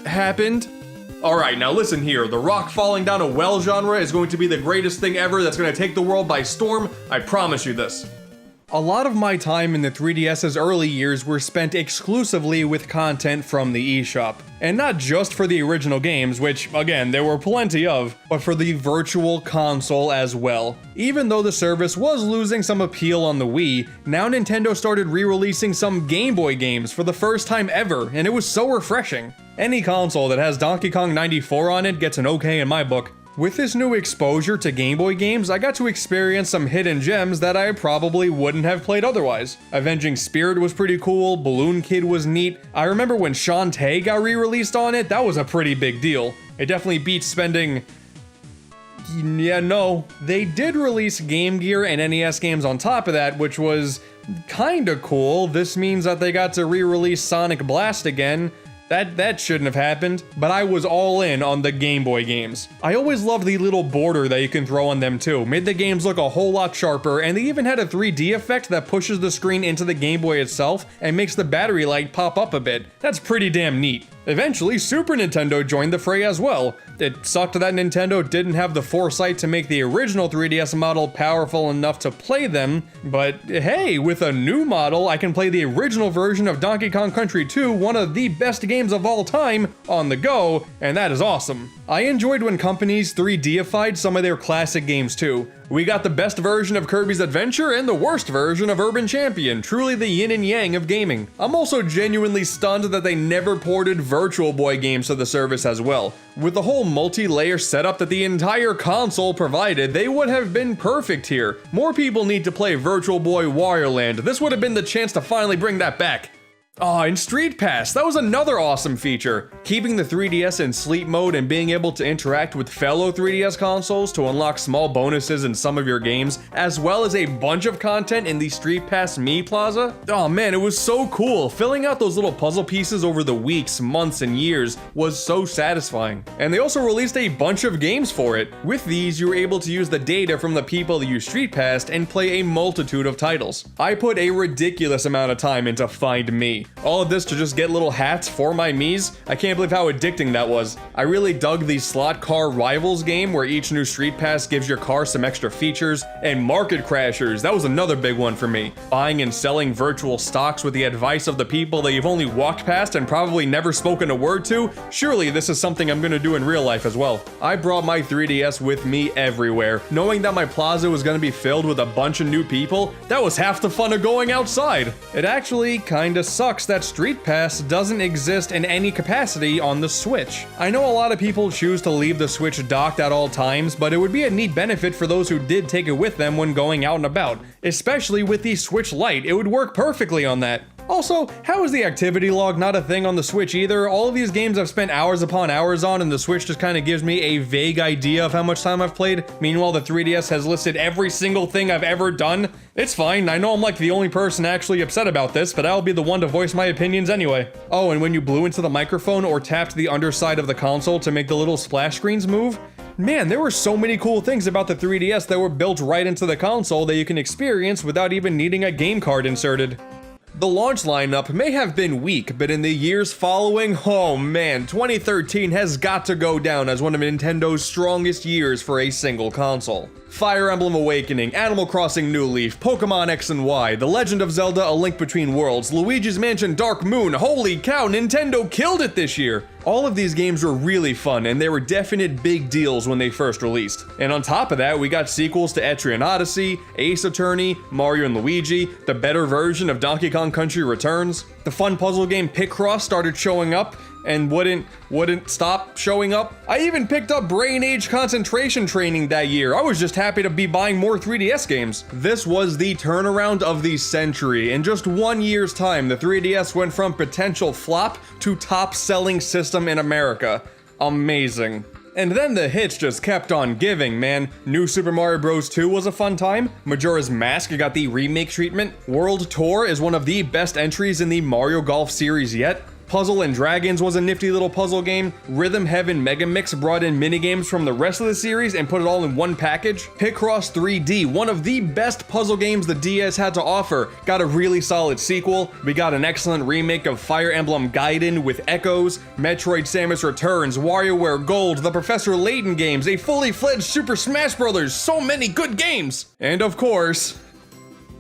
happened. Alright, now listen here, the rock falling down a well genre is going to be the greatest thing ever that's going to take the world by storm, I promise you this. A lot of my time in the 3DS's early years were spent exclusively with content from the eShop. And not just for the original games, which, again, there were plenty of, but for the Virtual Console as well. Even though the service was losing some appeal on the Wii, now Nintendo started re-releasing some Game Boy games for the first time ever, and it was so refreshing. Any console that has Donkey Kong 94 on it gets an okay in my book. With this new exposure to Game Boy games, I got to experience some hidden gems that I probably wouldn't have played otherwise. Avenging Spirit was pretty cool, Balloon Kid was neat. I remember when Shantae got re-released on it, that was a pretty big deal. It definitely beats spending... Yeah, no. They did release Game Gear and NES games on top of that, which was kinda cool. This means that they got to re-release Sonic Blast again. That shouldn't have happened, but I was all in on the Game Boy games. I always loved the little border that you can throw on them too. Made the games look a whole lot sharper, and they even had a 3D effect that pushes the screen into the Game Boy itself and makes the battery light pop up a bit. That's pretty damn neat. Eventually, Super Nintendo joined the fray as well. It sucked that Nintendo didn't have the foresight to make the original 3DS model powerful enough to play them, but hey, with a new model, I can play the original version of Donkey Kong Country 2, one of the best games of all time, on the go, and that is awesome. I enjoyed when companies 3Dified some of their classic games too. We got the best version of Kirby's Adventure and the worst version of Urban Champion, truly the yin and yang of gaming. I'm also genuinely stunned that they never ported Virtual Boy games to the service as well. With the whole multi-layer setup that the entire console provided, they would have been perfect here. More people need to play Virtual Boy Wario Land. This would have been the chance to finally bring that back. Oh, and Street Pass, that was another awesome feature. Keeping the 3DS in sleep mode and being able to interact with fellow 3DS consoles to unlock small bonuses in some of your games, as well as a bunch of content in the Street Pass Me Plaza. Oh man, it was so cool. Filling out those little puzzle pieces over the weeks, months, and years was so satisfying. And they also released a bunch of games for it. With these, you were able to use the data from the people that you Street Passed and play a multitude of titles. I put a ridiculous amount of time into Find Me. All of this to just get little hats for my Miis. I can't believe how addicting that was. I really dug the Slot Car Rivals game where each new Street Pass gives your car some extra features, and Market Crashers, that was another big one for me. Buying and selling virtual stocks with the advice of the people that you've only walked past and probably never spoken a word to. Surely this is something I'm gonna do in real life as well. I brought my 3DS with me everywhere. Knowing that my plaza was gonna be filled with a bunch of new people, that was half the fun of going outside. It actually kinda sucks that Street Pass doesn't exist in any capacity on the Switch. I know a lot of people choose to leave the Switch docked at all times, but it would be a neat benefit for those who did take it with them when going out and about. Especially with the Switch Lite, it would work perfectly on that. Also, how is the activity log not a thing on the Switch either? All of these games I've spent hours upon hours on, and the Switch just kind of gives me a vague idea of how much time I've played. Meanwhile, the 3DS has listed every single thing I've ever done. It's fine, I know I'm like the only person actually upset about this, but I'll be the one to voice my opinions anyway. Oh, and when you blew into the microphone or tapped the underside of the console to make the little splash screens move, man, there were so many cool things about the 3DS that were built right into the console that you can experience without even needing a game card inserted. The launch lineup may have been weak, but in the years following, oh man, 2013 has got to go down as one of Nintendo's strongest years for a single console. Fire Emblem Awakening, Animal Crossing New Leaf, Pokemon X and Y, The Legend of Zelda A Link Between Worlds, Luigi's Mansion Dark Moon, holy cow, Nintendo killed it this year! All of these games were really fun, and they were definite big deals when they first released. And on top of that, we got sequels to Etrian Odyssey, Ace Attorney, Mario & Luigi, the better version of Donkey Kong Country Returns. The fun puzzle game Picross started showing up, and wouldn't stop showing up. I even picked up Brain Age Concentration Training that year. I was just happy to be buying more 3DS games. This was the turnaround of the century. In just 1 year's time, the 3DS went from potential flop to top-selling system in America. Amazing. And then the hits just kept on giving, man. New Super Mario Bros. 2 was a fun time. Majora's Mask got the remake treatment. World Tour is one of the best entries in the Mario Golf series yet. Puzzle and Dragons was a nifty little puzzle game. Rhythm Heaven Mega Mix brought in minigames from the rest of the series and put it all in one package. Picross 3D, one of the best puzzle games the DS had to offer, got a really solid sequel. We got an excellent remake of Fire Emblem Gaiden with Echoes, Metroid Samus Returns, Warioware Gold, the Professor Layton games, a fully fledged Super Smash Bros. So many good games! And of course,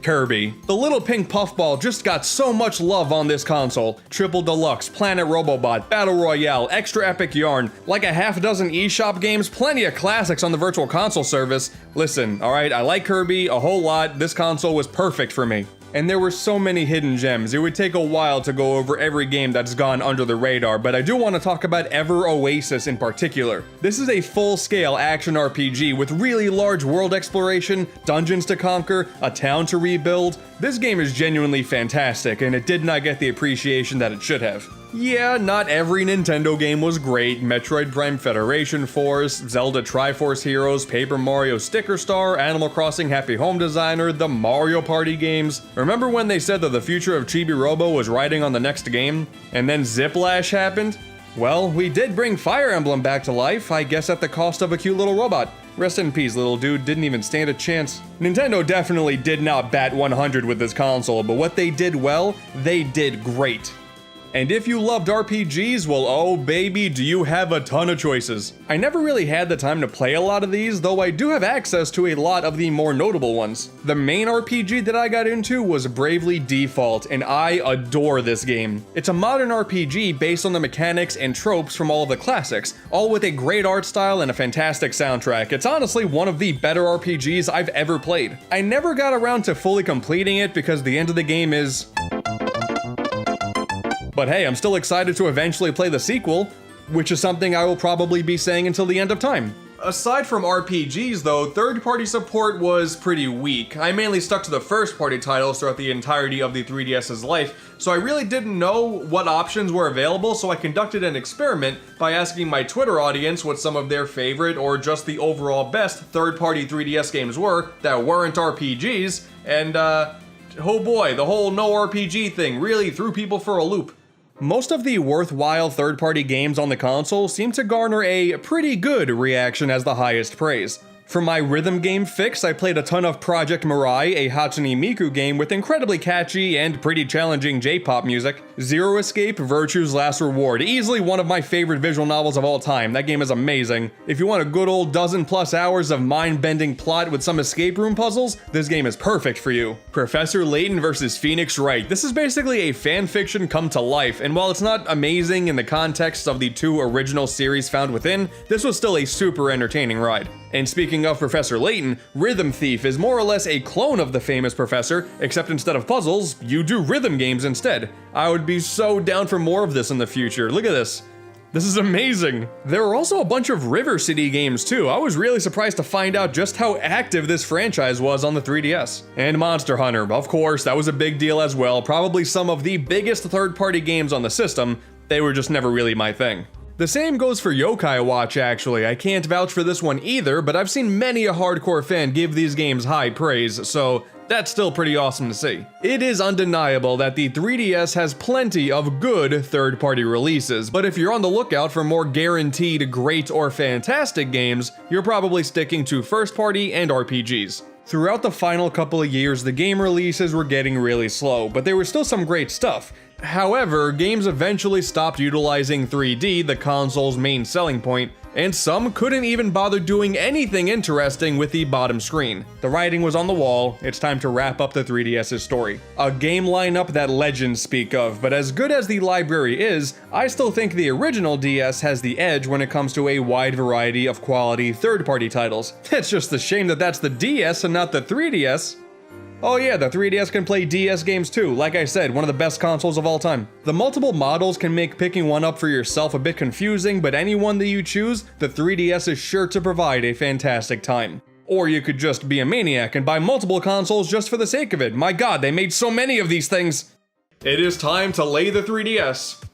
Kirby. The little pink puffball just got so much love on this console. Triple Deluxe, Planet Robobot, Battle Royale, Extra Epic Yarn, like a half dozen eShop games, plenty of classics on the Virtual Console service. Listen, alright, I like Kirby a whole lot. This console was perfect for me. And there were so many hidden gems, it would take a while to go over every game that's gone under the radar, but I do want to talk about Ever Oasis in particular. This is a full-scale action RPG with really large world exploration, dungeons to conquer, a town to rebuild. This game is genuinely fantastic, and it did not get the appreciation that it should have. Yeah, not every Nintendo game was great. Metroid Prime Federation Force, Zelda Triforce Heroes, Paper Mario Sticker Star, Animal Crossing Happy Home Designer, the Mario Party games. Remember when they said that the future of Chibi-Robo was riding on the next game? And then Ziplash happened? Well, we did bring Fire Emblem back to life, I guess at the cost of a cute little robot. Rest in peace, little dude, didn't even stand a chance. Nintendo definitely did not bat 100 with this console, but what they did well, they did great. And if you loved RPGs, well, oh baby, do you have a ton of choices. I never really had the time to play a lot of these, though I do have access to a lot of the more notable ones. The main RPG that I got into was Bravely Default, and I adore this game. It's a modern RPG based on the mechanics and tropes from all of the classics, all with a great art style and a fantastic soundtrack. It's honestly one of the better RPGs I've ever played. I never got around to fully completing it because the end of the game is... But hey, I'm still excited to eventually play the sequel, which is something I will probably be saying until the end of time. Aside from RPGs though, third-party support was pretty weak. I mainly stuck to the first-party titles throughout the entirety of the 3DS's life, so I really didn't know what options were available, so I conducted an experiment by asking my Twitter audience what some of their favorite or just the overall best third-party 3DS games were that weren't RPGs, and oh boy, the whole no RPG thing really threw people for a loop. Most of the worthwhile third-party games on the console seem to garner a pretty good reaction as the highest praise. For my rhythm game fix, I played a ton of Project Mirai, a Hatsune Miku game with incredibly catchy and pretty challenging J-pop music. Zero Escape, Virtue's Last Reward, easily one of my favorite visual novels of all time. That game is amazing. If you want a good old dozen-plus hours of mind-bending plot with some escape room puzzles, this game is perfect for you. Professor Layton vs. Phoenix Wright. This is basically a fanfiction come to life, and while it's not amazing in the context of the two original series found within, this was still a super entertaining ride. And speaking of Professor Layton, Rhythm Thief is more or less a clone of the famous professor, except instead of puzzles, you do rhythm games instead. I would be so down for more of this in the future. Look at this. This is amazing. There are also a bunch of River City games too. I was really surprised to find out just how active this franchise was on the 3DS. And Monster Hunter, of course, that was a big deal as well. Probably some of the biggest third-party games on the system. They were just never really my thing. The same goes for Yokai Watch actually. I can't vouch for this one either, but I've seen many a hardcore fan give these games high praise, so that's still pretty awesome to see. It is undeniable that the 3DS has plenty of good third-party releases, but if you're on the lookout for more guaranteed great or fantastic games, you're probably sticking to first-party and RPGs. Throughout the final couple of years, the game releases were getting really slow, but there was still some great stuff. However, games eventually stopped utilizing 3D, the console's main selling point, and some couldn't even bother doing anything interesting with the bottom screen. The writing was on the wall, it's time to wrap up the 3DS's story. A game lineup that legends speak of, but as good as the library is, I still think the original DS has the edge when it comes to a wide variety of quality third-party titles. It's just a shame that that's the DS and not the 3DS. Oh yeah, the 3DS can play DS games too. Like I said, one of the best consoles of all time. The multiple models can make picking one up for yourself a bit confusing, but any one that you choose, the 3DS is sure to provide a fantastic time. Or you could just be a maniac and buy multiple consoles just for the sake of it. My god, they made so many of these things! It is time to lay the 3DS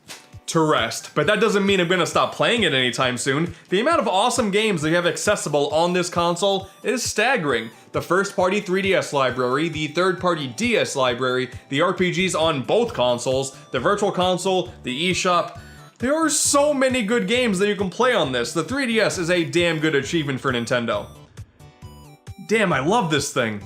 to rest, but that doesn't mean I'm gonna stop playing it anytime soon. The amount of awesome games that you have accessible on this console is staggering. The first-party 3DS library, the third-party DS library, the RPGs on both consoles, the Virtual Console, the eShop. There are so many good games that you can play on this. The 3DS is a damn good achievement for Nintendo. Damn, I love this thing.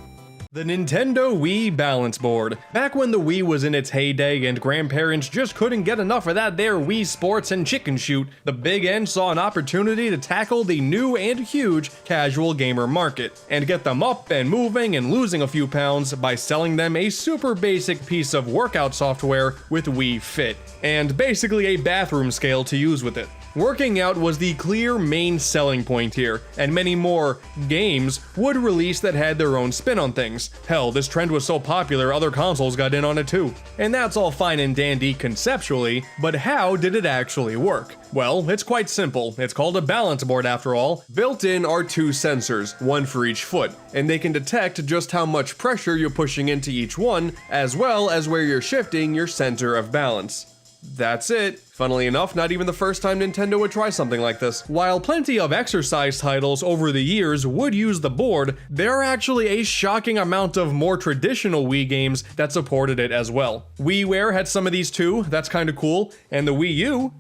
The Nintendo Wii Balance Board. Back when the Wii was in its heyday and grandparents just couldn't get enough of that there Wii Sports and Chicken Shoot, the Big N saw an opportunity to tackle the new and huge casual gamer market, and get them up and moving and losing a few pounds by selling them a super basic piece of workout software with Wii Fit, and basically a bathroom scale to use with it. Working out was the clear main selling point here, and many more games would release that had their own spin on things. Hell, this trend was so popular other consoles got in on it too. And that's all fine and dandy conceptually, but how did it actually work? Well, it's quite simple. It's called a balance board after all. Built in are two sensors, one for each foot, and they can detect just how much pressure you're pushing into each one, as well as where you're shifting your center of balance. That's it. Funnily enough, not even the first time Nintendo would try something like this. While plenty of exercise titles over the years would use the board, there are actually a shocking amount of more traditional Wii games that supported it as well. WiiWare had some of these too, that's kinda cool, and the Wii U,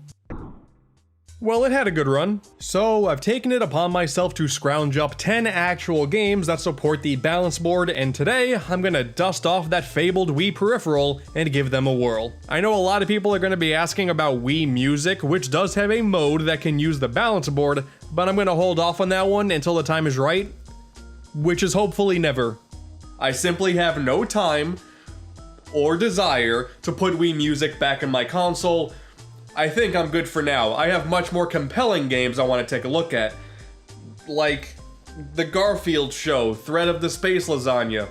well, it had a good run. So I've taken it upon myself to scrounge up 10 actual games that support the balance board, and today I'm gonna dust off that fabled Wii peripheral and give them a whirl. I know a lot of people are gonna be asking about Wii Music, which does have a mode that can use the balance board, but I'm gonna hold off on that one until the time is right, which is hopefully never. I simply have no time or desire to put Wii Music back in my console. I think I'm good for now. I have much more compelling games I want to take a look at. Like the Garfield show, Threat of the Space Lasagna.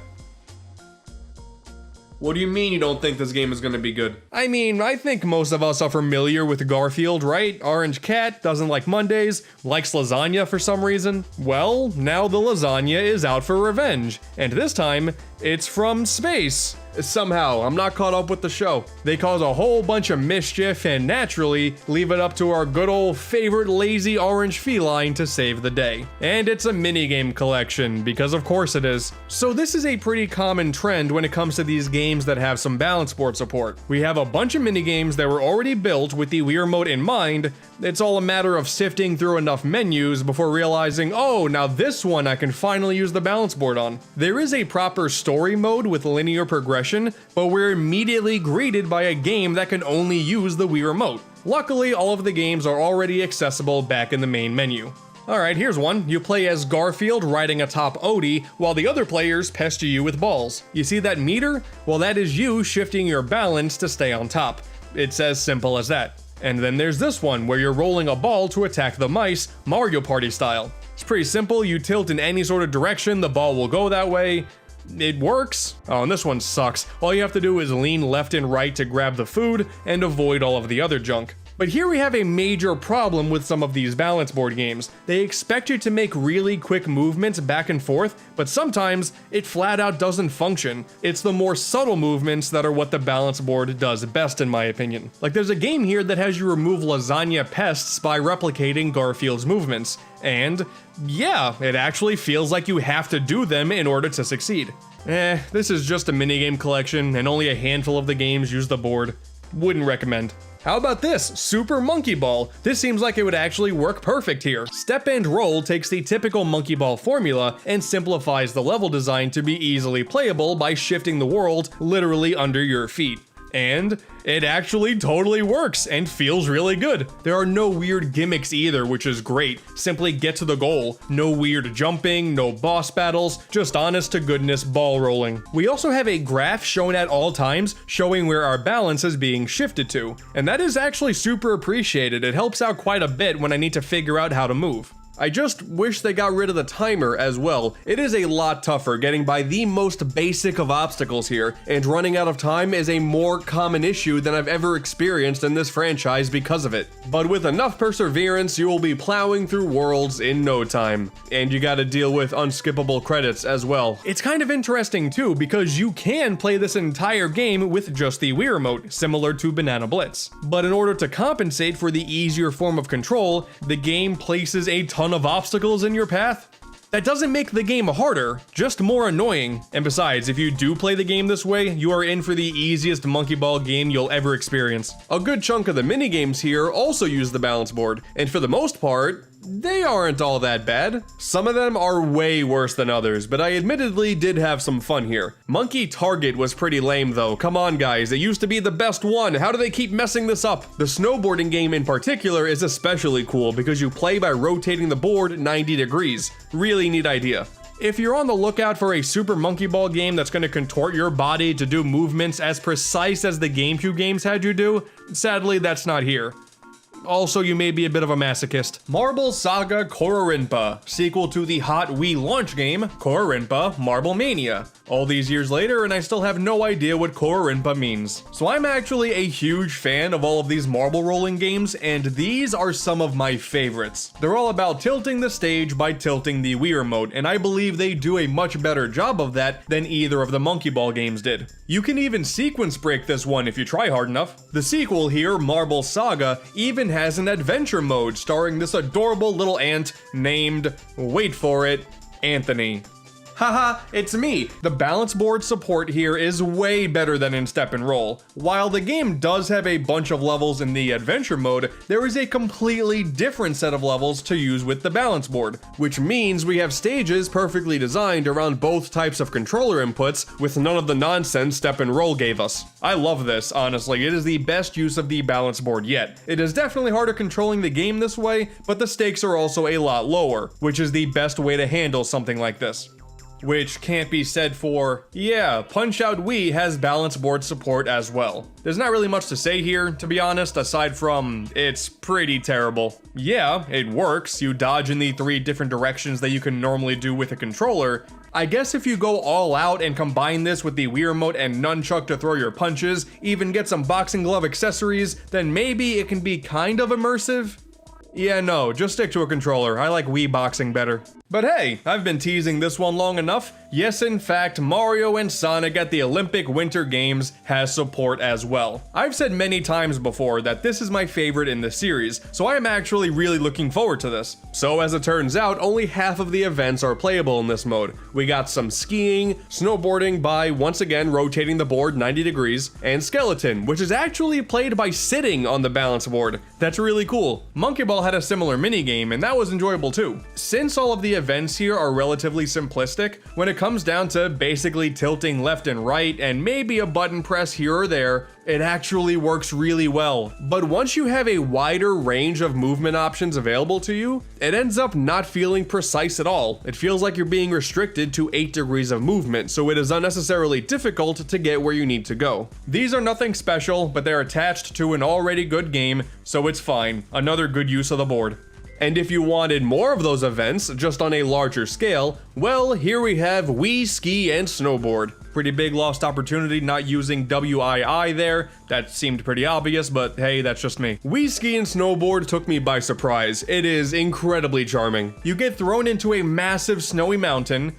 What do you mean you don't think this game is gonna be good? I mean, I think most of us are familiar with Garfield, right? Orange cat, doesn't like Mondays, likes lasagna for some reason. Well, now the lasagna is out for revenge, and this time, it's from space. Somehow, I'm not caught up with the show. They cause a whole bunch of mischief and naturally leave it up to our good old favorite lazy orange feline to save the day. And it's a minigame collection, because of course it is. So this is a pretty common trend when it comes to these games that have some balance board support. We have a bunch of minigames that were already built with the Wii Remote in mind. It's all a matter of sifting through enough menus before realizing, oh, now this one I can finally use the balance board on. There is a proper story mode with linear progression, but we're immediately greeted by a game that can only use the Wii Remote. Luckily, all of the games are already accessible back in the main menu. Alright, here's one. You play as Garfield riding atop Odie, while the other players pester you with balls. You see that meter? Well, that is you shifting your balance to stay on top. It's as simple as that. And then there's this one, where you're rolling a ball to attack the mice, Mario Party style. It's pretty simple. You tilt in any sort of direction, the ball will go that way. It works. Oh, and this one sucks. All you have to do is lean left and right to grab the food and avoid all of the other junk. But here we have a major problem with some of these balance board games. They expect you to make really quick movements back and forth, but sometimes it flat out doesn't function. It's the more subtle movements that are what the balance board does best, in my opinion. Like there's a game here that has you remove lasagna pests by replicating Garfield's movements. And yeah, it actually feels like you have to do them in order to succeed. This is just a minigame collection and only a handful of the games use the board. Wouldn't recommend. How about this? Super Monkey Ball. This seems like it would actually work perfect here. Step and Roll takes the typical Monkey Ball formula and simplifies the level design to be easily playable by shifting the world literally under your feet. And it actually totally works and feels really good. There are no weird gimmicks either, which is great. Simply get to the goal. No weird jumping, no boss battles, just honest to goodness ball rolling. We also have a graph shown at all times showing where our balance is being shifted to. And that is actually super appreciated. It helps out quite a bit when I need to figure out how to move. I just wish they got rid of the timer as well. It is a lot tougher getting by the most basic of obstacles here, and running out of time is a more common issue than I've ever experienced in this franchise because of it. But with enough perseverance, you will be plowing through worlds in no time. And you gotta deal with unskippable credits as well. It's kind of interesting too, because you can play this entire game with just the Wii Remote, similar to Banana Blitz. But in order to compensate for the easier form of control, the game places a ton of obstacles in your path. That doesn't make the game harder, just more annoying. And besides, if you do play the game this way, you are in for the easiest monkey ball game you'll ever experience. A good chunk of the minigames here also use the balance board, and for the most part, they aren't all that bad. Some of them are way worse than others, but I admittedly did have some fun here. Monkey Target was pretty lame though. Come on guys, it used to be the best one. How do they keep messing this up? The snowboarding game in particular is especially cool because you play by rotating the board 90 degrees. Really neat idea. If you're on the lookout for a Super Monkey Ball game that's going to contort your body to do movements as precise as the GameCube games had you do, sadly that's not here. Also, you may be a bit of a masochist. Marble Saga Kororinpa, sequel to the hot Wii launch game, Kororinpa Marble Mania. All these years later, and I still have no idea what Kororinpa means. So I'm actually a huge fan of all of these marble rolling games, and these are some of my favorites. They're all about tilting the stage by tilting the Wii remote, and I believe they do a much better job of that than either of the Monkey Ball games did. You can even sequence break this one if you try hard enough. The sequel here, Marble Saga, even has an adventure mode starring this adorable little ant named, wait for it, Anthony. Haha, it's me! The balance board support here is way better than in Step and Roll. While the game does have a bunch of levels in the adventure mode, there is a completely different set of levels to use with the balance board, which means we have stages perfectly designed around both types of controller inputs with none of the nonsense Step and Roll gave us. I love this, honestly. It is the best use of the balance board yet. It is definitely harder controlling the game this way, but the stakes are also a lot lower, which is the best way to handle something like this. Which can't be said for, yeah, Punch-Out Wii has balance board support as well. There's not really much to say here, to be honest, aside from, it's pretty terrible. Yeah, it works, you dodge in the 3 different directions that you can normally do with a controller. I guess if you go all out and combine this with the Wii remote and nunchuck to throw your punches, even get some boxing glove accessories, then maybe it can be kind of immersive? Yeah, no, just stick to a controller. I like Wii boxing better. But hey, I've been teasing this one long enough. Yes, in fact, Mario and Sonic at the Olympic Winter Games has support as well. I've said many times before that this is my favorite in the series, so I am actually really looking forward to this. So as it turns out, only half of the events are playable in this mode. We got some skiing, snowboarding by, once again, rotating the board 90 degrees, and skeleton, which is actually played by sitting on the balance board. That's really cool. Monkey Ball had a similar minigame, and that was enjoyable too. Since all of the events here are relatively simplistic, when it comes down to basically tilting left and right and maybe a button press here or there, it actually works really well. But once you have a wider range of movement options available to you, it ends up not feeling precise at all. It feels like you're being restricted to 8 degrees of movement, so it is unnecessarily difficult to get where you need to go. These are nothing special, but they're attached to an already good game, so it's fine. Another good use of the board. And if you wanted more of those events, just on a larger scale, well, here we have Wii Ski and Snowboard. Pretty big lost opportunity not using WII there. That seemed pretty obvious, but hey, that's just me. Wii Ski and Snowboard took me by surprise. It is incredibly charming. You get thrown into a massive snowy mountain,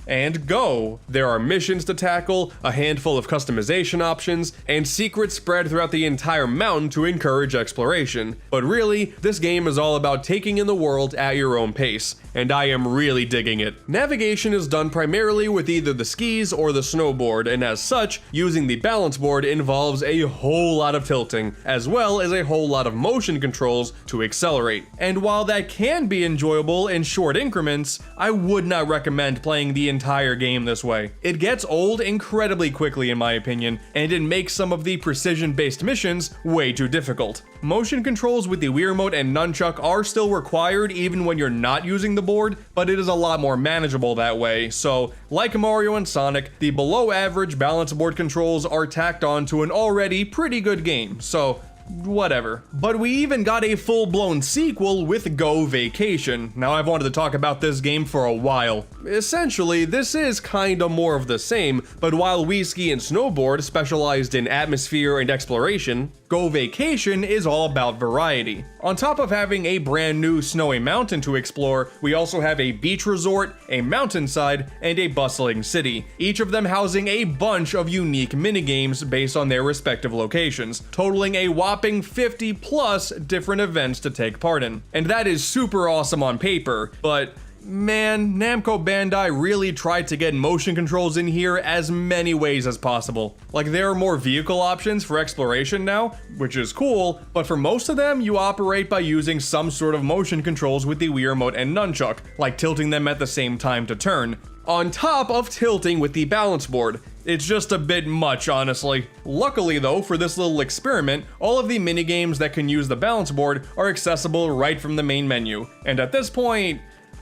and go. There are missions to tackle, a handful of customization options, and secrets spread throughout the entire mountain to encourage exploration. But really, this game is all about taking in the world at your own pace, and I am really digging it. Navigation is done primarily with either the skis or the snowboard, and as such, using the balance board involves a whole lot of tilting, as well as a whole lot of motion controls to accelerate. And while that can be enjoyable in short increments, I would not recommend playing the entire game this way. It gets old incredibly quickly in my opinion, and it makes some of the precision-based missions way too difficult. Motion controls with the Wii remote and nunchuck are still required even when you're not using the board, but it is a lot more manageable that way, so like Mario and Sonic, the below average balance board controls are tacked on to an already pretty good game, so whatever. But we even got a full-blown sequel with Go Vacation. Now I've wanted to talk about this game for a while. Essentially, this is kinda more of the same, but while Wii Ski and Snowboard specialized in atmosphere and exploration, Go Vacation is all about variety. On top of having a brand new snowy mountain to explore, we also have a beach resort, a mountainside, and a bustling city, each of them housing a bunch of unique minigames based on their respective locations, totaling a whopping 50 plus different events to take part in. And that is super awesome on paper, but Man, Namco Bandai really tried to get motion controls in here as many ways as possible. Like, there are more vehicle options for exploration now, which is cool, but for most of them, you operate by using some sort of motion controls with the Wii Remote and Nunchuck, like tilting them at the same time to turn, on top of tilting with the balance board. It's just a bit much, honestly. Luckily though, for this little experiment, all of the minigames that can use the balance board are accessible right from the main menu, and at this point,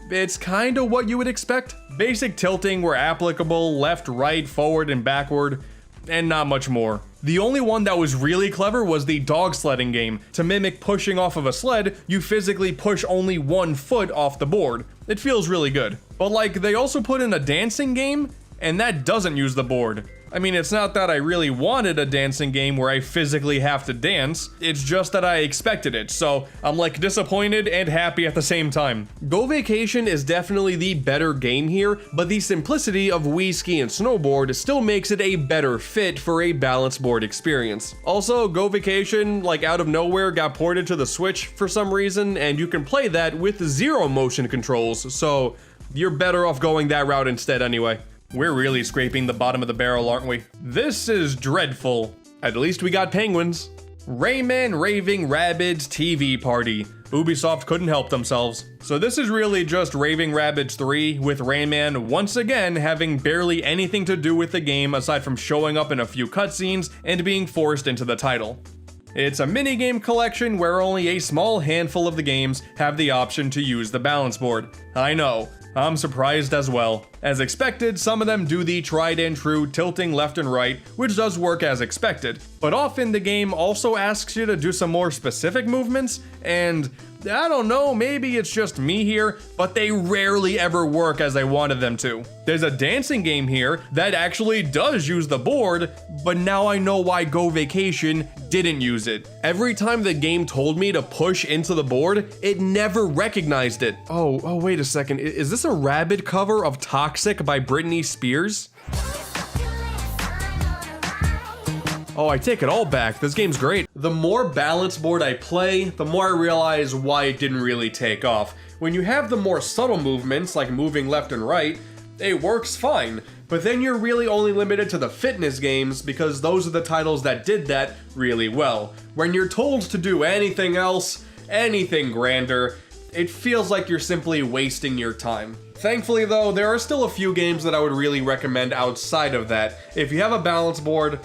it's kinda what you would expect. Basic tilting where applicable, left, right, forward, and backward, and not much more. The only one that was really clever was the dog sledding game. To mimic pushing off of a sled, you physically push only 1 foot off the board. It feels really good. But like, they also put in a dancing game, and that doesn't use the board. I mean, it's not that I really wanted a dancing game where I physically have to dance, it's just that I expected it, so I'm like disappointed and happy at the same time. Go Vacation is definitely the better game here, but the simplicity of Wii Ski and Snowboard still makes it a better fit for a balance board experience. Also, Go Vacation, like out of nowhere, got ported to the Switch for some reason, and you can play that with 0 motion controls, so you're better off going that route instead anyway. We're really scraping the bottom of the barrel, aren't we? This is dreadful. At least we got penguins. Rayman Raving Rabbids TV Party. Ubisoft couldn't help themselves. So this is really just Raving Rabbids 3, with Rayman once again having barely anything to do with the game aside from showing up in a few cutscenes and being forced into the title. It's a minigame collection where only a small handful of the games have the option to use the balance board. I know. I'm surprised as well. As expected, some of them do the tried and true tilting left and right, which does work as expected. But often the game also asks you to do some more specific movements, and I don't know, maybe it's just me here, but they rarely ever work as I wanted them to. There's a dancing game here that actually does use the board, but now I know why Go Vacation didn't use it. Every time the game told me to push into the board, it never recognized it. Oh, wait a second. Is this a Rabid cover of Toxic by Britney Spears? Oh, I take it all back. This game's great. The more balance board I play, the more I realize why it didn't really take off. When you have the more subtle movements, like moving left and right, it works fine. But then you're really only limited to the fitness games because those are the titles that did that really well. When you're told to do anything else, anything grander, it feels like you're simply wasting your time. Thankfully though, there are still a few games that I would really recommend outside of that. If you have a balance board,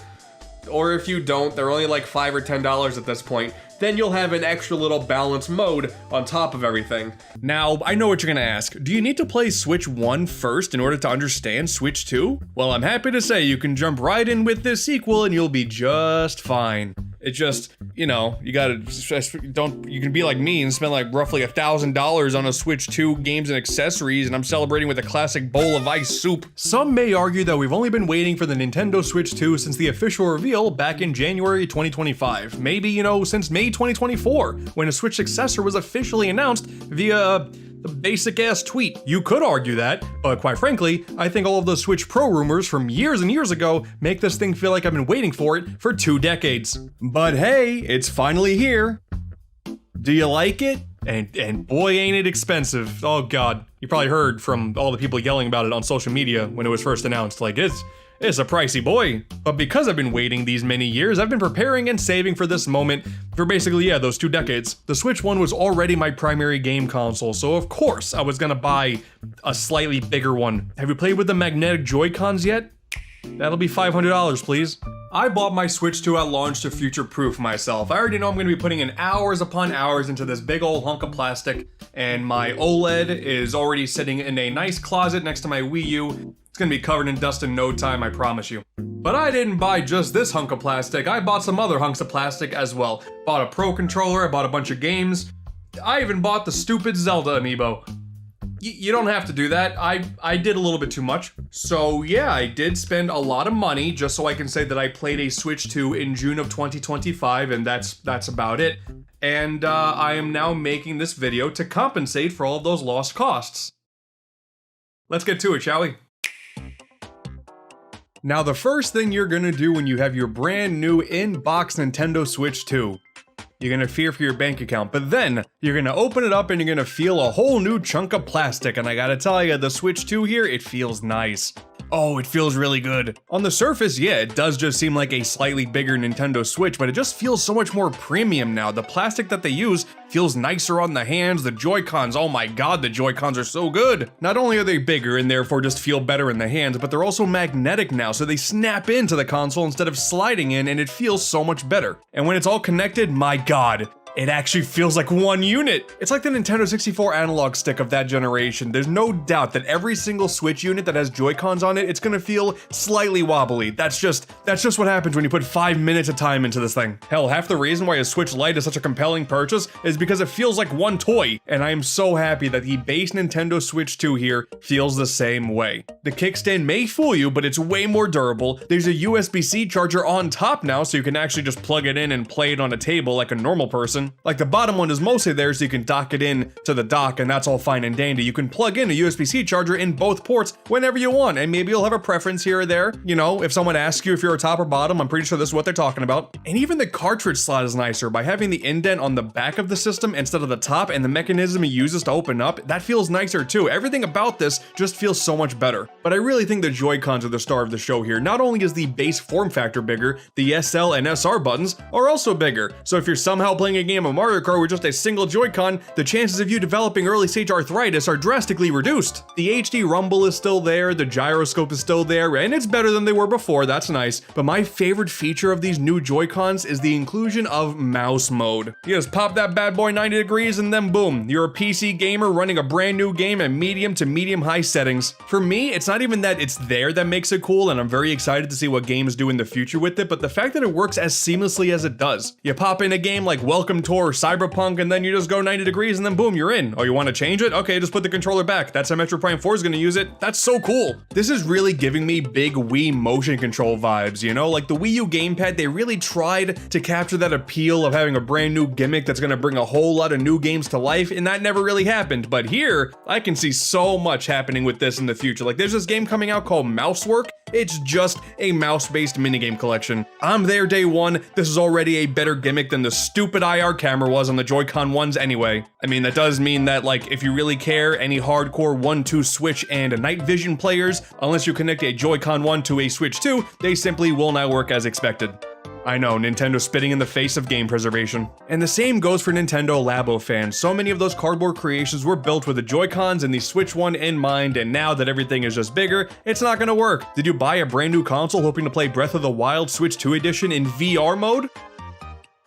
or if you don't, they're only like $5 or $10 at this point, then you'll have an extra little balance mode on top of everything. Now, I know what you're gonna ask. Do you need to play Switch 1 first in order to understand Switch 2? Well, I'm happy to say you can jump right in with this sequel and you'll be just fine. It just, you know, you can be like me and spend like roughly $1,000 on a Switch 2 games and accessories, and I'm celebrating with a classic bowl of ice soup. Some may argue that we've only been waiting for the Nintendo Switch 2 since the official reveal back in January 2025. Maybe, you know, since May 2024, when a Switch successor was officially announced via the basic-ass tweet. You could argue that, but quite frankly, I think all of those Switch Pro rumors from years and years ago make this thing feel like I've been waiting for it for 2 decades. But hey, it's finally here. Do you like it? And boy, ain't it expensive. Oh god, you probably heard from all the people yelling about it on social media when it was first announced, like it's a pricey boy. But because I've been waiting these many years, I've been preparing and saving for this moment for basically, yeah, those 2 decades. The Switch 1 was already my primary game console, so of course I was gonna buy a slightly bigger one. Have you played with the magnetic Joy-Cons yet? That'll be $500, please. I bought my Switch 2 at launch to future-proof myself. I already know I'm going to be putting in hours upon hours into this big old hunk of plastic, and my OLED is already sitting in a nice closet next to my Wii U. It's going to be covered in dust in no time, I promise you. But I didn't buy just this hunk of plastic, I bought some other hunks of plastic as well. Bought a Pro controller, I bought a bunch of games. I even bought the stupid Zelda amiibo. You don't have to do that. I did a little bit too much. So yeah, I did spend a lot of money just so I can say that I played a Switch 2 in June of 2025, and that's about it. And I am now making this video to compensate for all of those lost costs. Let's get to it, shall we? Now, the first thing you're gonna do when you have your brand new in-box Nintendo Switch 2, You're gonna fear for your bank account, but then you're gonna open it up and you're gonna feel a whole new chunk of plastic, and I gotta tell you, the Switch 2 here, it feels nice. Oh, it feels really good. On the surface, yeah, it does just seem like a slightly bigger Nintendo Switch, but it just feels so much more premium now. The plastic that they use feels nicer on the hands. The Joy-Cons, oh my god, the Joy-Cons are so good. Not only are they bigger and therefore just feel better in the hands, but they're also magnetic now, so they snap into the console instead of sliding in, and it feels so much better. And when it's all connected, my god, it actually feels like one unit. It's like the Nintendo 64 analog stick of that generation. There's no doubt that every single Switch unit that has Joy-Cons on it, it's gonna feel slightly wobbly. That's just what happens when you put 5 minutes of time into this thing. Hell, half the reason why a Switch Lite is such a compelling purchase is because it feels like one toy, and I am so happy that the base Nintendo Switch 2 here feels the same way. The kickstand may fool you, but it's way more durable. There's a USB-C charger on top now, so you can actually just plug it in and play it on a table like a normal person. Like the bottom one is mostly there so you can dock it in to the dock, and that's all fine and dandy. You can plug in a USB-C charger in both ports whenever you want, and maybe you'll have a preference here or there. You know, if someone asks you if you're a top or bottom, I'm pretty sure this is what they're talking about. And even the cartridge slot is nicer. By having the indent on the back of the system instead of the top, and the mechanism it uses to open up, that feels nicer too. Everything about this just feels so much better. But I really think the Joy-Cons are the star of the show here. Not only is the base form factor bigger, the SL and SR buttons are also bigger. So if you're somehow playing a game of Mario Kart with just a single Joy-Con, the chances of you developing early stage arthritis are drastically reduced. The HD rumble is still there, the gyroscope is still there, and it's better than they were before, that's nice. But my favorite feature of these new Joy-Cons is the inclusion of mouse mode. You just pop that bad boy 90 degrees and then boom, you're a PC gamer running a brand new game at medium to medium high settings. For me, it's not even that it's there that makes it cool, and I'm very excited to see what games do in the future with it, but the fact that it works as seamlessly as it does. You pop in a game like Welcome to or Cyberpunk, and then you just go 90 degrees and then boom, you're in. Oh, you want to change it? Okay, just put the controller back. That's how Metroid Prime 4 is going to use it. That's so cool. This is really giving me big Wii motion control vibes, you know? Like the Wii U gamepad, they really tried to capture that appeal of having a brand new gimmick that's going to bring a whole lot of new games to life, and that never really happened. But here, I can see so much happening with this in the future. Like there's this game coming out called Mousework. It's just a mouse-based minigame collection. I'm there day one. This is already a better gimmick than the stupid IR camera was on the Joy-Con ones anyway. I mean, that does mean that, like, if you really care, any hardcore 1-2 Switch and night vision players, unless you connect a Joy-Con 1 to a Switch 2, they simply will not work as expected. I know, Nintendo spitting in the face of game preservation. And the same goes for Nintendo Labo fans. So many of those cardboard creations were built with the Joy-Cons and the Switch 1 in mind, and now that everything is just bigger, it's not gonna work. Did you buy a brand new console hoping to play Breath of the Wild Switch 2 edition in VR mode?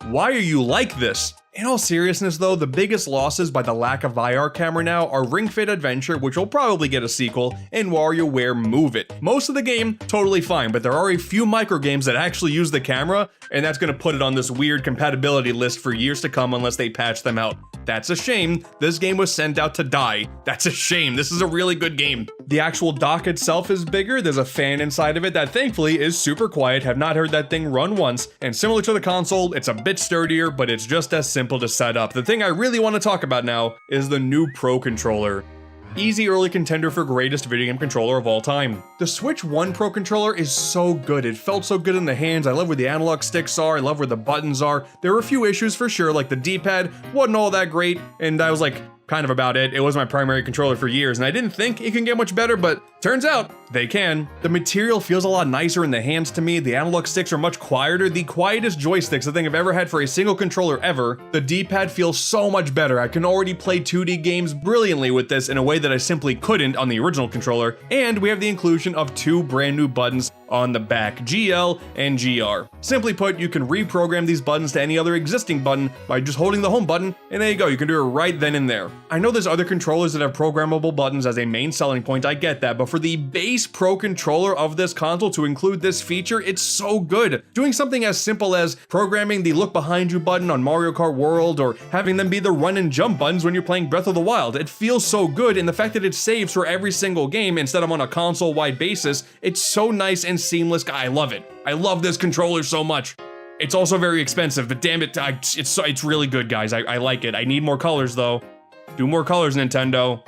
Why are you like this? In all seriousness though, the biggest losses by the lack of IR camera now are Ring Fit Adventure, which will probably get a sequel, and Warioware Move It. Most of the game, totally fine, but there are a few micro games that actually use the camera, and that's gonna put it on this weird compatibility list for years to come unless they patch them out. That's a shame. This game was sent out to die. That's a shame. This is a really good game. The actual dock itself is bigger. There's a fan inside of it that thankfully is super quiet. Have not heard that thing run once. And similar to the console, it's a bit sturdier, but it's just as simple to set up. The thing I really want to talk about now is the new Pro Controller. Easy early contender for greatest video game controller of all time. The Switch 1 Pro Controller is so good. It felt so good in the hands. I love where the analog sticks are. I love where the buttons are. There were a few issues for sure, like the D-pad wasn't all that great, and I was like, kind of about it. It was my primary controller for years, and I didn't think it can get much better, but turns out they can. The material feels a lot nicer in the hands to me. The analog sticks are much quieter. The quietest joysticks I think I've ever had for a single controller ever. The D-pad feels so much better. I can already play 2D games brilliantly with this in a way that I simply couldn't on the original controller, and we have the inclusion of two brand new buttons on the back, GL and GR. Simply put, you can reprogram these buttons to any other existing button by just holding the home button, and there you go, you can do it right then and there. I know there's other controllers that have programmable buttons as a main selling point, I get that, but for the base Pro Controller of this console to include this feature, it's so good. Doing something as simple as programming the look behind you button on Mario Kart World, or having them be the run and jump buttons when you're playing Breath of the Wild, it feels so good, and the fact that it saves for every single game instead of on a console-wide basis, it's so nice and seamless. I love it. I love this controller so much. It's also very expensive, but damn it, it's really good, guys. I like it. I need more colors, though. Do more colors, Nintendo.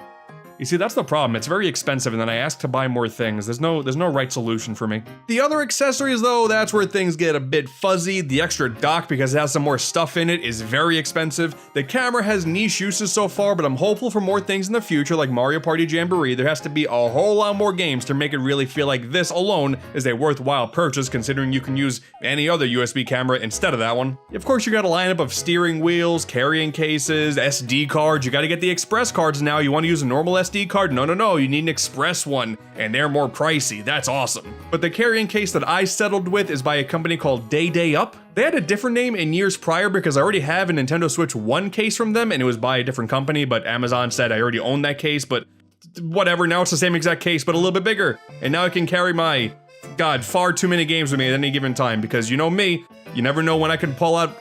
You see, that's the problem. It's very expensive, and then I ask to buy more things. There's no right solution for me. The other accessories, though, that's where things get a bit fuzzy. The extra dock, because it has some more stuff in it, is very expensive. The camera has niche uses so far, but I'm hopeful for more things in the future, like Mario Party Jamboree. There has to be a whole lot more games to make it really feel like this alone is a worthwhile purchase, considering you can use any other USB camera instead of that one. Of course, you got a lineup of steering wheels, carrying cases, SD cards. You got to get the express cards now. You want to use a normal SD card? No, you need an express one, and they're more pricey. That's awesome. But the carrying case that I settled with is by a company called Day Up. They had a different name in years prior because I already have a Nintendo Switch 1 case from them, and it was by a different company, but Amazon said I already own that case, but whatever, now it's the same exact case, but a little bit bigger. And now I can carry my, God, far too many games with me at any given time, because you know me, you never know when I can pull out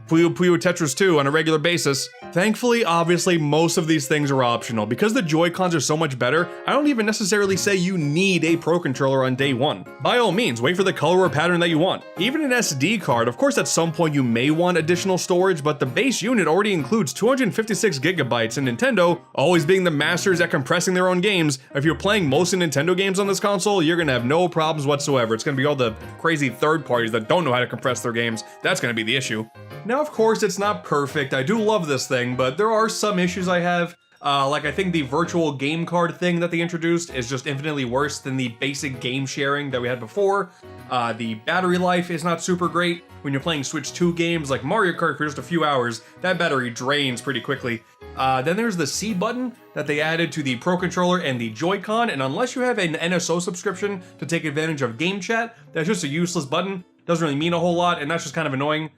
Puyo Puyo Tetris 2 on a regular basis. Thankfully, obviously, most of these things are optional. Because the Joy-Cons are so much better, I don't even necessarily say you need a Pro Controller on day one. By all means, wait for the color or pattern that you want. Even an SD card, of course at some point you may want additional storage, but the base unit already includes 256 gigabytes, and Nintendo, always being the masters at compressing their own games, if you're playing most of Nintendo games on this console, you're gonna have no problems whatsoever. It's gonna be all the crazy third parties that don't know how to compress their games. That's gonna be the issue. Now, of course, it's not perfect. I do love this thing, but there are some issues I have. Like, I think the virtual game card thing that they introduced is just infinitely worse than the basic game sharing that we had before. The battery life is not super great. When you're playing Switch 2 games like Mario Kart for just a few hours, that battery drains pretty quickly. Then there's the C button that they added to the Pro Controller and the Joy-Con, and unless you have an NSO subscription to take advantage of game chat, that's just a useless button. Doesn't really mean a whole lot, and that's just kind of annoying.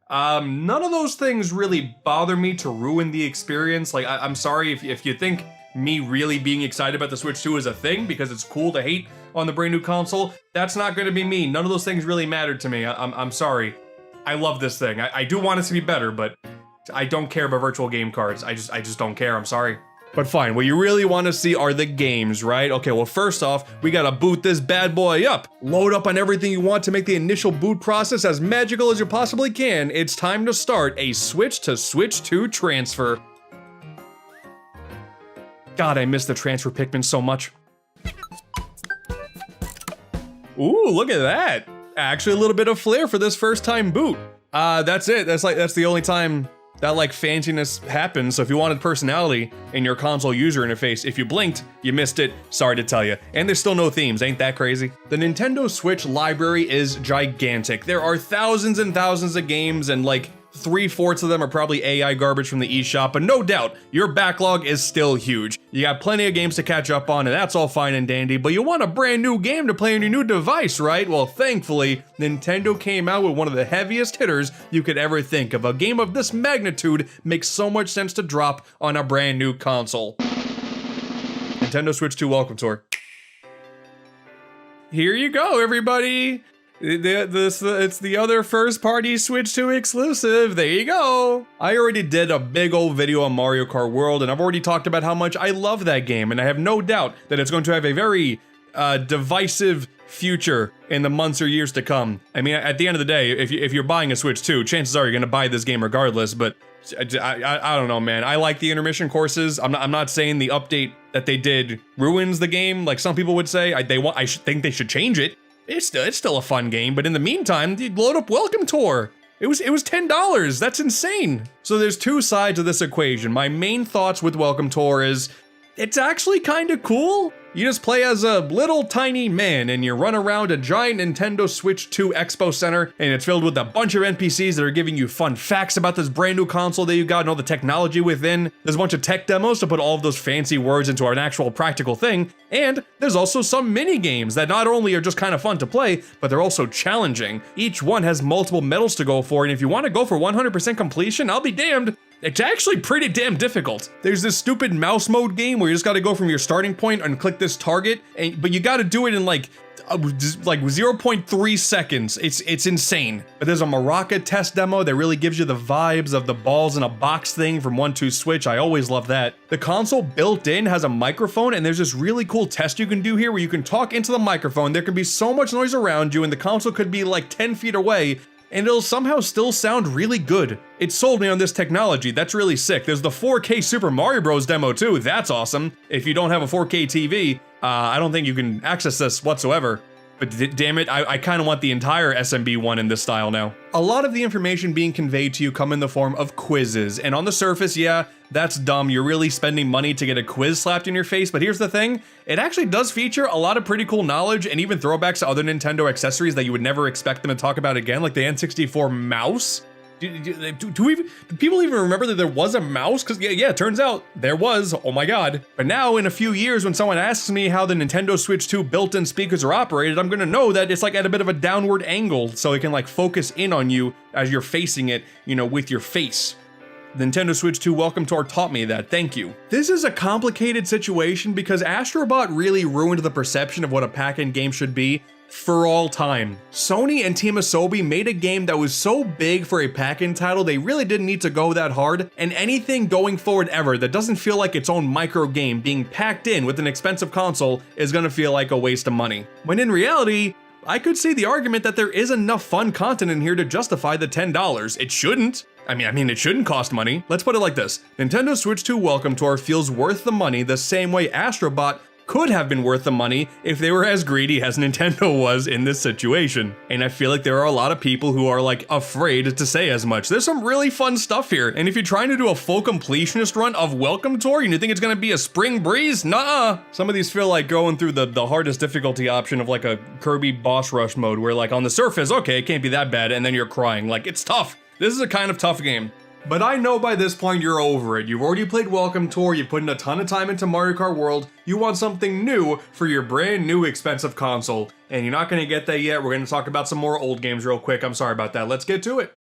None of those things really bother me to ruin the experience. Like, I'm sorry if you think me really being excited about the Switch 2 is a thing because it's cool to hate on the brand new console. That's not going to be me. None of those things really mattered to me. I'm sorry. I love this thing. I do want it to be better, but I don't care about virtual game cards. I just don't care. I'm sorry. But fine, what you really want to see are the games, right? Okay, well, first off, we gotta boot this bad boy up. Load up on everything you want to make the initial boot process as magical as you possibly can. It's time to start a Switch to Switch 2 transfer. God, I miss the transfer Pikmin so much. Ooh, look at that. Actually, a little bit of flair for this first time boot. That's it. That's the only time that like fanciness happens. So if you wanted personality in your console user interface, if you blinked, you missed it. Sorry to tell you. And there's still no themes, ain't that crazy? The Nintendo Switch library is gigantic. There are thousands and thousands of games, and like 3/4 of them are probably AI garbage from the eShop, but no doubt, your backlog is still huge. You got plenty of games to catch up on, and that's all fine and dandy, but you want a brand new game to play on your new device, right? Well, thankfully, Nintendo came out with one of the heaviest hitters you could ever think of. A game of this magnitude makes so much sense to drop on a brand new console. Nintendo Switch 2 Welcome Tour. Here you go, everybody! It's the other first-party Switch 2 exclusive. There you go. I already did a big old video on Mario Kart World, and I've already talked about how much I love that game, and I have no doubt that it's going to have a very divisive future in the months or years to come. I mean, at the end of the day, if you're buying a Switch 2, chances are you're going to buy this game regardless, but I don't know, man. I like the intermission courses. I'm not saying the update that they did ruins the game, like some people would say. I think they should change it. It's still a fun game, but in the meantime, dude, load up Welcome Tour. It was $10. That's insane. So there's two sides of this equation. My main thoughts with Welcome Tour is it's actually kind of cool. You just play as a little tiny man and you run around a giant Nintendo Switch 2 Expo Center, and it's filled with a bunch of NPCs that are giving you fun facts about this brand new console that you got and all the technology within. There's a bunch of tech demos to put all of those fancy words into an actual practical thing, and there's also some mini games that not only are just kind of fun to play, but they're also challenging. Each one has multiple medals to go for, and if you want to go for 100% completion, I'll be damned. It's actually pretty damn difficult. There's this stupid mouse mode game where you just gotta go from your starting point and click this target, but you gotta do it in like 0.3 seconds. It's insane. But there's a Maraca test demo that really gives you the vibes of the balls in a box thing from 1-2 Switch. I always love that. The console built in has a microphone, and there's this really cool test you can do here where you can talk into the microphone. There can be so much noise around you, and the console could be like 10 feet away, and it'll somehow still sound really good. It sold me on this technology, that's really sick. There's the 4K Super Mario Bros. Demo too, that's awesome. If you don't have a 4K TV, I don't think you can access this whatsoever. But damn it, I kind of want the entire SMB one in this style now. A lot of the information being conveyed to you come in the form of quizzes, and on the surface, yeah, that's dumb. You're really spending money to get a quiz slapped in your face, but here's the thing, it actually does feature a lot of pretty cool knowledge and even throwbacks to other Nintendo accessories that you would never expect them to talk about again, like the N64 mouse. Do people even remember that there was a mouse? Because yeah, it turns out there was, oh my god. But now in a few years when someone asks me how the Nintendo Switch 2 built-in speakers are operated, I'm gonna know that it's like at a bit of a downward angle so it can like focus in on you as you're facing it, you know, with your face. Nintendo Switch 2 Welcome Tour taught me that, thank you. This is a complicated situation because Astrobot really ruined the perception of what a pack-in game should be for all time. Sony and Team Asobi made a game that was so big for a pack-in title they really didn't need to go that hard, and anything going forward ever that doesn't feel like its own micro game being packed in with an expensive console is gonna feel like a waste of money. When in reality, I could see the argument that there is enough fun content in here to justify the $10. It shouldn't. I mean, it shouldn't cost money. Let's put it like this. Nintendo Switch 2 Welcome Tour feels worth the money the same way Astrobot could have been worth the money if they were as greedy as Nintendo was in this situation. And I feel like there are a lot of people who are like afraid to say as much. There's some really fun stuff here, and if you're trying to do a full completionist run of Welcome Tour and you think it's gonna be a spring breeze, nah. Some of these feel like going through the hardest difficulty option of like a Kirby boss rush mode where like on the surface, okay, it can't be that bad, and then you're crying. Like, it's tough. This is a kind of tough game. But I know by this point you're over it. You've already played Welcome Tour, you put in a ton of time into Mario Kart World, you want something new for your brand new expensive console. And you're not gonna get that yet. We're gonna talk about some more old games real quick. I'm sorry about that. Let's get to it.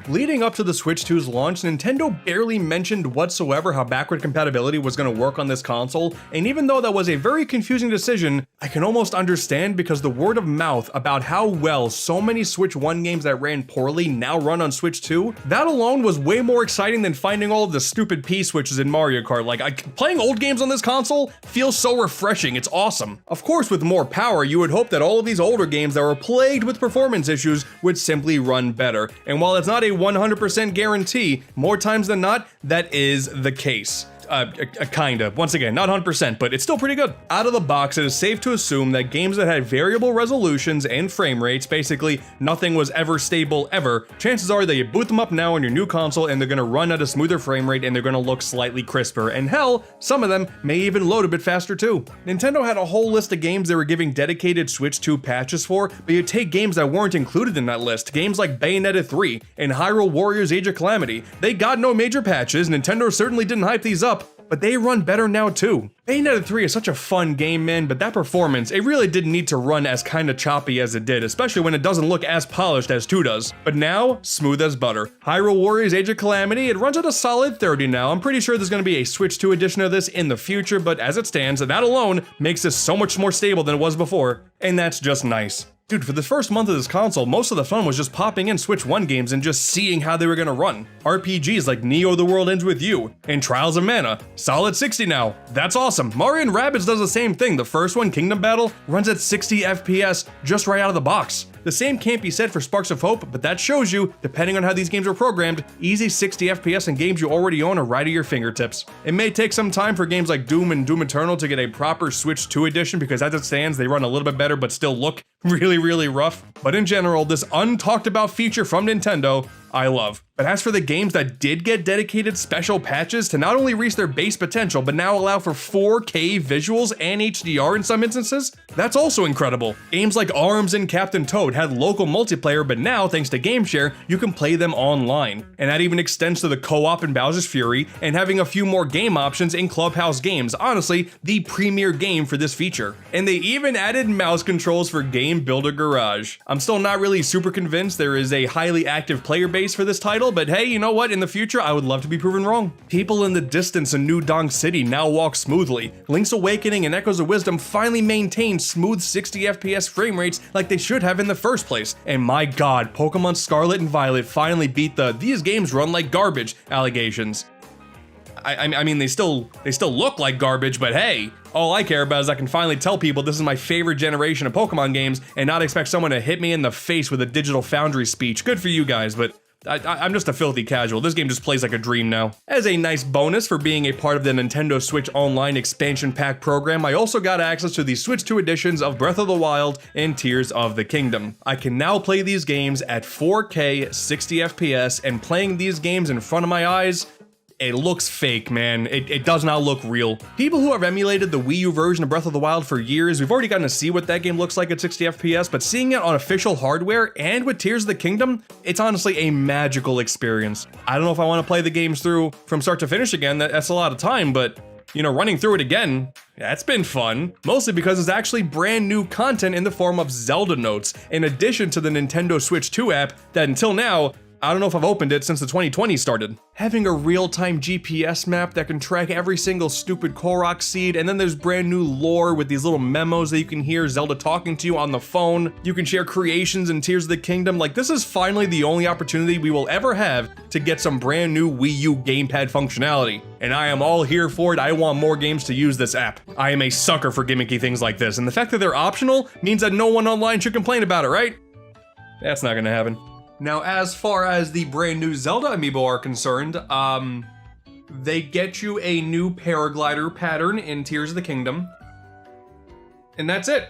Leading up to the Switch 2's launch, Nintendo barely mentioned whatsoever how backward compatibility was going to work on this console, and even though that was a very confusing decision, I can almost understand because the word of mouth about how well so many Switch 1 games that ran poorly now run on Switch 2, that alone was way more exciting than finding all of the stupid P-switches in Mario Kart. Like, playing old games on this console feels so refreshing, it's awesome. Of course, with more power, you would hope that all of these older games that were plagued with performance issues would simply run better, and while it's not a 100% guarantee, more times than not, that is the case. Kinda. Once again, not 100%, but it's still pretty good. Out of the box, it is safe to assume that games that had variable resolutions and frame rates, basically nothing was ever stable ever, chances are that you boot them up now on your new console and they're gonna run at a smoother frame rate and they're gonna look slightly crisper, and hell, some of them may even load a bit faster too. Nintendo had a whole list of games they were giving dedicated Switch 2 patches for, but you take games that weren't included in that list, games like Bayonetta 3 and Hyrule Warriors Age of Calamity. They got no major patches, Nintendo certainly didn't hype these up, but they run better now too. Bayonetta 3 is such a fun game, man, but that performance, it really didn't need to run as kinda choppy as it did, especially when it doesn't look as polished as 2 does. But now, smooth as butter. Hyrule Warriors Age of Calamity, it runs at a solid 30 now. I'm pretty sure there's gonna be a Switch 2 edition of this in the future, but as it stands, that alone makes this so much more stable than it was before, and that's just nice. Dude, for the first month of this console, most of the fun was just popping in Switch 1 games and just seeing how they were gonna run. RPGs like Neo The World Ends With You and Trials of Mana, solid 60 now. That's awesome. Mario & Rabbids does the same thing. The first one, Kingdom Battle, runs at 60 FPS just right out of the box. The same can't be said for Sparks of Hope, but that shows you, depending on how these games are programmed, easy 60 FPS in games you already own are right at your fingertips. It may take some time for games like Doom and Doom Eternal to get a proper Switch 2 edition because as it stands, they run a little bit better but still look really rough. But in general, this untalked about feature from Nintendo, I love. But as for the games that did get dedicated special patches to not only reach their base potential, but now allow for 4K visuals and HDR in some instances, that's also incredible. Games like ARMS and Captain Toad had local multiplayer, but now, thanks to GameShare, you can play them online. And that even extends to the co-op in Bowser's Fury, and having a few more game options in Clubhouse Games, honestly, the premier game for this feature. And they even added mouse controls for Game Builder Garage. I'm still not really super convinced there is a highly active player base for this title, but hey, you know what? In the future, I would love to be proven wrong. People in the distance in New Donk City now walk smoothly. Link's Awakening and Echoes of Wisdom finally maintain smooth 60 FPS frame rates like they should have in the first place. And my god, Pokemon Scarlet and Violet finally beat the "these games run like garbage" allegations. I mean, they still look like garbage, but hey, all I care about is I can finally tell people this is my favorite generation of Pokemon games and not expect someone to hit me in the face with a Digital Foundry speech. Good for you guys, but I'm just a filthy casual. This game just plays like a dream now. As a nice bonus for being a part of the Nintendo Switch Online expansion pack program, I also got access to the Switch 2 editions of Breath of the Wild and Tears of the Kingdom. I can now play these games at 4K 60 FPS, and playing these games in front of my eyes, it looks fake, man. It does not look real. People who have emulated the Wii U version of Breath of the Wild for years, we've already gotten to see what that game looks like at 60 FPS, but seeing it on official hardware and with Tears of the Kingdom, it's honestly a magical experience. I don't know if I want to play the games through from start to finish again, that's a lot of time, but you know, running through it again, that's been fun. Mostly because it's actually brand new content in the form of Zelda notes, in addition to the Nintendo Switch 2 app that until now, I don't know if I've opened it since the 2020 started. Having a real-time GPS map that can track every single stupid Korok seed, and then there's brand new lore with these little memos that you can hear Zelda talking to you on the phone. You can share creations in Tears of the Kingdom. Like, this is finally the only opportunity we will ever have to get some brand new Wii U gamepad functionality. And I am all here for it. I want more games to use this app. I am a sucker for gimmicky things like this, and the fact that they're optional means that no one online should complain about it, right? That's not gonna happen. Now, as far as the brand new Zelda amiibo are concerned, they get you a new paraglider pattern in Tears of the Kingdom. And that's it.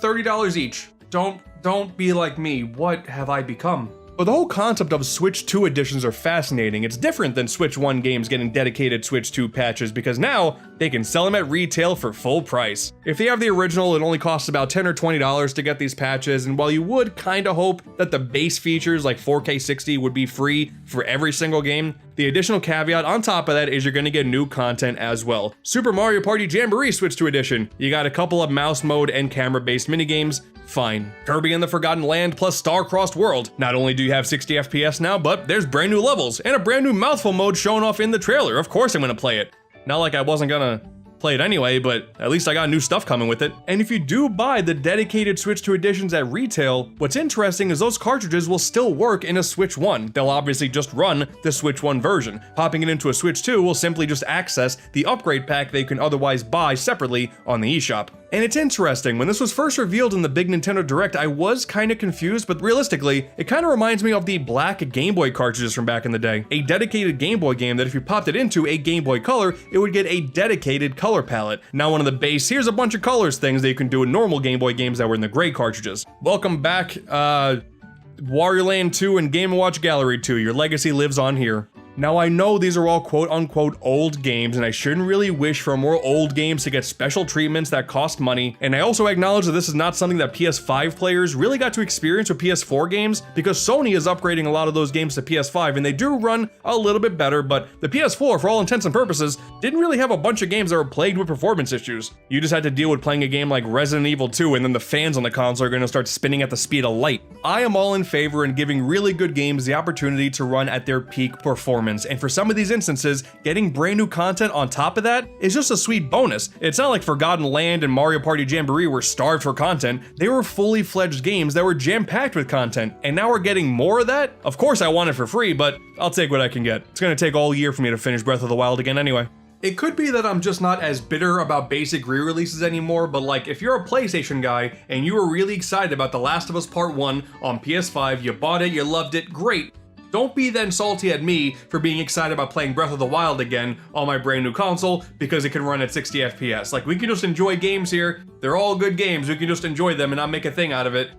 $30 each. Don't be like me. What have I become? But the whole concept of Switch 2 editions are fascinating. It's different than Switch 1 games getting dedicated Switch 2 patches because now they can sell them at retail for full price. If they have the original, it only costs about $10 or $20 to get these patches, and while you would kinda hope that the base features like 4K 60 would be free for every single game, the additional caveat on top of that is you're gonna get new content as well. Super Mario Party Jamboree Switch 2 edition. You got a couple of mouse mode and camera-based minigames. Fine. Kirby and the Forgotten Land plus Star-Crossed World. Not only do you have 60 FPS now, but there's brand new levels and a brand new mouthful mode shown off in the trailer. Of course I'm gonna play it. Not like I wasn't gonna play it anyway, but at least I got new stuff coming with it. And if you do buy the dedicated Switch 2 editions at retail, what's interesting is those cartridges will still work in a Switch 1. They'll obviously just run the Switch 1 version. Popping it into a Switch 2 will simply just access the upgrade pack they can otherwise buy separately on the eShop. And it's interesting, when this was first revealed in the big Nintendo Direct, I was kinda confused, but realistically, it kinda reminds me of the black Game Boy cartridges from back in the day. A dedicated Game Boy game that if you popped it into a Game Boy Color, it would get a dedicated color palette. Now one of the base, here's a bunch of colors things that you can do in normal Game Boy games that were in the gray cartridges. Welcome back, Wario Land 2 and Game & Watch Gallery 2, your legacy lives on here. Now I know these are all quote-unquote old games, and I shouldn't really wish for more old games to get special treatments that cost money, and I also acknowledge that this is not something that PS5 players really got to experience with PS4 games, because Sony is upgrading a lot of those games to PS5, and they do run a little bit better, but the PS4, for all intents and purposes, didn't really have a bunch of games that were plagued with performance issues. You just had to deal with playing a game like Resident Evil 2, and then the fans on the console are going to start spinning at the speed of light. I am all in favor in giving really good games the opportunity to run at their peak performance. And for some of these instances, getting brand new content on top of that is just a sweet bonus. It's not like Forgotten Land and Mario Party Jamboree were starved for content. They were fully fledged games that were jam-packed with content, and now we're getting more of that? Of course I want it for free, but I'll take what I can get. It's gonna take all year for me to finish Breath of the Wild again anyway. It could be that I'm just not as bitter about basic re-releases anymore, but like, if you're a PlayStation guy and you were really excited about The Last of Us Part 1 on PS5, you bought it, you loved it, great. Don't be then salty at me for being excited about playing Breath of the Wild again on my brand new console because it can run at 60 FPS. Like, we can just enjoy games here. They're all good games. We can just enjoy them and not make a thing out of it.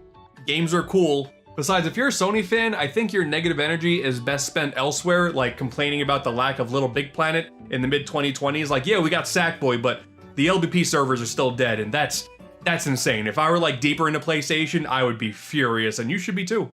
Games are cool. Besides, if you're a Sony fan, I think your negative energy is best spent elsewhere, like complaining about the lack of Little Big Planet in the mid-2020s. Like, yeah, we got Sackboy, but the LBP servers are still dead, and that's insane. If I were like deeper into PlayStation, I would be furious, and you should be too.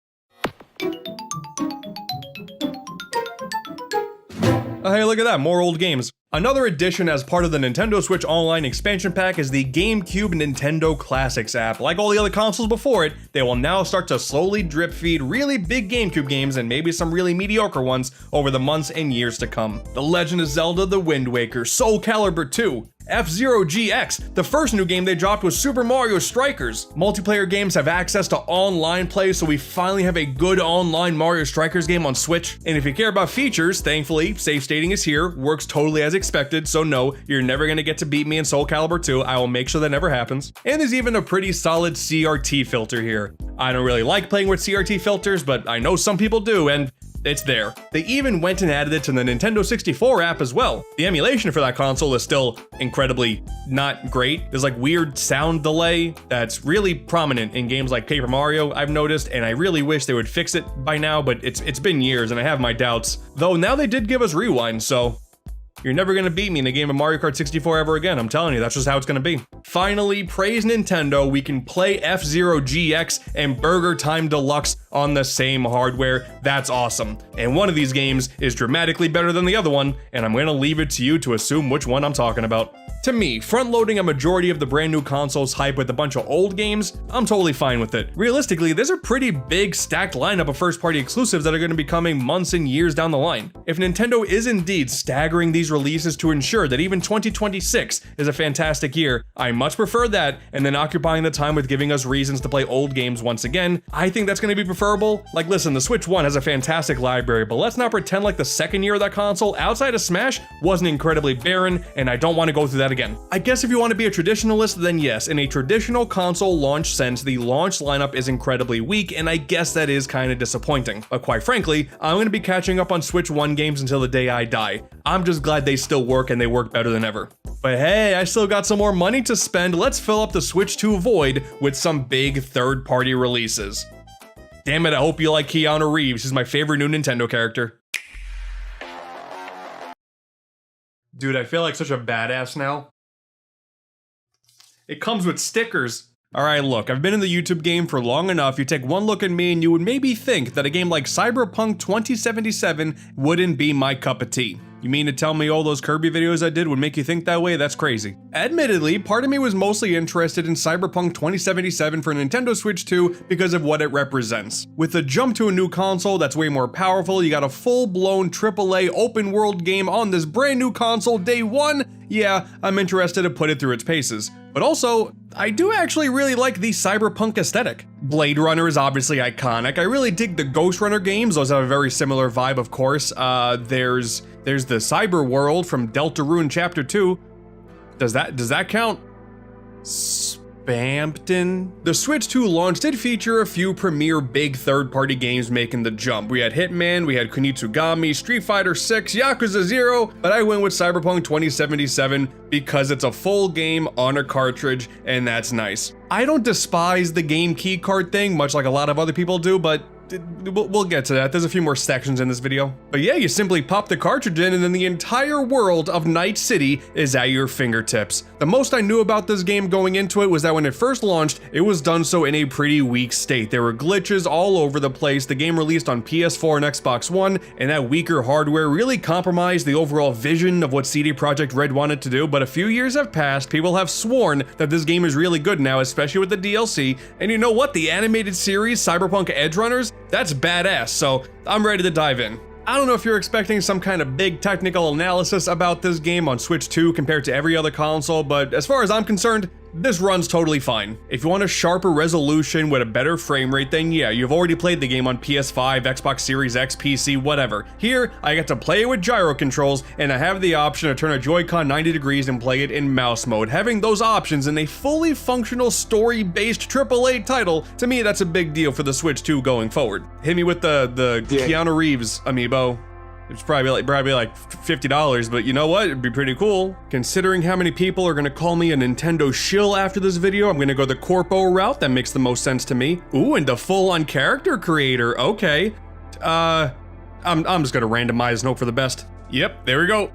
Oh, hey, look at that, more old games. Another addition as part of the Nintendo Switch Online expansion pack is the GameCube Nintendo Classics app. Like all the other consoles before it, they will now start to slowly drip feed really big GameCube games and maybe some really mediocre ones over the months and years to come. The Legend of Zelda: The Wind Waker, Soul Calibur 2, F-Zero GX. The first new game they dropped was Super Mario Strikers. Multiplayer games have access to online play, so we finally have a good online Mario Strikers game on Switch. And if you care about features, thankfully, safe stating is here, works totally as expected, so no, you're never gonna get to beat me in Soul Calibur 2, I will make sure that never happens. And there's even a pretty solid CRT filter here. I don't really like playing with CRT filters, but I know some people do, and it's there. They even went and added it to the Nintendo 64 app as well. The emulation for that console is still incredibly not great. There's like weird sound delay that's really prominent in games like Paper Mario, I've noticed, and I really wish they would fix it by now, but it's been years and I have my doubts. Though now they did give us Rewind, so you're never gonna beat me in a game of Mario Kart 64 ever again, I'm telling you, that's just how it's gonna be. Finally, praise Nintendo, we can play F-Zero GX and Burger Time Deluxe on the same hardware. That's awesome. And one of these games is dramatically better than the other one, and I'm gonna leave it to you to assume which one I'm talking about. To me, front-loading a majority of the brand new console's hype with a bunch of old games, I'm totally fine with it. Realistically, there's a pretty big stacked lineup of first-party exclusives that are gonna be coming months and years down the line. If Nintendo is indeed staggering these releases to ensure that even 2026 is a fantastic year, I much prefer that, and then occupying the time with giving us reasons to play old games once again. I think that's gonna be preferable. Like listen, the Switch 1 has a fantastic library, but let's not pretend like the second year of that console, outside of Smash, wasn't incredibly barren, and I don't want to go through that again. I guess if you want to be a traditionalist, then yes, in a traditional console launch sense, the launch lineup is incredibly weak, and I guess that is kind of disappointing. But quite frankly, I'm gonna be catching up on Switch 1 games until the day I die. I'm just glad they still work and they work better than ever. But hey, I still got some more money to spend. Let's fill up the Switch 2 void with some big third-party releases. Damn it, I hope you like Keanu Reeves. He's my favorite new Nintendo character. Dude, I feel like such a badass now. It comes with stickers. Alright, look, I've been in the YouTube game for long enough. You take one look at me and you would maybe think that a game like Cyberpunk 2077 wouldn't be my cup of tea. You mean to tell me all those Kirby videos I did would make you think that way? That's crazy. Admittedly, part of me was mostly interested in Cyberpunk 2077 for Nintendo Switch 2 because of what it represents. With the jump to a new console that's way more powerful, you got a full-blown AAA open-world game on this brand new console day one. Yeah, I'm interested to put it through its paces. But also, I do actually really like the cyberpunk aesthetic. Blade Runner is obviously iconic. I really dig the Ghost Runner games. Those have a very similar vibe, of course. There's the Cyber World from Deltarune Chapter 2. Does that count? Spampton? The Switch 2 launch did feature a few premier big third-party games making the jump. We had Hitman, we had Kunitsugami, Street Fighter 6, Yakuza 0, but I went with Cyberpunk 2077 because it's a full game on a cartridge, and that's nice. I don't despise the game key card thing, much like a lot of other people do, but we'll get to that. There's a few more sections in this video. But yeah, you simply pop the cartridge in and then the entire world of Night City is at your fingertips. The most I knew about this game going into it was that when it first launched, it was done so in a pretty weak state. There were glitches all over the place. The game released on PS4 and Xbox One, and that weaker hardware really compromised the overall vision of what CD Projekt Red wanted to do. But a few years have passed, people have sworn that this game is really good now, especially with the DLC. And you know what? The animated series, Cyberpunk Edge Runners, that's badass, so I'm ready to dive in. I don't know if you're expecting some kind of big technical analysis about this game on Switch 2 compared to every other console, but as far as I'm concerned, this runs totally fine. If you want a sharper resolution with a better frame rate, then yeah, you've already played the game on PS5, Xbox Series X, PC, whatever. Here, I get to play it with gyro controls, and I have the option to turn a Joy-Con 90 degrees and play it in mouse mode. Having those options in a fully functional story-based AAA title, to me that's a big deal for the Switch 2 going forward. Hit me with the Keanu Reeves amiibo. It's probably like $50, but you know what? It'd be pretty cool. Considering how many people are gonna call me a Nintendo shill after this video, I'm gonna go the corpo route. That makes the most sense to me. Ooh, and the full-on character creator. Okay. I'm just gonna randomize and hope for the best. Yep, there we go.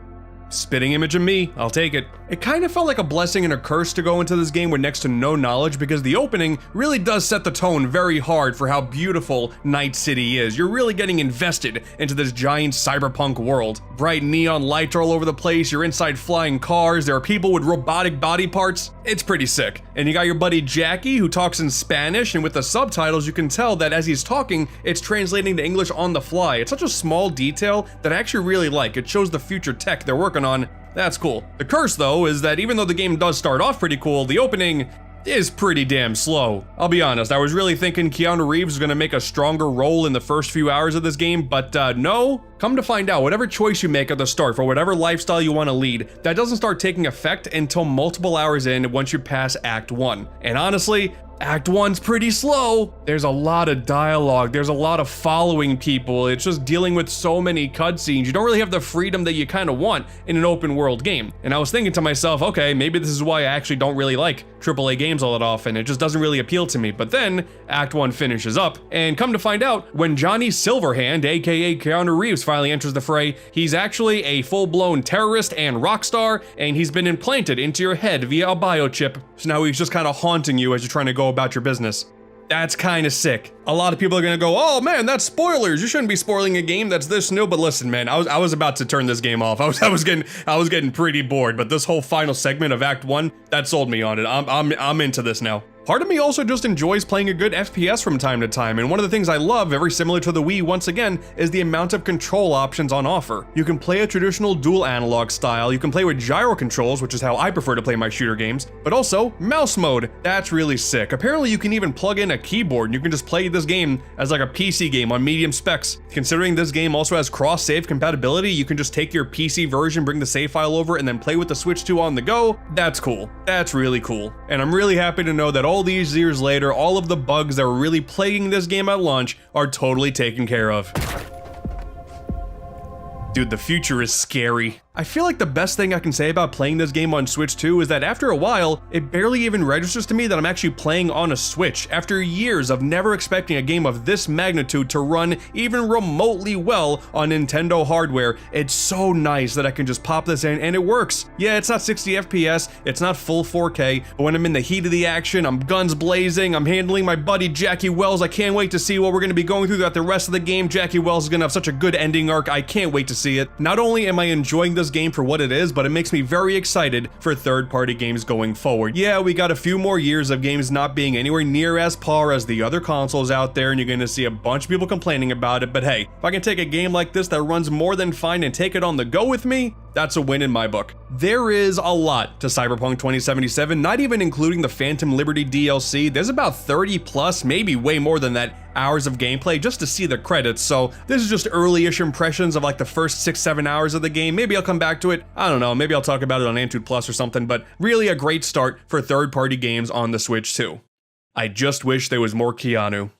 Spitting image of me, I'll take it. It kind of felt like a blessing and a curse to go into this game with next to no knowledge, because the opening really does set the tone very hard for how beautiful Night City is. You're really getting invested into this giant cyberpunk world. Bright neon lights are all over the place, you're inside flying cars, there are people with robotic body parts. It's pretty sick. And you got your buddy Jackie, who talks in Spanish, and with the subtitles you can tell that as he's talking, it's translating to English on the fly. It's such a small detail that I actually really like. It shows the future tech they're working on That's cool. The curse, though, is that even though the game does start off pretty cool, the opening is pretty damn slow. I'll be honest, I was really thinking Keanu Reeves was gonna make a stronger role in the first few hours of this game, but no. Come to find out, whatever choice you make at the start for whatever lifestyle you want to lead, that doesn't start taking effect until multiple hours in once you pass Act 1. And honestly, Act 1's pretty slow. There's a lot of dialogue, there's a lot of following people, it's just dealing with so many cutscenes. You don't really have the freedom that you kind of want in an open world game. And I was thinking to myself, okay, maybe this is why I actually don't really like AAA games all that often. It just doesn't really appeal to me. But then Act 1 finishes up, and come to find out, when Johnny Silverhand, aka Keanu Reeves, finally enters the fray, he's actually a full-blown terrorist and rock star, and he's been implanted into your head via a biochip. So now he's just kind of haunting you as you're trying to go about your business. That's kind of sick. A lot of people are gonna go, oh man, that's spoilers. You shouldn't be spoiling a game that's this new. But listen, man, I was about to turn this game off. I was getting pretty bored. But this whole final segment of Act 1, that sold me on it. I'm into this now. Part of me also just enjoys playing a good FPS from time to time, and one of the things I love, very similar to the Wii once again, is the amount of control options on offer. You can play a traditional dual analog style, you can play with gyro controls, which is how I prefer to play my shooter games, but also mouse mode. That's really sick. Apparently you can even plug in a keyboard and you can just play this game as like a PC game on medium specs. Considering this game also has cross-save compatibility, you can just take your PC version, bring the save file over, and then play with the Switch 2 on the go. That's cool. That's really cool. And I'm really happy to know that all these years later, all of the bugs that were really plaguing this game at launch are totally taken care of. Dude, the future is scary. I feel like the best thing I can say about playing this game on Switch 2 is that after a while, it barely even registers to me that I'm actually playing on a Switch. After years of never expecting a game of this magnitude to run even remotely well on Nintendo hardware, it's so nice that I can just pop this in and it works. Yeah, it's not 60 FPS, it's not full 4K, but when I'm in the heat of the action, I'm guns blazing, I'm handling my buddy Jackie Wells, I can't wait to see what we're going to be going through throughout the rest of the game. Jackie Wells is going to have such a good ending arc, I can't wait to see it. Not only am I enjoying this game for what it is, but it makes me very excited for third-party games going forward. Yeah, we got a few more years of games not being anywhere near as par as the other consoles out there, and you're gonna see a bunch of people complaining about it, but hey, if I can take a game like this that runs more than fine and take it on the go with me, that's a win in my book. There is a lot to Cyberpunk 2077, not even including the Phantom Liberty DLC. There's about 30 plus, maybe way more than that, hours of gameplay just to see the credits, so this is just early-ish impressions of like the first 6-7 hours of the game. Maybe I'll come back to it, I don't know, maybe I'll talk about it on AntDude Plus or something, but really a great start for third-party games on the Switch too. I just wish there was more Keanu.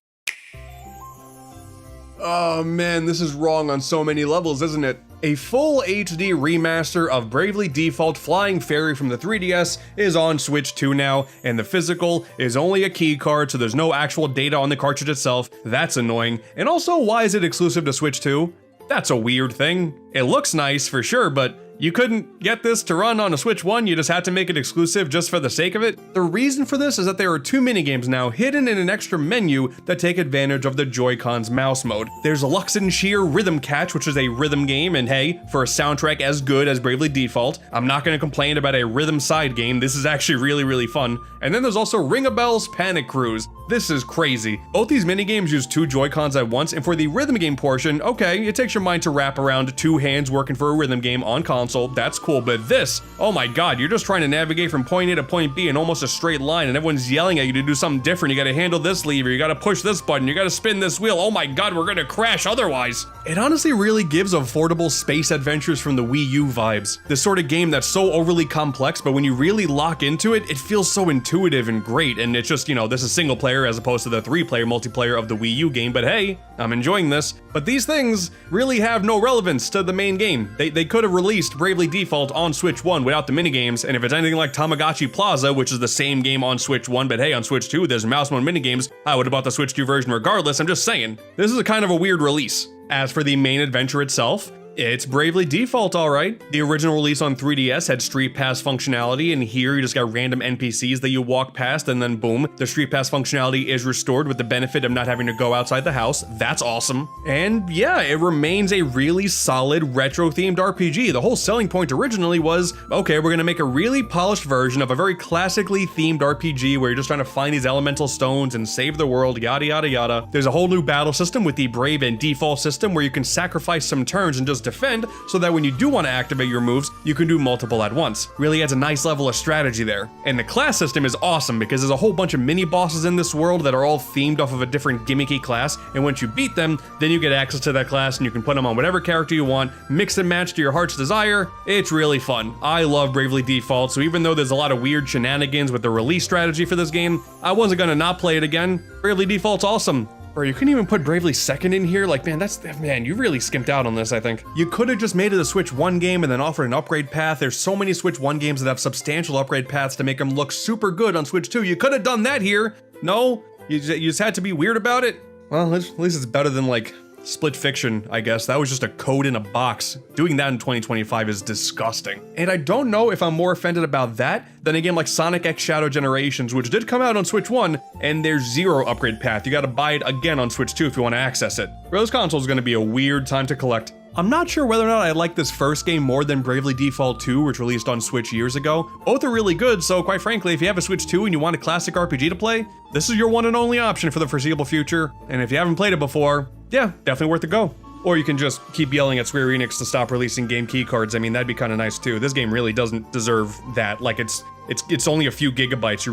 Oh man, this is wrong on so many levels, isn't it? A full HD remaster of Bravely Default Flying Fairy from the 3DS is on Switch 2 now, and the physical is only a key card, so there's no actual data on the cartridge itself. That's annoying. And also, why is it exclusive to Switch 2? That's a weird thing. It looks nice for sure, but you couldn't get this to run on a Switch 1, you just had to make it exclusive just for the sake of it? The reason for this is that there are 2 minigames now hidden in an extra menu that take advantage of the Joy-Con's mouse mode. There's Luxon Shear Rhythm Catch, which is a rhythm game, and hey, for a soundtrack as good as Bravely Default, I'm not gonna complain about a rhythm side game, this is actually really fun. And then there's also Ring-a-Bell's Panic Cruise. This is crazy. Both these minigames use 2 Joy-Cons at once, and for the rhythm game portion, okay, it takes your mind to wrap around 2 hands working for a rhythm game on console. That's cool, but this, oh my god, you're just trying to navigate from point A to point B in almost a straight line, and everyone's yelling at you to do something different. You gotta handle this lever, you gotta push this button, you gotta spin this wheel. Oh my god, we're gonna crash otherwise. It honestly really gives affordable space adventures from the Wii U vibes. This sort of game that's so overly complex, but when you really lock into it, it feels so intuitive and great, and it's just, you know, this is single player as opposed to the 3-player multiplayer of the Wii U game, but hey, I'm enjoying this. But these things really have no relevance to the main game. They could have released Bravely Default on Switch 1 without the minigames, and if it's anything like Tamagotchi Plaza, which is the same game on Switch 1, but hey, on Switch 2 there's mouse mode minigames, I would have bought the Switch 2 version regardless. I'm just saying. This is a kind of a weird release. As for the main adventure itself, it's Bravely Default, alright. The original release on 3DS had Street Pass functionality, and here you just got random NPCs that you walk past, and then boom, the Street Pass functionality is restored with the benefit of not having to go outside the house. That's awesome. And yeah, it remains a really solid retro-themed RPG. The whole selling point originally was, okay, we're gonna make a really polished version of a very classically themed RPG where you're just trying to find these elemental stones and save the world, yada yada yada. There's a whole new battle system with the Brave and Default system where you can sacrifice some turns and just just defend, so that when you do want to activate your moves, you can do multiple at once. Really adds a nice level of strategy there. And the class system is awesome because there's a whole bunch of mini bosses in this world that are all themed off of a different gimmicky class, and once you beat them, then you get access to that class and you can put them on whatever character you want, mix and match to your heart's desire. It's really fun. I love Bravely Default, so even though there's a lot of weird shenanigans with the release strategy for this game, I wasn't gonna not play it again. Bravely Default's awesome. Bro, you couldn't even put Bravely Second in here? Like, man, you really skimped out on this, I think. You could have just made it a Switch 1 game and then offered an upgrade path. There's so many Switch 1 games that have substantial upgrade paths to make them look super good on Switch 2. You could have done that here. No? You just had to be weird about it? Well, at least it's better than, like, Split Fiction, I guess. That was just a code in a box. Doing that in 2025 is disgusting. And I don't know if I'm more offended about that than a game like Sonic X Shadow Generations, which did come out on Switch 1, and there's zero upgrade path. You gotta buy it again on Switch 2 if you want to access it. Bro, this console is gonna be a weird time to collect. I'm not sure whether or not I like this first game more than Bravely Default 2, which released on Switch years ago. Both are really good, so quite frankly, if you have a Switch 2 and you want a classic RPG to play, this is your one and only option for the foreseeable future. And if you haven't played it before, yeah, definitely worth a go. Or you can just keep yelling at Square Enix to stop releasing game key cards. I mean, that'd be kind of nice too. This game really doesn't deserve that. Like, it's only a few gigabytes. You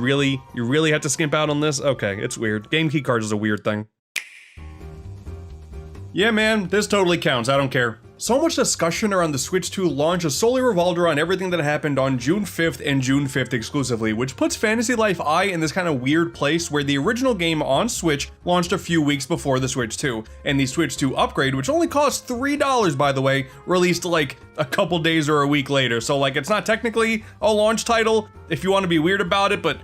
really have to skimp out on this? Okay, it's weird. Game key cards is a weird thing. Yeah, man, this totally counts. I don't care. So much discussion around the Switch 2 launch is solely revolved around everything that happened on June 5th and June 5th exclusively, which puts Fantasy Life I in this kind of weird place where the original game on Switch launched a few weeks before the Switch 2, and the Switch 2 upgrade, which only costs $3 by the way, released like a couple days or a week later. So like, it's not technically a launch title if you want to be weird about it, but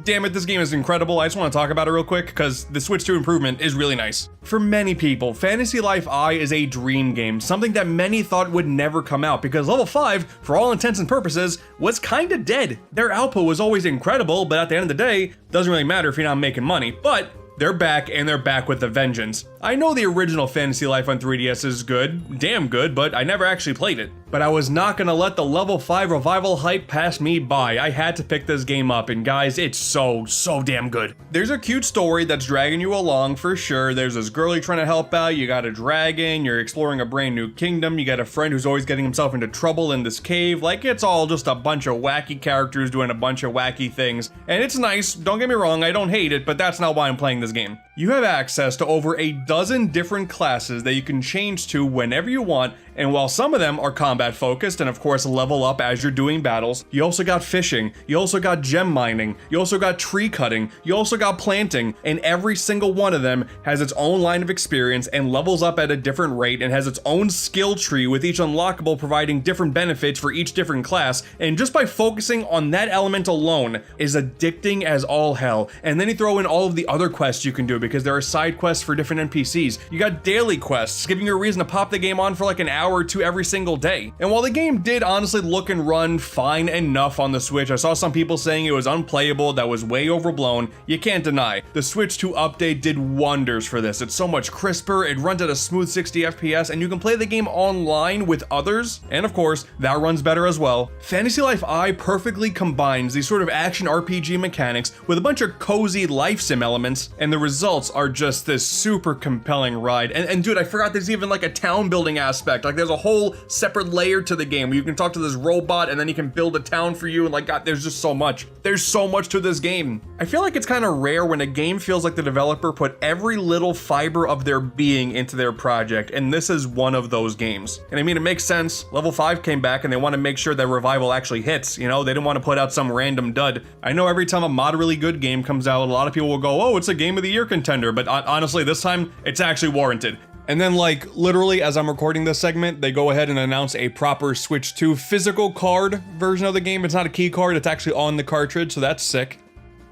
damn it, this game is incredible. I just want to talk about it real quick because the Switch 2 improvement is really nice. For many people, Fantasy Life I is a dream game, something that many thought would never come out because Level 5, for all intents and purposes, was kinda dead. Their output was always incredible, but at the end of the day, doesn't really matter if you're not making money. But they're back, and they're back with a vengeance. I know the original Fantasy Life on 3DS is good, damn good, but I never actually played it. But I was not gonna let the Level 5 revival hype pass me by. I had to pick this game up, and guys, it's so damn good. There's a cute story that's dragging you along for sure. There's this girl you're trying to help out, you got a dragon, you're exploring a brand new kingdom, you got a friend who's always getting himself into trouble in this cave. Like, it's all just a bunch of wacky characters doing a bunch of wacky things. And it's nice, don't get me wrong, I don't hate it, but that's not why I'm playing this game. You have access to over a dozen different classes that you can change to whenever you want, and while some of them are combat focused and of course level up as you're doing battles, you also got fishing, you also got gem mining, you also got tree cutting, you also got planting, and every single one of them has its own line of experience and levels up at a different rate and has its own skill tree with each unlockable providing different benefits for each different class, and just by focusing on that element alone is addicting as all hell. And then you throw in all of the other quests you can do because there are side quests for different NPCs. You got daily quests giving you a reason to pop the game on for like an hour or two every single day. And while the game did honestly look and run fine enough on the Switch, I saw some people saying it was unplayable, that was way overblown. You can't deny, the Switch 2 update did wonders for this. It's so much crisper, it runs at a smooth 60 FPS, and you can play the game online with others, and of course, that runs better as well. Fantasy Life I perfectly combines these sort of action RPG mechanics with a bunch of cozy life sim elements, and the results are just this super compelling ride. And dude, I forgot there's even like a town building aspect. Like, there's a whole separate layer to the game where you can talk to this robot and then he can build a town for you, and like, God, there's just so much. There's so much to this game. I feel like it's kind of rare when a game feels like the developer put every little fiber of their being into their project, and this is one of those games. And I mean, it makes sense. Level 5 came back and they want to make sure that revival actually hits, you know? They didn't want to put out some random dud. I know every time a moderately good game comes out, a lot of people will go, oh, it's a Game of the Year contender, but honestly, this time, it's actually warranted. And then, like, literally as I'm recording this segment, they go ahead and announce a proper Switch 2 physical card version of the game. It's not a key card, it's actually on the cartridge, so that's sick.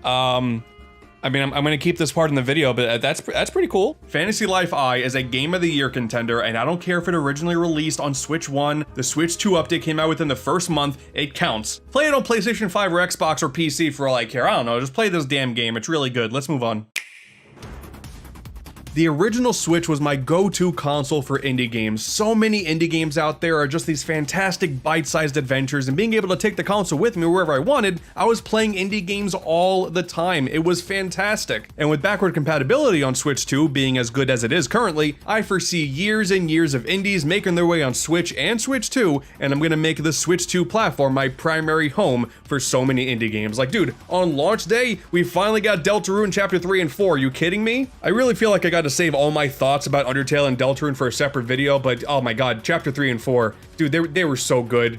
I mean, I'm gonna keep this part in the video, but that's pretty cool. Fantasy Life I is a Game of the Year contender, and I don't care if it originally released on Switch 1, the Switch 2 update came out within the first month, it counts. Play it on PlayStation 5 or Xbox or PC for all I care, I don't know, just play this damn game, it's really good. Let's move on. The original Switch was my go-to console for indie games. So many indie games out there are just these fantastic bite-sized adventures, and being able to take the console with me wherever I wanted, I was playing indie games all the time. It was fantastic. And with backward compatibility on Switch 2 being as good as it is currently, I foresee years and years of indies making their way on Switch and Switch 2, and I'm gonna make the Switch 2 platform my primary home for so many indie games. Like, dude, on launch day, we finally got Deltarune Chapter 3 and 4. Are you kidding me? I really feel like I got to save all my thoughts about Undertale and Deltarune for a separate video, but oh my god, Chapter 3 and 4, dude, they were so good.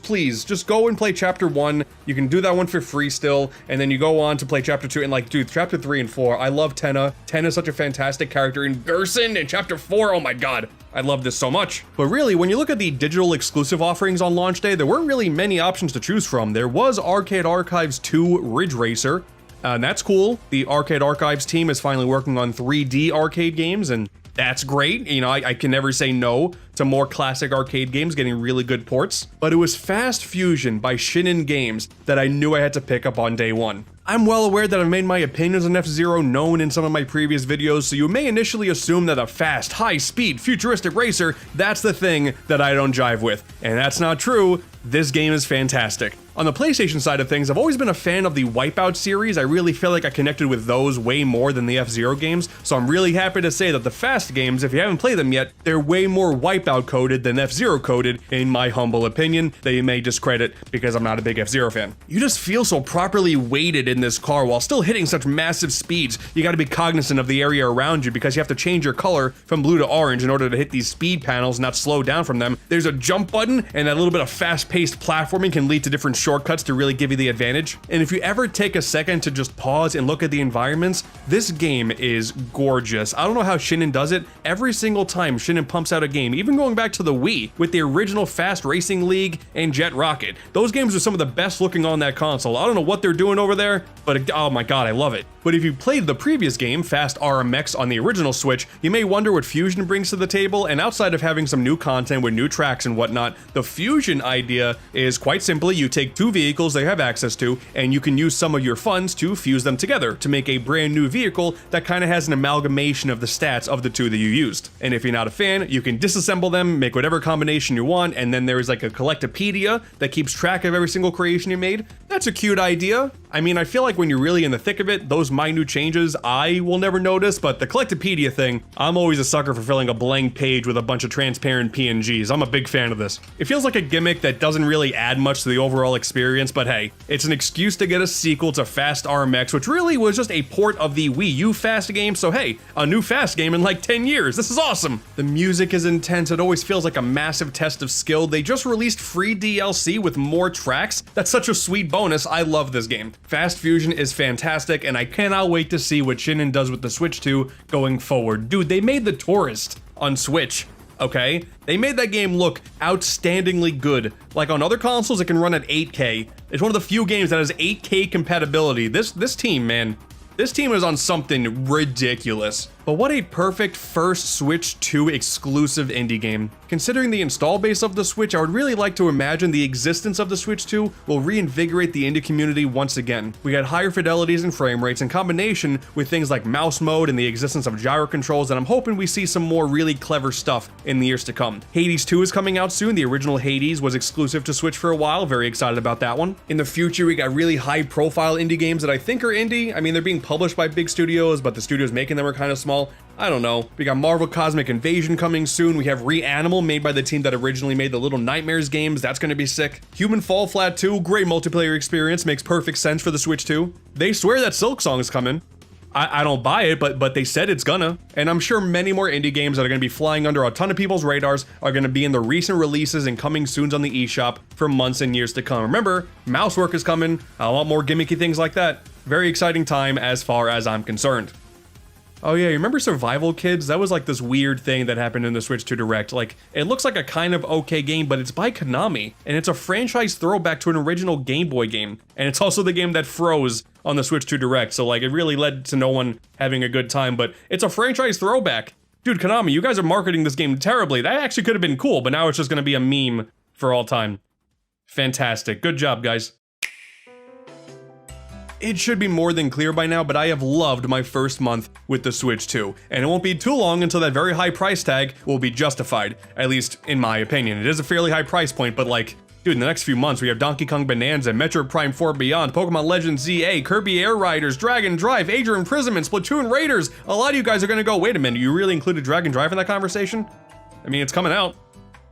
Please go and play Chapter 1. You can do that one for free still, and then you go on to play Chapter 2, and like, dude, Chapter 3 and 4, I love Tenna. Tenna's such a fantastic character, and Gerson in Chapter 4, oh my god. I love this so much. But really, when you look at the digital exclusive offerings on launch day, there weren't really many options to choose from. There was Arcade Archives 2 Ridge Racer, and that's cool. The Arcade Archives team is finally working on 3D arcade games, and that's great. You know, I can never say no to more classic arcade games getting really good ports. But it was Fast Fusion by Shinin Games that I knew I had to pick up on day one. I'm well aware that I've made my opinions on F-Zero known in some of my previous videos, so you may initially assume that a fast, high-speed, futuristic racer, that's the thing that I don't jive with. And that's not true. This game is fantastic. On the PlayStation side of things, I've always been a fan of the Wipeout series. I really feel like I connected with those way more than the F-Zero games, so I'm really happy to say that the Fast games, if you haven't played them yet, they're way more Wipeout coded than F-Zero coded, in my humble opinion. They may discredit because I'm not a big F-Zero fan. You just feel so properly weighted in this car while still hitting such massive speeds. You gotta be cognizant of the area around you because you have to change your color from blue to orange in order to hit these speed panels, not slow down from them. There's a jump button, and that little bit of fast-paced platforming can lead to different shortcuts to really give you the advantage. And if you ever take a second to just pause and look at the environments, this game is gorgeous. I don't know how Shinin does it. Every single time Shinin pumps out a game, even going back to the Wii with the original Fast Racing League and Jet Rocket, those games are some of the best looking on that console. I don't know what they're doing over there, but oh my god, I love it. But if you played the previous game, Fast RMX on the original Switch, you may wonder what Fusion brings to the table, and outside of having some new content with new tracks and whatnot, the Fusion idea is quite simply you take two vehicles they have access to, and you can use some of your funds to fuse them together to make a brand new vehicle that kind of has an amalgamation of the stats of the two that you used. And if you're not a fan, you can disassemble them, make whatever combination you want, and then there's like a collectopedia that keeps track of every single creation you made. That's a cute idea. I mean, I feel like when you're really in the thick of it, those minute changes I will never notice, but the collectopedia thing, I'm always a sucker for filling a blank page with a bunch of transparent PNGs. I'm a big fan of this. It feels like a gimmick that doesn't really add much to the overall experience, but hey, it's an excuse to get a sequel to Fast RMX, which really was just a port of the Wii U Fast game, so hey, a new Fast game in like 10 years. This is awesome. The music is intense. It always feels like a massive test of skill. They just released free DLC with more tracks. That's such a sweet bonus. I love this game. Fast Fusion is fantastic, and I cannot wait to see what Shinin does with the Switch 2 going forward. Dude, they made The Tourist on Switch. Okay? They made that game look outstandingly good. Like on other consoles, it can run at 8K. It's one of the few games that has 8K compatibility. This team, man, this team is on something ridiculous. But what a perfect first Switch 2 exclusive indie game. Considering the install base of the Switch, I would really like to imagine the existence of the Switch 2 will reinvigorate the indie community once again. We got higher fidelities and frame rates in combination with things like mouse mode and the existence of gyro controls, and I'm hoping we see some more really clever stuff in the years to come. Hades 2 is coming out soon. The original Hades was exclusive to Switch for a while. Very excited about that one. In the future, we got really high profile indie games that I think are indie. I mean, they're being published by big studios, but the studios making them are kind of small. I don't know. We got Marvel Cosmic Invasion coming soon. We have Reanimal, made by the team that originally made the Little Nightmares games. That's gonna be sick. Human Fall Flat 2, great multiplayer experience. Makes perfect sense for the Switch 2. They swear that Silk Song is coming. I don't buy it, but they said it's gonna. And I'm sure many more indie games that are gonna be flying under a ton of people's radars are gonna be in the recent releases and coming soons on the eShop for months and years to come. Remember, Mousework is coming. I want more gimmicky things like that. Very exciting time as far as I'm concerned. Oh yeah, you remember Survival Kids? That was like this weird thing that happened in the Switch 2 Direct. Like, it looks like a kind of okay game, but it's by Konami, and it's a franchise throwback to an original Game Boy game. And it's also the game that froze on the Switch 2 Direct, so like, it really led to no one having a good time, but it's a franchise throwback. Dude, Konami, you guys are marketing this game terribly. That actually could have been cool, but now it's just gonna be a meme for all time. Fantastic. Good job, guys. It should be more than clear by now, but I have loved my first month with the Switch 2, and it won't be too long until that very high price tag will be justified, at least in my opinion. It is a fairly high price point, but like, dude, in the next few months we have Donkey Kong Bonanza, Metroid Prime 4 Beyond, Pokemon Legends ZA, Kirby Air Riders, Dragon Drive, Age of Imprisonment, Splatoon Raiders. A lot of you guys are gonna go, wait a minute, you really included Dragon Drive in that conversation? I mean, it's coming out.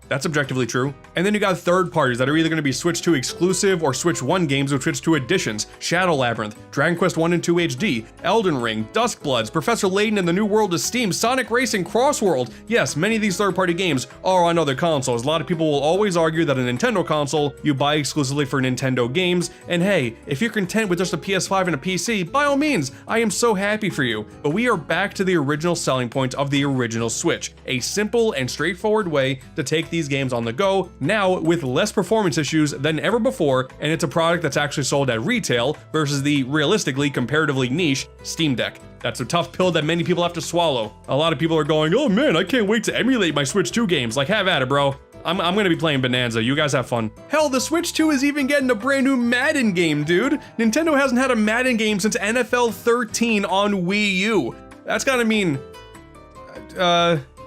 That's objectively true. And then you got third parties that are either going to be Switch 2 exclusive or Switch 1 games with Switch 2 editions, Shadow Labyrinth, Dragon Quest 1 and 2 HD, Elden Ring, Duskbloods, Professor Layton and the New World of Steam, Sonic Racing, Crossworld. Yes, many of these third-party games are on other consoles. A lot of people will always argue that a Nintendo console you buy exclusively for Nintendo games, and hey, if you're content with just a PS5 and a PC, by all means, I am so happy for you. But we are back to the original selling point of the original Switch, a simple and straightforward way to take these games on the go, now with less performance issues than ever before, and it's a product that's actually sold at retail versus the realistically comparatively niche Steam Deck. That's a tough pill that many people have to swallow. A lot of people are going, oh man, I can't wait to emulate my Switch 2 games. Like, have at it, bro. I'm gonna be playing Bonanza. You guys have fun. Hell, the Switch 2 is even getting a brand new Madden game, dude. Nintendo hasn't had a Madden game since NFL 13 on Wii U. That's gotta mean,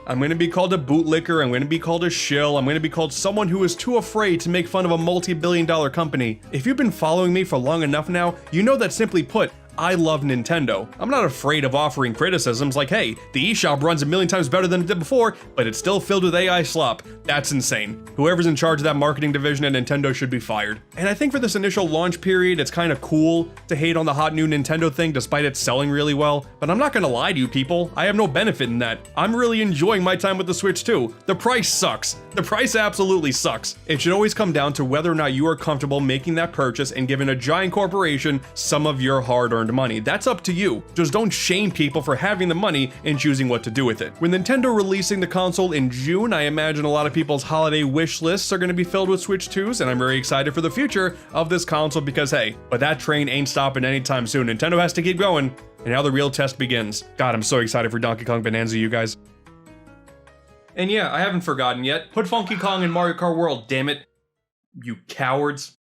I'm gonna be called a bootlicker, I'm gonna be called a shill, I'm gonna be called someone who is too afraid to make fun of a multi-billion-dollar company. If you've been following me for long enough now, you know that simply put, I love Nintendo. I'm not afraid of offering criticisms like, hey, the eShop runs a million times better than it did before, but it's still filled with AI slop. That's insane. Whoever's in charge of that marketing division at Nintendo should be fired. And I think for this initial launch period, it's kind of cool to hate on the hot new Nintendo thing despite it selling really well. But I'm not gonna lie to you people, I have no benefit in that. I'm really enjoying my time with the Switch 2. The price sucks. The price absolutely sucks. It should always come down to whether or not you are comfortable making that purchase and giving a giant corporation some of your hard-earned money. That's up to you. Just don't shame people for having the money and choosing what to do with it. With Nintendo releasing the console in June, I imagine a lot of people's holiday wish lists are going to be filled with Switch 2s, and I'm very excited for the future of this console because hey, but that train ain't stopping anytime soon. Nintendo has to keep going, and now the real test begins. God, I'm so excited for Donkey Kong Bonanza, you guys. And yeah, I haven't forgotten yet. Put Funky Kong in Mario Kart World, damn it. You cowards.